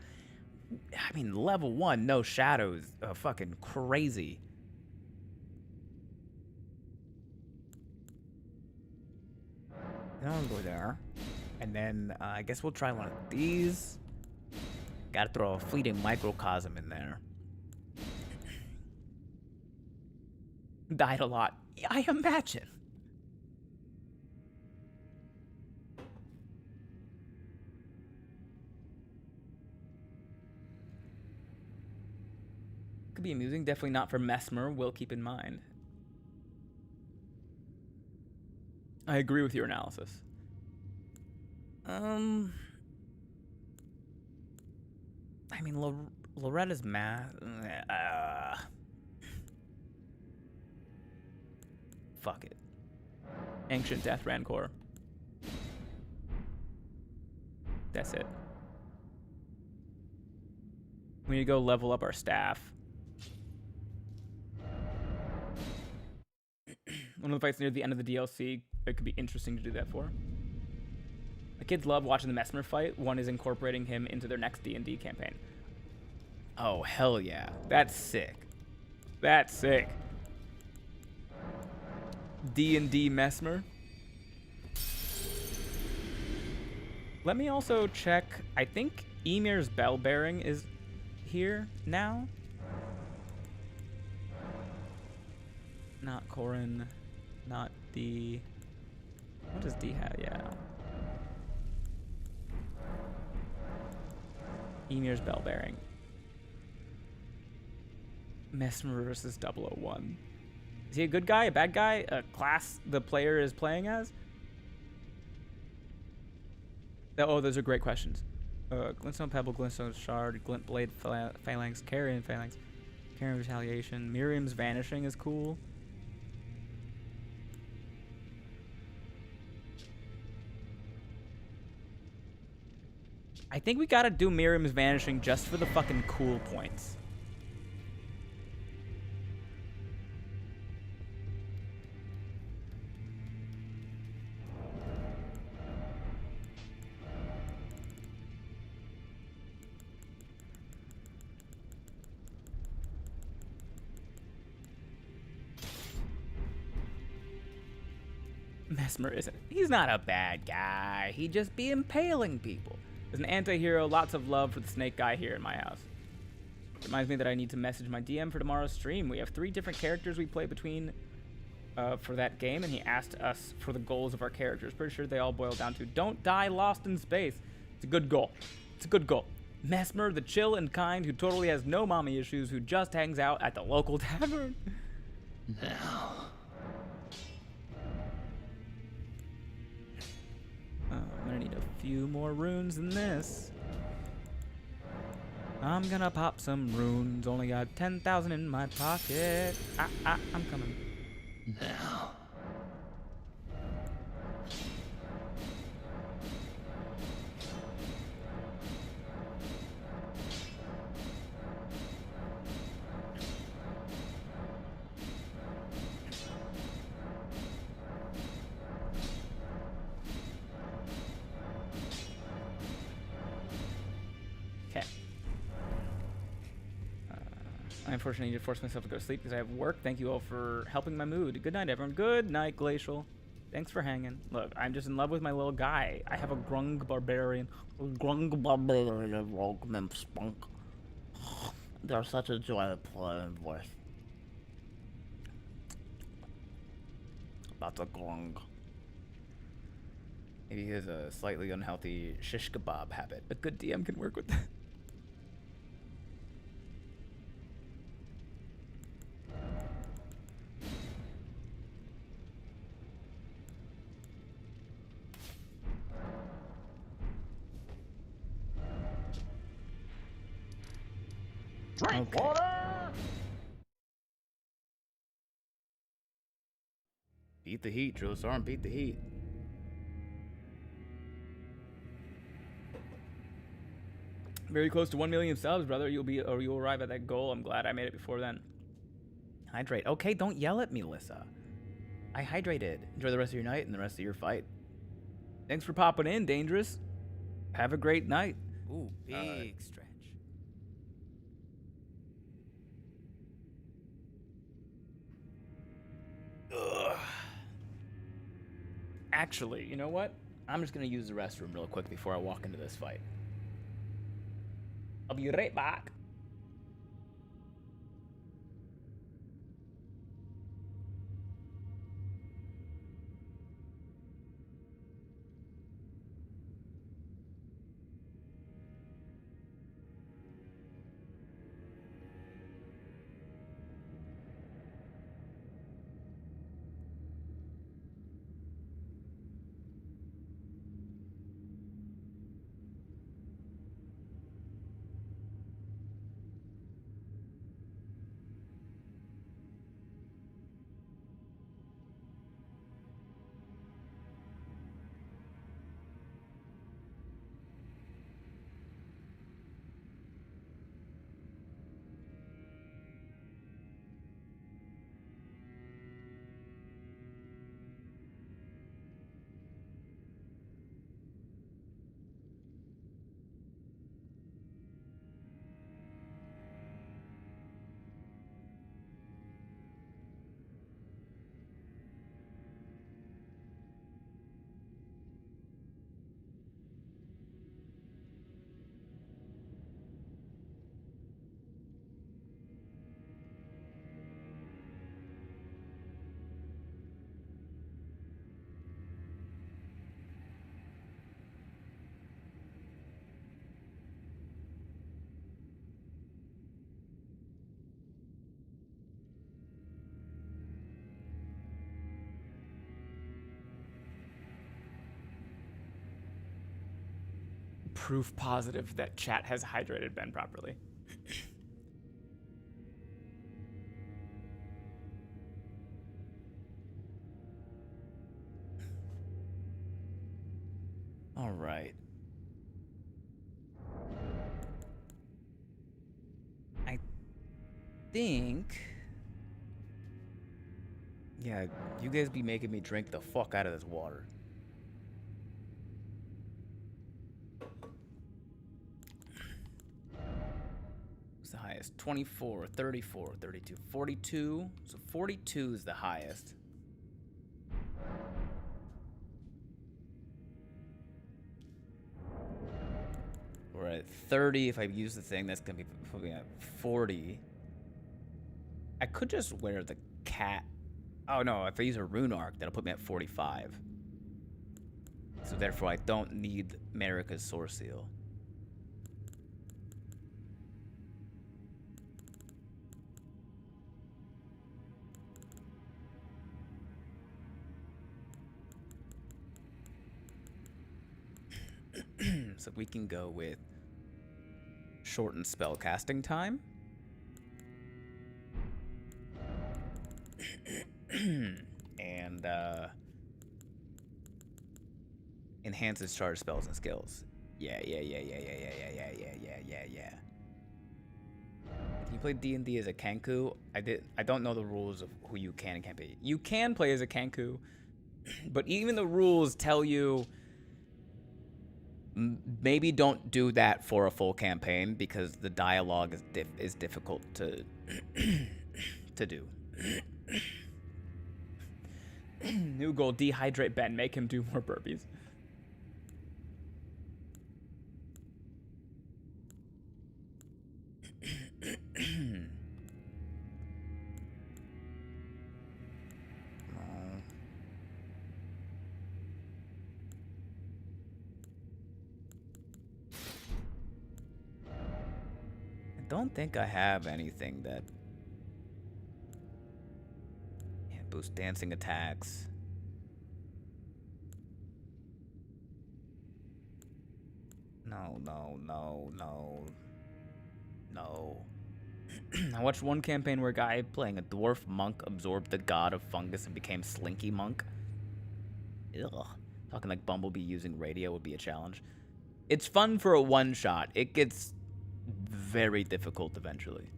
I mean, level 1, no shadows, fucking crazy. I'll go there, and then I guess we'll try one of these. Gotta throw a Fleeting Microcosm in there. Died a lot. I imagine. Could be amusing. Definitely not for Mesmer. Will keep in mind. I agree with your analysis. I mean, Loretta's math. Fuck it. Ancient Death Rancor. That's it. We need to go level up our staff. One of the fights near the end of the DLC, it could be interesting to do that for. The kids love watching the Mesmer fight. One is incorporating him into their next D&D campaign. Oh, hell yeah. That's sick. That's sick. D&D Mesmer. Let me also check. I think Emir's Bell Bearing is here now. Not Corin. Not D. What does D have? Yeah. Emir's bell bearing. Mesmer versus 001. Is he a good guy? A bad guy? A class the player is playing as? Oh, those are great questions. Glintstone Pebble, Glintstone Shard, Glint Blade Phalanx, Carrion Phalanx, Carrion Retaliation. Miriam's Vanishing is cool. I think we gotta do Miriam's Vanishing just for the fucking cool points. Mesmer isn't. He's not a bad guy. He'd just be impaling people. As an anti-hero, lots of love for the snake guy here in my house. Reminds me that I need to message my DM for tomorrow's stream. We have 3 different characters we play between for that game, and he asked us for the goals of our characters. Pretty sure they all boil down to don't die lost in space. It's a good goal. It's a good goal. Mesmer, the chill and kind who totally has no mommy issues, who just hangs out at the local tavern. Now. I'm gonna need a few more runes than this. I'm gonna pop some runes. Only got 10,000 in my pocket. I'm coming. Now. I unfortunately need to force myself to go to sleep because I have work. Thank you all for helping my mood. Good night, everyone. Good night, Glacial. Thanks for hanging. Look, I'm just in love with my little guy. I have a grung barbarian. Rogue Nymph Spunk. They're such a joy to play with. That's a grung. Maybe he has a slightly unhealthy shish kebab habit. A good DM can work with that. Drink water! Beat the heat, Drillsarm. Beat the heat. Very close to 1 million subs, brother. You'll arrive at that goal. I'm glad I made it before then. Hydrate. Okay, don't yell at me, Lissa. I hydrated. Enjoy the rest of your night and the rest of your fight. Thanks for popping in, Dangerous. Have a great night. Ooh, big stretch. Ugh. Actually, you know what? I'm just gonna use the restroom real quick before I walk into this fight. I'll be right back. proof positive that chat has hydrated Ben properly. All right. I think... Yeah, you guys be making me drink the fuck out of this water. What's the highest? 24, 34, 32, 42. So 42 is the highest. We're at 30. If I use the thing, that's gonna be putting at 40. I could just wear the cat. Oh no, if I use a rune arc, that'll put me at 45. So therefore, I don't need Marika's Source Seal. So we can go with shortened spell casting time. And enhances charge spells and skills. Yeah. Can you play D&D as a Kenku? I don't know the rules of who you can and can't be. You can play as a Kenku, but even the rules tell you maybe don't do that for a full campaign because the dialogue is difficult to to do. New goal: dehydrate Ben, make him do more burpees. I don't think I have anything that boosts dancing attacks. No. I watched one campaign where a guy playing a dwarf monk absorbed the god of fungus and became Slinky Monk. Ugh. Talking like Bumblebee using radio would be a challenge. It's fun for a one-shot. It gets very difficult eventually.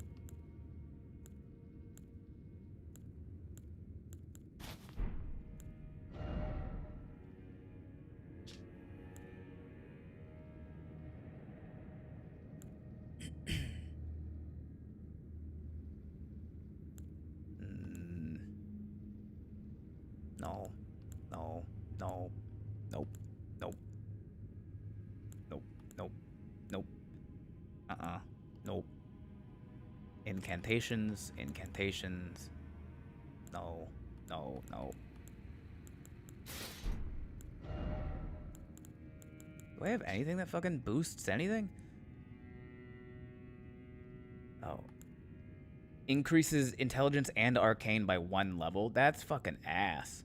Nope. Nope. Incantations. No. Do I have anything that fucking boosts anything? Oh. Increases intelligence and arcane by 1 level? That's fucking ass.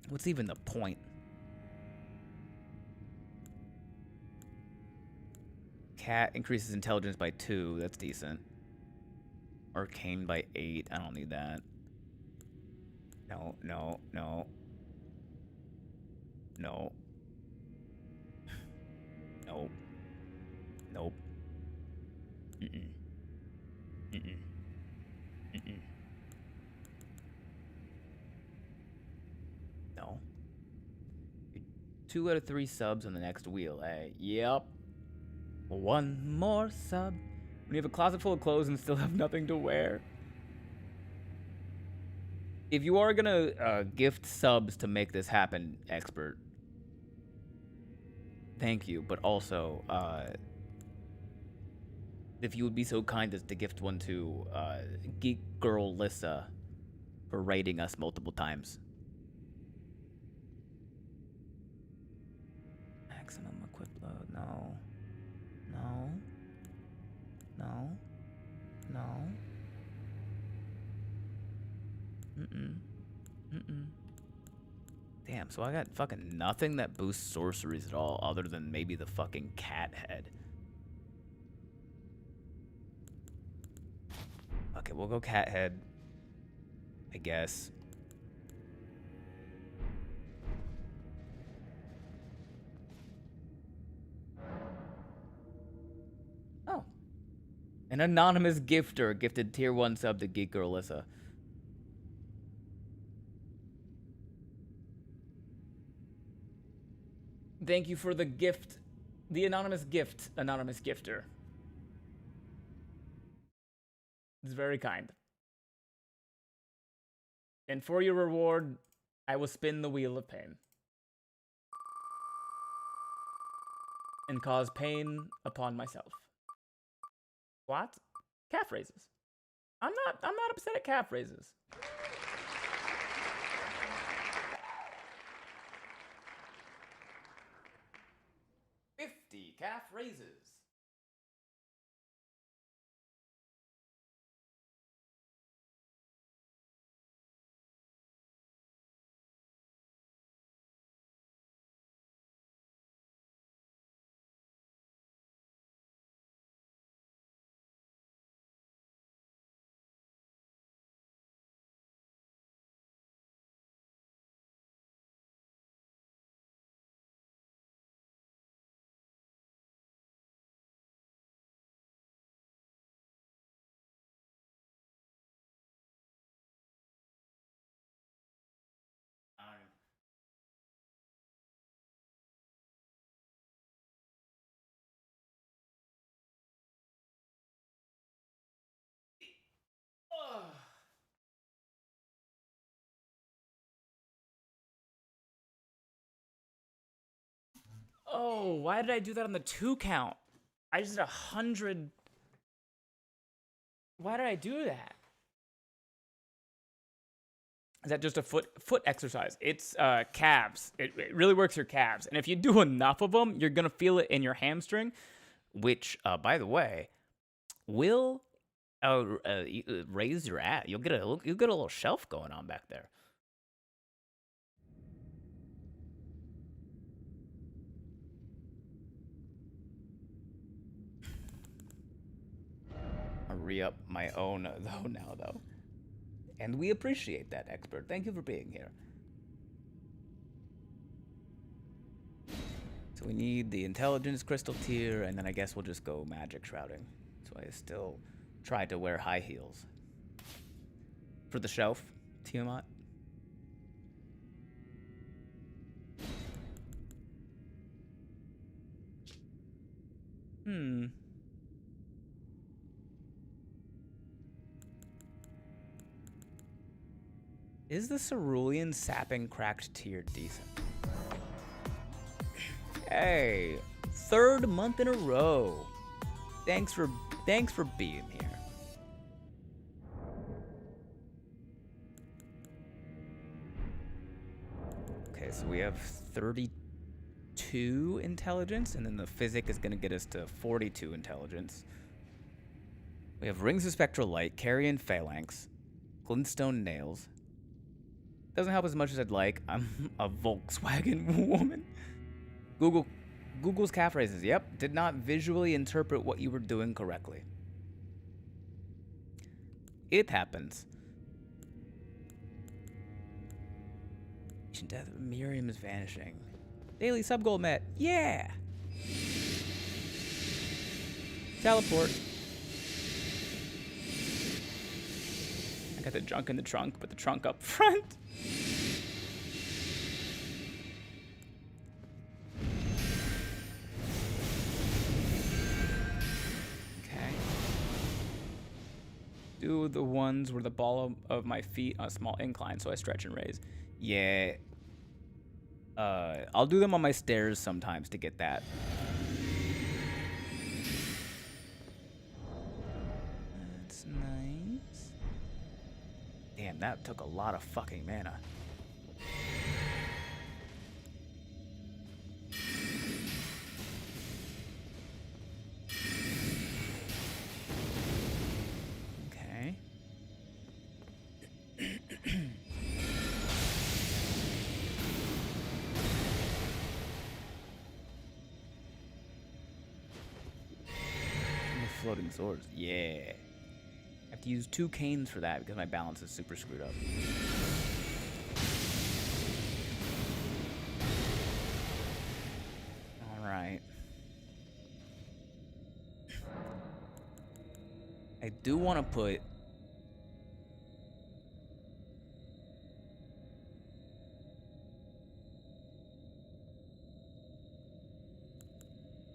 What's even the point? Cat increases intelligence by 2. That's decent. Arcane by 8. I don't need that. No. Nope. No. 2 out of 3 subs on the next wheel, eh? Yep. 1 more sub. When you have a closet full of clothes and still have nothing to wear. If you are gonna gift subs to make this happen, expert, thank you. But also, if you would be so kind as to gift one to Geek Girl Lissa for raiding us multiple times. Maximum equip load. No. Damn, so I got fucking nothing that boosts sorceries at all other than maybe the fucking cat head. Okay, we'll go cat head, I guess. Oh. An anonymous gifter gifted tier 1 sub to Geek Girl Alyssa. Thank you for the gift. The anonymous gift, anonymous gifter. It's very kind. And for your reward, I will spin the wheel of pain. And cause pain upon myself. What? Calf raises. I'm not upset at calf raises. Calf raises. Oh, why did I do that on the 2 count? I just did 100. Why did I do that? Is that just a foot exercise? It's calves. It really works your calves. And if you do enough of them, you're going to feel it in your hamstring, which, by the way, will raise your ass. You'll get a little shelf going on back there. I'll re-up my own though. And we appreciate that, expert. Thank you for being here. So we need the intelligence crystal tier, and then I guess we'll just go magic shrouding. So I still try to wear high heels. For the shelf, Tiamat. Is the Cerulean Sapping Cracked tier decent? Hey, 3rd month in a row. Thanks for being here. Okay, so we have 32 intelligence, and then the physic is gonna get us to 42 intelligence. We have Rings of Spectral Light, Carrion Phalanx, Glintstone Nails. Doesn't help as much as I'd like. I'm a Volkswagen woman. Google's calf raises. Yep, did not visually interpret what you were doing correctly. It happens. Death of Miriam is vanishing. Daily sub goal met. Yeah. Teleport. I got the junk in the trunk, but the trunk up front. Okay. Do the ones where the ball of my feet on a small incline, so I stretch and raise. Yeah. I'll do them on my stairs sometimes to get that. That's nice. Damn, that took a lot of fucking mana. Okay. floating swords. Yeah. I have to use 2 canes for that because my balance is super screwed up. Alright. I do want to put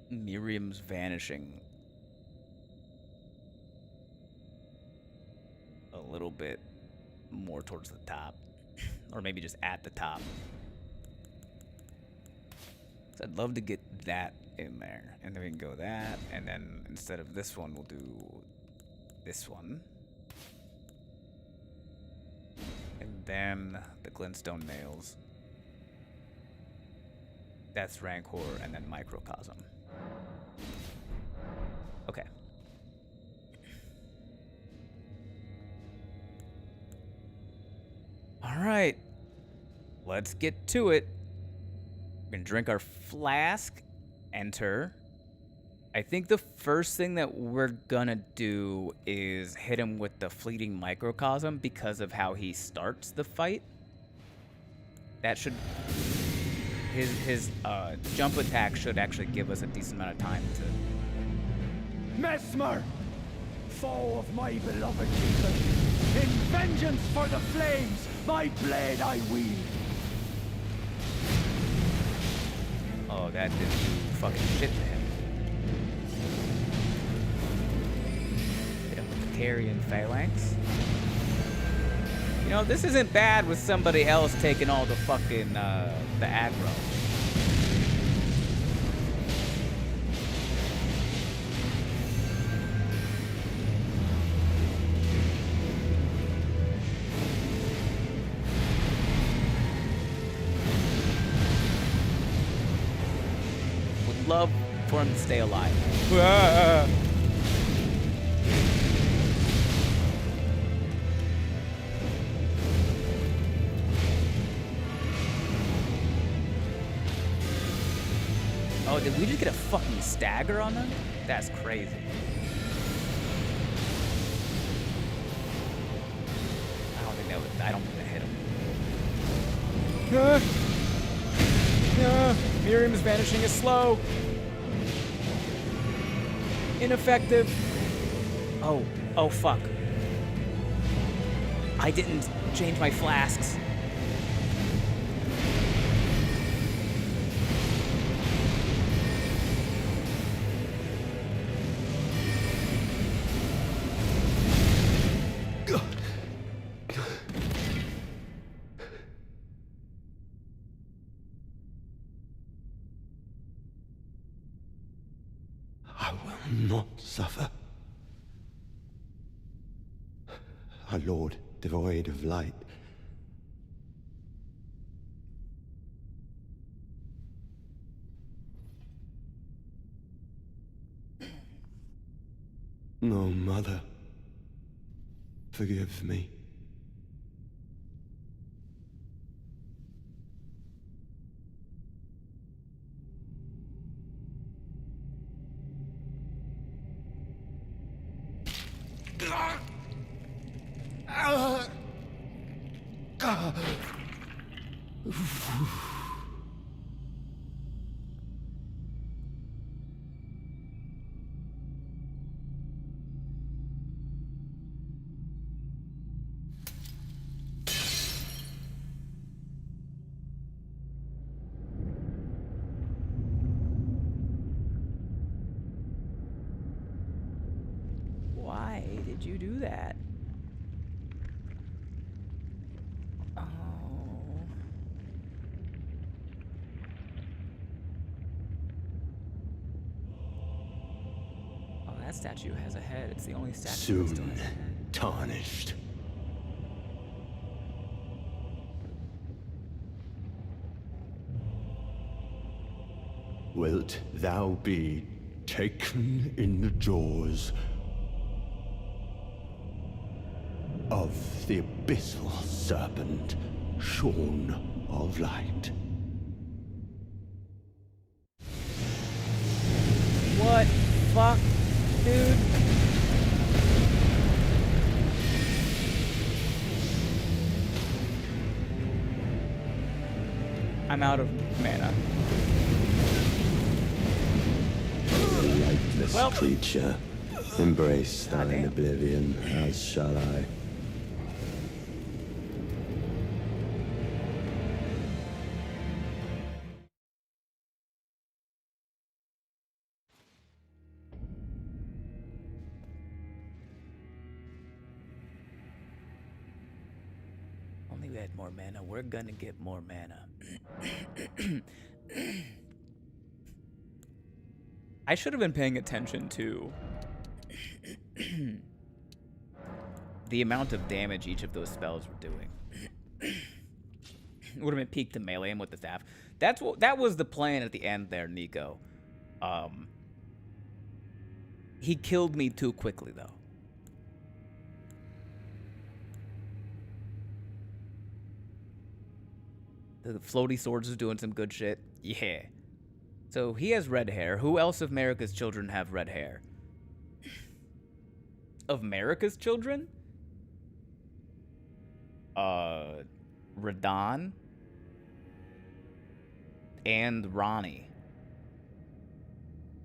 Miriam's vanishing a little bit more towards the top, or maybe just at the top. So I'd love to get that in there, and then we can go that, and then instead of this one, we'll do this one, and then the glintstone nails. That's Rancor, and then Microcosm. Okay. All right. Let's get to it. We're gonna drink our flask, enter. I think the first thing that we're gonna do is hit him with the fleeting microcosm because of how he starts the fight. That should... His jump attack should actually give us a decent amount of time to... Mesmer, foe of my beloved people, in vengeance for the flames, my blade I wield. Oh, that didn't do fucking shit to him. Hit him with the Carrion Phalanx. You know, this isn't bad with somebody else taking all the fucking, the aggro. Would love for him to stay alive. Oh, did we just get a fucking stagger on them? That's crazy. I don't think that hit him. Miriam's vanishing is slow. Ineffective. Oh fuck. I didn't change my flasks. Not suffer. Our Lord, devoid of light. No, Mother. Forgive me. Why did you do that? Oh. Oh, that statue has a head. It's the only statue that still has a head. Tarnished. Wilt thou be taken in the jaws of the Abyssal Serpent, shorn of light? What fuck? dude. I'm out of mana. Lifeless Well. creature, embrace thine oblivion, as shall I. Only we had more mana. We're gonna get more mana. I should have been paying attention to the amount of damage each of those spells were doing. Would have been peak to melee him with the staff. That was the plan at the end there, Nico. He killed me too quickly though. The floaty swords is doing some good shit. Yeah. So he has red hair. Who else of America's children have red hair? Of America's children? Radon and Ronnie.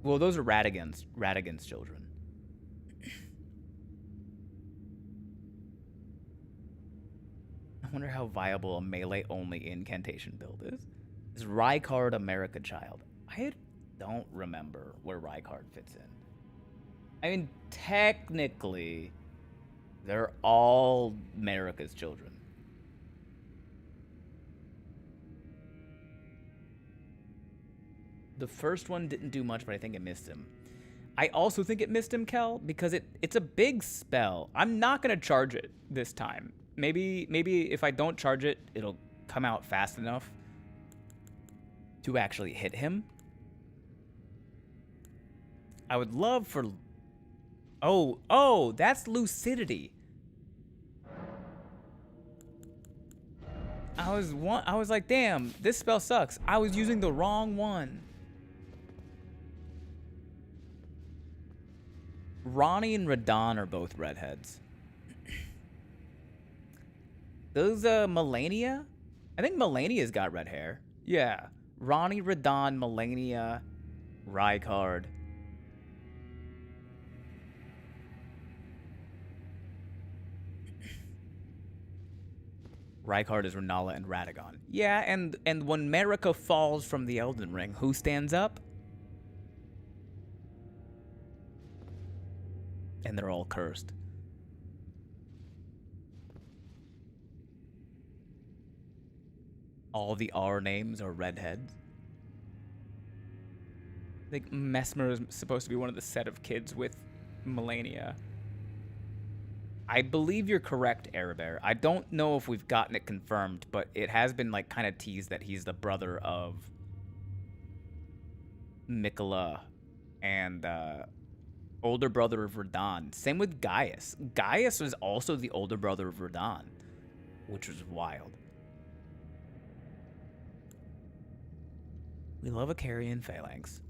Well, those are Radigan's children. I wonder how viable a melee-only incantation build is. Is Rykard America Child? I don't remember where Rykard fits in. I mean, technically, they're all America's children. The first one didn't do much, but I think it missed him. I also think it missed him, Kel, because it's a big spell. I'm not going to charge it this time. Maybe if I don't charge it, it'll come out fast enough to actually hit him. I would love for... Oh, that's Lucidity. I was like, damn, this spell sucks. I was using the wrong one. Ronnie and Radon are both redheads. Those, Melania? I think Melania's got red hair. Yeah. Ronnie, Radon, Melania, Rykard. Rykard is Renala and Radagon. Yeah, and when Marika falls from the Elden Ring, who stands up? And they're all cursed. All the R names are redheads. I think Mesmer is supposed to be one of the set of kids with Melania. I believe you're correct, Arabear. I don't know if we've gotten it confirmed, but it has been like kind of teased that he's the brother of Mikola and older brother of Radon. Same with Gaius. Gaius was also the older brother of Radon, which was wild. We love a Carrion Phalanx.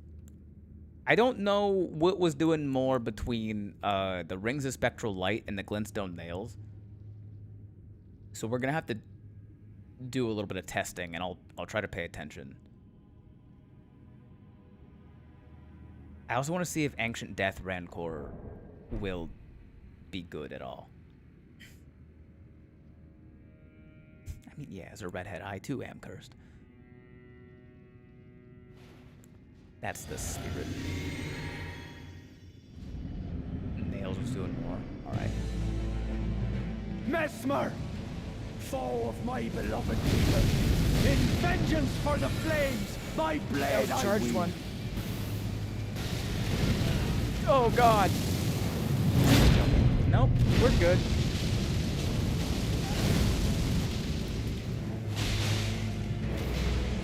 I don't know what was doing more between the Rings of Spectral Light and the Glintstone Nails. So we're going to have to do a little bit of testing, and I'll try to pay attention. I also want to see if Ancient Death Rancor will be good at all. I mean, yeah, as a redhead, I too am cursed. That's the spirit. Nails was doing more. Alright. Mesmer! Foe of my beloved people! In vengeance for the flames, my blade I charged wield. one. Oh god. Nope, we're good.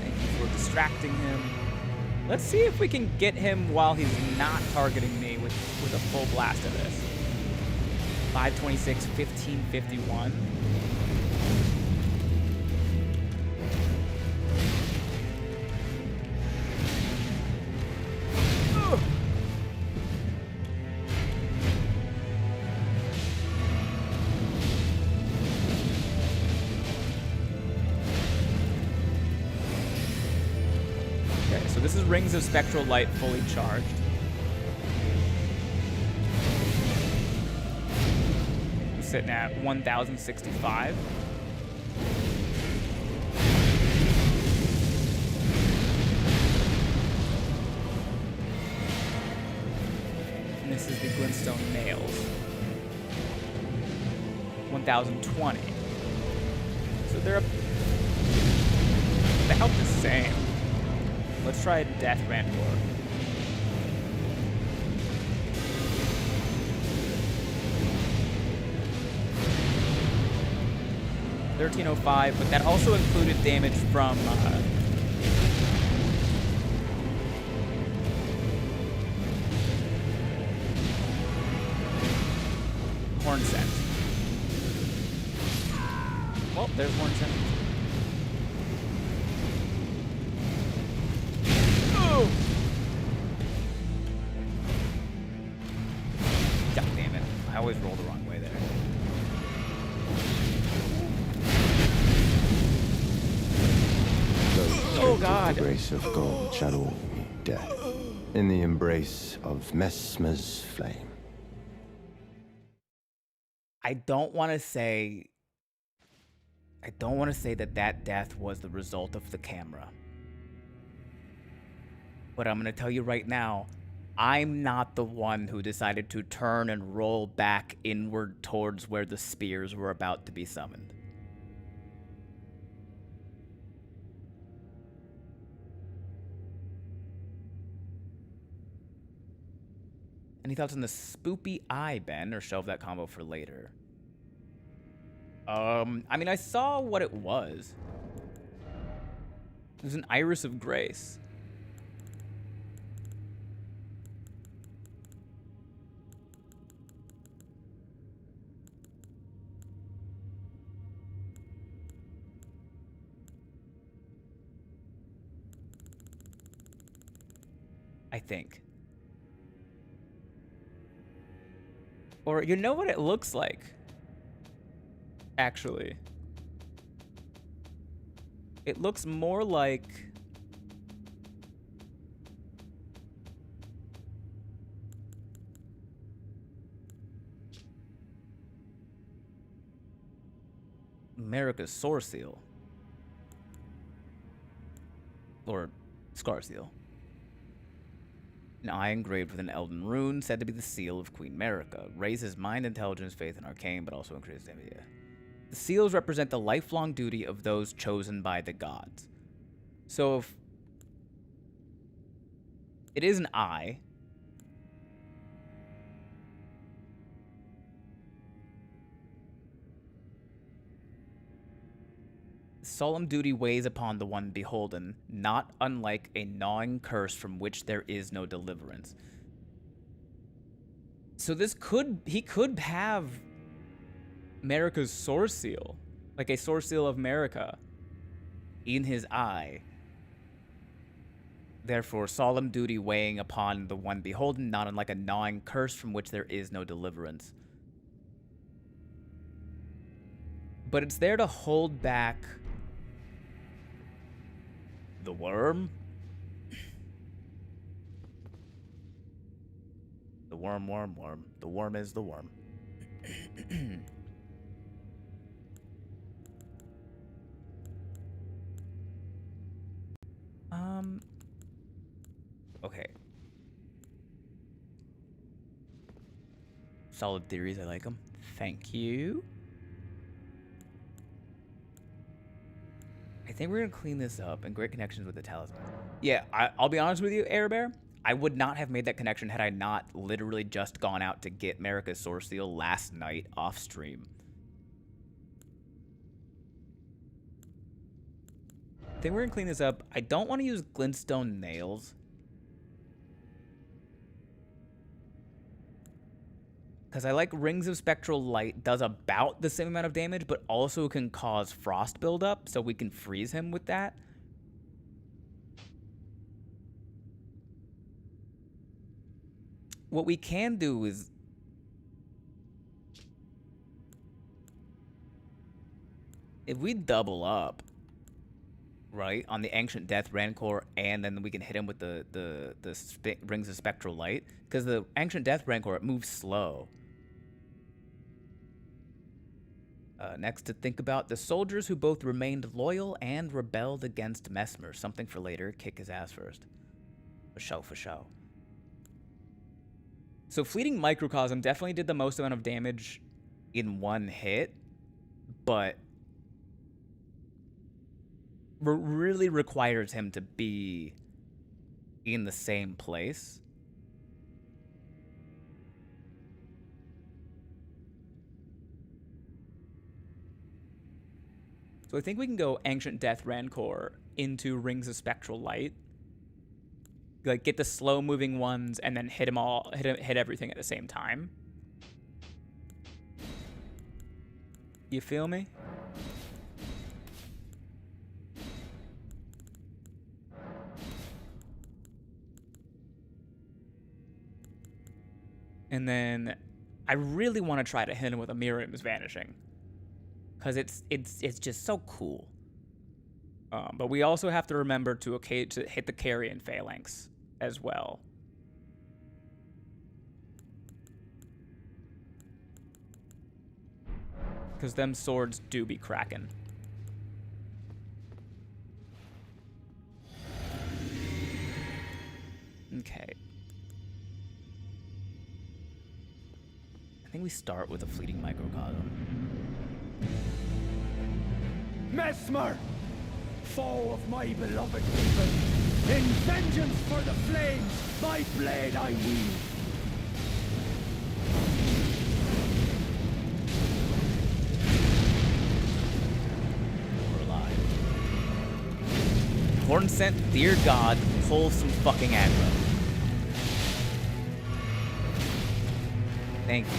Thank you for distracting him. Let's see if we can get him while he's not targeting me with a full blast of this. 526, 1551. rings of spectral light fully charged. I'm sitting at 1,065. And this is the glintstone nails. 1,020. So they're about the same. Let's try Death Rantor. $13.05, but that also included damage from Horn Scent. Well, there's Horn Scent. Oh! God damn it. I always roll the wrong way there. Oh God! The grace of gold shall all meet death in the embrace of Messmer's flame. I don't want to say that death was the result of the camera. But I'm going to tell you right now, I'm not the one who decided to turn and roll back inward towards where the spears were about to be summoned. Any thoughts on the spoopy eye, Ben, or shelve that combo for later? I mean, I saw what it was. It was an Iris of Grace. I think. Or you know what it looks like? Actually. It looks more like America's Sword Seal. Or Scar Seal. An eye engraved with an Elden Rune, said to be the seal of Queen Marika. Raises mind, intelligence, faith, and arcane, but also increases envy. The seals represent the lifelong duty of those chosen by the gods. So if it is an eye, solemn duty weighs upon the one beholden, not unlike a gnawing curse from which there is no deliverance. So he could have Marika's Sword Seal, like a Sword Seal of Marika, in his eye. Therefore, solemn duty weighing upon the one beholden, not unlike a gnawing curse from which there is no deliverance. But it's there to hold back the worm? The worm. The worm is the worm. Okay. Solid theories, I like them. Thank you. I think we're gonna clean this up and great connections with the talisman. Yeah, I'll be honest with you, Air Bear. I would not have made that connection had I not literally just gone out to get Marika's Sword Seal last night off stream. I think we're gonna clean this up. I don't want to use glintstone nails, because I like Rings of Spectral Light does about the same amount of damage, but also can cause frost buildup, so we can freeze him with that. What we can do is if we double up, right, on the Ancient Death Rancor, and then we can hit him with the Rings of Spectral Light, because the Ancient Death Rancor, it moves slow. Next to think about, the soldiers who both remained loyal and rebelled against Mesmer. Something for later. Kick his ass first. For show, for show. So Fleeting Microcosm definitely did the most amount of damage in one hit, but really requires him to be in the same place. So I think we can go Ancient Death Rancor into Rings of Spectral Light. Like, get the slow-moving ones and then hit everything at the same time. You feel me? And then I really want to try to hit him with a Miriam's Vanishing, because it's just so cool. But we also have to remember to hit the Carrion Phalanx as well. Because them swords do be cracking. Okay. I think we start with a Fleeting Microcosm. Mesmer, foe of my beloved people, in vengeance for the flames, my blade I wield. We're alive. Horn Scent, dear God, pull some fucking aggro. Thank you.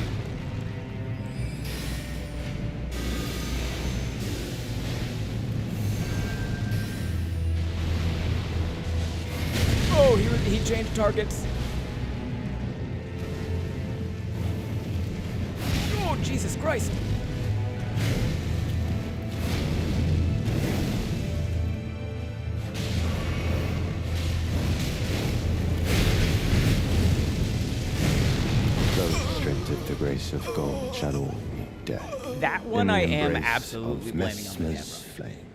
Oh, he changed targets. Oh, Jesus Christ. Those stripped of the grace of gold shall all meet death. That one I am absolutely of blaming on the camera. Mesmer's flame.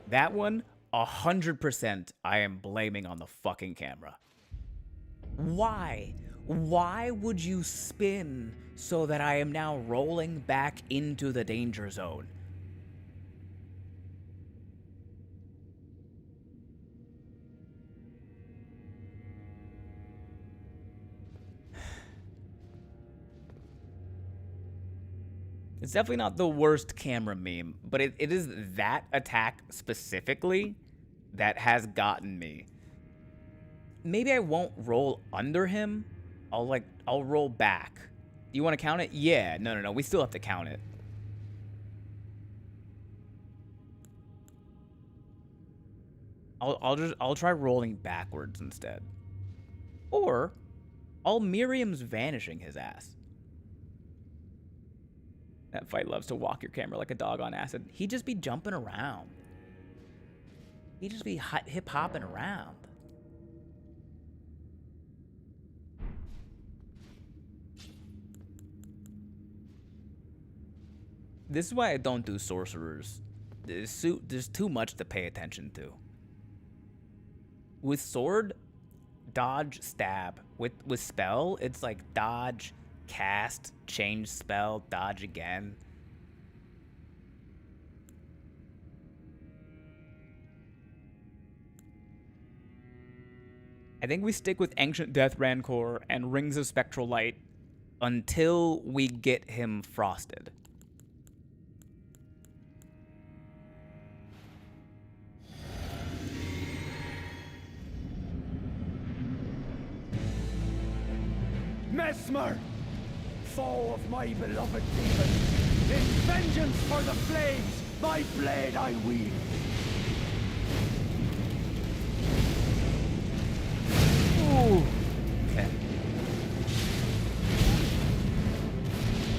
That one, 100% I am blaming on the fucking camera. Why? Why would you spin so that I am now rolling back into the danger zone? It's definitely not the worst camera meme, but it is that attack specifically that has gotten me. Maybe I won't roll under him. I'll roll back. You want to count it? Yeah. No. We still have to count it. I'll try rolling backwards instead. Or I'll Miriam's Vanishing his ass. That fight loves to walk your camera like a dog on acid. He'd just be jumping around. He'd just be hip-hopping around. This is why I don't do sorcerers. There's too much to pay attention to. With sword, dodge, stab. With spell, it's like dodge, cast, change spell, dodge again. I think we stick with Ancient Death Rancor and Rings of Spectral Light until we get him frosted. Mesmer, foe of my beloved people, in vengeance for the flames, my blade I wield. Ooh. Okay.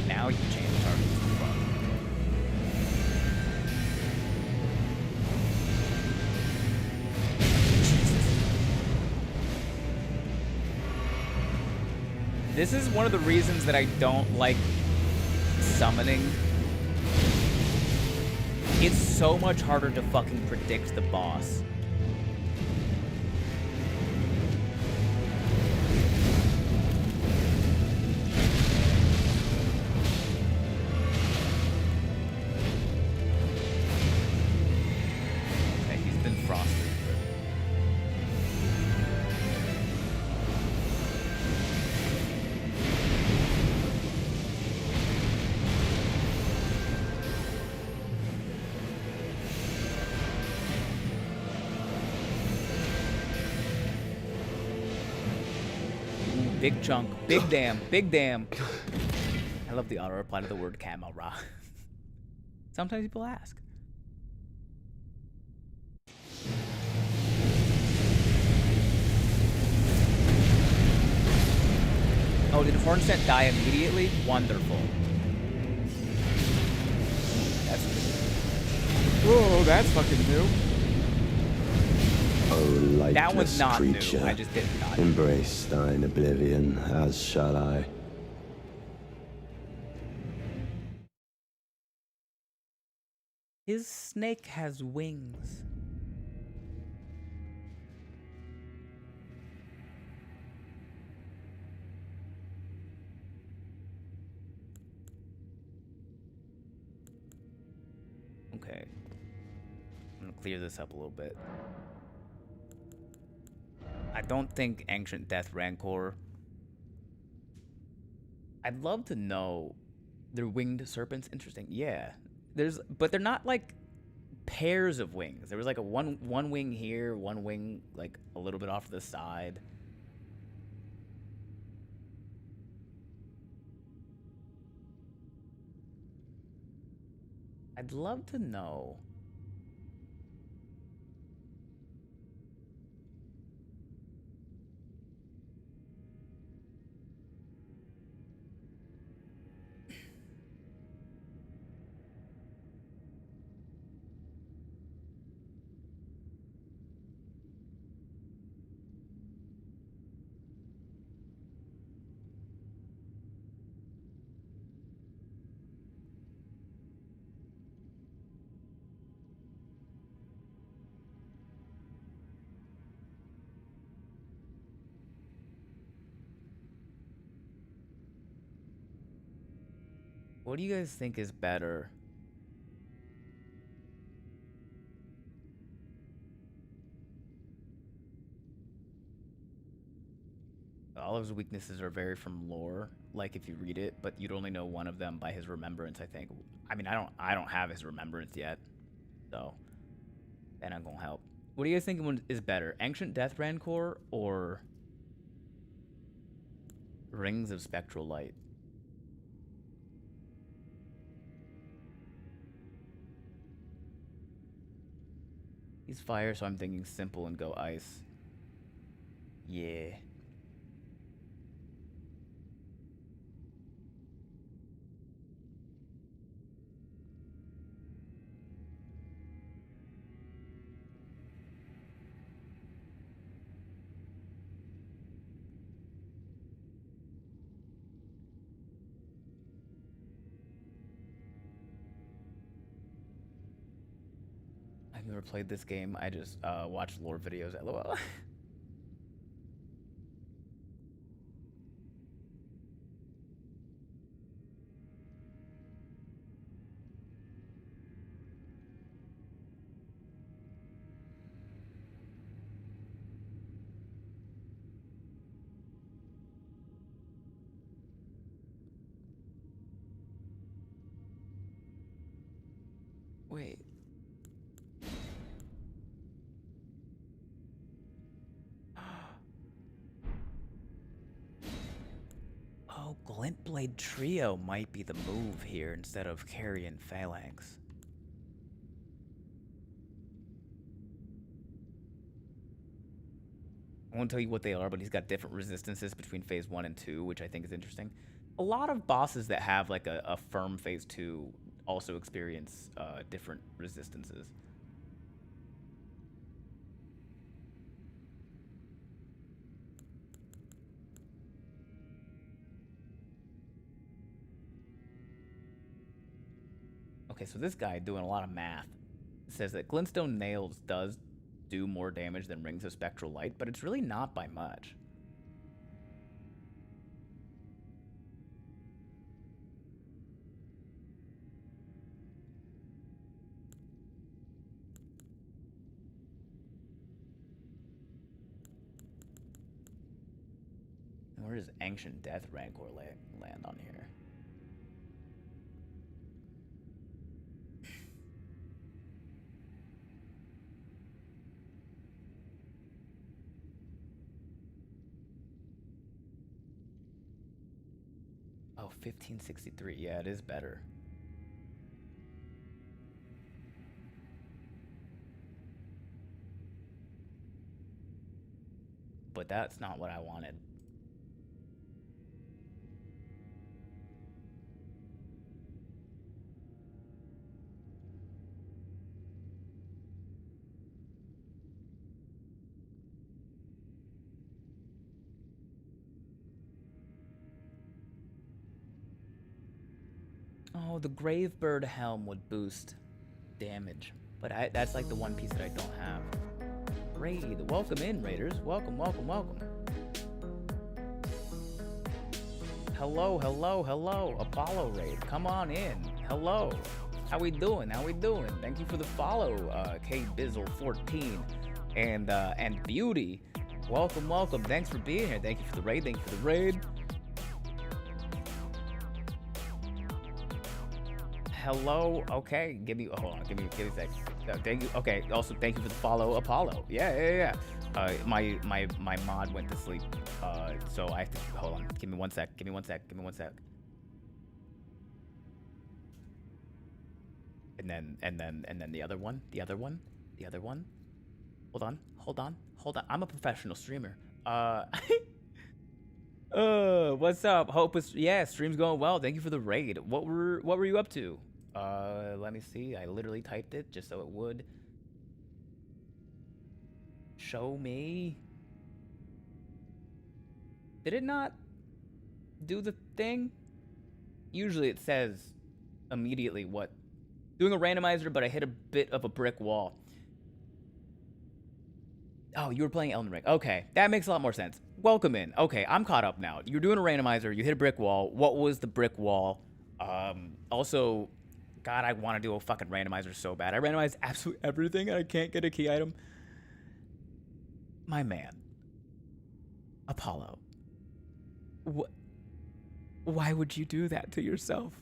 Now you change targets. This is one of the reasons that I don't like summoning. It's so much harder to fucking predict the boss. Okay, he's been frosted. Big chunk, big damn, big damn. I love the auto reply to the word camera. Sometimes people ask. Oh, did Hornsent die immediately? Wonderful. That's whoa, that's fucking new. O lightless That one's not creature, new. I just did not. embrace thine oblivion, as shall I. His snake has wings. Okay. I'm gonna clear this up a little bit. I don't think Ancient Death Rancor. I'd love to know. They're winged serpents. Interesting. Yeah. But they're not like pairs of wings. There was like a one wing here, one wing like a little bit off to the side. I'd love to know. What do you guys think is better? All of his weaknesses are very from lore, like if you read it, but you'd only know one of them by his remembrance, I think. I mean, I don't have his remembrance yet, so that ain't gonna help. What do you guys think is better, Ancient Death Rancor or Rings of Spectral Light? He's fire, so I'm thinking simple and go ice. Yeah. I've never played this game. I just watched lore videos. LOL. Wait. Oh, Glintblade Trio might be the move here instead of Carrion Phalanx. I won't tell you what they are, but he's got different resistances between phase 1 and 2, which I think is interesting. A lot of bosses that have like a firm phase 2 also experience different resistances. Okay, so this guy doing a lot of math says that glintstone nails does do more damage than rings of spectral light, but it's really not by much. And where does Ancient Death Rancor land on here? Oh, 1563. Yeah, it is better. But that's not what I wanted. Oh, the Gravebird Helm would boost damage. But that's like the one piece that I don't have. Raid. Welcome in, Raiders. Welcome, welcome, welcome. Hello, hello, hello. Apollo Raid. Come on in. Hello. How we doing? How we doing? Thank you for the follow, KBizzle14 and Beauty. Welcome, welcome. Thanks for being here. Thank you for the raid. Thank you for the raid. Hello. Okay. Hold on. Give me a second. Thank you. Okay. Also, thank you for the follow, Apollo. Yeah. My mod went to sleep. So I have to hold on. Give me one sec. And then the other one. Hold on. I'm a professional streamer. What's up? Hope is stream's going well. Thank you for the raid. What were you up to? Let me see. I literally typed it just so it would show me. Did it not do the thing? Usually it says immediately what. Doing a randomizer, but I hit a bit of a brick wall. Oh, you were playing Elden Ring. Okay, that makes a lot more sense. Welcome in. Okay, I'm caught up now. You're doing a randomizer. You hit a brick wall. What was the brick wall? Also, God, I want to do a fucking randomizer so bad. I randomized absolutely everything, and I can't get a key item. My man, Apollo. Why would you do that to yourself?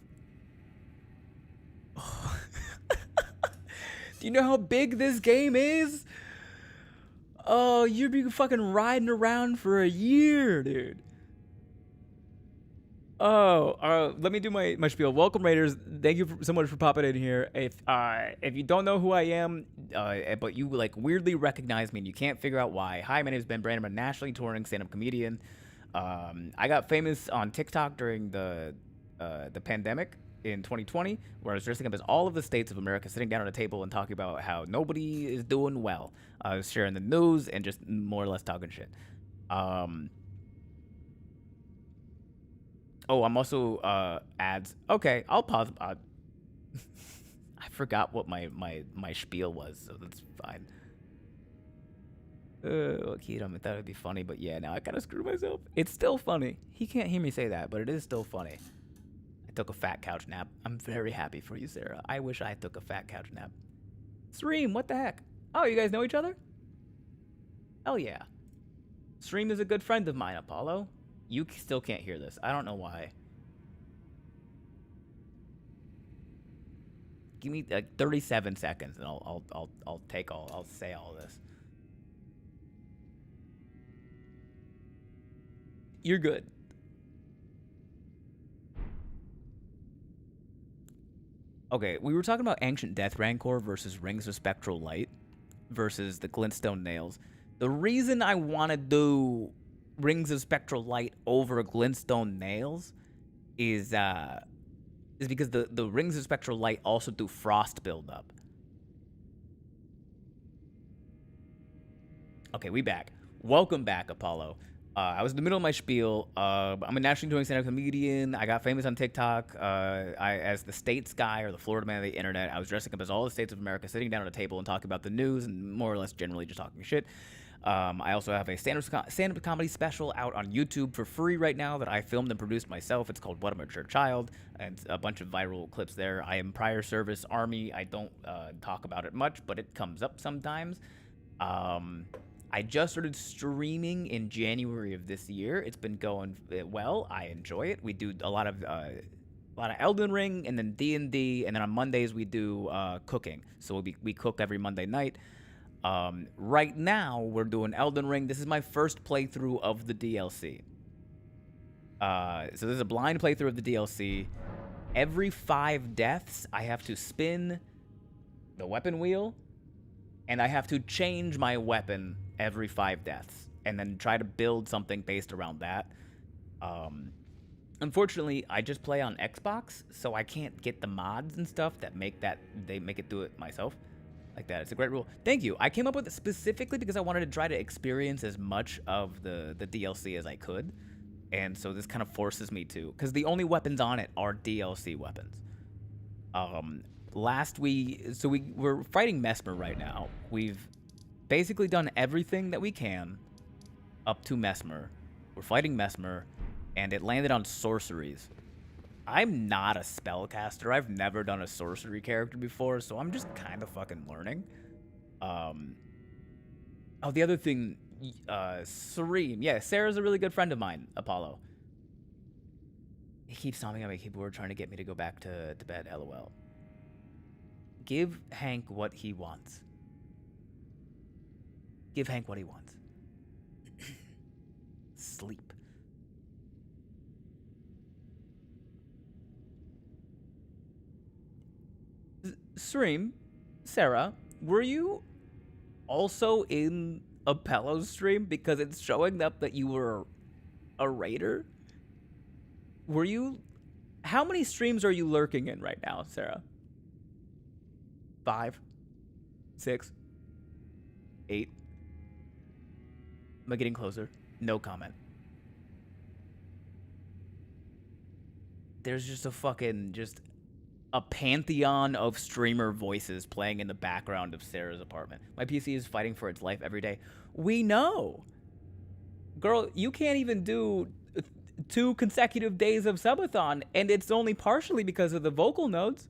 Oh. Do you know how big this game is? Oh, you'd be fucking riding around for a year, dude. Oh, let me do my spiel. Welcome, Raiders. Thank you so much for popping in here. If you don't know who I am, but you like weirdly recognize me and you can't figure out why. Hi, my name is Ben Brandon. I'm a nationally touring stand-up comedian. I got famous on TikTok during the pandemic in 2020, where I was dressing up as all of the states of America, sitting down at a table and talking about how nobody is doing well. I was sharing the news and just more or less talking shit. Oh, I'm also ads. Okay, I'll pause. I forgot what my spiel was, so that's fine. Keaton, I thought it'd be funny, but yeah, now I kind of screwed myself. It's still funny. He can't hear me say that, but it is still funny. I took a fat couch nap. I'm very happy for you, Sarah. I wish I took a fat couch nap. Stream, what the heck? Oh, you guys know each other? Hell yeah. Stream is a good friend of mine, Apollo. You still can't hear this. I don't know why. Give me like 37 seconds, and I'll say all this. You're good. Okay, we were talking about Ancient Death Rancor versus Rings of Spectral Light versus the Glintstone Nails. The reason I want to do Rings of Spectral Light over Glintstone Nails is because the Rings of Spectral Light also do frost buildup. Okay, we back. Welcome back, Apollo. I was in the middle of my spiel. I'm a nationally doing stand-up comedian. I got famous on TikTok. As the states guy or the Florida man of the internet, I was dressing up as all the states of America, sitting down at a table and talking about the news and more or less generally just talking shit. I also have a stand-up comedy special out on YouTube for free right now that I filmed and produced myself. It's called What a Mature Child, and a bunch of viral clips there. I am prior service Army. I don't talk about it much, but it comes up sometimes. I just started streaming in January of this year. It's been going well. I enjoy it. We do a lot of Elden Ring and then D&D, and then on Mondays we do cooking. So we cook every Monday night. Right now we're doing Elden Ring. This is my first playthrough of the DLC. So this is a blind playthrough of the DLC. Every 5 deaths, I have to spin the weapon wheel, and I have to change my weapon every 5 deaths, and then try to build something based around that. Unfortunately, I just play on Xbox, so I can't get the mods and stuff that make it do it myself like that. It's a great rule. Thank you. I came up with it specifically because I wanted to try to experience as much of the DLC as I could, and so this kind of forces me to, because the only weapons on it are DLC weapons. We're fighting Mesmer right now. We've basically done everything that we can up to Mesmer. We're fighting Mesmer, and it landed on sorceries. I'm not a spellcaster. I've never done a sorcery character before, so I'm just kind of fucking learning. The other thing, Serene. Yeah, Sarah's a really good friend of mine, Apollo. He keeps telling me on my keyboard trying to get me to go back to bed, LOL. Give Hank what he wants. Give Hank what he wants. Sleep. Stream, Sarah, were you also in Apollo's stream? Because it's showing up that you were a raider? Were you... How many streams are you lurking in right now, Sarah? 5? 6? 8? Am I getting closer? No comment. There's just a pantheon of streamer voices playing in the background of Sarah's apartment. My PC is fighting for its life every day. We know. Girl, you can't even do 2 consecutive days of subathon, and it's only partially because of the vocal nodes.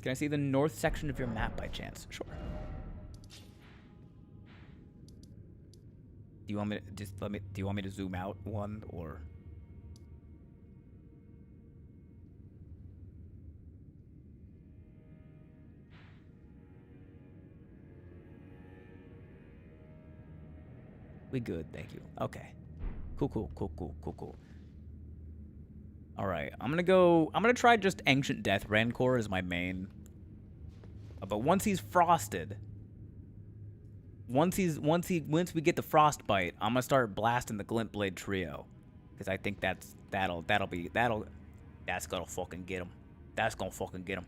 Can I see the north section of your map by chance? Sure. Do you want me to do you want me to zoom out one, or? We good, thank you. Okay. Cool. All right, I'm gonna try just Ancient Death. Rancor is my main. But once he's frosted, once we get the frostbite, I'm gonna start blasting the Glint Blade trio, because I think that's gonna fucking get him. That's gonna fucking get him.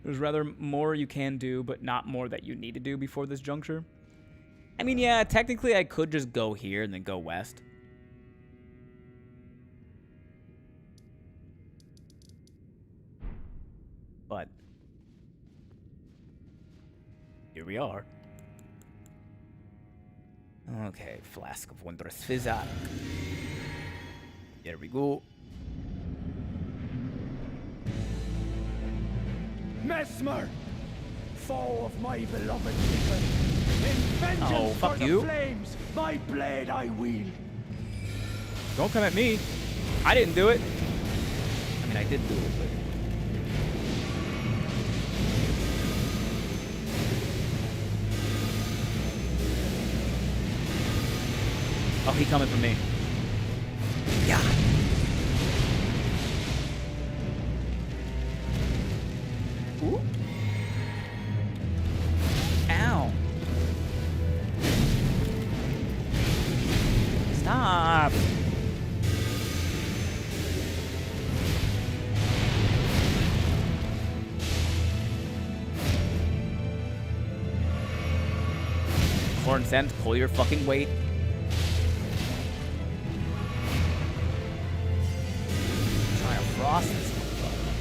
There's rather more you can do, but not more that you need to do before this juncture. I mean, yeah, technically I could just go here and then go west. But here we are. Okay, Flask of Wondrous Physic. Here we go. Mesmer, foe of my beloved people, in vengeance for the flames, my blade I wield. Don't come at me. I didn't do it. I mean, I did do it, but... Oh, he coming for me. Yeah. Ooh. Ow. Stop. Horn Sense, pull your fucking weight. Trying to frost this motherfucker.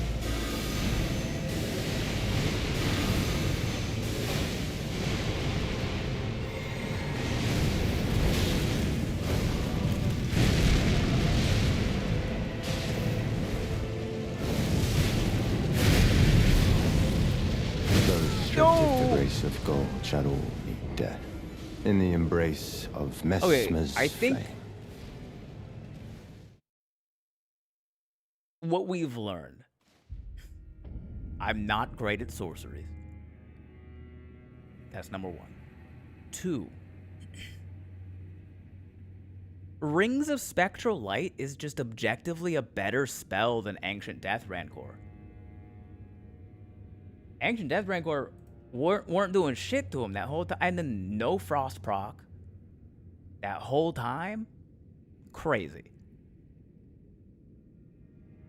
Those stripped of the grace of gold shall all meet death. In the embrace of Okay, Messmer's I think flame. what we've learned. I'm not great at sorceries. That's number one. 2. Rings of Spectral Light is just objectively a better spell than Ancient Death Rancor. Ancient Death Rancor weren't doing shit to him that whole time. And then no Frost proc. That whole time? Crazy.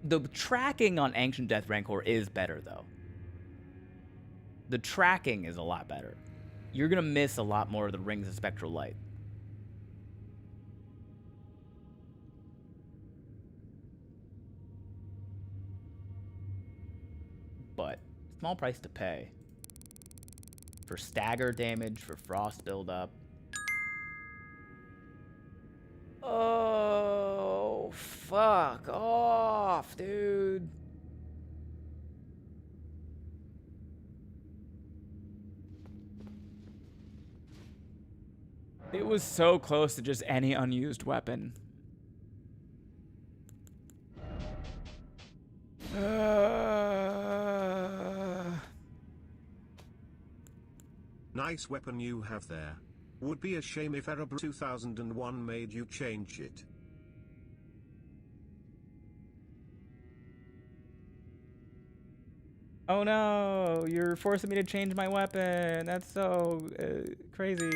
The tracking on Ancient Death Rancor is better, though. The tracking is a lot better. You're going to miss a lot more of the Rings of Spectral Light. But, small price to pay. For stagger damage, for frost buildup. Oh, fuck off, dude. It was so close to just any unused weapon. Nice weapon you have there. Would be a shame if Erebor 2001 made you change it. Oh no, you're forcing me to change my weapon. That's so crazy.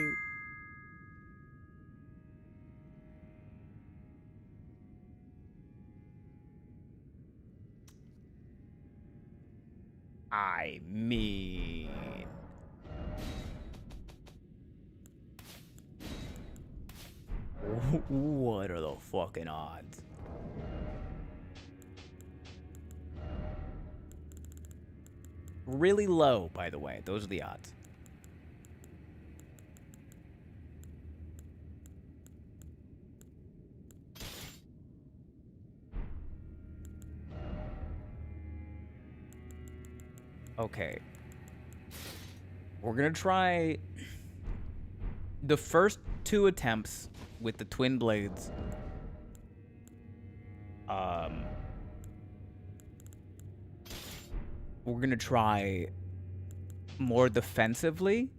I mean... What are the fucking odds? Really low, by the way. Those are the odds. Okay. We're gonna try the first 2 attempts with the twin blades. We're gonna try more defensively,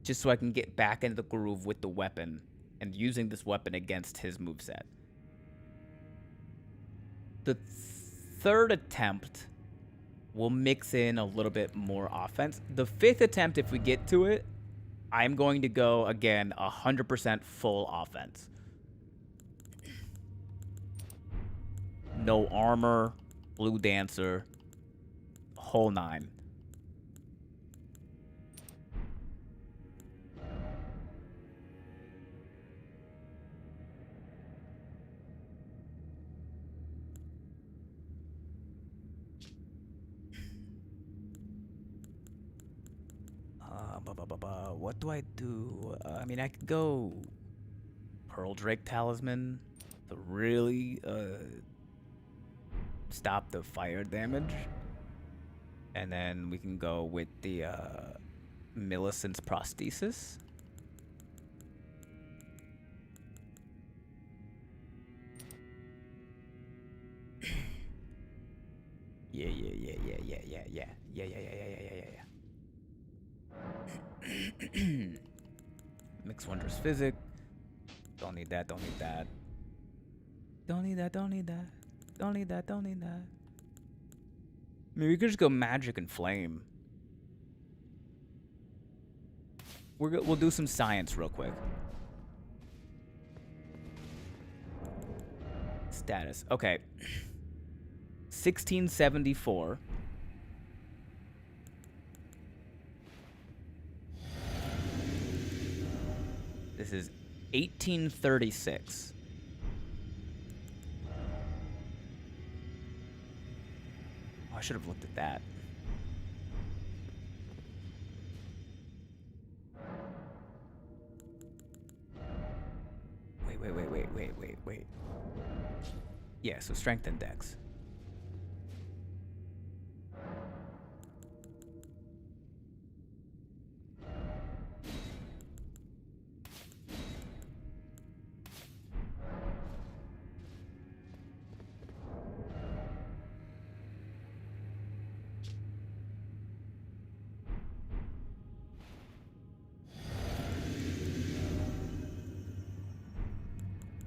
just so I can get back into the groove with the weapon and using this weapon against his moveset. The 3rd attempt, we'll mix in a little bit more offense. The 5th attempt, if we get to it, I'm going to go, again, 100% full offense. No armor, blue dancer, whole 9. What do I do? I mean, I could go Pearl Drake Talisman to really stop the fire damage. And then we can go with the Millicent's Prosthesis. Yeah. Mix Wondrous Physic. Don't need that. Maybe we could just go Magic and Flame. We'll do some science real quick. Status. Okay. 1674. This is 1836. Oh, I should have looked at that. Wait. Yeah, so strength index.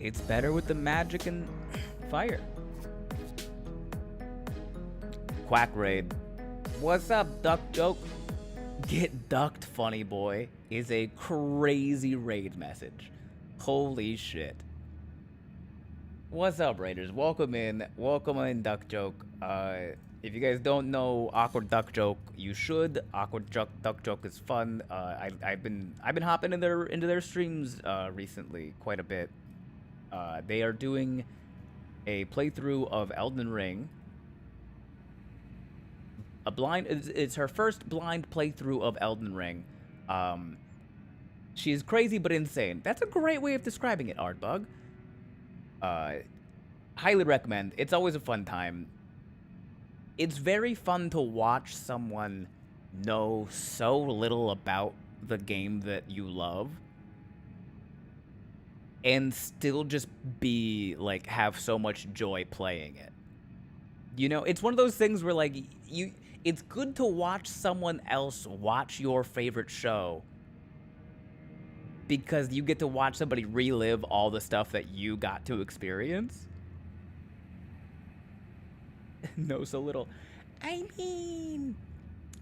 It's better with the magic and fire. Quack raid. What's up, duck joke? Get ducked, funny boy, is a crazy raid message. Holy shit. What's up, raiders? Welcome in, duck joke. If you guys don't know Awkward Duck Joke, you should. Duck Joke is fun. I've been hopping into their streams recently quite a bit. They are doing a playthrough of Elden Ring. It's her first blind playthrough of Elden Ring. She is crazy but insane. That's a great way of describing it, Artbug. Highly recommend. It's always a fun time. It's very fun to watch someone know so little about the game that you love and still just be like have so much joy playing it. You know, it's one of those things where like it's good to watch someone else watch your favorite show because you get to watch somebody relive all the stuff that you got to experience. No, so little. I mean,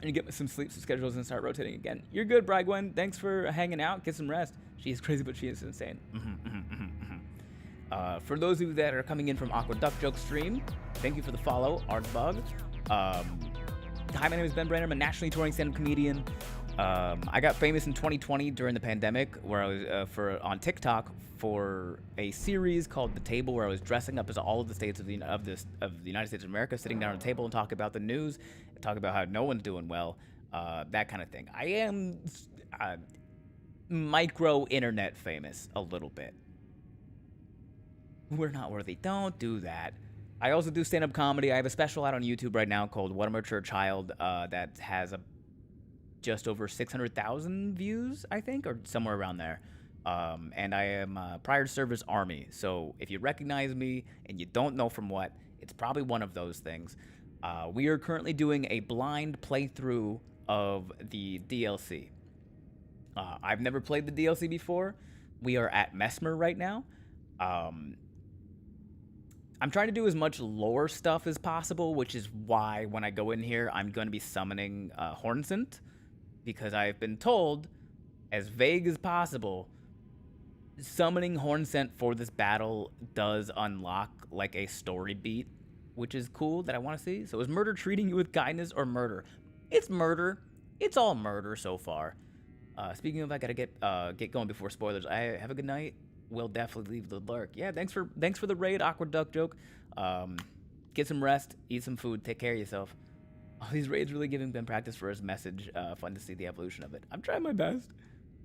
and you get some sleep schedules and start rotating again. You're good, Brygwen. Thanks for hanging out. Get some rest. She is crazy, but she is insane. For those of you that are coming in from Awkward Duck Joke stream, thank you for the follow, Artbug. Hi, my name is Ben Brenner. I'm a nationally touring stand-up comedian. I got famous in 2020 during the pandemic, where I was on TikTok for a series called The Table, where I was dressing up as all of the states of the United States of America, sitting down at a table and talk about the news, and talk about how no one's doing well, that kind of thing. I am micro internet famous a little bit. We're not worthy. Don't do that. I also do stand-up comedy. I have a special out on YouTube right now called What a Mature Child that has just over 600,000 views, I think, or somewhere around there. And I am prior service Army. So if you recognize me and you don't know from what, it's probably one of those things. We are currently doing a blind playthrough of the DLC. I've never played the DLC before. We are at Mesmer right now. I'm trying to do as much lore stuff as possible, which is why when I go in here, I'm going to be summoning Hornsent, because I've been told, as vague as possible, summoning Hornsent for this battle does unlock like a story beat, which is cool that I want to see. So is murder treating you with kindness or murder? It's murder. It's all murder so far. Speaking of, I gotta get going before spoilers. I have a good night. We'll definitely leave the lurk. Yeah, thanks for the raid, Awkward Duck Joke. Get some rest, eat some food, take care of yourself. Oh, these raids really giving Ben practice for his message. Fun to see the evolution of it. I'm trying my best.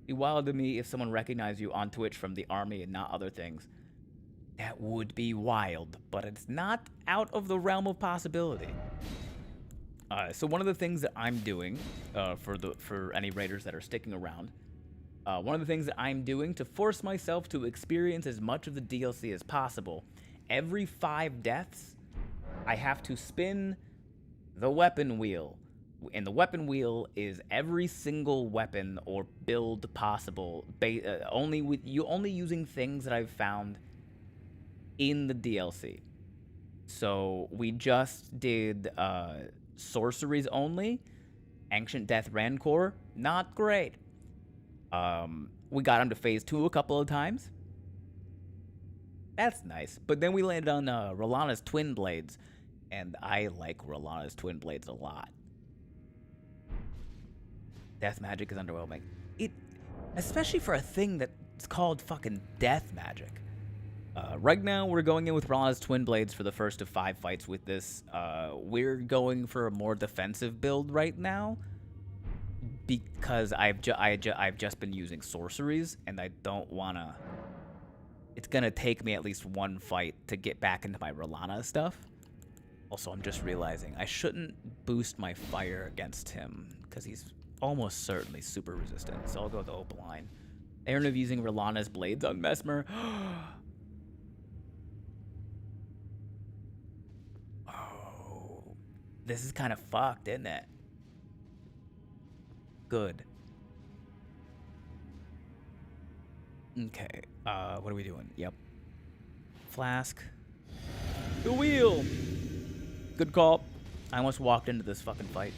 Be wild to me if someone recognized you on Twitch from the army and not other things. That would be wild, but it's not out of the realm of possibility. So one of the things that I'm doing for any raiders that are sticking around, one of the things that I'm doing to force myself to experience as much of the DLC as possible, every 5 deaths, I have to spin the weapon wheel. And the weapon wheel is every single weapon or build possible, only using things that I've found in the DLC. So we just did sorceries only, Ancient Death Rancor, not great. We got him to phase 2 a couple of times. That's nice. But then we landed on Rolana's Twin Blades, and I like Rolana's Twin Blades a lot. Death magic is underwhelming. Especially for a thing that It's called fucking death magic. Right now, we're going in with Rana's Twin Blades for the first of 5 fights with this. We're going for a more defensive build right now because I've just been using sorceries, and I don't want to... It's going to take me at least 1 fight to get back into my Rana stuff. Also, I'm just realizing I shouldn't boost my fire against him because he's almost certainly super resistant, so I'll go with the Opaline. Aaron of using Rolana's blades on Mesmer. Oh, this is kind of fucked, isn't it? Good. Okay, what are we doing? Yep. Flask. The wheel! Good call. I almost walked into this fucking fight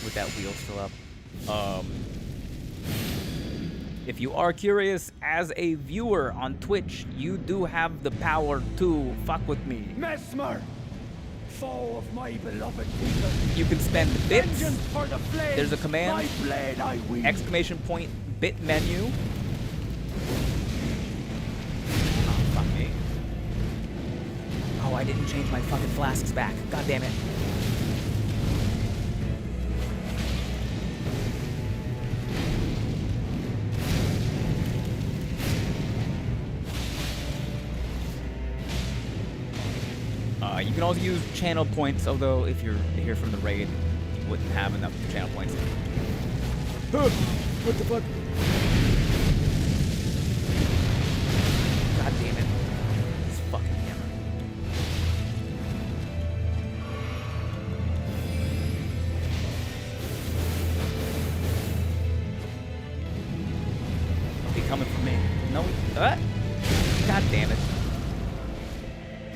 with that wheel still up. If you are curious, as a viewer on Twitch, you do have the power to fuck with me. Mesmer, foe of my beloved people. You can spend bits. Vengeance for the flames. There's a command. My blade I wield. Exclamation point bit menu. Oh, fuck me. Oh, I didn't change my fucking flasks back. God damn it. You can also use channel points, although if you're here from the raid, you wouldn't have enough channel points. What the fuck? God damn it. This fucking hammer. Don't be coming for me. No. God damn it.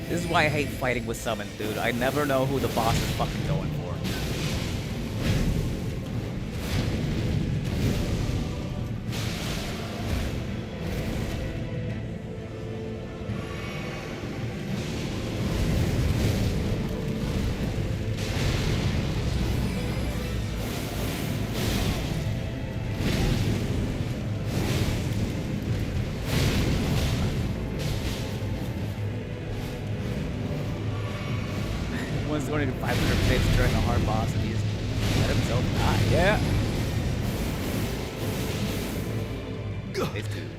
This is why I hate fighting with summons, dude. I never know who the boss is fucking going for. One's going to do 500 hits during a hard boss and he just let himself die. Yeah. It's dude.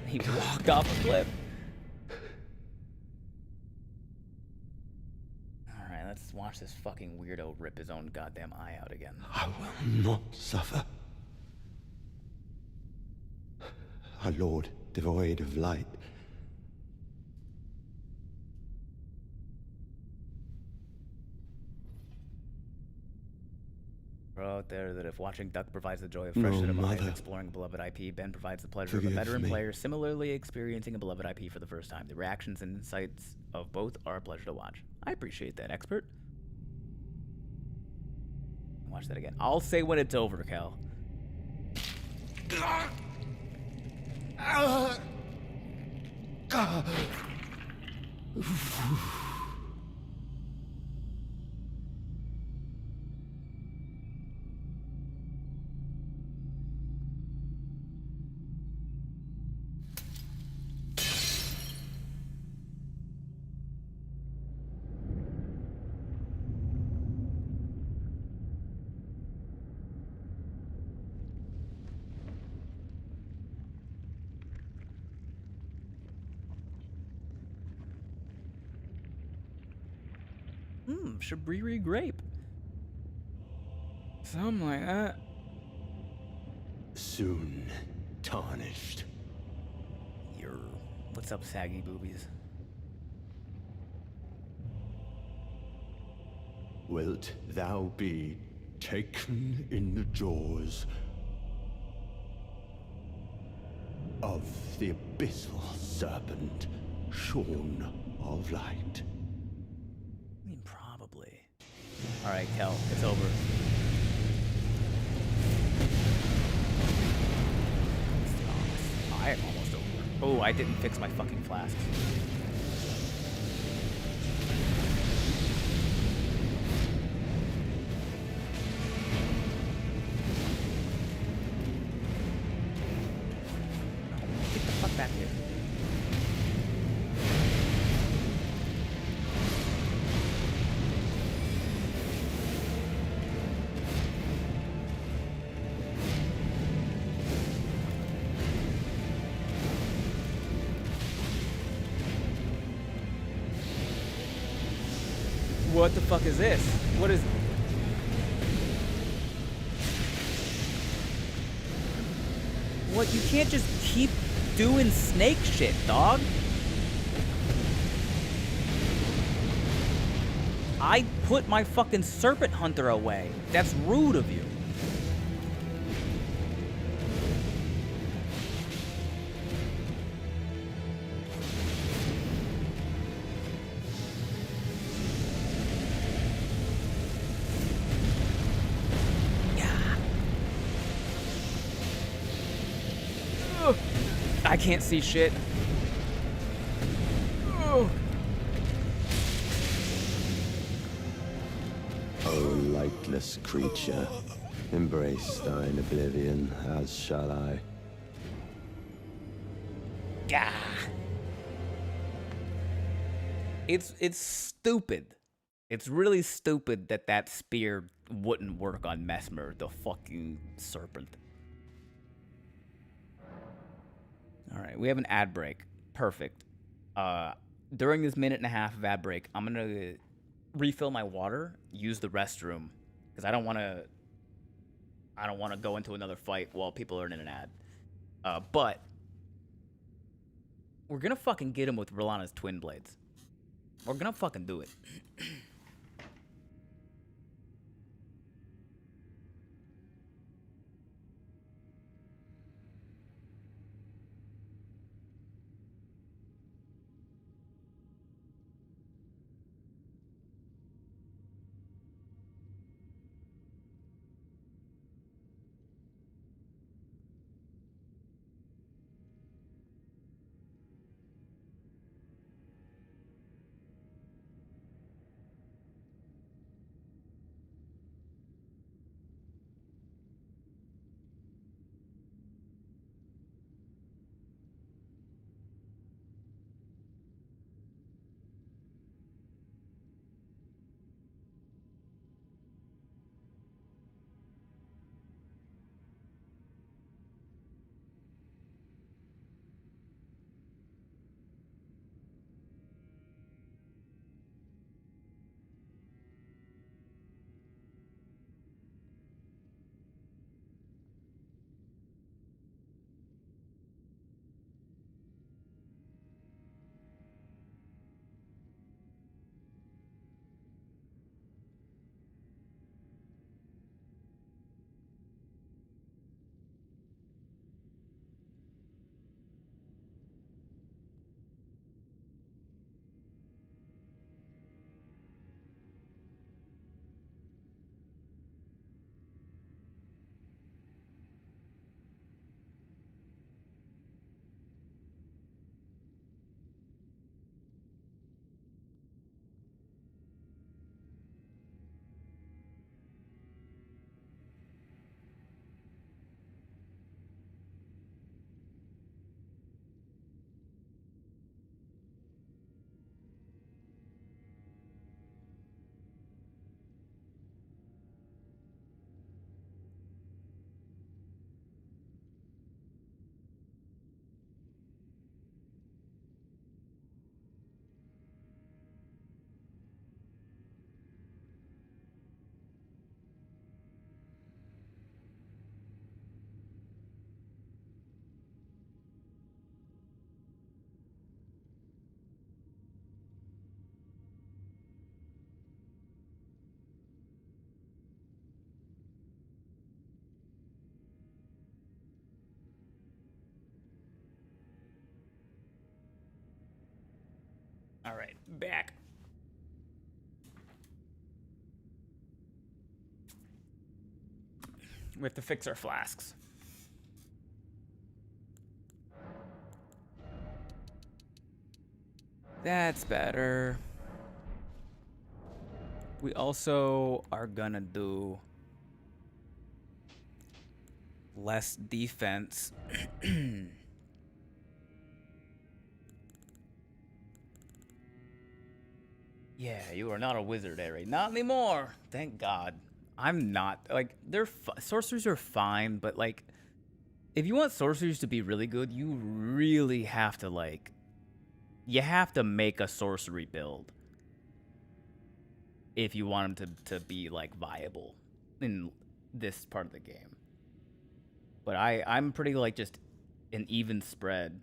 He walked off a cliff. Alright, let's watch this fucking weirdo rip his own goddamn eye out again. I will not suffer. A lord devoid of light. Out there that if watching Duck provides the joy of fresh set of eyes, exploring a beloved IP, Ben provides the pleasure of a veteran player similarly experiencing a beloved IP for the first time. The reactions and insights of both are a pleasure to watch. I appreciate that, expert. Watch that again. I'll say when it's over, Cal. Shabriri grape. Something like that. Soon tarnished. What's up, saggy boobies? Wilt thou be taken in the jaws of the abyssal serpent, shorn of light? Alright, Kel, it's over. I am almost over. Oh, I didn't fix my fucking flasks. back here. What the fuck is this? What is... What? You can't just keep doing snake shit, dog. I put my fucking serpent hunter away. That's rude of you. I can't see shit. Ugh. O lightless creature, embrace thine oblivion, as shall I. Yeah. It's stupid. It's really stupid that that spear wouldn't work on Mesmer, the fucking serpent. All right, we have an ad break. Perfect. During this minute and a half of ad break, I'm gonna refill my water, use the restroom, because I don't want to go into another fight while people are in an ad. But we're gonna fucking get him with Rolana's twin blades. We're gonna fucking do it. All right, back. We have to fix our flasks. That's better. We also are gonna do less defense Yeah, you are not a wizard, Ari. Not anymore. Thank God. I'm not. Like, sorceries are fine, but like, if you want sorceries to be really good, you really have to like, you have to make a sorcery build if you want them to be like viable in this part of the game. But I'm pretty like just an even spread.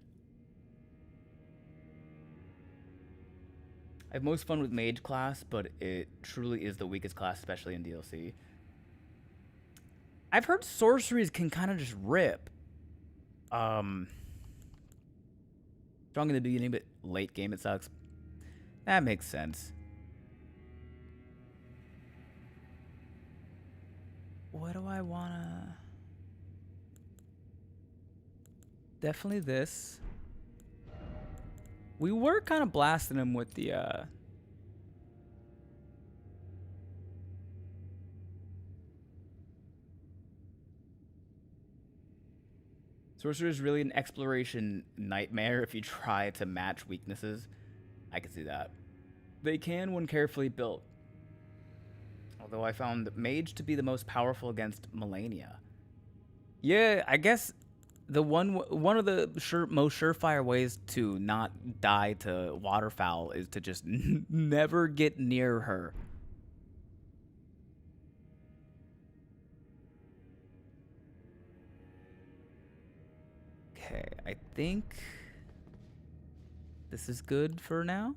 I have most fun with mage class, but it truly is the weakest class, especially in DLC. I've heard sorceries can kind of just rip. Strong in the beginning, but late game it sucks. That makes sense. What do I wanna... Definitely this. We were kind of blasting him with the, Sorcerer is really an exploration nightmare if you try to match weaknesses. I can see that. They can when carefully built. Although I found Mage to be the most powerful against Melania. Yeah, I guess the one of the most surefire ways to not die to waterfowl is to just never get near her. Okay, I think this is good for now.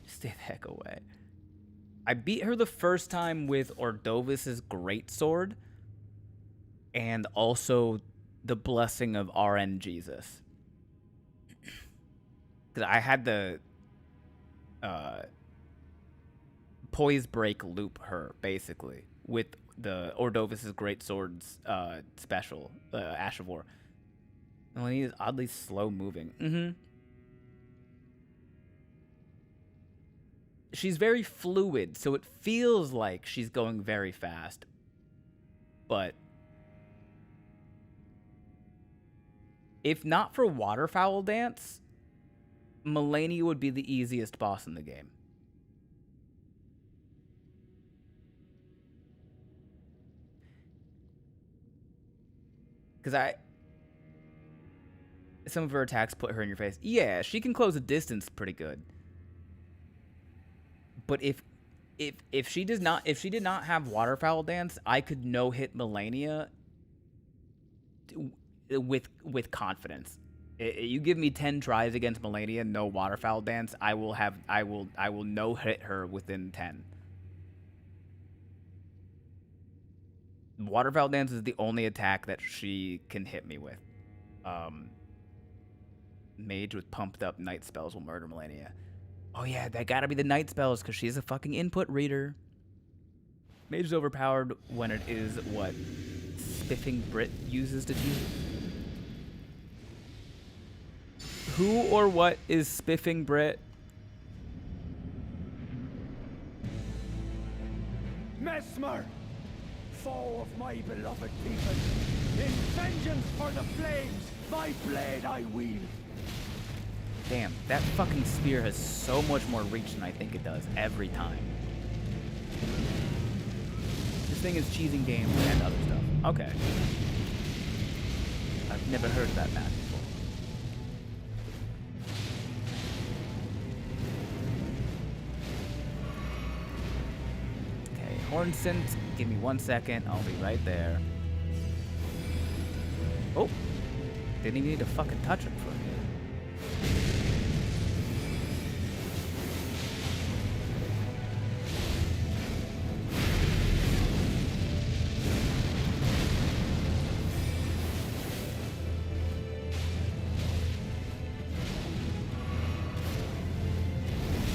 Stay the heck away. I beat her the first time with Ordovis's greatsword and also the blessing of RN Jesus. Because I had the poise break loop her, basically, with the Ordovis's greatsword's special, Ash of War. Melanie is oddly slow moving. She's very fluid, so it feels like she's going very fast. But if not for Waterfowl Dance, Melania would be the easiest boss in the game. Because some of her attacks put her in your face. Yeah, she can close a distance pretty good. But if she did not have Waterfowl Dance, I could no hit Melania with confidence. You give me 10 tries against Melania, no Waterfowl Dance, I will no hit her within 10. Waterfowl Dance is the only attack that she can hit me with. Mage with pumped up night spells will murder Melania. Oh yeah, that gotta be the night spells because she's a fucking input reader. Mage is overpowered when it is what Spiffing Brit uses to cheat. Who or what is Spiffing Brit? Mesmer, foe of my beloved people, in vengeance for the flames, my blade I wield. Damn, that fucking spear has so much more reach than I think it does every time. This thing is cheesing games and other stuff. Okay. I've never heard of that map before. Okay, Horn Scent, give me 1 second. I'll be right there. Oh, didn't even need to fucking touch him for a minute.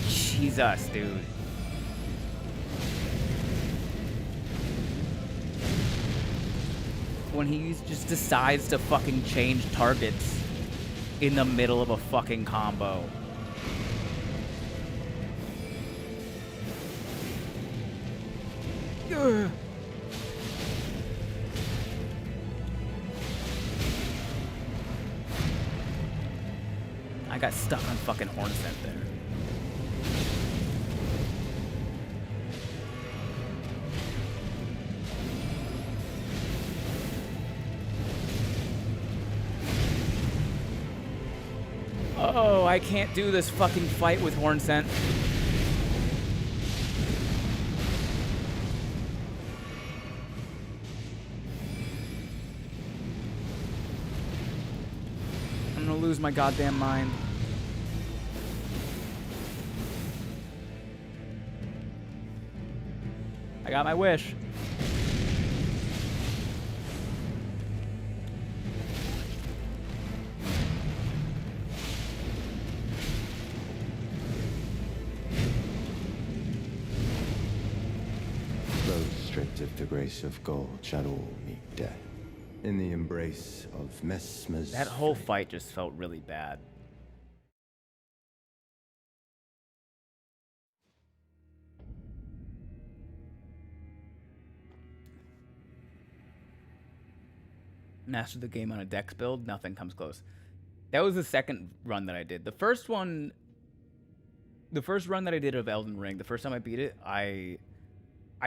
Jesus, dude. When he just decides to fucking change targets in the middle of a fucking combo. Ugh. I got stuck on fucking Horn Scent there. Oh, I can't do this fucking fight with Horn Scent. I'm gonna lose my goddamn mind. I got my wish. Those stripped of the grace of gold shall all meet death. In the embrace of Mesmer's That whole fight just felt really bad. Mastered the game on a dex build, nothing comes close. That was the second run that I did. The first run that I did of Elden Ring, the first time I beat it, I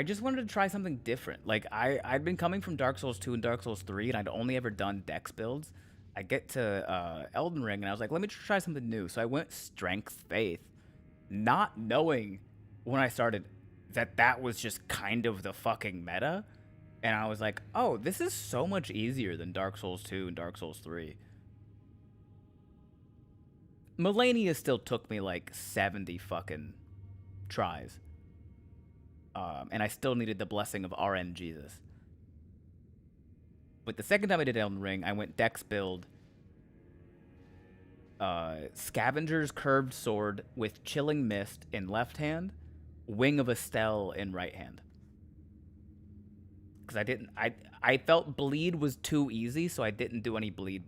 just wanted to try something different. Like, I'd been coming from Dark Souls 2 and Dark Souls 3, and I'd only ever done dex builds. I get to Elden Ring, and I was like, let me try something new. So I went Strength Faith, not knowing when I started that was just kind of the fucking meta. And I was like, oh, this is so much easier than Dark Souls 2 and Dark Souls 3. Melania still took me like 70 fucking tries. And I still needed the blessing of RN Jesus. But the second time I did Elden Ring, I went Dex build. Scavenger's Curved Sword with Chilling Mist in left hand. Wing of Estelle in right hand. Because I felt bleed was too easy, so I didn't do any bleed.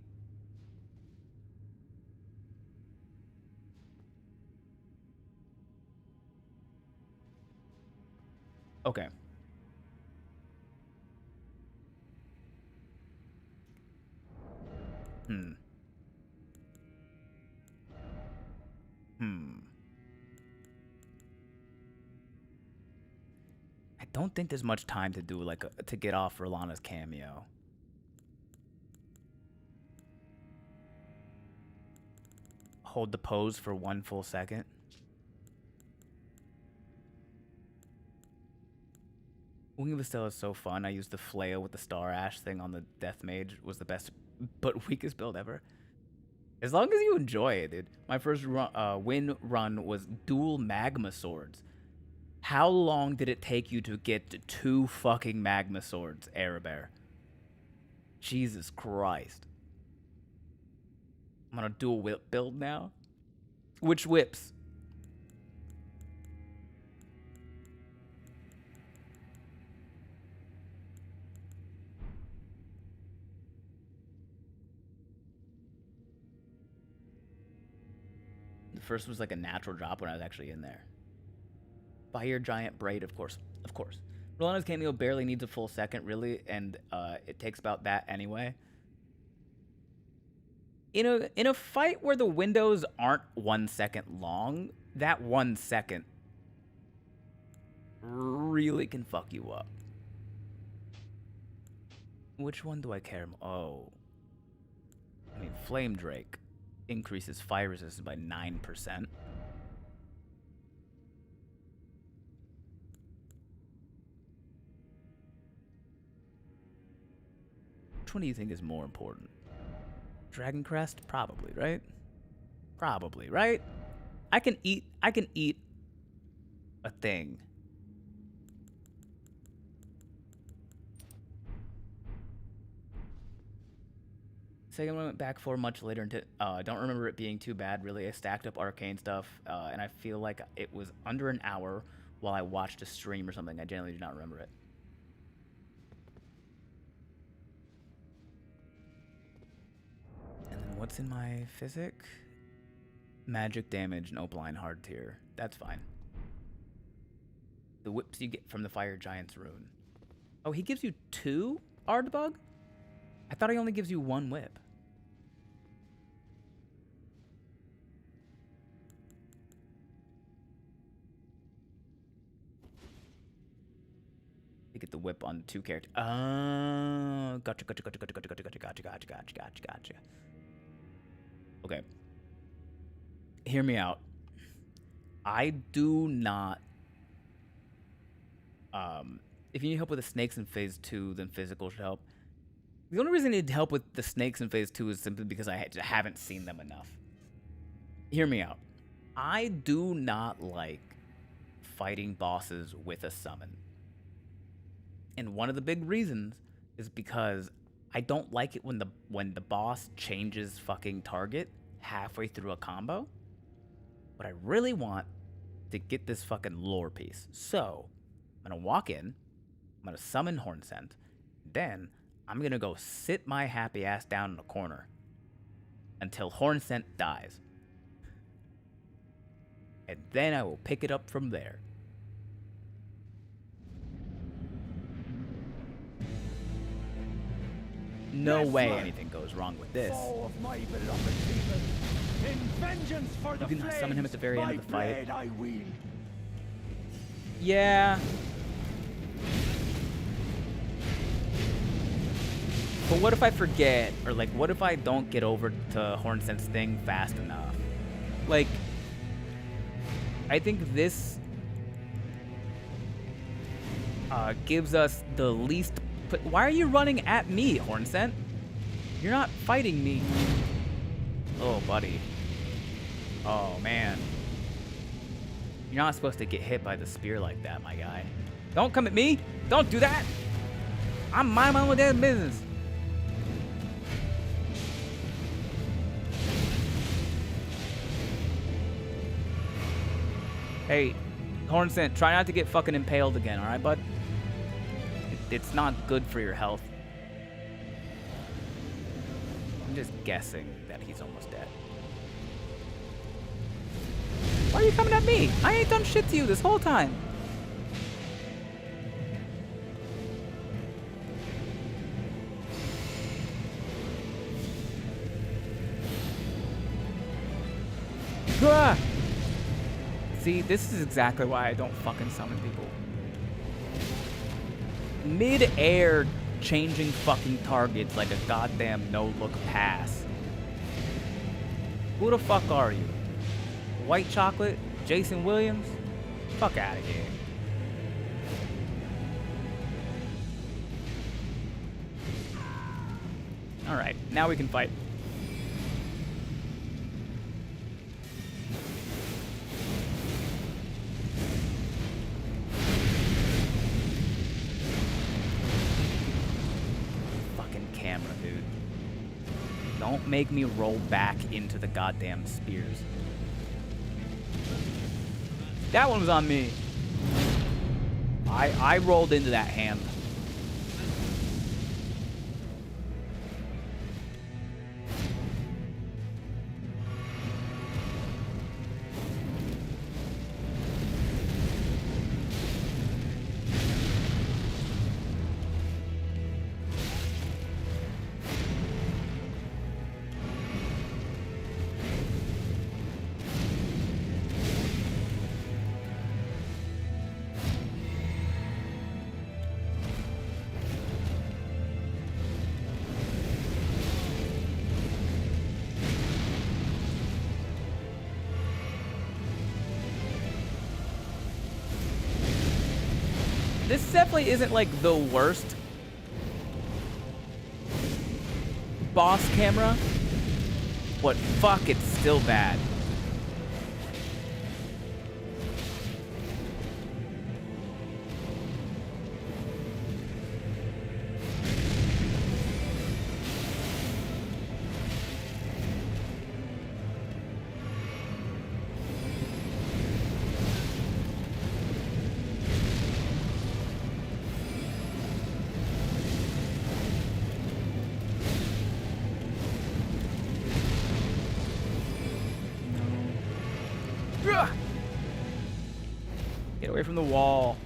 Okay. I don't think there's much time to do like to get off Rolana's cameo. Hold the pose for 1 full second. Wing of Estelle is so fun. I used the flail with the Star Ash thing on the Death Mage. Was the best but weakest build ever. As long as you enjoy it, dude. My first win run was dual magma swords. How long did it take you to get to 2 fucking magma swords, Arabear? Jesus Christ. I'm on a dual whip build now. Which whips? The first was like a natural drop when I was actually in there. Fire Giant Braid, of course. Of course. Rolana's cameo barely needs a full second, really, and it takes about that anyway. In a fight where the windows aren't 1 second long, that 1 second really can fuck you up. Which one do I care more? Oh. I mean, Flame Drake increases fire resistance by 9%. Which one do you think is more important? Dragon Crest? Probably, right? Probably, right? I can eat a thing. Second one I went back for much later into I don't remember it being too bad really. I stacked up arcane stuff and I feel like it was under an hour while I watched a stream or something. I generally do not remember it. And then what's in my physic? Magic damage, no blind hard tier. That's fine. The whips you get from the Fire Giant's rune. Oh, he gives you 2 Ardbug? I thought he only gives you 1 whip. You get the whip on 2 characters. Oh, gotcha. Okay. hear me out. I do not. If you need help with the snakes in phase 2, then physical should help. The only reason I need help with the snakes in phase 2 is simply because I haven't seen them enough. Hear me out. I do not like fighting bosses with a summon. And one of the big reasons is because I don't like it when the boss changes fucking target halfway through a combo. But I really want to get this fucking lore piece. So, I'm gonna walk in, I'm gonna summon Hornsent, then I'm gonna go sit my happy ass down in a corner until Hornsent dies. And then I will pick it up from there. No way anything goes wrong with this. Foe of my beloved people, in vengeance for the You can summon him at the very end of the fight. I wield. Yeah. But what if I forget? Or like, what if I don't get over to Hornsent's thing fast enough? Like, I think this gives us the least... Why are you running at me, Hornsent? You're not fighting me. Oh, buddy. Oh, man. You're not supposed to get hit by the spear like that, my guy. Don't come at me. Don't do that. I'm minding my own damn business. Hey, Hornsent, try not to get fucking impaled again, alright, bud? It's not good for your health. I'm just guessing that he's almost dead. Why are you coming at me? I ain't done shit to you this whole time. Ah! See, this is exactly why I don't fucking summon people. Mid-air changing fucking targets like a goddamn no-look pass. Who the fuck are you? White Chocolate? Jason Williams? Fuck out of here. Alright, now we can fight. Don't make me roll back into the goddamn spears. That one was on me. I rolled into that hand. This definitely isn't like the worst boss camera, but fuck, it's still bad. Get away from the wall.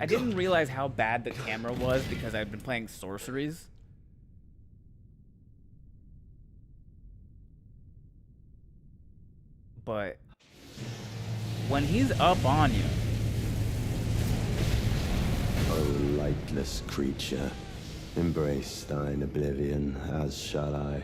I didn't realize how bad the camera was because I've been playing sorceries. But when he's up on you, O lightless creature, embrace thine oblivion, as shall I.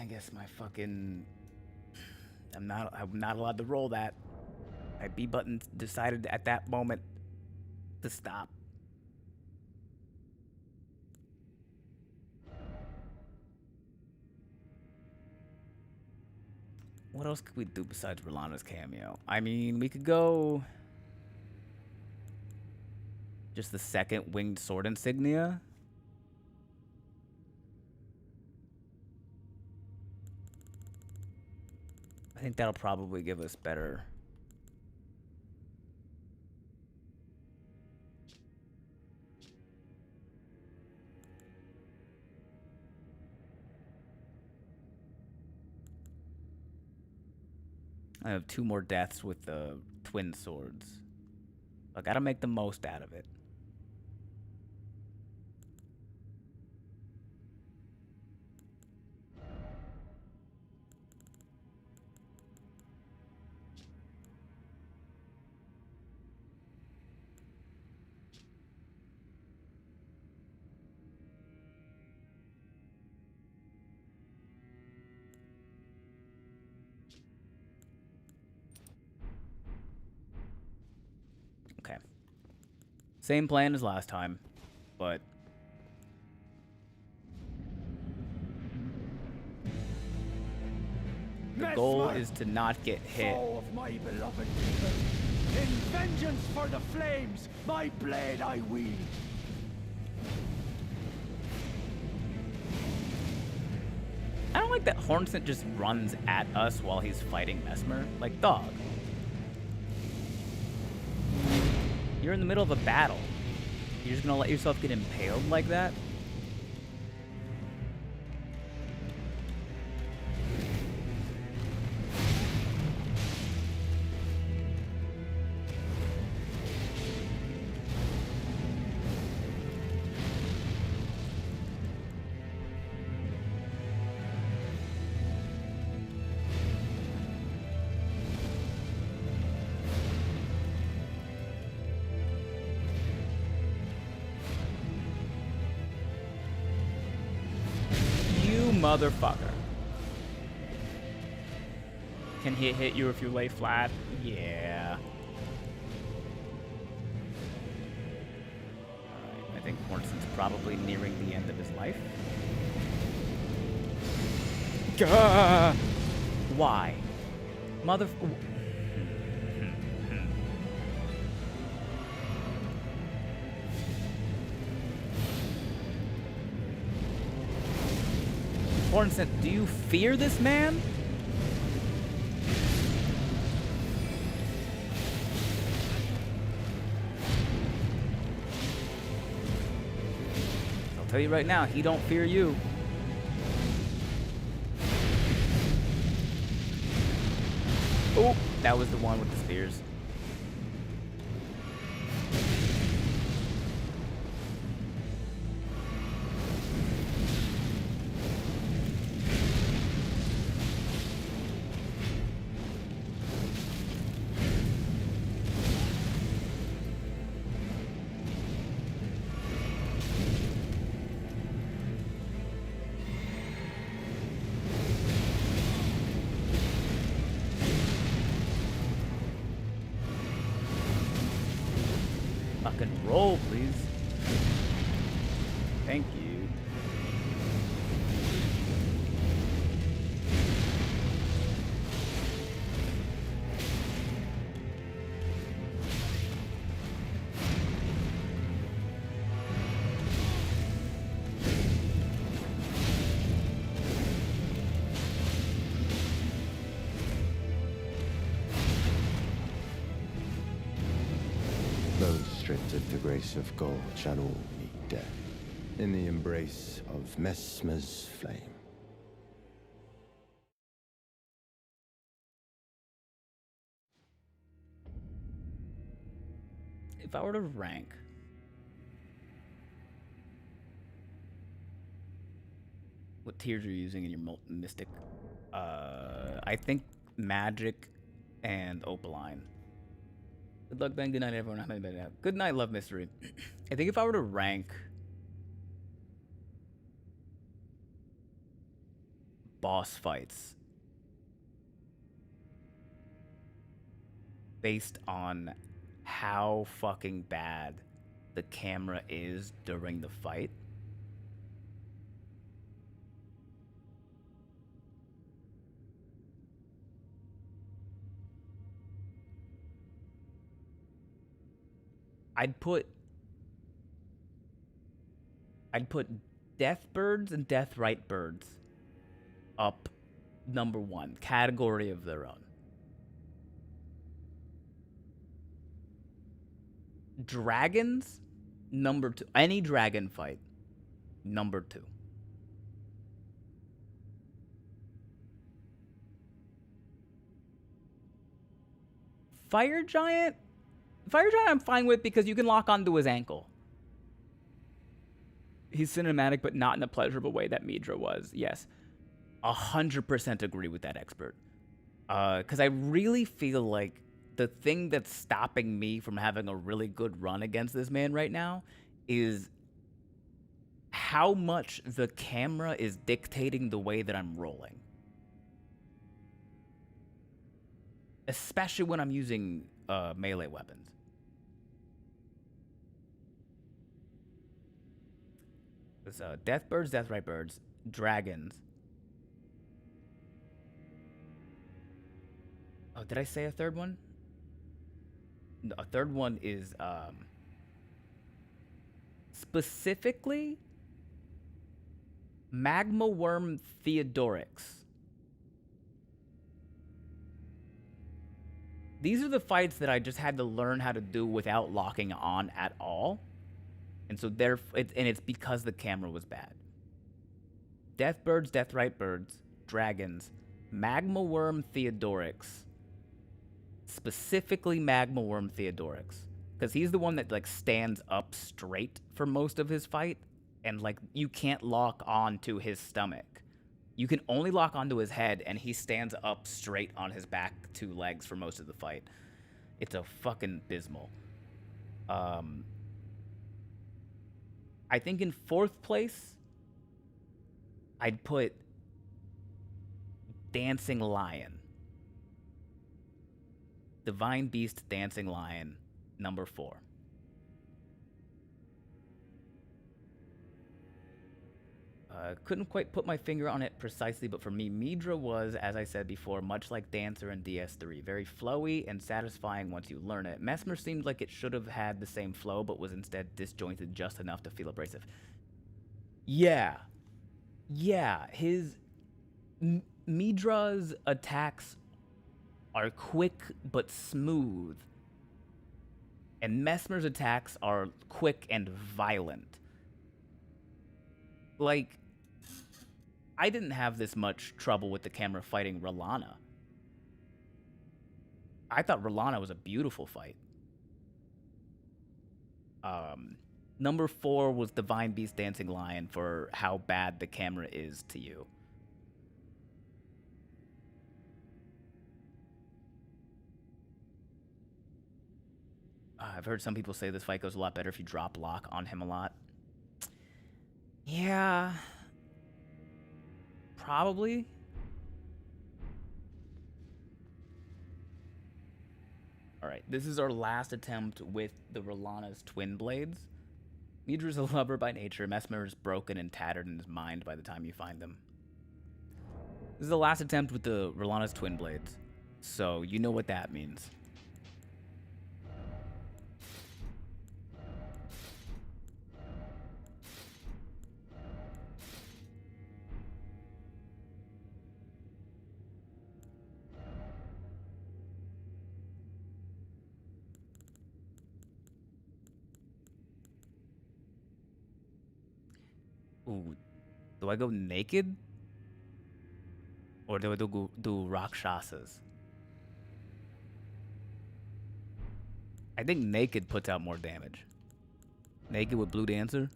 I guess my fucking... I'm not allowed to roll that. My B button decided at that moment to stop. What else could we do besides Rolana's cameo? I mean, we could go... just the second winged sword insignia. I think that'll probably give us better... I have 2 more deaths with the twin swords. I gotta make the most out of it. Okay. Same plan as last time, but... the goal is to not get hit. Foe of my beloved people, in vengeance for the flames, my blade I wield. I don't like that Hornsent just runs at us while he's fighting Mesmer. Like, dog. You're in the middle of a battle. You're just gonna let yourself get impaled like that? Motherfucker. Can he hit you if you lay flat? Yeah. Alright, I think Hornson's probably nearing the end of his life. Gah! Why? Mother... Hornsent, do you fear this man? I'll tell you right now, he don't fear you. Oh, that was the one with the spears. Roll, please. Thank you. grace of gold shall all meet death in the embrace of Messmer's flame. If I were to rank what tiers you're using in your mystic, I think magic and opaline. Good luck, Ben. Good night, everyone. Good night, love mystery. I think if I were to rank boss fights based on how fucking bad the camera is during the fight, I'd put Deathbirds and Deathrite Birds up number 1, category of their own. Dragons, number 2. Any dragon fight, number 2. Fire Giant I'm fine with because you can lock onto his ankle. He's cinematic, but not in a pleasurable way that Midra was. Yes, 100% agree with that expert. Because I really feel like the thing that's stopping me from having a really good run against this man right now is how much the camera is dictating the way that I'm rolling. Especially when I'm using melee weapons. It's Deathbirds, Deathrite Birds, Dragons. Oh, did I say a third one? No, a third one is specifically Magma Worm Theodorix. These are the fights that I just had to learn how to do without locking on at all. And so it's because the camera was bad. Deathbirds, Deathrite Birds, Dragons, Magma Worm Theodorix. Specifically Magma Worm Theodorix. Because he's the one that like stands up straight for most of his fight. And like you can't lock on to his stomach. You can only lock onto his head, and he stands up straight on his back 2 legs for most of the fight. It's a fucking abysmal. I think in 4th place, I'd put Dancing Lion. Divine Beast Dancing Lion, number 4. Couldn't quite put my finger on it precisely, but for me, Midra was, as I said before, much like Dancer in DS3. Very flowy and satisfying once you learn it. Messmer seemed like it should have had the same flow, but was instead disjointed just enough to feel abrasive. Yeah. Midra's attacks are quick but smooth. And Messmer's attacks are quick and violent. Like, I didn't have this much trouble with the camera fighting Rolana. I thought Rolana was a beautiful fight. Number 4 was Divine Beast Dancing Lion for how bad the camera is to you. I've heard some people say this fight goes a lot better if you drop lock on him a lot. Yeah. Probably. Alright, this is our last attempt with the Rolana's twin blades. Midra's a lover by nature. Messmer is broken and tattered in his mind by the time you find them. This is the last attempt with the Rolana's twin blades. So, you know what that means. Ooh, do I go naked? Or do I do Rakshasas? I think naked puts out more damage. Naked with Blue Dancer?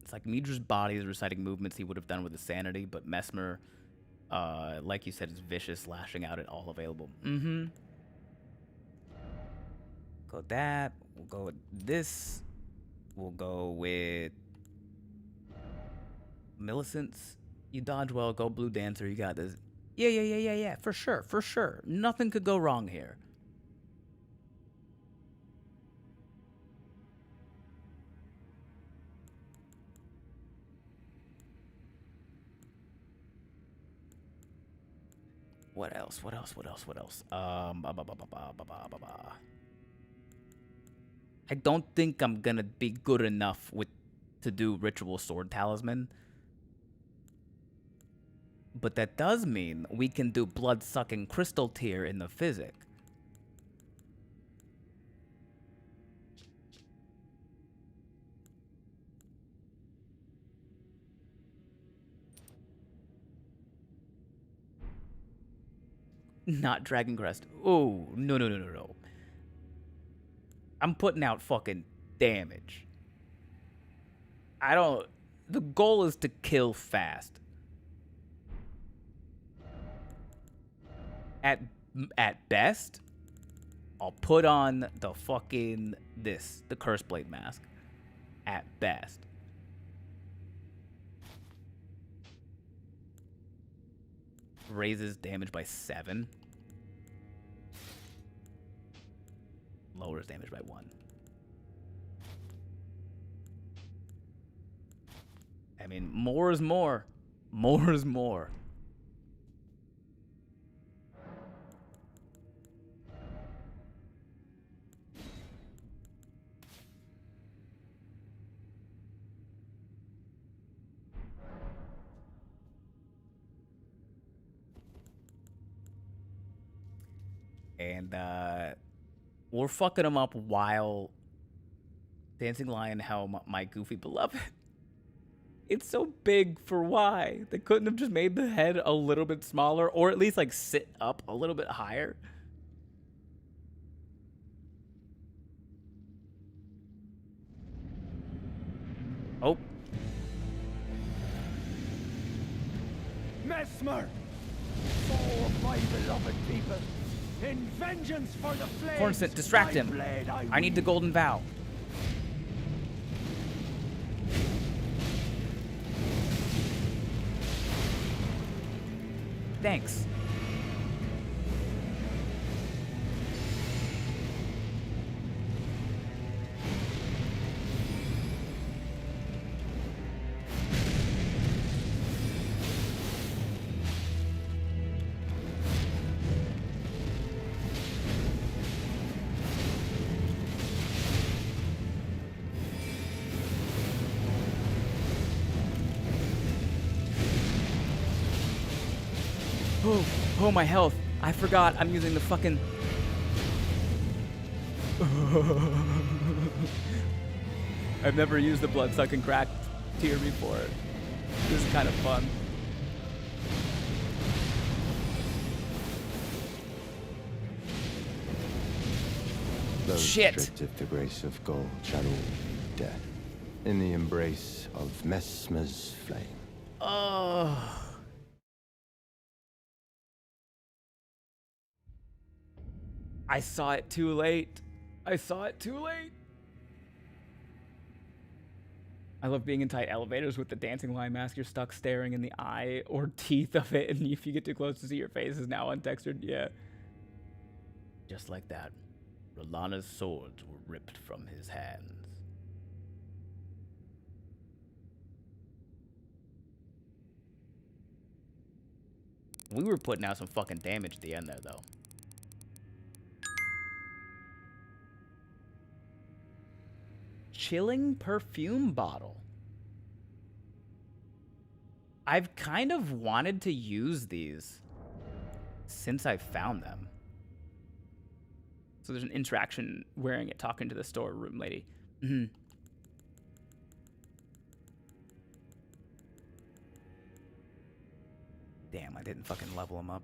It's like Midra's body is reciting movements he would have done with his sanity, but Mesmer, like you said, is vicious, lashing out at all available. Mm-hmm. Go that. We'll go with this. We'll go with Millicent's. You dodge well. Go Blue Dancer. You got this. Yeah. For sure. Nothing could go wrong here. What else? I don't think I'm gonna be good enough to do Ritual Sword Talisman. But that does mean we can do Blood-Sucking Crystal Tear in the Physic. Not Dragon Crest. Oh, no. I'm putting out fucking damage. The goal is to kill fast. At best, I'll put on the fucking the Curse Blade Mask. At best. Raises damage by 7. Lowers damage by 1. I mean, more is more. More is more. And we're fucking him up while Dancing Lion Helm, my goofy beloved. It's so big for why? They couldn't have just made the head a little bit smaller, or at least like sit up a little bit higher. Oh. Mesmer, foe of my beloved people, in vengeance for the flames. Cornsent, distract him. I need the Golden Vow. Thanks. Oh, my health. I forgot I'm using the fucking... I've never used the blood-sucking crack tier before. This is kind of fun. Those Shit. stripped of the grace of gold shall all meet death in the embrace of Mesmer's flame. Oh. I saw it too late. I love being in tight elevators with the dancing lion mask. You're stuck staring in the eye or teeth of it, and if you get too close to see your face is now untextured. Yeah. Just like that, Rolana's swords were ripped from his hands. We were putting out some fucking damage at the end there, though. Chilling perfume bottle. I've kind of wanted to use these since I found them. So there's an interaction wearing it, talking to the storeroom lady. Mm-hmm. Damn, I didn't fucking level him up.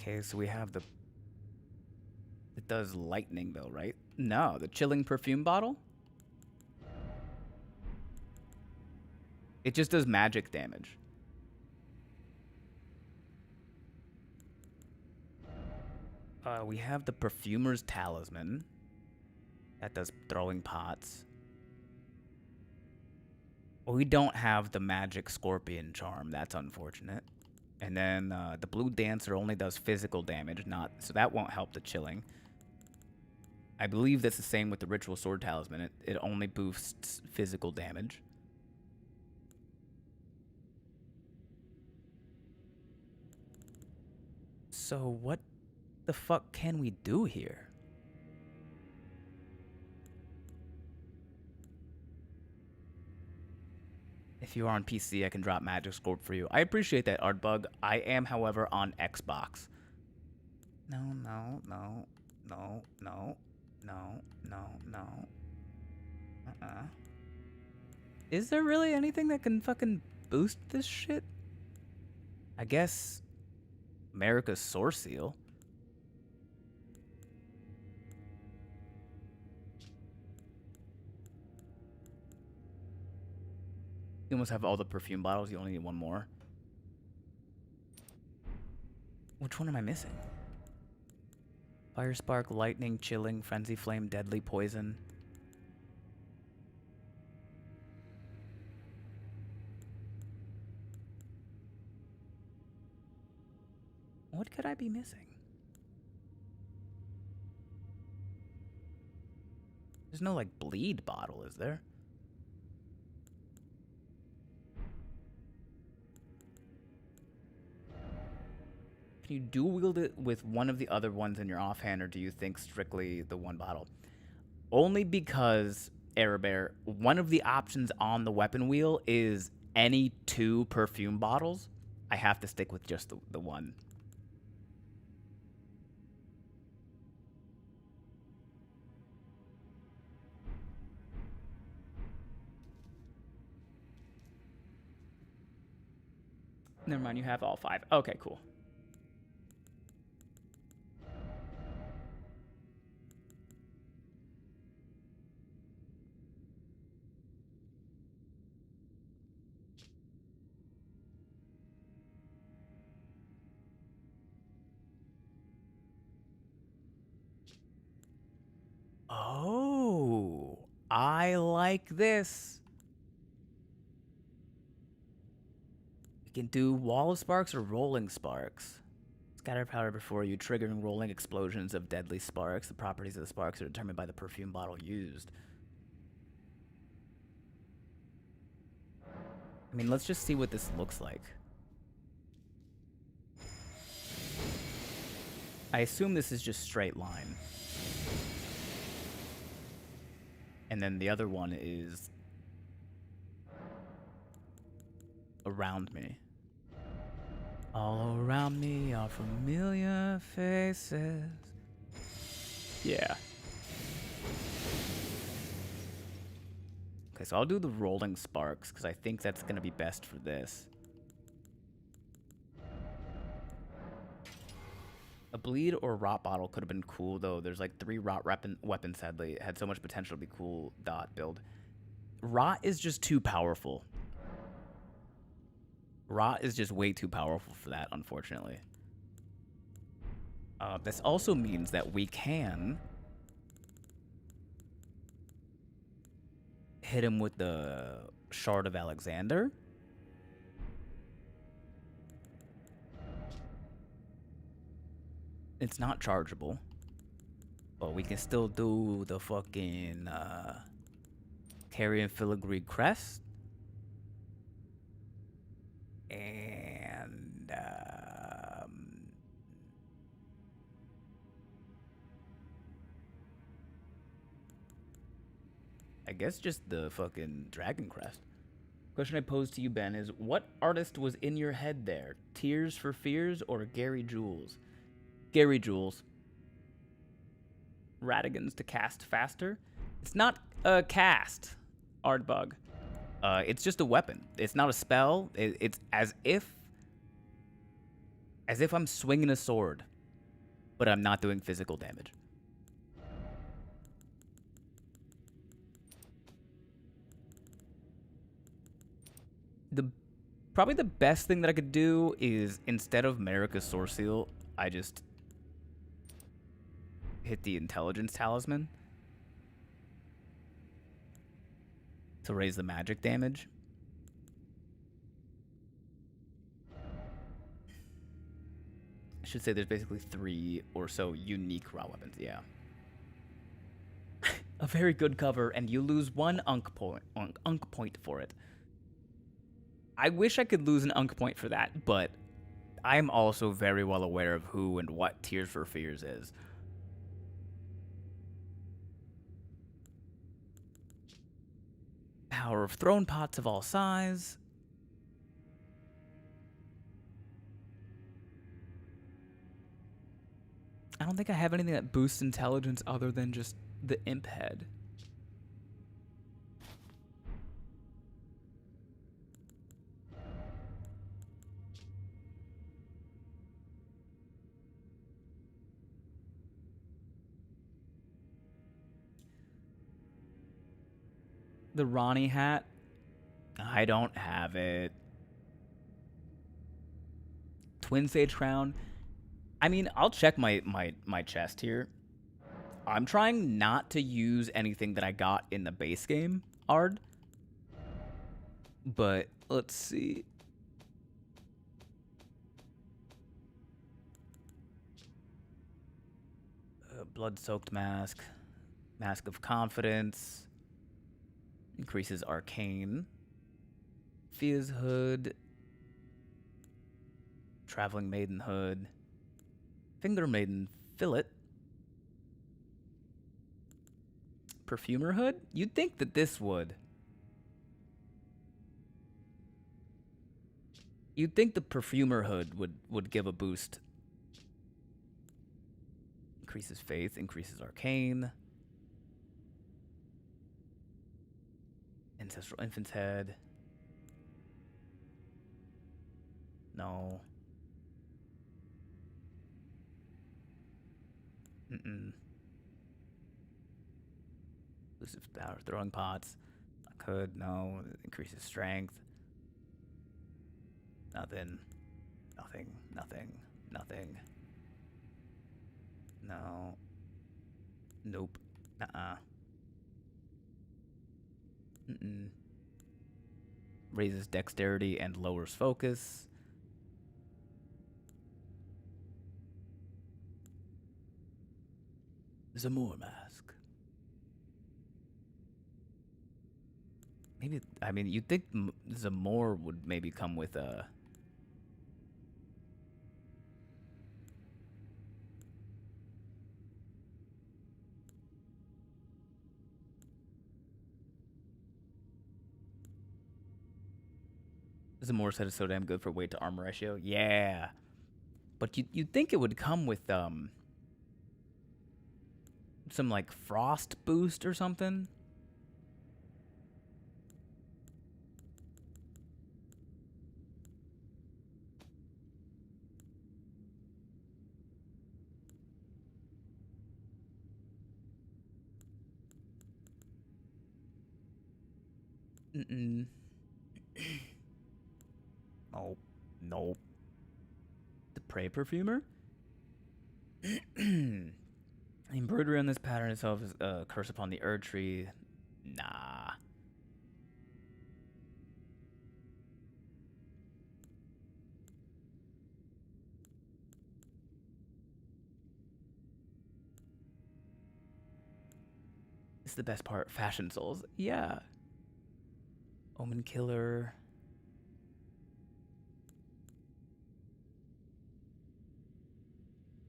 Okay, so we have the... It does lightning though, right? No, the chilling perfume bottle? It just does magic damage. We have the perfumer's talisman. That does throwing pots. We don't have the magic scorpion charm. That's unfortunate. And then the blue dancer only does physical damage, so that won't help the chilling. I believe that's the same with the ritual sword talisman. It only boosts physical damage. So what the fuck can we do here? If you are on PC, I can drop Magic Scorp for you. I appreciate that, Artbug. I am, however, on Xbox. No, no, no, no, no, no, no, no. Is there really anything that can fucking boost this shit? I guess America's Source Seal. You almost have all the perfume bottles. You only need one more. Which one am I missing? Fire Spark, Lightning, Chilling, Frenzy Flame, Deadly, Poison. What could I be missing? There's no, like, bleed bottle, is there? Can you dual wield it with one of the other ones in your offhand, or do you think strictly the one bottle? Only because, Airbear, one of the options on the weapon wheel is any 2 perfume bottles. I have to stick with just the one. Never mind, you have all 5. Okay, cool. Oh, I like this. You can do Wall of Sparks or Rolling Sparks. Scatter powder before you, triggering rolling explosions of deadly sparks. The properties of the sparks are determined by the perfume bottle used. I mean, let's just see what this looks like. I assume this is just straight line. And then the other one is around me. All around me are familiar faces. Yeah. Okay, so I'll do the rolling sparks because I think that's going to be best for this. A bleed or rot bottle could have been cool, though. There's like 3 rot weapons, sadly. It had so much potential to be cool dot build. Rot is just too powerful. Rot is just way too powerful for that, unfortunately. This also means that we can hit him with the Shard of Alexander. It's not chargeable, but we can still do the fucking Carrion Filigree Crest. And I guess just the fucking Dragon Crest. Question I pose to you, Ben, is what artist was in your head there? Tears for Fears or Gary Jules? Gary Jules. Radigans to cast faster? It's not a cast, Ardbug. It's just a weapon. It's not a spell. It's as if I'm swinging a sword, but I'm not doing physical damage. Probably the best thing that I could do is, instead of Marika's Source Seal, I just hit the Intelligence Talisman to raise the magic damage. I should say there's basically 3 or so unique raw weapons, yeah. A very good cover, and you lose 1 unk point for it. I wish I could lose an unk point for that, but I'm also very well aware of who and what Tears for Fears is. Power of Throne Pots of all size. I don't think I have anything that boosts intelligence other than just the Imp Head. The Ronnie hat. I don't have it. Twin Sage Crown. I mean, I'll check my chest here. I'm trying not to use anything that I got in the base game, Ard. But let's see. Blood-soaked mask. Mask of Confidence. Increases Arcane. Fia's Hood. Traveling Maiden Hood. Finger Maiden Fillet. Perfumer Hood? You'd think that this would. You'd think the Perfumer Hood would give a boost. Increases Faith, increases Arcane. Ancestral Infant's Head. No. Elusive Power Throwing Pots. I could, no. Increases Strength. Nothing. Nothing. No. Nope. Raises dexterity and lowers focus. Zamor mask. Maybe, I mean, you'd think Zamor would maybe come with a... Zamor said it's so damn good for weight to armor ratio. Yeah. But you'd think it would come with some like frost boost or something. Nope. The Prey Perfumer? The embroidery on this pattern itself is a curse upon the Erd Tree. Nah. This is the best part. Fashion Souls. Yeah. Omen Killer.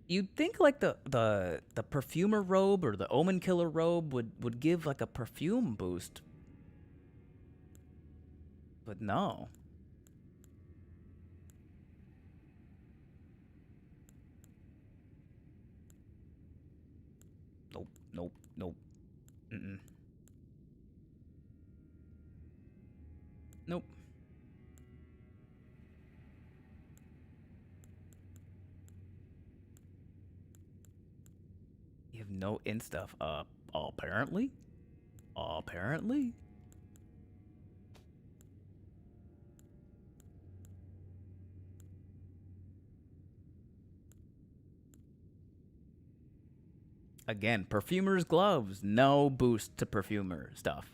You'd think like the Perfumer robe or the Omen Killer robe would give like a perfume boost. But no. Nope, nope, nope. Mm-mm. Nope. You have no in stuff. Apparently? Apparently? Again, perfumer's gloves. No boost to perfumer stuff.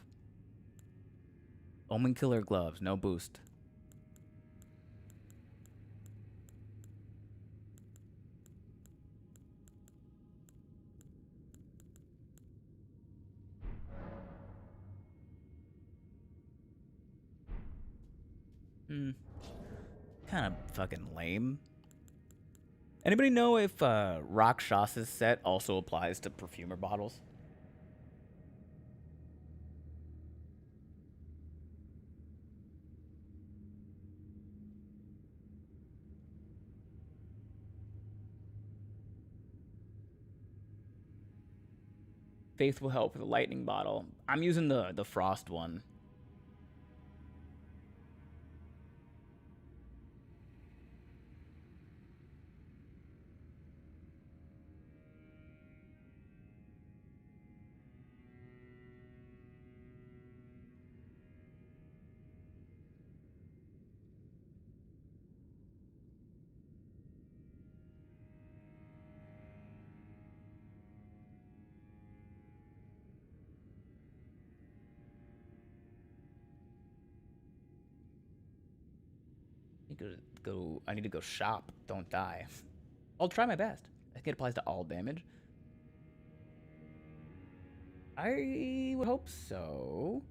Omen killer gloves. No boost. Kind of fucking lame. Anybody know if Rakshas's set also applies to perfumer bottles? Faith will help with the lightning bottle. I'm using the frost one. I need to go shop. Don't die. I'll try my best. I think it applies to all damage. I would hope so.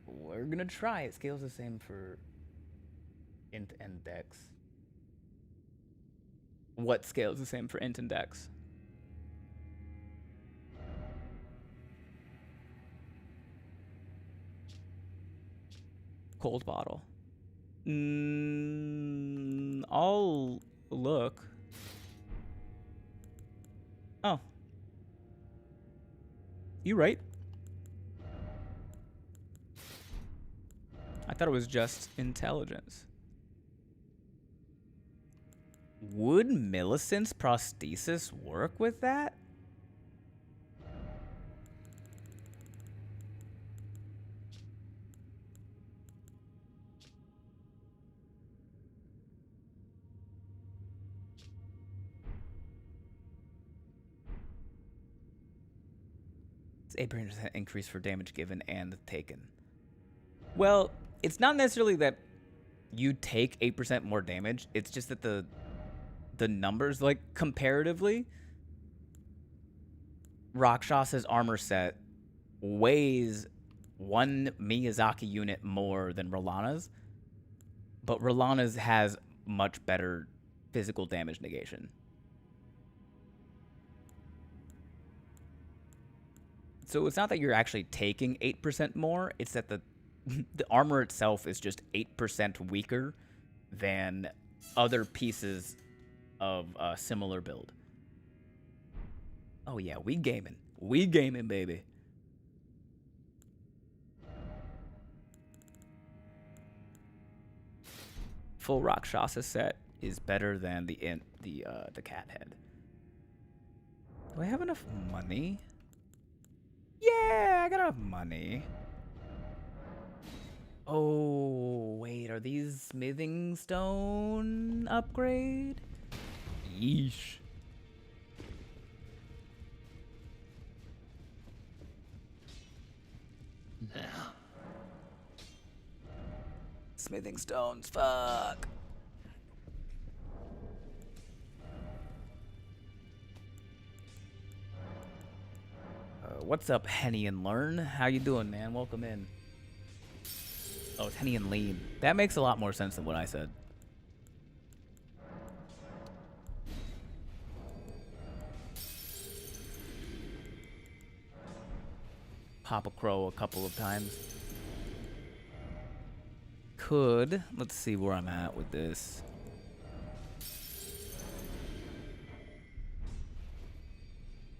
We're gonna try. It scales the same for int and dex. What scales the same for int and dex? Cold bottle. I'll look. Oh. You right. I thought it was just intelligence. Would Millicent's prosthesis work with that? It's 8% increase for damage given and taken. Well, it's not necessarily that you take 8% more damage. It's just that the numbers, like, comparatively, Rakshas's armor set weighs 1 Miyazaki unit more than Rolana's, but Rolana's has much better physical damage negation. So it's not that you're actually taking 8% more, it's that the armor itself is just 8% weaker than other pieces of a similar build. Oh yeah, we gaming. We gaming, baby. Full Rakshasa set is better than the cat head. Do I have enough money? Yeah, I got enough money. Oh, wait, are these smithing stone upgrade? Yeesh. Now. Smithing stones, fuck. What's up, Henny and Learn? How you doing, man? Welcome in. Oh, it's Henny and Lean. That makes a lot more sense than what I said. pop a crow a couple of times. Let's see where I'm at with this.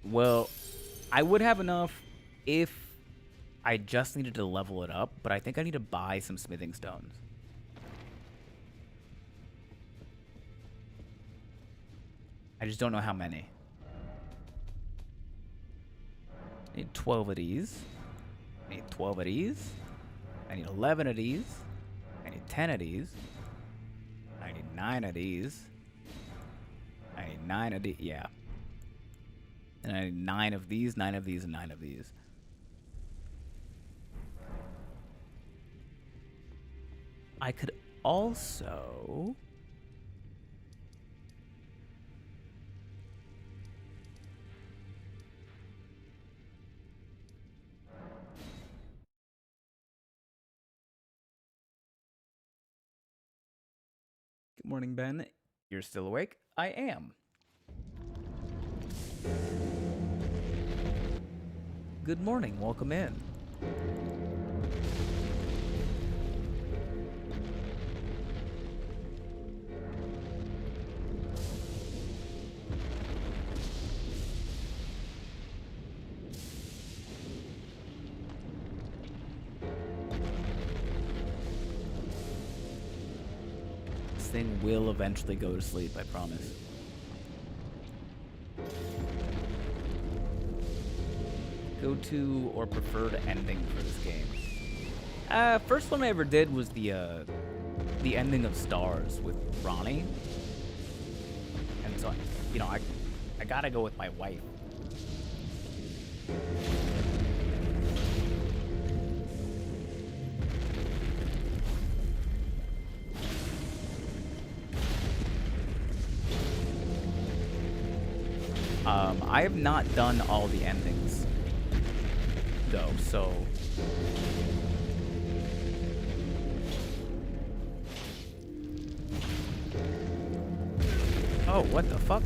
Well, I would have enough if I just needed to level it up, but I think I need to buy some smithing stones. I just don't know how many. I need 12 of these. I need 12 of these. I need 11 of these. I need 10 of these. I need 9 of these. I need 9 of these. Yeah. And I need 9 of these, 9 of these, and 9 of these. I could also... Good morning, Ben. You're still awake? I am. Good morning. Welcome in. Thing will eventually go to sleep, I promise. Go to or preferred ending for this game. First one I ever did was the ending of Stars with Ronnie. And so, you know, I gotta go with my wife. I have not done all the endings, though, so... Oh, what the fuck?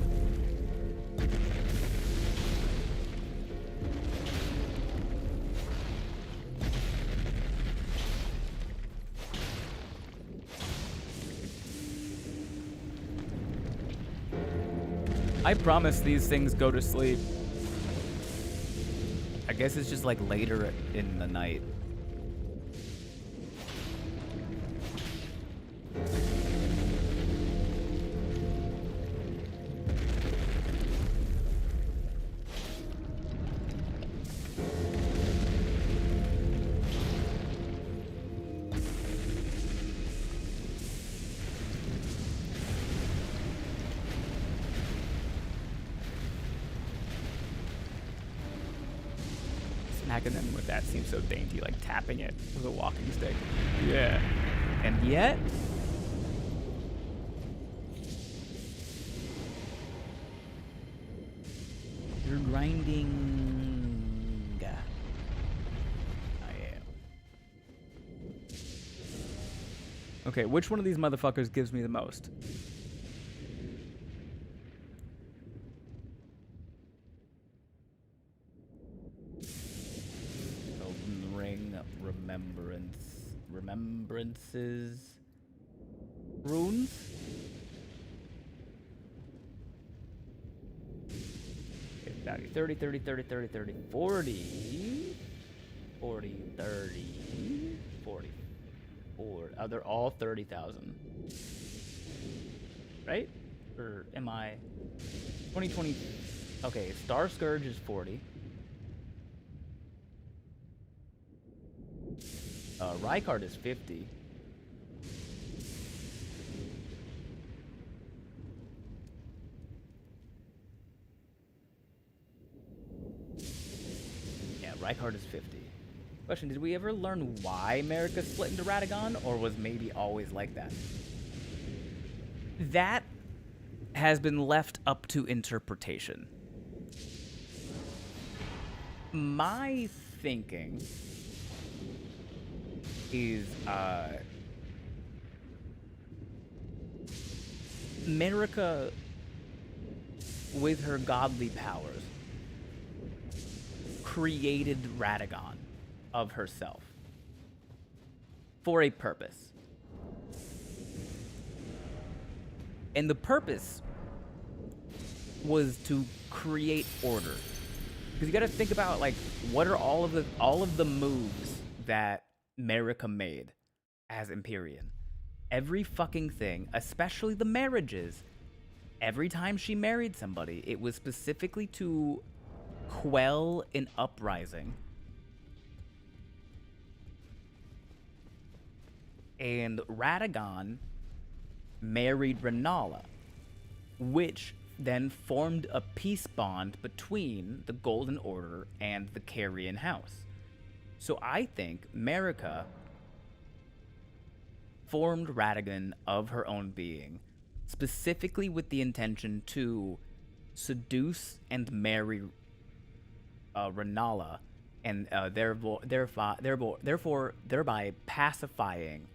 I promise these things go to sleep. I guess it's just like later in the night. Smacking them with that seems so dainty, like tapping it with a walking stick. Yeah. And yet... you're grinding... I am. Okay, which one of these motherfuckers gives me the most? Elden Ring, remembrances, runes? Okay, value 30, 30, 30, 30, 30, 40, 40, 30, 40, 4. Oh, they're all 30,000. Right? Or am I? 2020. Okay, Star Scourge is 40. Rykard is 50. Yeah, Rykard is 50. Question, did we ever learn why America split into Radagon, or was maybe always like that? That has been left up to interpretation. My thinking is Marika, with her godly powers, created Radagon of herself for a purpose. And the purpose was to create order. Because you got to think about, like, what are all of the moves that Marika made as Empyrean. Every fucking thing, especially the marriages. Every time she married somebody, it was specifically to quell an uprising. And Radagon married Renala, which then formed a peace bond between the Golden Order and the Carrion House. So I think Marika formed Radagon of her own being, specifically with the intention to seduce and marry Renala, and thereby pacifying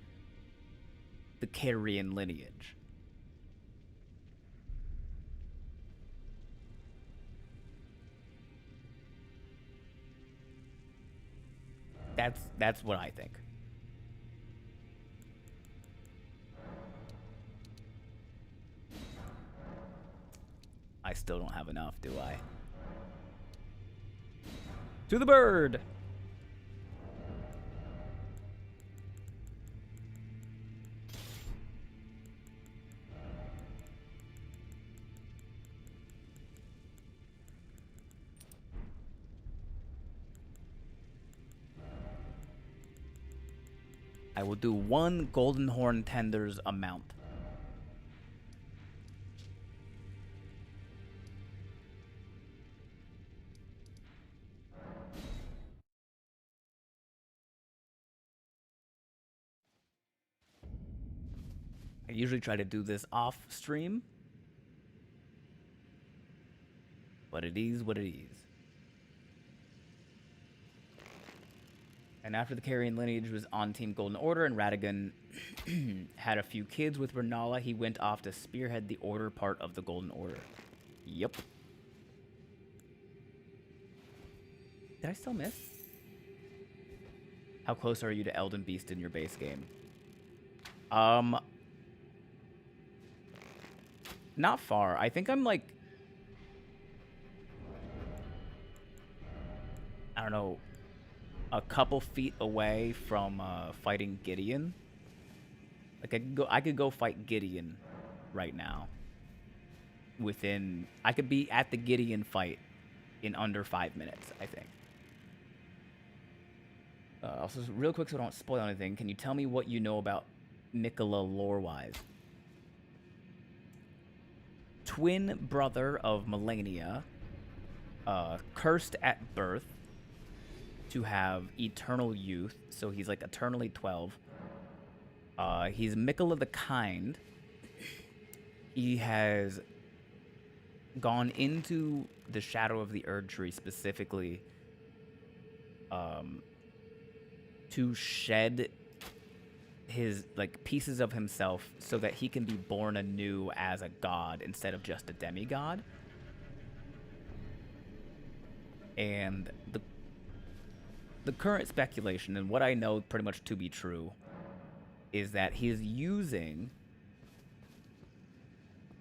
the Carrion lineage. That's what I think. I still don't have enough, do I? To the bird! I will do 1 Golden Horn Tender's amount. I usually try to do this off stream, but it is what it is. And after the Carrion lineage was on Team Golden Order and Radagon had a few kids with Renala, he went off to spearhead the Order part of the Golden Order. Yep. Did I still miss? How close are you to Elden Beast in your base game? Not far. I think I'm like, I don't know, a couple feet away from fighting Gideon. Like I could go fight Gideon right now. I could be at the Gideon fight in under 5 minutes, I think. Also, real quick, so I don't spoil anything, can you tell me what you know about Nicola lore-wise? Twin brother of Melania, cursed at birth to have eternal youth, so he's like eternally 12. He's Mikola the Kind. He has gone into the shadow of the Erd Tree specifically to shed his like pieces of himself so that he can be born anew as a god instead of just a demigod. And the current speculation, and what I know pretty much to be true, is that he's using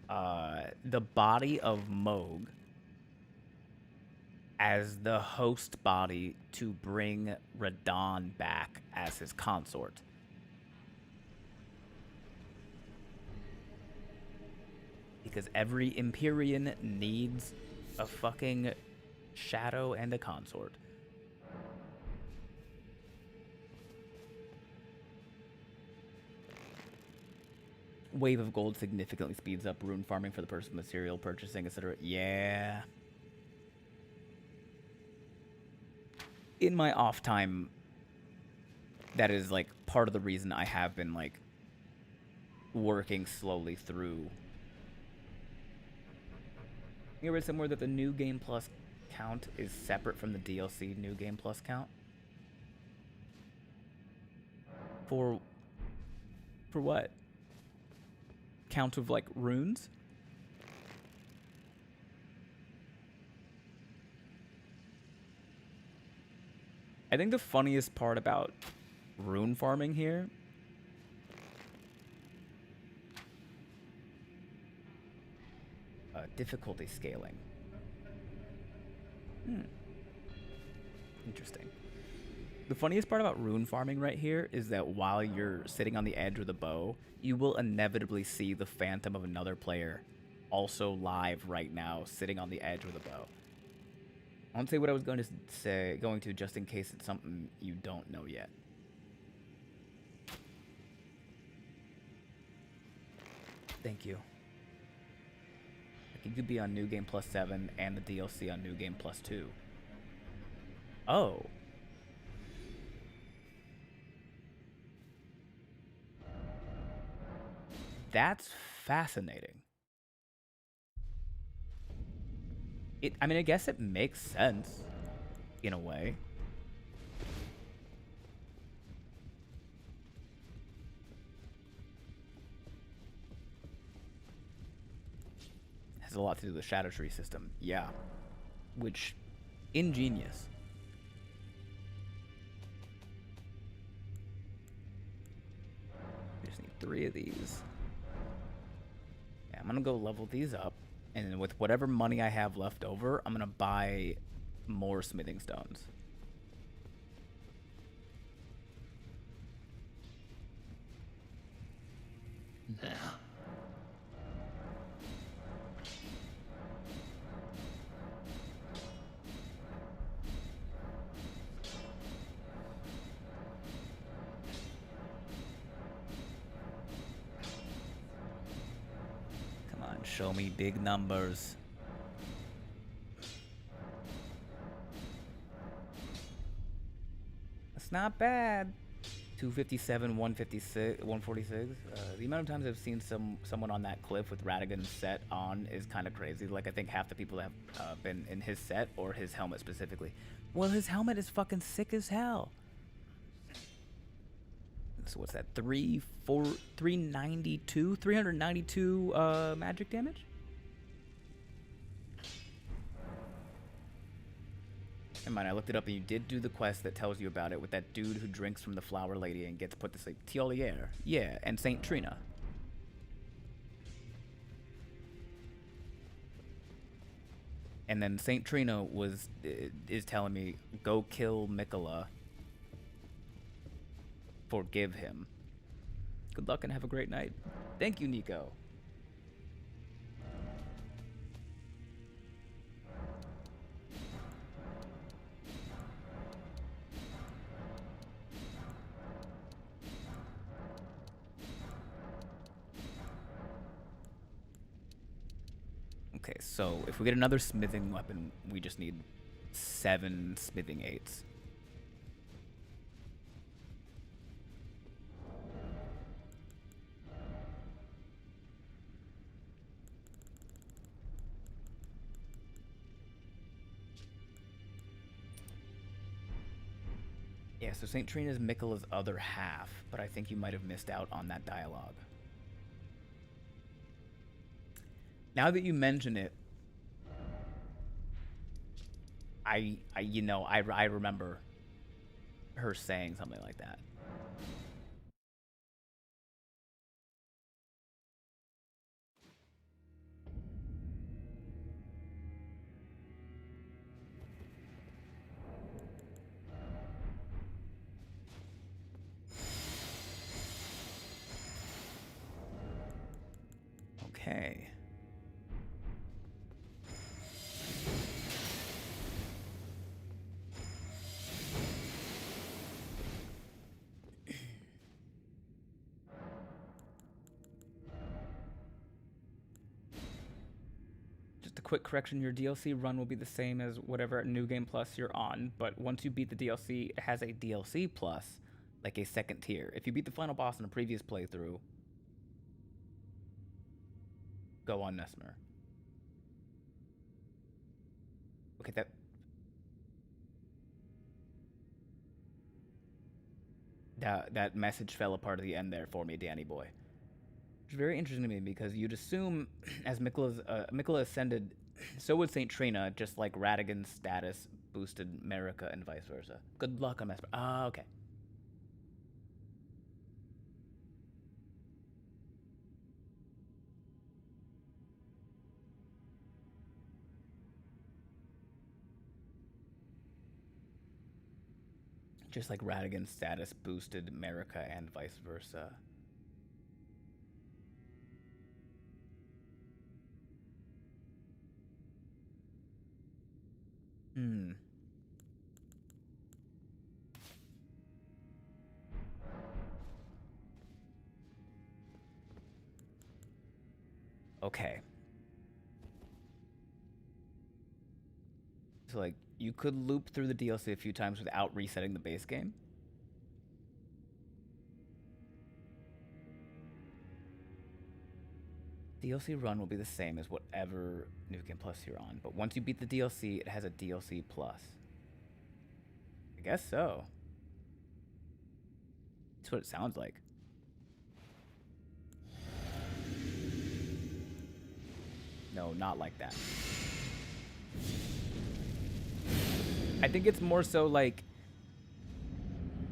the body of Moog as the host body to bring Radahn back as his consort. Because every Empyrean needs a fucking shadow and a consort. Wave of Gold significantly speeds up rune farming for the person material purchasing, etc. Yeah. In my off time, that is like part of the reason I have been like working slowly through. You read somewhere that the New Game Plus count is separate from the DLC New Game Plus count? For what? Count of like runes? I think the funniest part about rune farming here difficulty scaling. Interesting. The funniest part about rune farming right here is that while you're sitting on the edge with a bow, you will inevitably see the phantom of another player also live right now, sitting on the edge with a bow. I won't say what I was going to just in case it's something you don't know yet. Thank you. Like, you could be on New Game Plus 7 and the DLC on New Game Plus 2. Oh. That's fascinating. I mean, I guess it makes sense in a way. Has a lot to do with the Shadow Tree system. Yeah. Which, ingenious. We just need 3 of these. Yeah, I'm gonna go level these up. And then with whatever money I have left over, I'm gonna buy more smithing stones. Now. Come on, show me big numbers. That's not bad. 257, 156, 146. The amount of times I've seen someone on that cliff with Radigan's set on is kind of crazy. Like, I think half the people have been in his set or his helmet specifically. Well, his helmet is fucking sick as hell. So what's that? 392 magic damage? Never mind, I looked it up and you did do the quest that tells you about it with that dude who drinks from the flower lady and gets put to sleep. Tiolier. Yeah, and Saint Trina. And then Saint Trina is telling me, go kill Mikola. Forgive him. Good luck and have a great night. Thank you, Nico. Okay, so if we get another smithing weapon, we just need 7 smithing 8s. Yeah, so St. Trina's Mikola's other half, but I think you might have missed out on that dialogue. Now that you mention it, I remember her saying something like that. Okay. Just a quick correction, your DLC run will be the same as whatever New Game Plus you're on, but once you beat the DLC, it has a DLC Plus, like a second tier. If you beat the final boss in a previous playthrough, go on Nesmer. Okay, that message fell apart at the end there for me, Danny boy. Which is very interesting to me because you'd assume as Mikola ascended, so would Saint Trina, just like Radigan's status boosted America and vice versa. Good luck on Mesmer. Ah, okay. Just like Radigan's status boosted America and vice versa. Hmm. Okay. So, like, you could loop through the DLC a few times without resetting the base game. DLC run will be the same as whatever New Game Plus you're on, but once you beat the DLC, it has a DLC Plus. I guess so. That's what it sounds like. No, not like that. I think it's more so like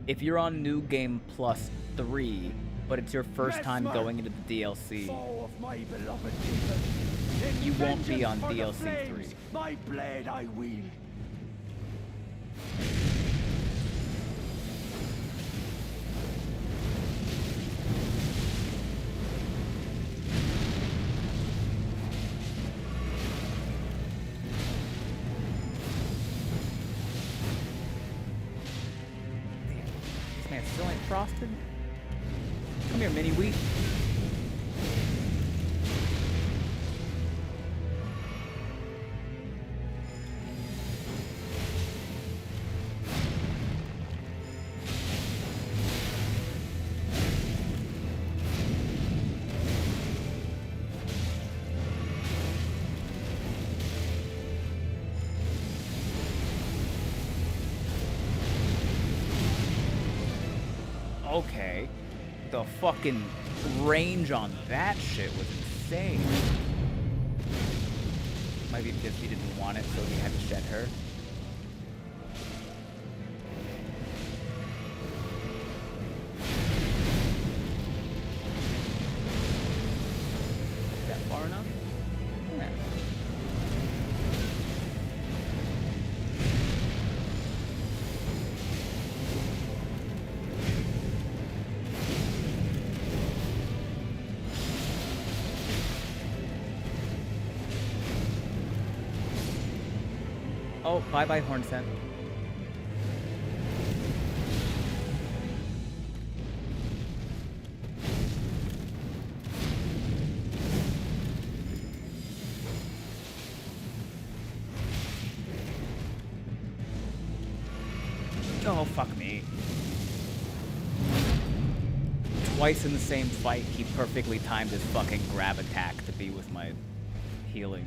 if you're on New Game Plus 3, but it's your first time going into the DLC, you won't be on DLC 3. My blade I wield. This man still ain't frosted. Come here, mini wheat. Okay. The fucking range on that shit was insane. Might be because he didn't want it, so he had to shed her. Is that far enough? Yeah. Oh, bye-bye, horn scent. Oh, fuck me. Twice in the same fight, he perfectly timed his fucking grab attack to be with my healing.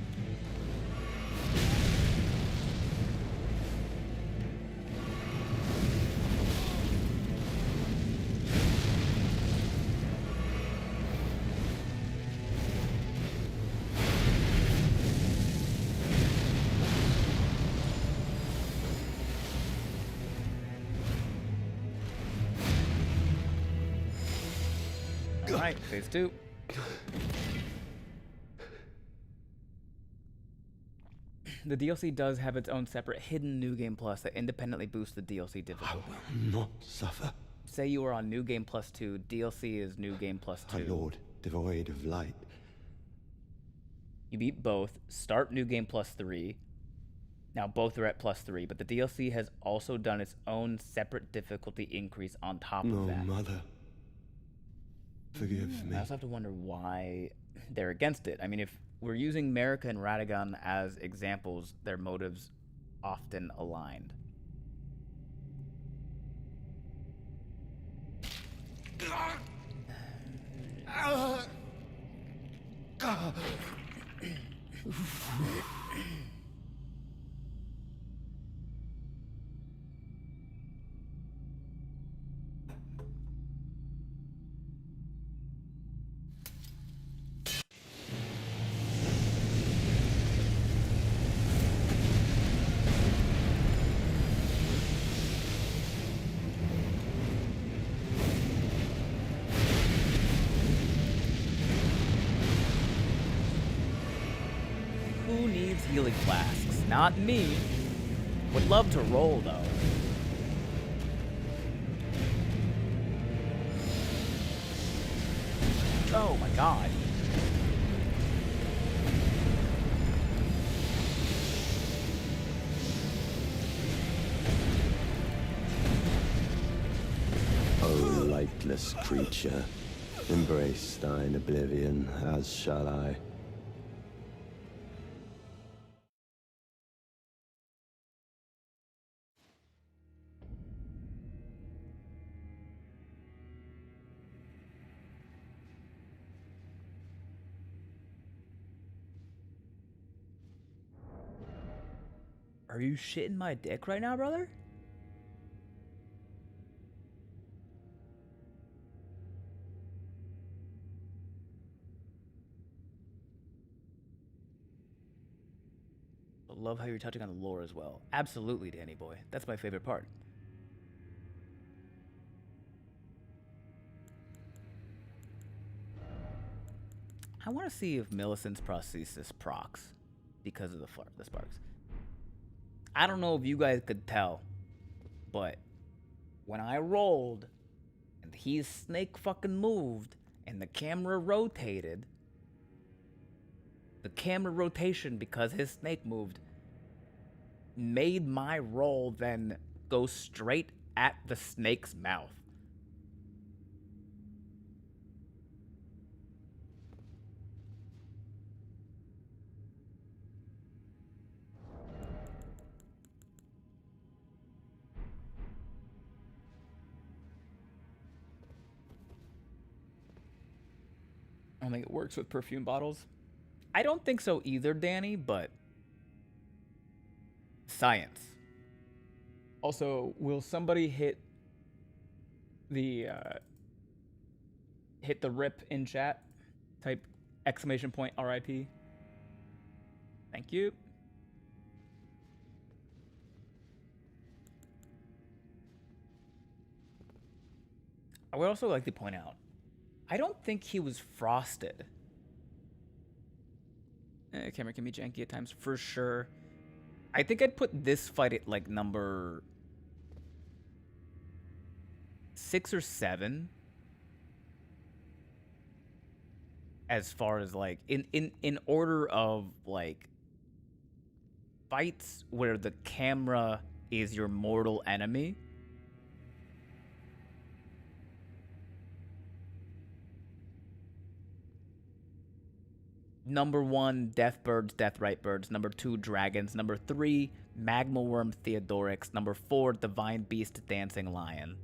Alright, phase 2. The DLC does have its own separate hidden New Game Plus that independently boosts the DLC difficulty. I will not suffer. Say you are on New Game Plus 2, DLC is New Game Plus 2. A lord devoid of light. You beat both, start New Game Plus 3. Now both are at plus 3, but the DLC has also done its own separate difficulty increase on top of that. No, mother. Forgive me. I also have to wonder why they're against it. I mean, if we're using America and Radagon as examples, their motives often aligned. needs healing flasks? Not me. Would love to roll, though. Oh my god. O lightless creature, embrace thine oblivion, as shall I. Are you shitting my dick right now, brother? I love how you're touching on the lore as well. Absolutely, Danny boy. That's my favorite part. I want to see if Millicent's prosthesis procs because of the sparks. I don't know if you guys could tell, but when I rolled and his snake fucking moved and the camera rotated, the camera rotation, because his snake moved, made my roll then go straight at the snake's mouth. I don't think it works with perfume bottles. I don't think so either, Danny, but science. Also, will somebody hit the rip in chat? Type exclamation point RIP. Thank you. I would also like to point out, I don't think he was frosted. Camera can be janky at times, for sure. I think I'd put this fight at like number 6 or 7. As far as like in order of like fights where the camera is your mortal enemy. Number 1, Death Birds, Deathrite Birds. Number 2, Dragons. Number 3, Magma Worm, Theodorix. Number 4, Divine Beast, Dancing Lion.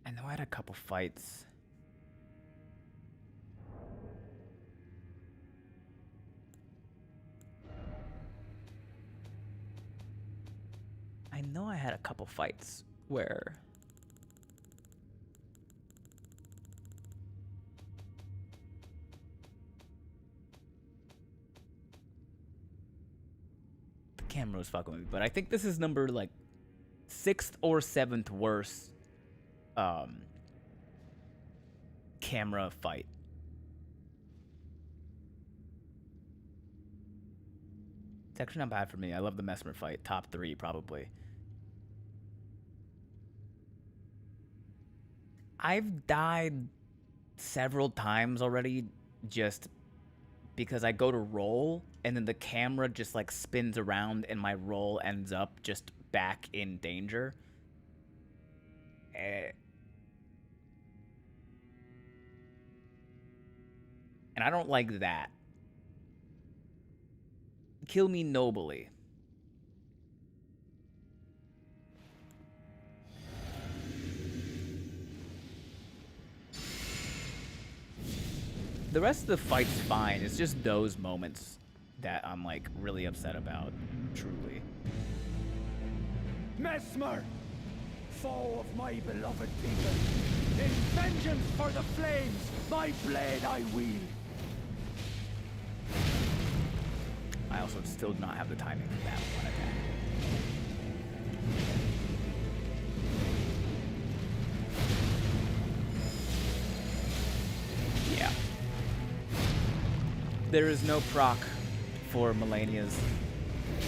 I know I had a couple fights. I know I had a couple fights where camera was fucking with me, but I think this is number like 6th or 7th worst camera fight. It's actually not bad for me. I love the Mesmer fight. Top 3 probably. I've died several times already just because I go to roll and then the camera just like spins around and my roll ends up just back in danger. And I don't like that. Kill me nobly. The rest of the fight's fine. It's just those moments that I'm like really upset about, truly. Mesmer, foe of my beloved people, in vengeance for the flames, my blade I wield. I also still do not have the timing for that one attack. There is no proc for Melania's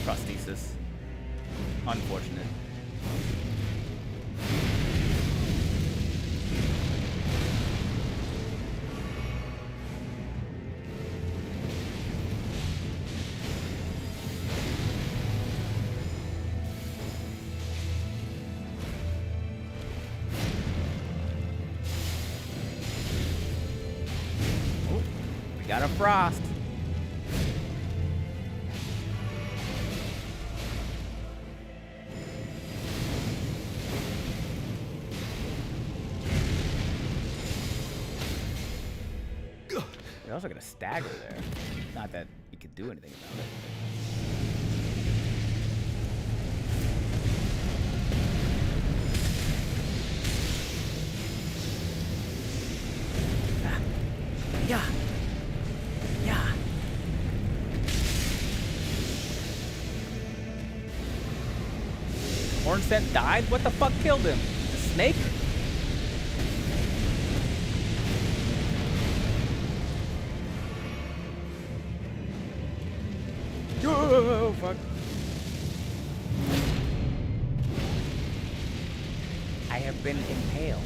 prosthesis. Unfortunate. Oh, we got a frost. You're also gonna stagger there. Not that you could do anything about it. Ah. Yeah. Yeah. Horn scent died? What the fuck killed him? The snake? Oh, fuck. I have been impaled.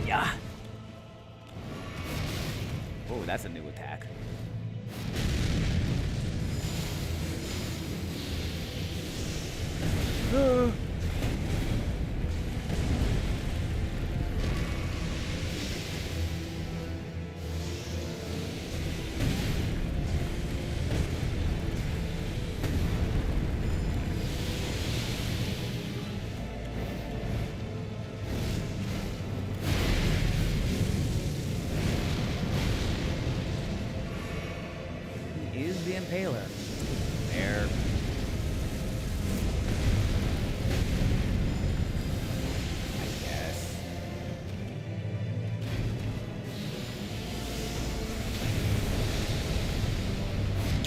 Yeah. Oh, that's a new attack. Is the Impaler. There. I guess.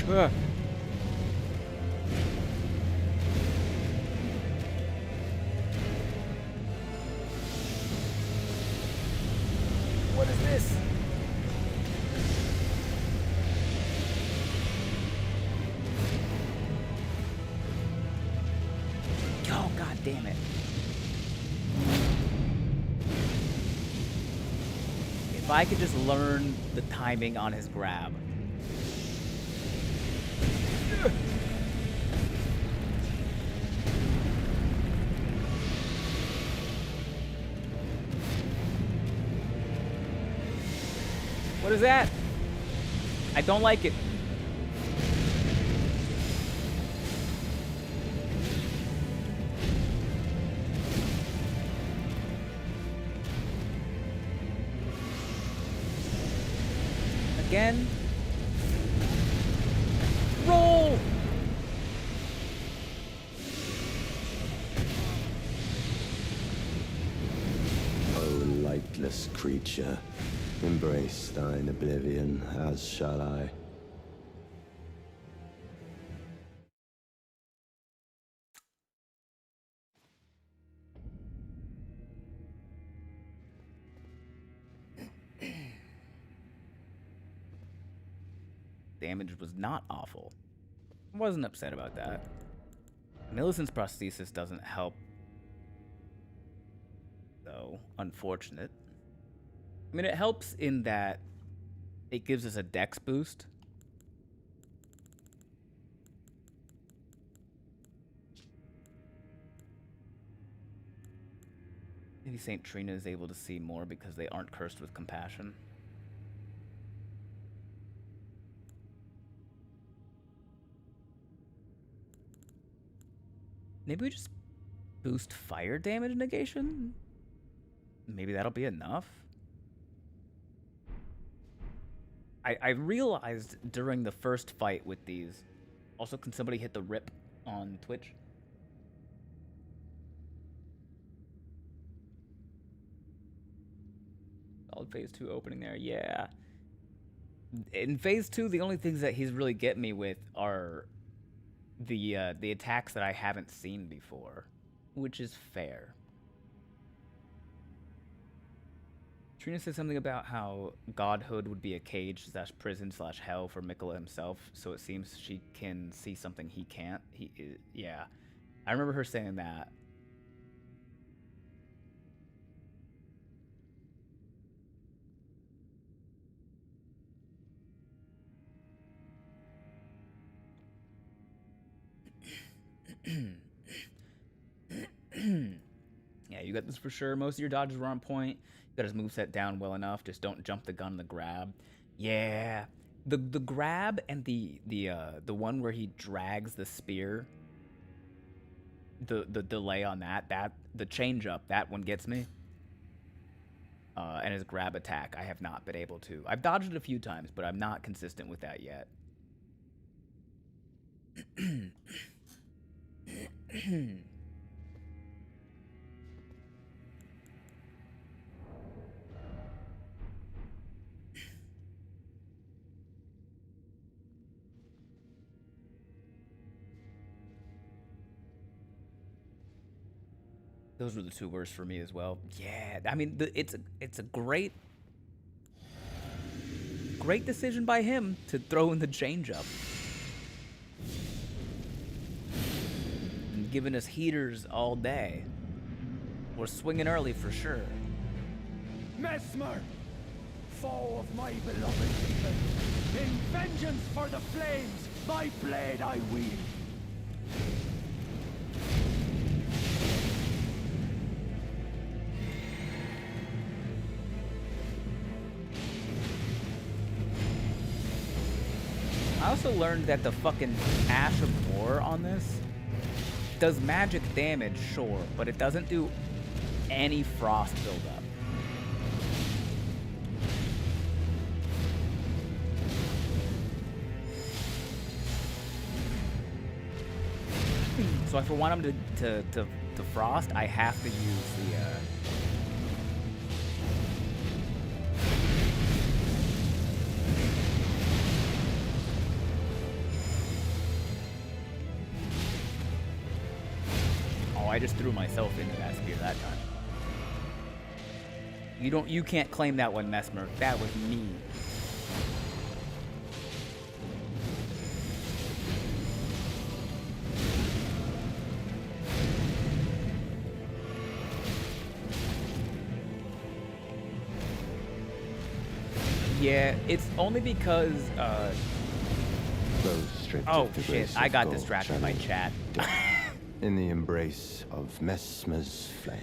Ugh. What is this? Oh, god damn it. If I could just learn the timing on his grab. What is that? I don't like it. Again. Roll! O lightless creature, embrace thine oblivion, as shall I. Damage was not awful. I wasn't upset about that. Millicent's prosthesis doesn't help, though. Unfortunate. I mean, it helps in that it gives us a dex boost. Maybe Saint Trina is able to see more because they aren't cursed with compassion. Maybe we just boost fire damage negation? Maybe that'll be enough? I realized during the first fight with these... Also, can somebody hit the rip on Twitch? Solid phase 2 opening there, yeah. In phase 2, the only things that he's really getting me with are the attacks that I haven't seen before. which is fair. Trina said something about how godhood would be a cage / prison / hell for Mikola himself, so it seems she can see something he can't. Yeah, I remember her saying that. Yeah, you got this for sure. Most of your dodges were on point. You got his moveset down well enough. Just don't jump the gun on the grab. Yeah, the grab and the one where he drags the spear. The delay on that the change up, that one gets me. And his grab attack, I have not been able to. I've dodged it a few times, but I'm not consistent with that yet. Those were the two worst for me as well. Yeah, I mean, it's a great decision by him to throw in the change-up. And giving us heaters all day. We're swinging early for sure. Mesmer, foe of my beloved people, in vengeance for the flames, my blade I wield. I also learned that the fucking Ash of War on this does magic damage, sure, but it doesn't do any frost buildup. So if I want him to frost, I have to use the I just threw myself into that spear that time. You can't claim that one, Mesmer. That was me. Yeah, it's only because oh shit, I got distracted by chat. In the embrace of Mesmer's flame.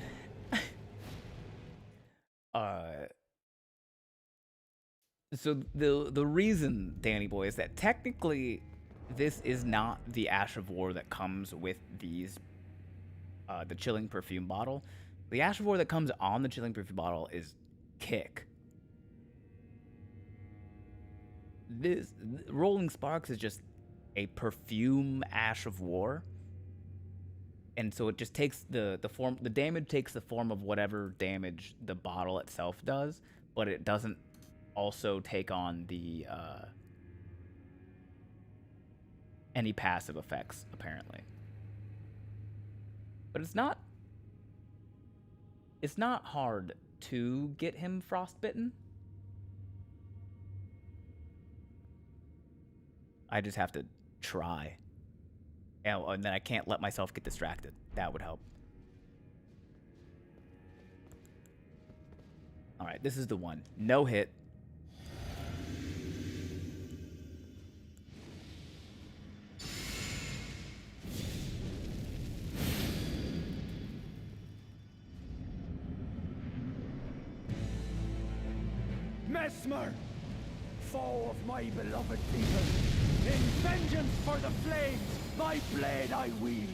So the reason, Danny boy, is that technically this is not the Ash of War that comes with these the Chilling Perfume bottle. The Ash of War that comes on the Chilling Perfume bottle is Kick. This Rolling Sparks is just a perfume Ash of War. And so it just takes the damage takes the form of whatever damage the bottle itself does, but it doesn't also take on the any passive effects, apparently. But it's not hard to get him frostbitten. I just have to try. And then I can't let myself get distracted. That would help. All right, this is the one. No hit. Mesmer, foe of my beloved people, in vengeance for the flames, my blade I wield.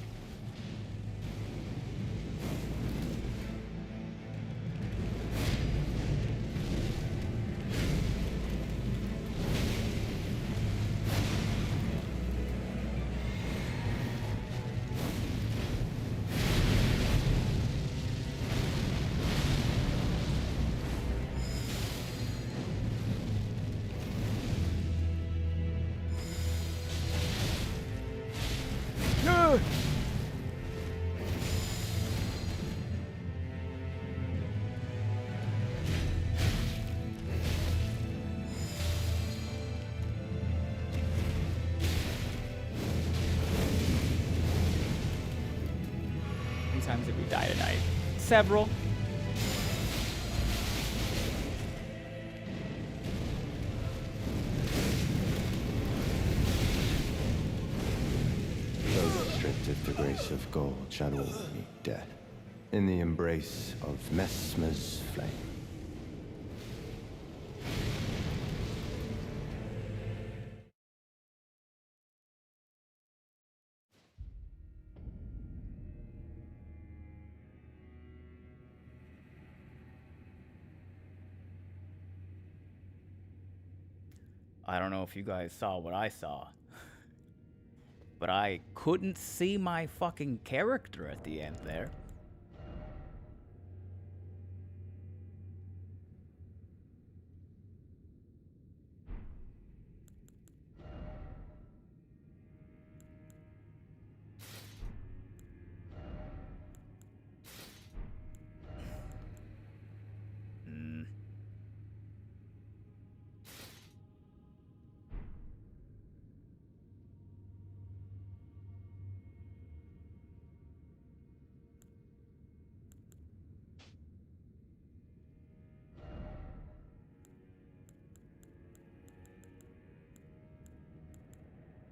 times did we die tonight? Several. Those stripped of the grace of gold shall all meet death in the embrace of Messmer's flame. I don't know if you guys saw what I saw, but I couldn't see my fucking character at the end there.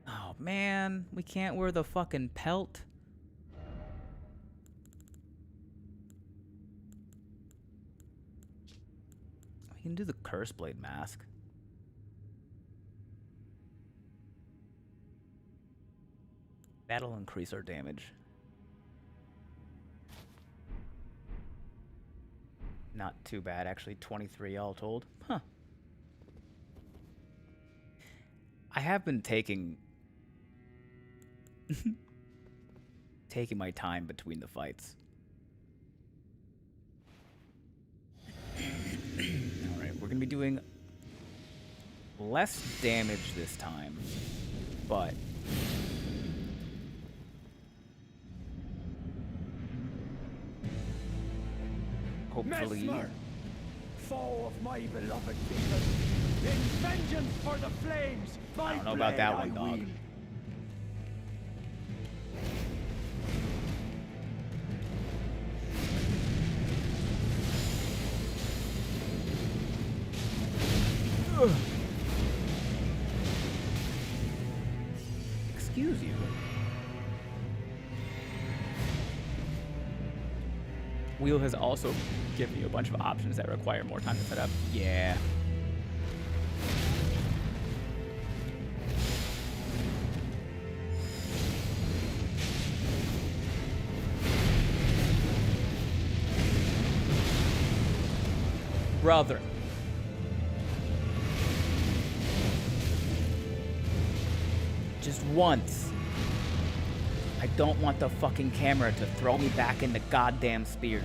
Oh man, we can't wear the fucking pelt. We can do the curse blade mask. That'll increase our damage. Not too bad, actually. 23 all told. Huh. I have been taking my time between the fights. Alright, we're gonna be doing less damage this time, but hopefully... Messmer, foe of my beloved people, in vengeance for the flames, I don't know about that one, dog. Excuse you. Wheel has also given you a bunch of options that require more time to set up. Yeah. Brother. Just once. I don't want the fucking camera to throw me back into goddamn spears.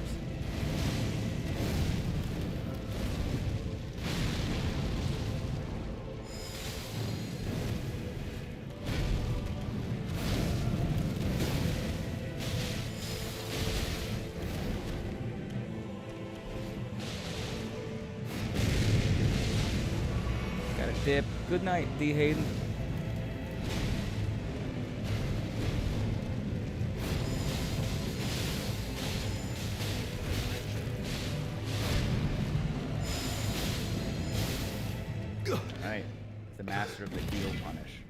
Gotta dip. Good night, D. Hayden. Alright, the master of the heal punish.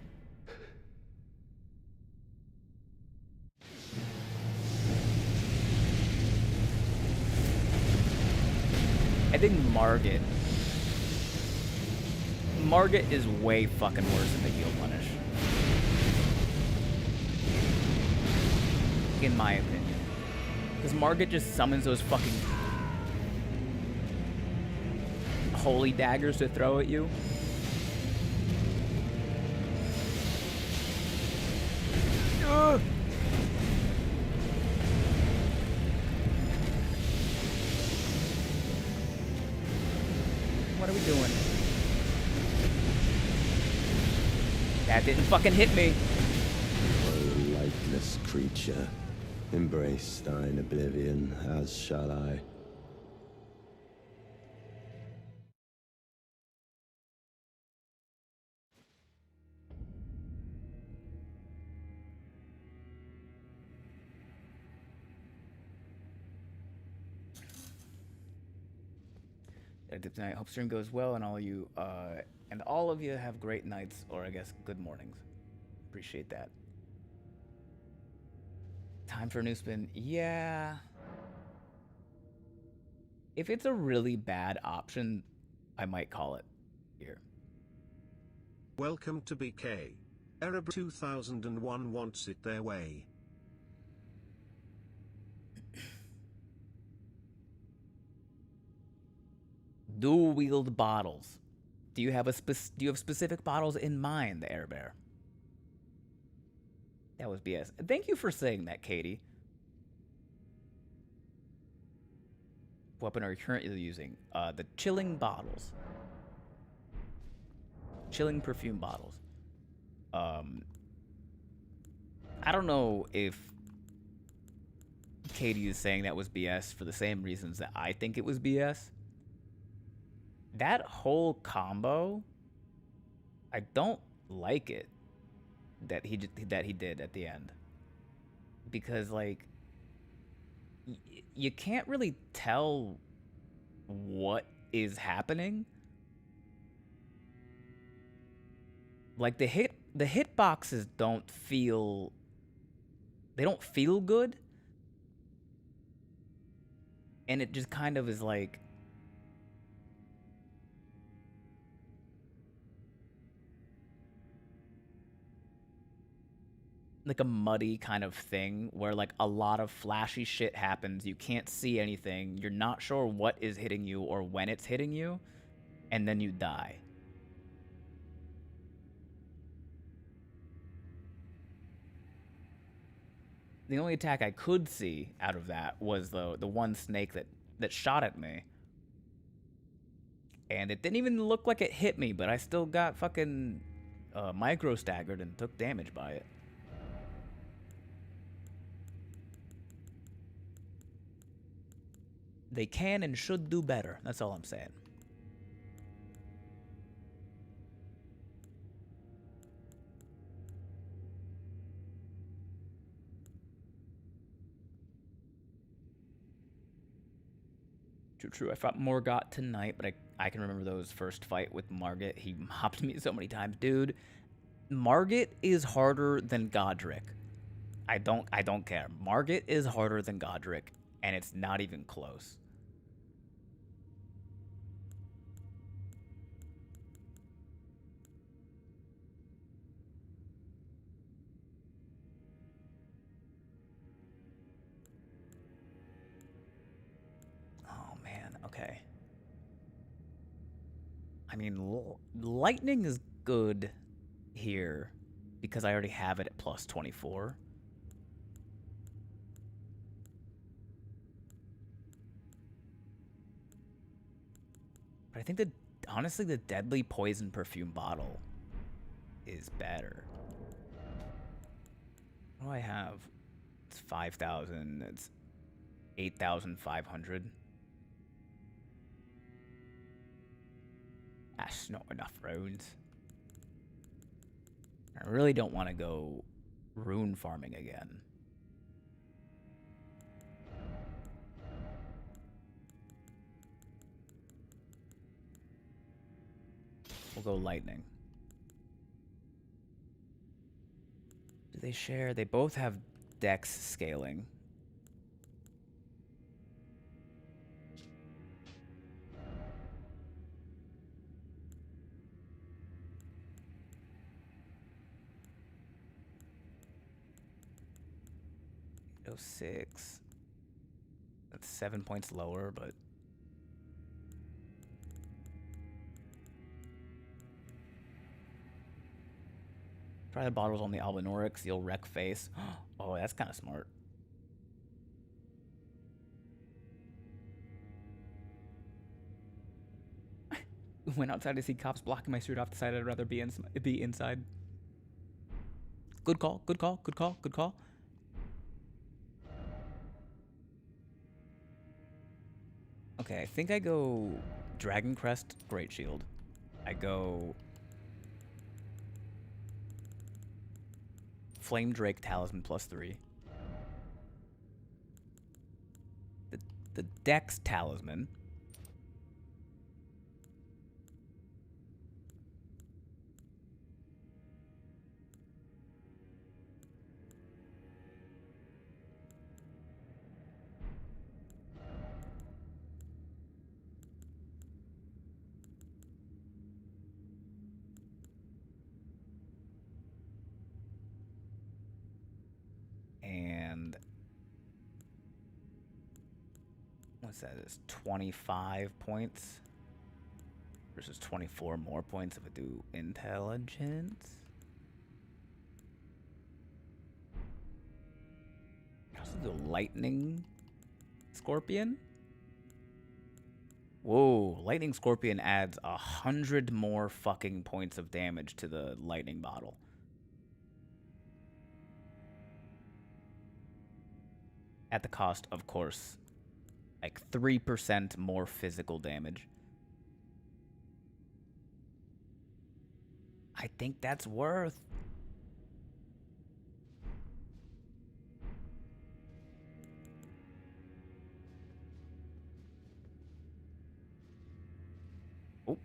I think Margit is way fucking worse than the heal punish. In my opinion. Because Margit just summons those fucking holy daggers to throw at you. Ugh. What are we doing? That didn't fucking hit me. O lightless creature, embrace thine oblivion, as shall I. Tonight. Hope stream goes well, and all of you have great nights, or I guess good mornings. Appreciate that. Time for a new spin. Yeah. If it's a really bad option, I might call it here. Welcome to BK. Arab 2001 wants it their way. Dual wield bottles. Do you have specific bottles in mind, the Air Bear? That was BS. Thank you for saying that, Katie. What weapon are you currently using? The chilling bottles. Chilling perfume bottles. I don't know if Katie is saying that was BS for the same reasons that I think it was BS. That whole combo, I don't like it that he did at the end, because like you can't really tell what is happening. Like the hitboxes don't feel good, and it just kind of is like a muddy kind of thing where like a lot of flashy shit happens. You can't see anything. You're not sure what is hitting you or when it's hitting you, and then you die. The only attack I could see out of that was the one snake that shot at me. And it didn't even look like it hit me, but I still got fucking micro staggered and took damage by it. They can and should do better. That's all I'm saying. True. I fought Morgott tonight, but I can remember those first fight with Margit. He mopped me so many times. Dude, Margit is harder than Godric. I don't care. Margit is harder than Godric, and it's not even close. Okay. I mean, lightning is good here because I already have it at plus 24. But I think that, honestly, the deadly poison perfume bottle is better. What do I have? It's 5,000. It's 8,500. That's not enough runes. I really don't want to go rune farming again. We'll go lightning. Do they share? They both have dex scaling. Oh, 6. That's 7 points lower, but try the bottles on the Albinorix. You'll wreck face. Oh, that's kind of smart. Went outside to see cops blocking my street off. Decided I'd rather be inside. Good call. Good call. Good call. Good call. Okay, I think I go Dragon Crest, Great Shield. I go Flame Drake Talisman +3. The Dex Talisman. What's that? It's 25 points versus 24 more points if I do intelligence. I also do lightning scorpion. Whoa, lightning scorpion adds 100 more fucking points of damage to the lightning bottle. At the cost, of course, like 3% more physical damage. I think that's worth. Oh.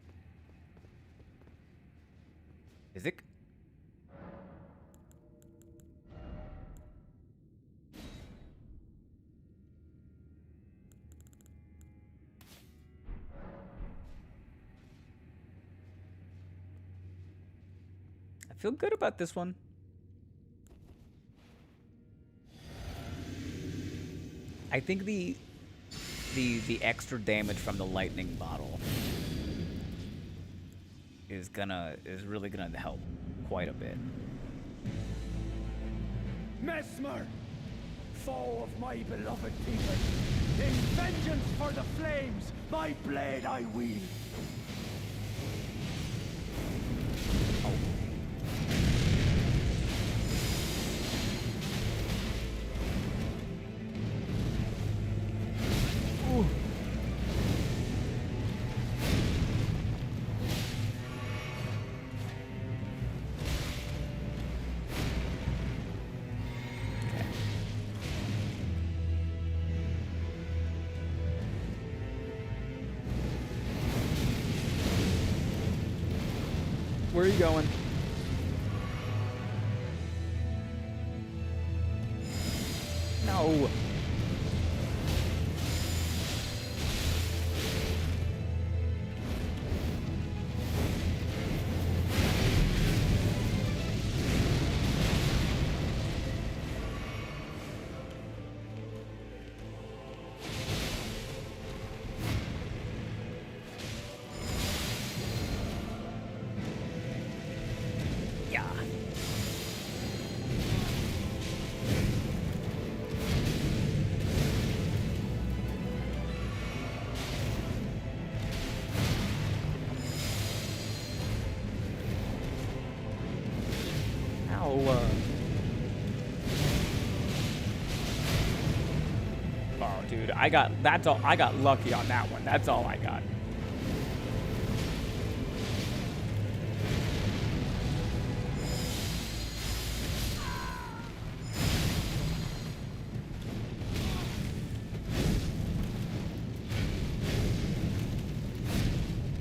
Physic? I feel good about this one. I think the extra damage from the lightning bottle is really gonna help quite a bit. Mesmer, foe of my beloved people, in vengeance for the flames, my blade I wield. Where are you going? No. Oh, dude, I got lucky on that one. That's all I got.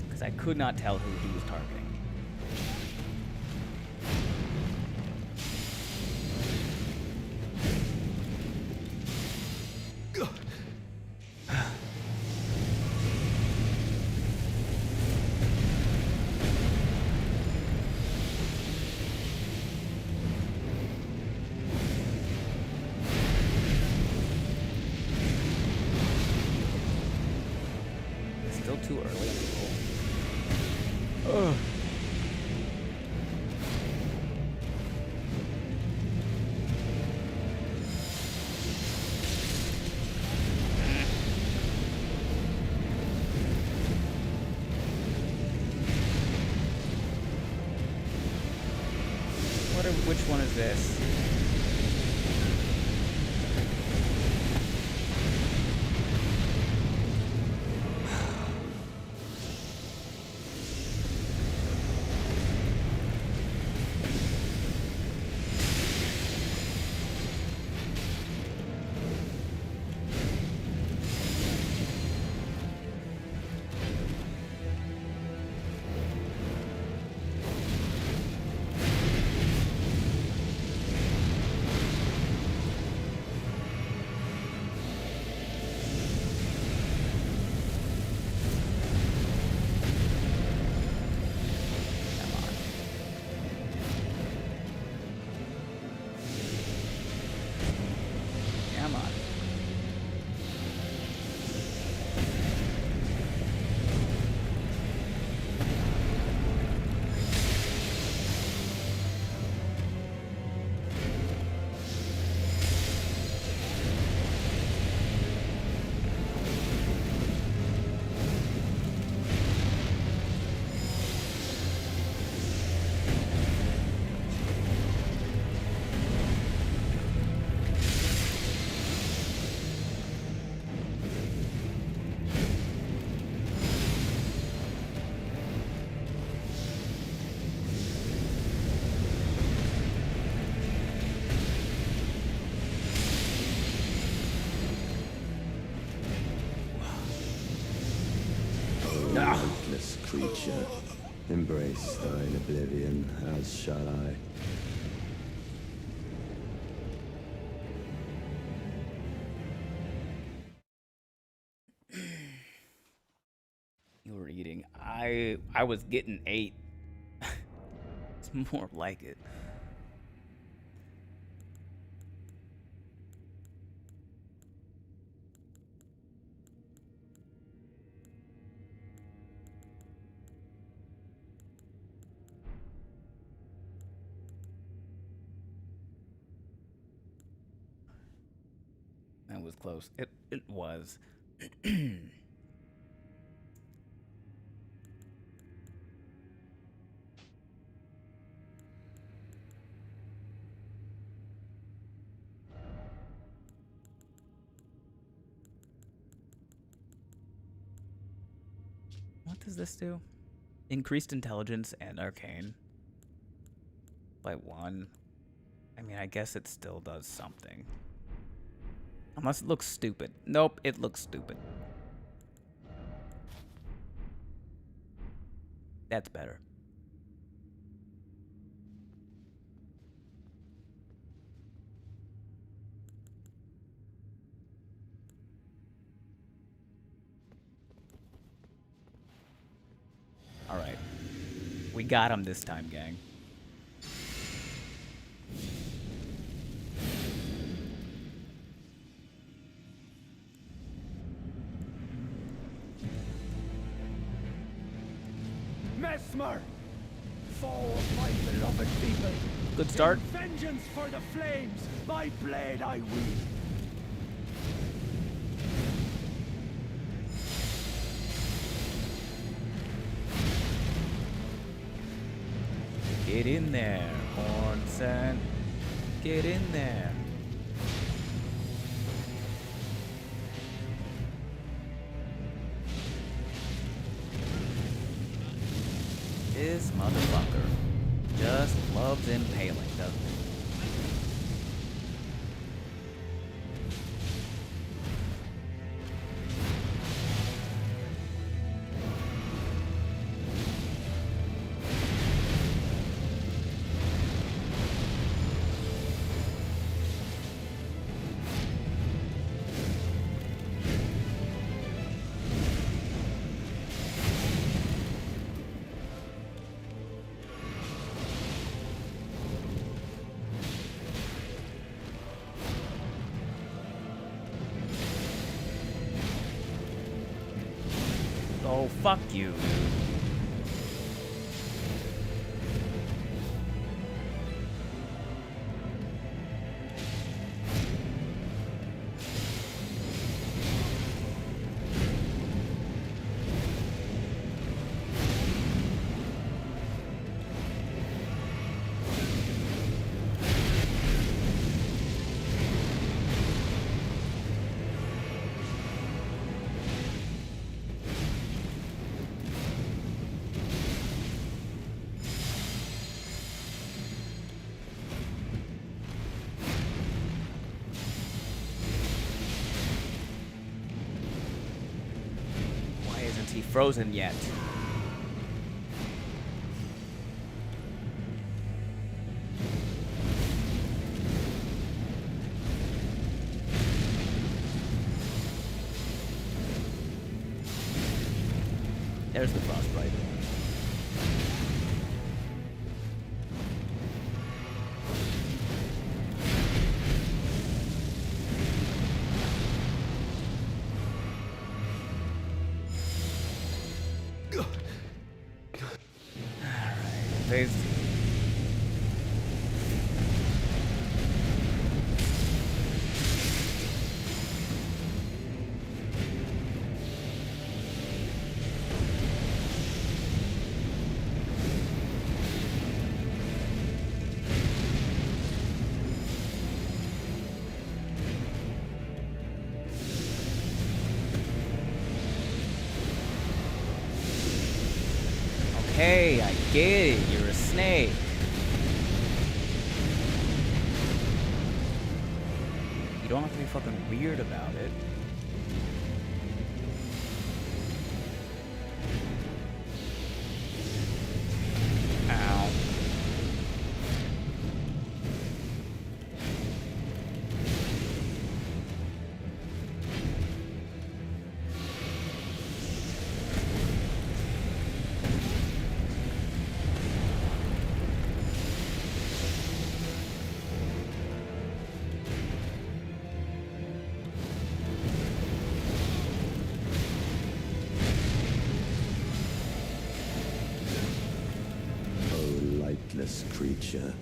Because I could not tell who he was targeting. Still too early on the roll. Ugh. Which one is this? embrace thine oblivion, as shall I. You were eating. I was getting 8. It's more like it. That was close. It was. What does this do? Increased intelligence and arcane by 1. I mean, I guess it still does something. Unless it looks stupid. Nope, it looks stupid. That's better. All right. We got him this time, gang. Messmer, foe of my beloved people. Good start. In vengeance for the flames, my blade I wield. Get in there, Hornson. Get in there. This motherfucker just loves impaling, doesn't he? Oh, fuck you, dude. He frozen yet. There's the frostbite. Hey, I get it. You're a snake. You don't have to be fucking weird about it. lightless creature.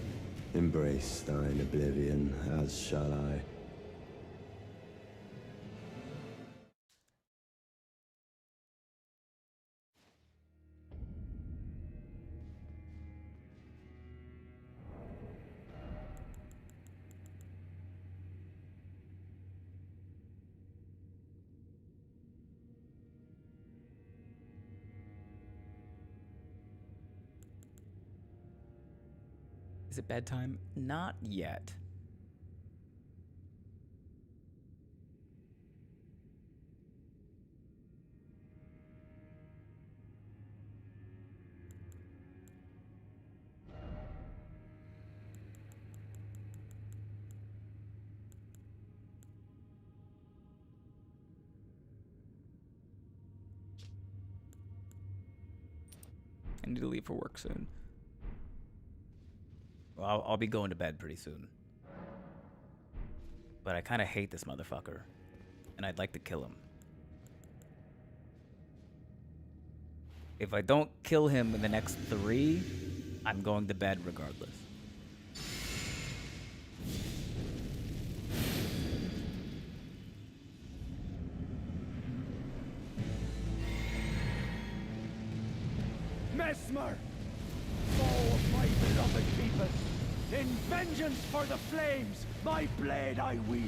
Embrace thine oblivion, as shall I. Is it bedtime? Not yet. I need to leave for work soon. Well, I'll be going to bed pretty soon. But I kind of hate this motherfucker. And I'd like to kill him. If I don't kill him in the next 3, I'm going to bed regardless. Mesmer, foe of my beloved people, in vengeance for the flames, my blade I wield.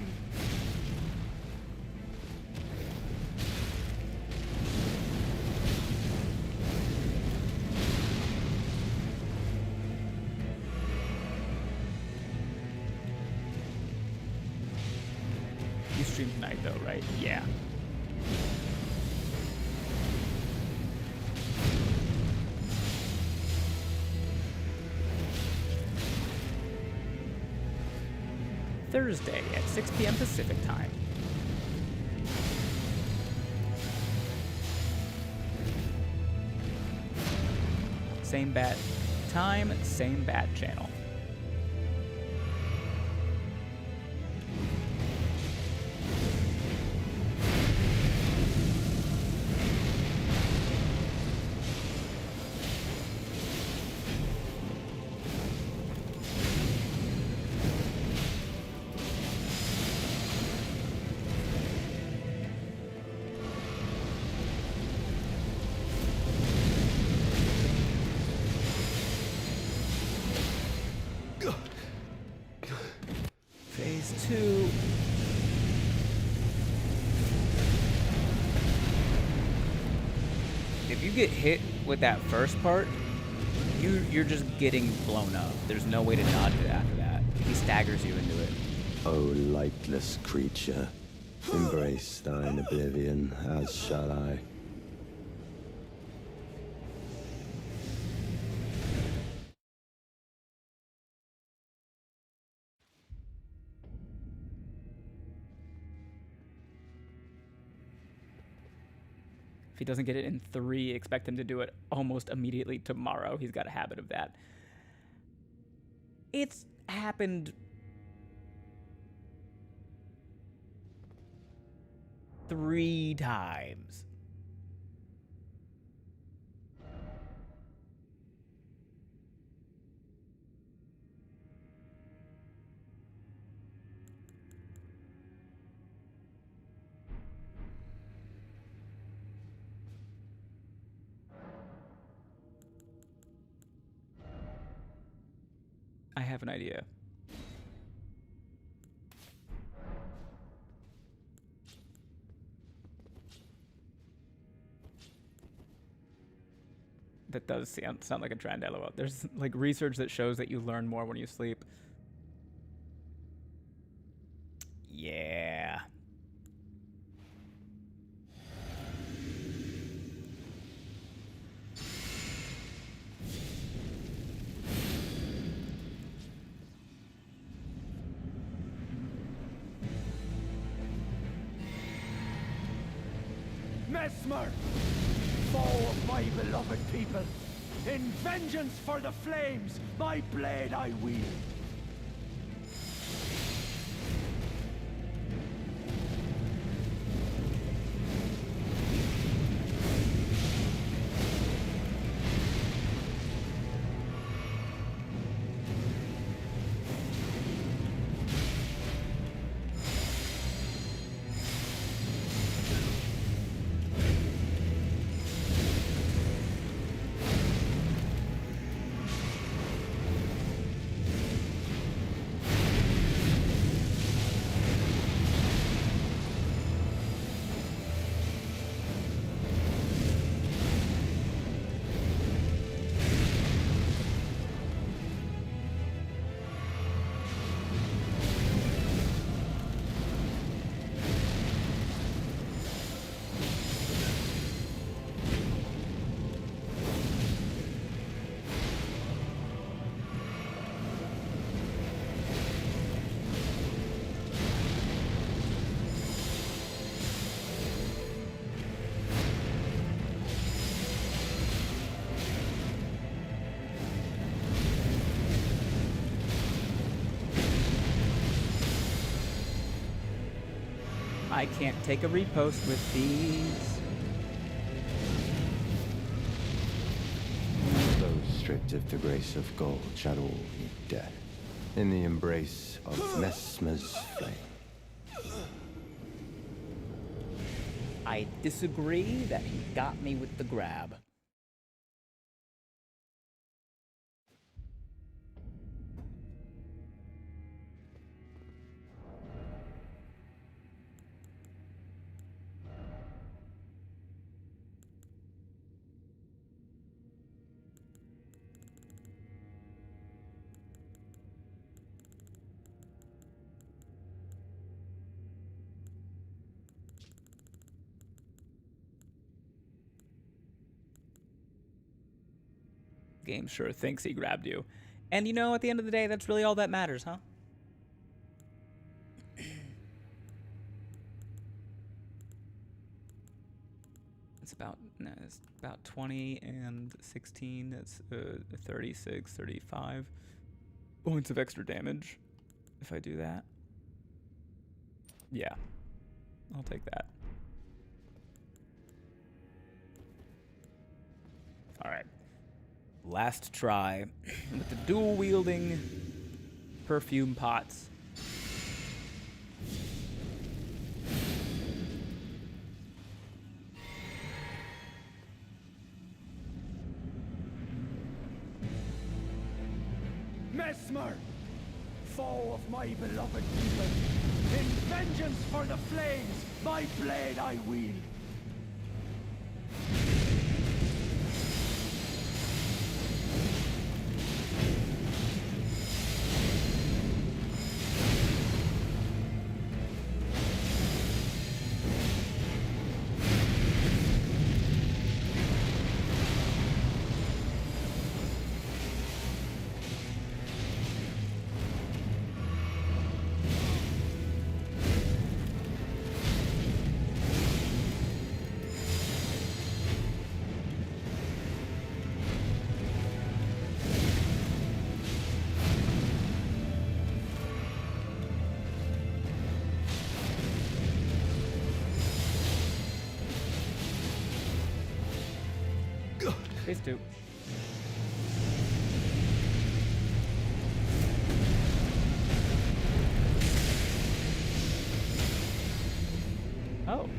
You stream tonight though, right? Yeah. Thursday at 6 p.m. Pacific time. Same bat time, same bat channel. Phase 2. If you get hit with that first part, you're just getting blown up. There's no way to dodge it after that. He staggers you into it. O lightless creature, embrace thine oblivion, as shall I. If he doesn't get it in 3, expect him to do it almost immediately tomorrow. He's got a habit of that. It's happened 3 times. I have an idea. That does sound like a trend, LOL. There's like research that shows that you learn more when you sleep. Yeah. Mesmer, foe of my beloved people, in vengeance for the flames, my blade I wield. I can't take a repost with these. Those stripped of the grace of gold shall all meet death in the embrace of Messmer's flame. I disagree that he got me with the grab. Game sure thinks he grabbed you. And you know, at the end of the day, that's really all that matters, huh? It's about 20 and 16. It's 36, 35 points of extra damage if I do that. Yeah, I'll take that. All right. Last try with the dual wielding perfume pots. Messmer, foe of my beloved people, in vengeance for the flames, my blade I wield. Phase 2. Oh.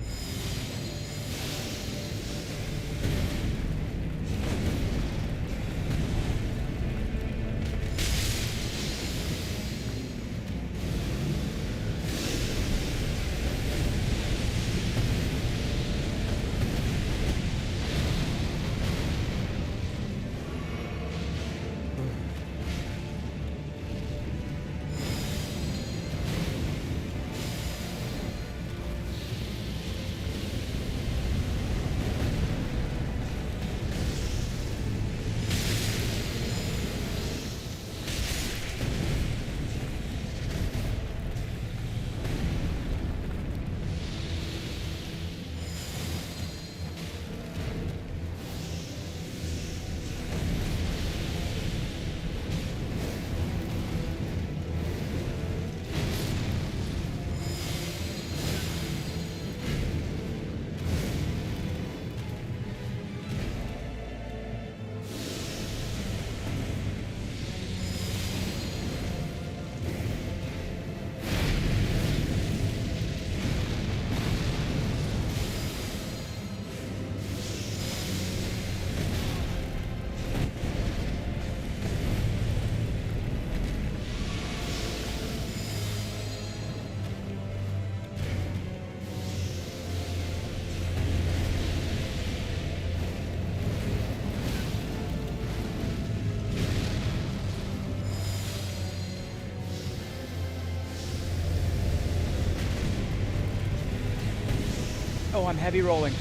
Oh, I'm heavy rolling.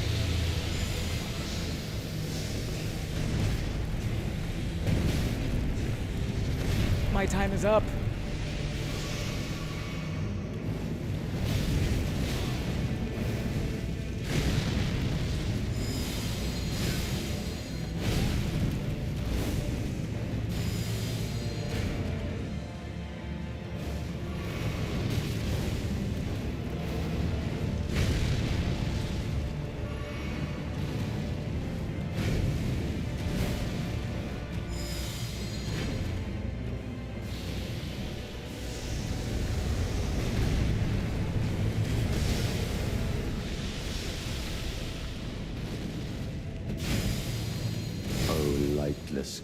My time is up.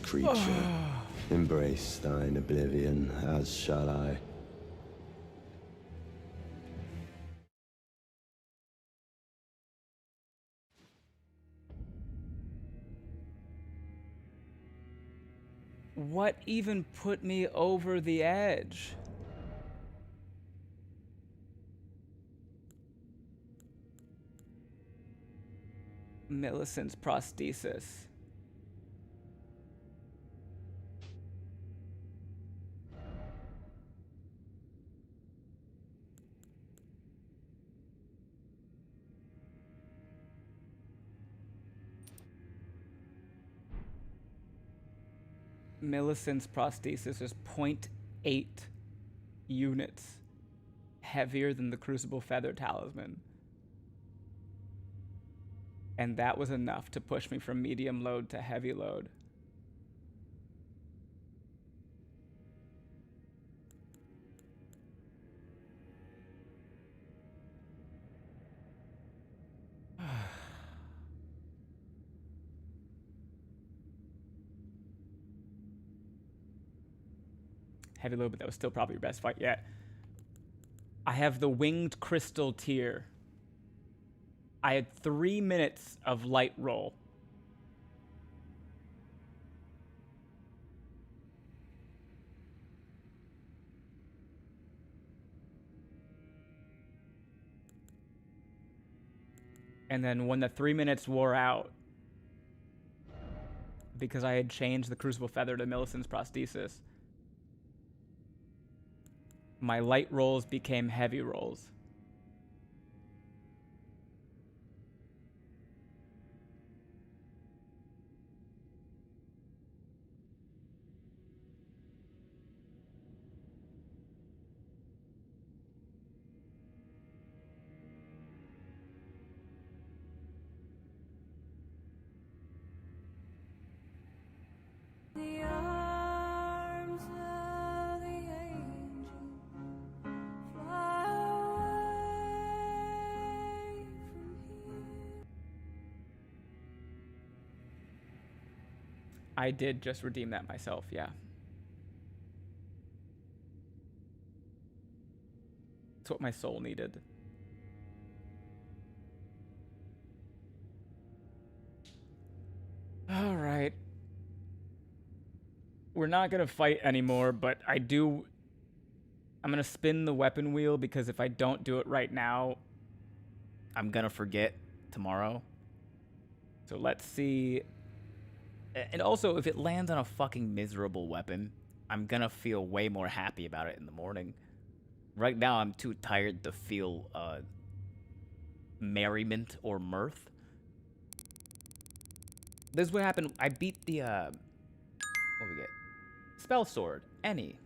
creature. Embrace thine oblivion, as shall I. What even put me over the edge? Millicent's prosthesis. Millicent's prosthesis is 0.8 units heavier than the Crucible Feather Talisman. And that was enough to push me from medium load to heavy load. Heavy load, but that was still probably your best fight yet. I have the Winged Crystal tier. I had 3 minutes of light roll. And then when the 3 minutes wore out, because I had changed the Crucible Feather to Millicent's prosthesis, my light rolls became heavy rolls. The arms of the angel fly away from here. I did just redeem that myself, yeah. It's what my soul needed. All right. We're not going to fight anymore, but I'm going to spin the weapon wheel because if I don't do it right now, I'm going to forget tomorrow. So let's see. And also, if it lands on a fucking miserable weapon, I'm going to feel way more happy about it in the morning. Right now, I'm too tired to feel merriment or mirth. This is what happened. I beat the, what do we get? Spell Sword. Any.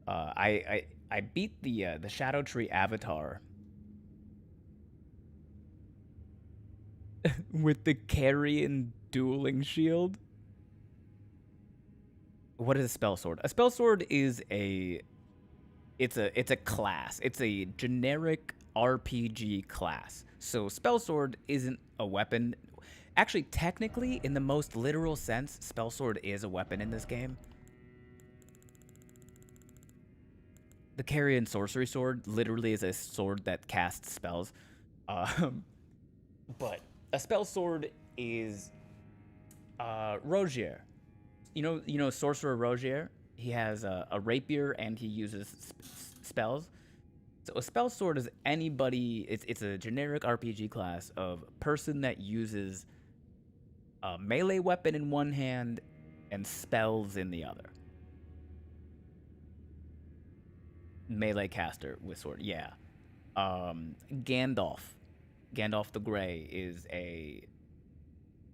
I beat the Shadow Tree Avatar with the Carrion Dueling Shield. What is a Spell Sword? A Spell Sword is it's a class. It's a generic RPG class. So Spell Sword isn't a weapon. Actually, technically, in the most literal sense, Spell Sword is a weapon in this game. The Carrion Sorcery Sword literally is a sword that casts spells. But a Spell Sword is Rogier. You know Sorcerer Rogier? He has a rapier and he uses spells. So a Spell Sword is anybody, it's a generic RPG class of person that uses a melee weapon in one hand and spells in the other. Melee caster with sword, yeah. Gandalf the Grey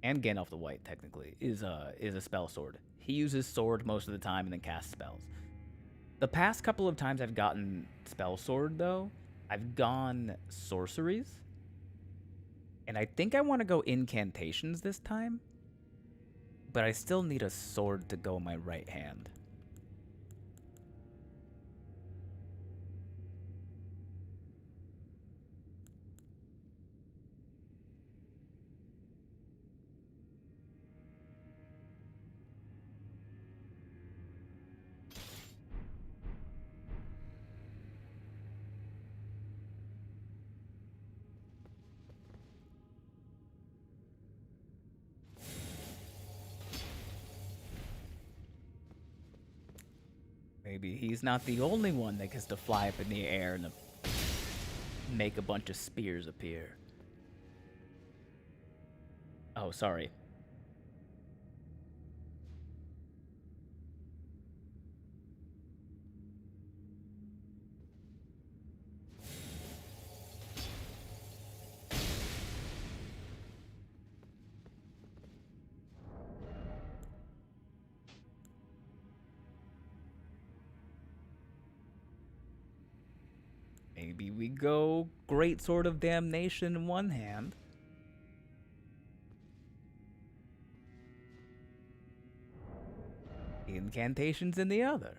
and Gandalf the White technically is a spell sword. He uses sword most of the time and then casts spells. The past couple of times I've gotten spell sword though, I've gone sorceries. And I think I want to go incantations this time. But I still need a sword to go in my right hand. Maybe he's not the only one that gets to fly up in the air and make a bunch of spears appear. Oh, sorry. Maybe we go Great Sword of Damnation in one hand. Incantations in the other.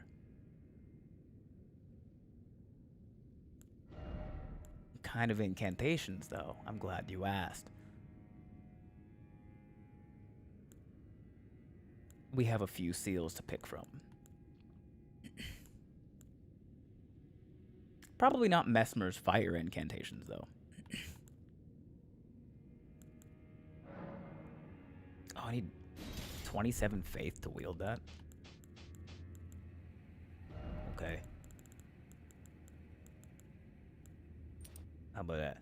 Kind of incantations, though. I'm glad you asked. We have a few seals to pick from. Probably not Messmer's fire incantations, though. Oh, I need 27 faith to wield that. Okay. How about that?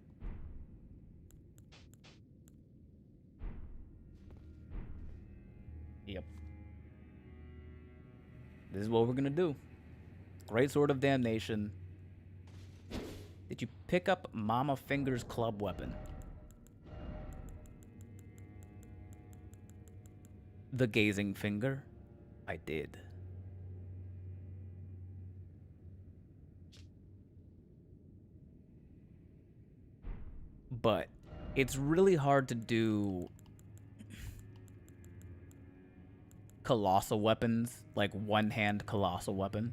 Yep. This is what we're gonna do. Great Sword of Damnation. Did you pick up Mama Finger's club weapon? The Gazing Finger? I did. But it's really hard to do colossal weapons, like one-hand colossal weapon.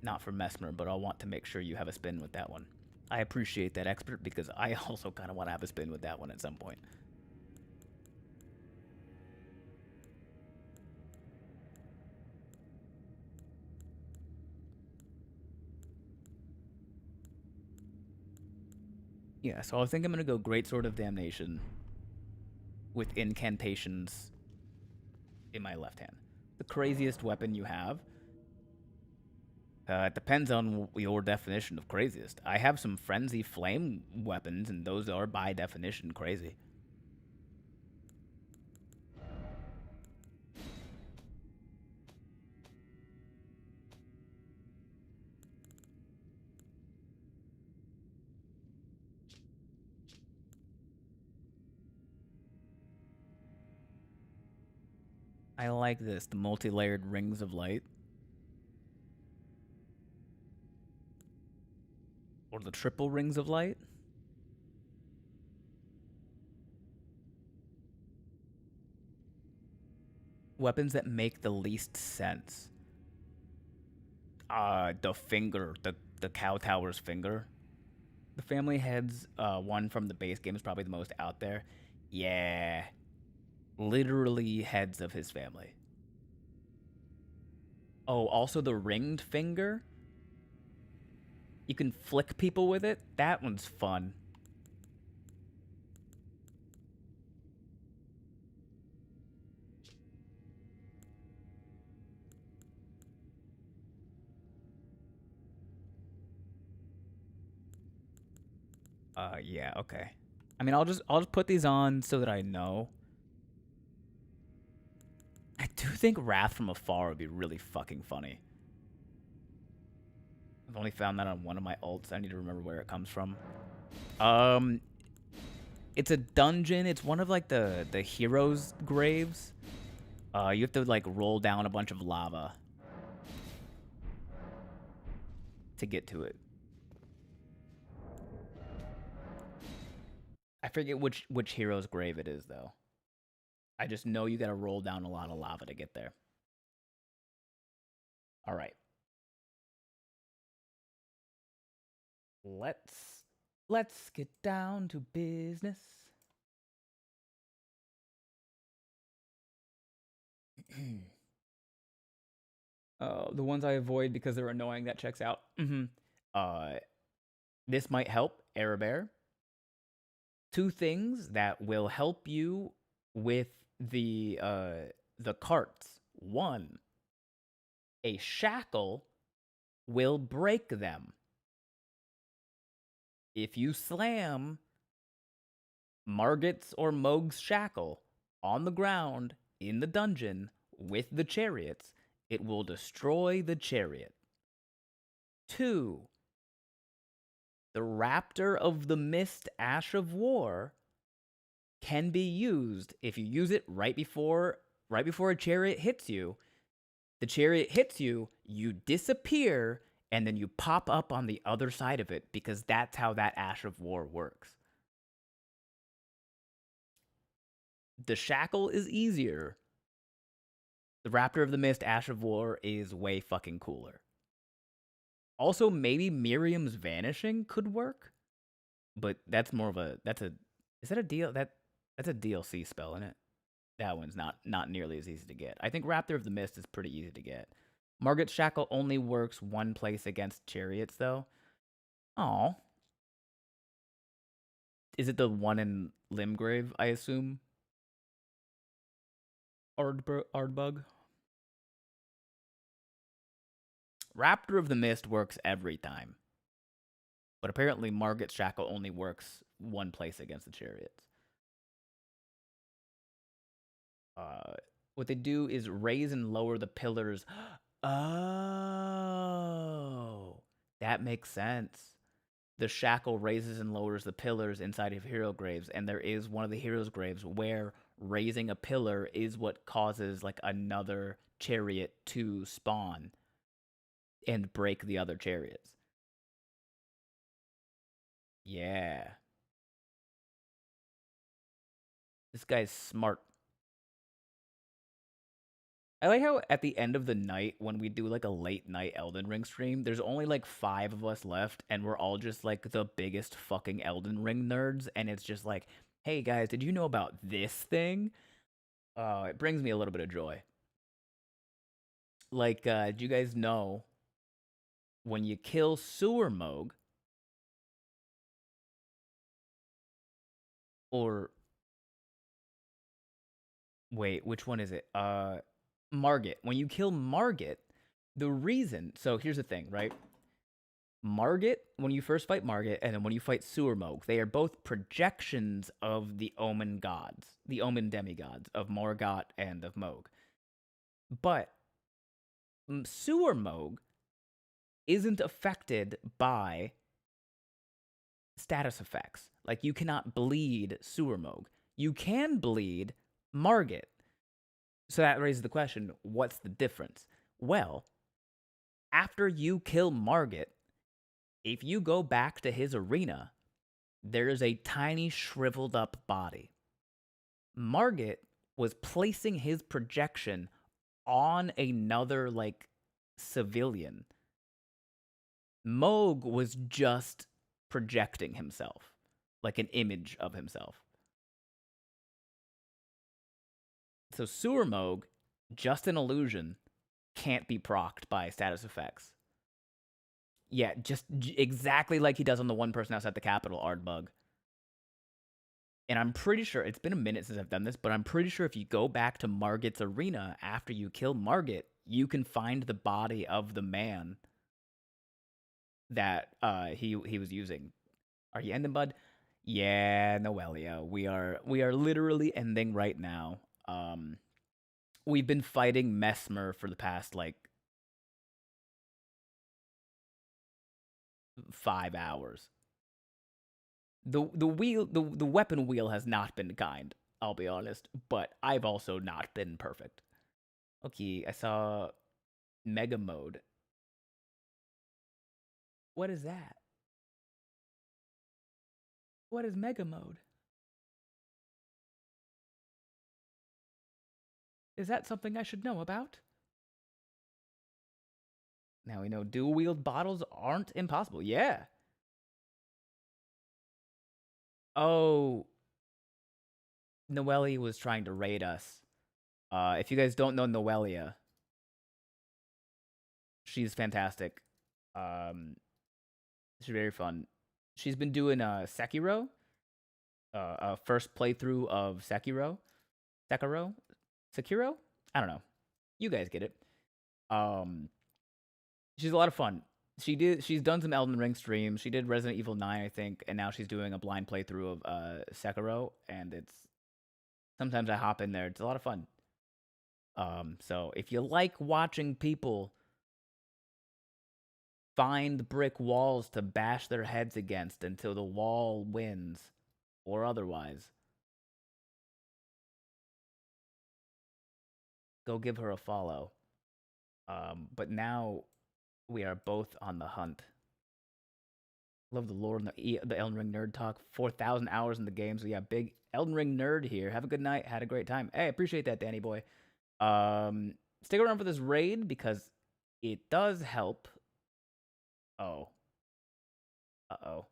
Not for Messmer, but I'll want to make sure you have a spin with that one. I appreciate that, expert, because I also kind of want to have a spin with that one at some point. Yeah, so I think I'm going to go Great Sword of Damnation with incantations in my left hand. The craziest weapon you have? It depends on your definition of craziest. I have some Frenzy Flame weapons, and those are by definition crazy. I like this, the multi-layered Rings of Light. Or the triple Rings of Light. Weapons that make the least sense. The finger, the Cow Tower's finger. The family heads, one from the base game is probably the most out there. Yeah. Literally heads of his family. Oh, also the ringed finger. You can flick people with it. That one's fun. Yeah, okay. I mean, I'll just put these on so that I know. I do think Wrath from Afar would be really fucking funny. I've only found that on one of my ults. I need to remember where it comes from. It's a dungeon. It's one of like the heroes' graves. You have to like roll down a bunch of lava to get to it. I forget which hero's grave it is though. I just know you gotta roll down a lot of lava to get there. All right. Let's get down to business. The ones I avoid because they're annoying, that checks out. This might help. Bear. 2 things that will help you with the carts. 1, a shackle will break them. If you slam Margit's or Moog's shackle on the ground in the dungeon with the chariots, it will destroy the chariot. 2, the Raptor of the Mist Ash of War can be used if you use it right before a chariot hits you. The chariot hits you, you disappear, and then you pop up on the other side of it, because that's how that Ash of War works. The shackle is easier. The Raptor of the Mist Ash of War is way fucking cooler. Also, maybe Miriam's vanishing could work, but that's more of a is that a deal that's a DLC spell, isn't it? That one's not nearly as easy to get. I think Raptor of the Mist is pretty easy to get. Margit's shackle only works one place against chariots, though. Oh, is it the one in Limgrave? I assume. Ardbug. Raptor of the Mist works every time. But apparently Margit's shackle only works one place against the chariots. What they do is raise and lower the pillars. Oh, that makes sense. The shackle raises and lowers the pillars inside of hero graves, and there is one of the heroes' graves where raising a pillar is what causes like another chariot to spawn and break the other chariots. Yeah. This guy's smart. I like how at the end of the night, when we do like a late night Elden Ring stream, there's only like 5 of us left, and we're all just like the biggest fucking Elden Ring nerds, and it's just like, hey guys, did you know about this thing? It brings me a little bit of joy. Like, do you guys know when you kill Sewer Moog, or wait, which one is it? Margit. When you kill Margit, the reason... So here's the thing, right? Margit, when you first fight Margit, and then when you fight Sewer Moog, they are both projections of the Omen gods, the Omen demigods, of Morgott and of Moog. But Sewer Moog isn't affected by status effects. Like, you cannot bleed Sewer Moog. You can bleed Margit. So that raises the question, what's the difference? Well, after you kill Margit, if you go back to his arena, there is a tiny shriveled up body. Margit was placing his projection on another, like, civilian. Moog was just projecting himself, like an image of himself. So Sewer Moog, just an illusion, can't be procced by status effects. Yeah, just exactly like he does on the one person outside the Capitol, Ardbug. And I'm pretty sure, it's been a minute since I've done this, but I'm pretty sure if you go back to Margit's arena after you kill Margit, you can find the body of the man that he was using. Are you ending, bud? Yeah, Noelia. We are literally ending right now. We've been fighting Mesmer for the past, like, 5 hours. The weapon wheel has not been kind, I'll be honest, but I've also not been perfect. Okay, I saw Mega Mode. What is that? What is Mega Mode? Is that something I should know about? Now we know dual-wield bottles aren't impossible. Yeah. Oh. Noelia was trying to raid us. If you guys don't know Noelia, she's fantastic. She's very fun. She's been doing Sekiro, first playthrough of Sekiro. Sekiro? I don't know. You guys get it. She's a lot of fun. She's done some Elden Ring streams. She did Resident Evil 9, I think, and now she's doing a blind playthrough of Sekiro, and it's sometimes I hop in there. It's a lot of fun. So if you like watching people find brick walls to bash their heads against until the wall wins or otherwise, go give her a follow. But now we are both on the hunt. Love the lore and the Elden Ring nerd talk. 4,000 hours in the game. So yeah, big Elden Ring nerd here. Have a good night. Had a great time. Hey, appreciate that, Danny boy. Stick around for this raid because it does help. Oh. Uh-oh.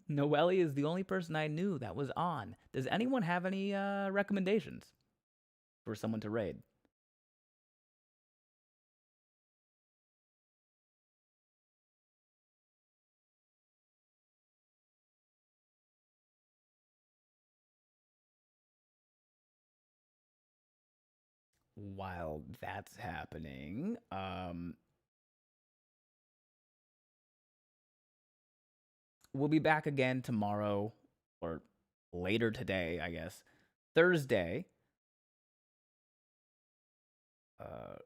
Noelle is the only person I knew that was on. Does anyone have any recommendations for someone to raid? While that's happening, we'll be back again tomorrow or later today, I guess. Thursday. I've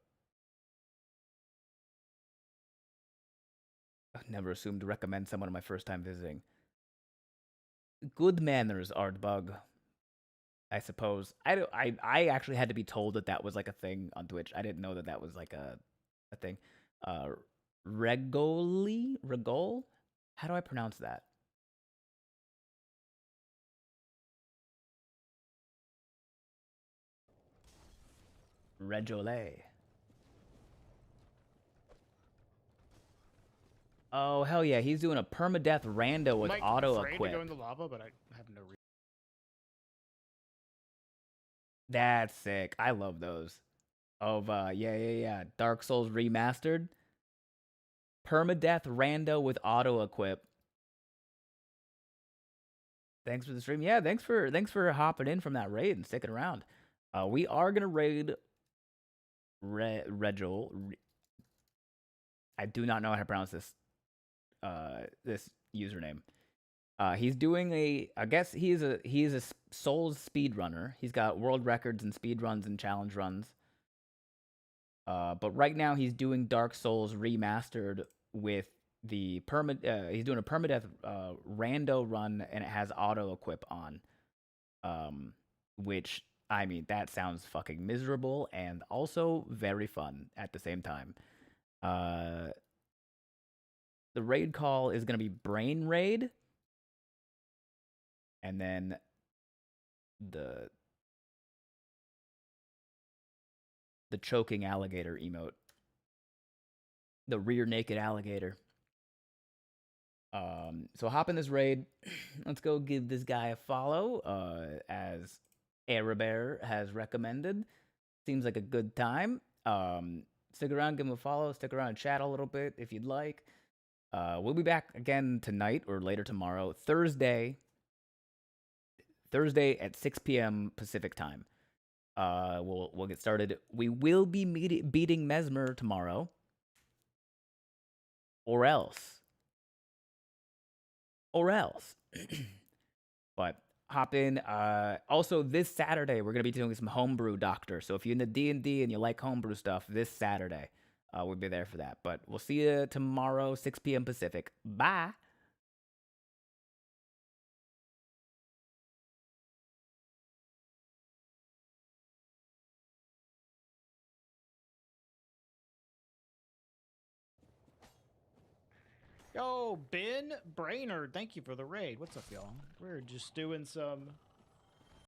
never assumed to recommend someone on my first time visiting. Good manners, Ardbug. I suppose. I actually had to be told that was like a thing on Twitch. I didn't know that was like a thing. Regol? How do I pronounce that? Regole. Oh, hell yeah. He's doing a permadeath rando with auto equip. To go in the lava, but I have no reason. That's sick. I love those. Of yeah. Dark Souls remastered. Permadeath rando with auto equip. Thanks for the stream. Yeah, thanks for hopping in from that raid and sticking around. We are gonna raid Regil. I do not know how to pronounce this this username. He's doing I guess he's a Souls speedrunner. He's got world records in speedruns and challenge runs. But right now he's doing Dark Souls remastered with the he's doing a permadeath rando run, and it has auto equip on. Which, I mean, that sounds fucking miserable and also very fun at the same time. The raid call is going to be Brain Raid. And then the choking alligator emote. The rear naked alligator. So hop in this raid. Let's go give this guy a follow, as Arabear has recommended. Seems like a good time. Stick around, give him a follow. Stick around and chat a little bit if you'd like. We'll be back again tonight or later tomorrow. Thursday at 6 p.m. Pacific time. We'll get started. We will be beating Mesmer tomorrow. Or else. But hop in. Also, this Saturday, we're going to be doing some homebrew doctor. So if you're into D&D and you like homebrew stuff, this Saturday, we'll be there for that. But we'll see you tomorrow, 6 p.m. Pacific. Bye. Yo, Ben Brainerd, thank you for the raid. What's up, y'all? We're just doing some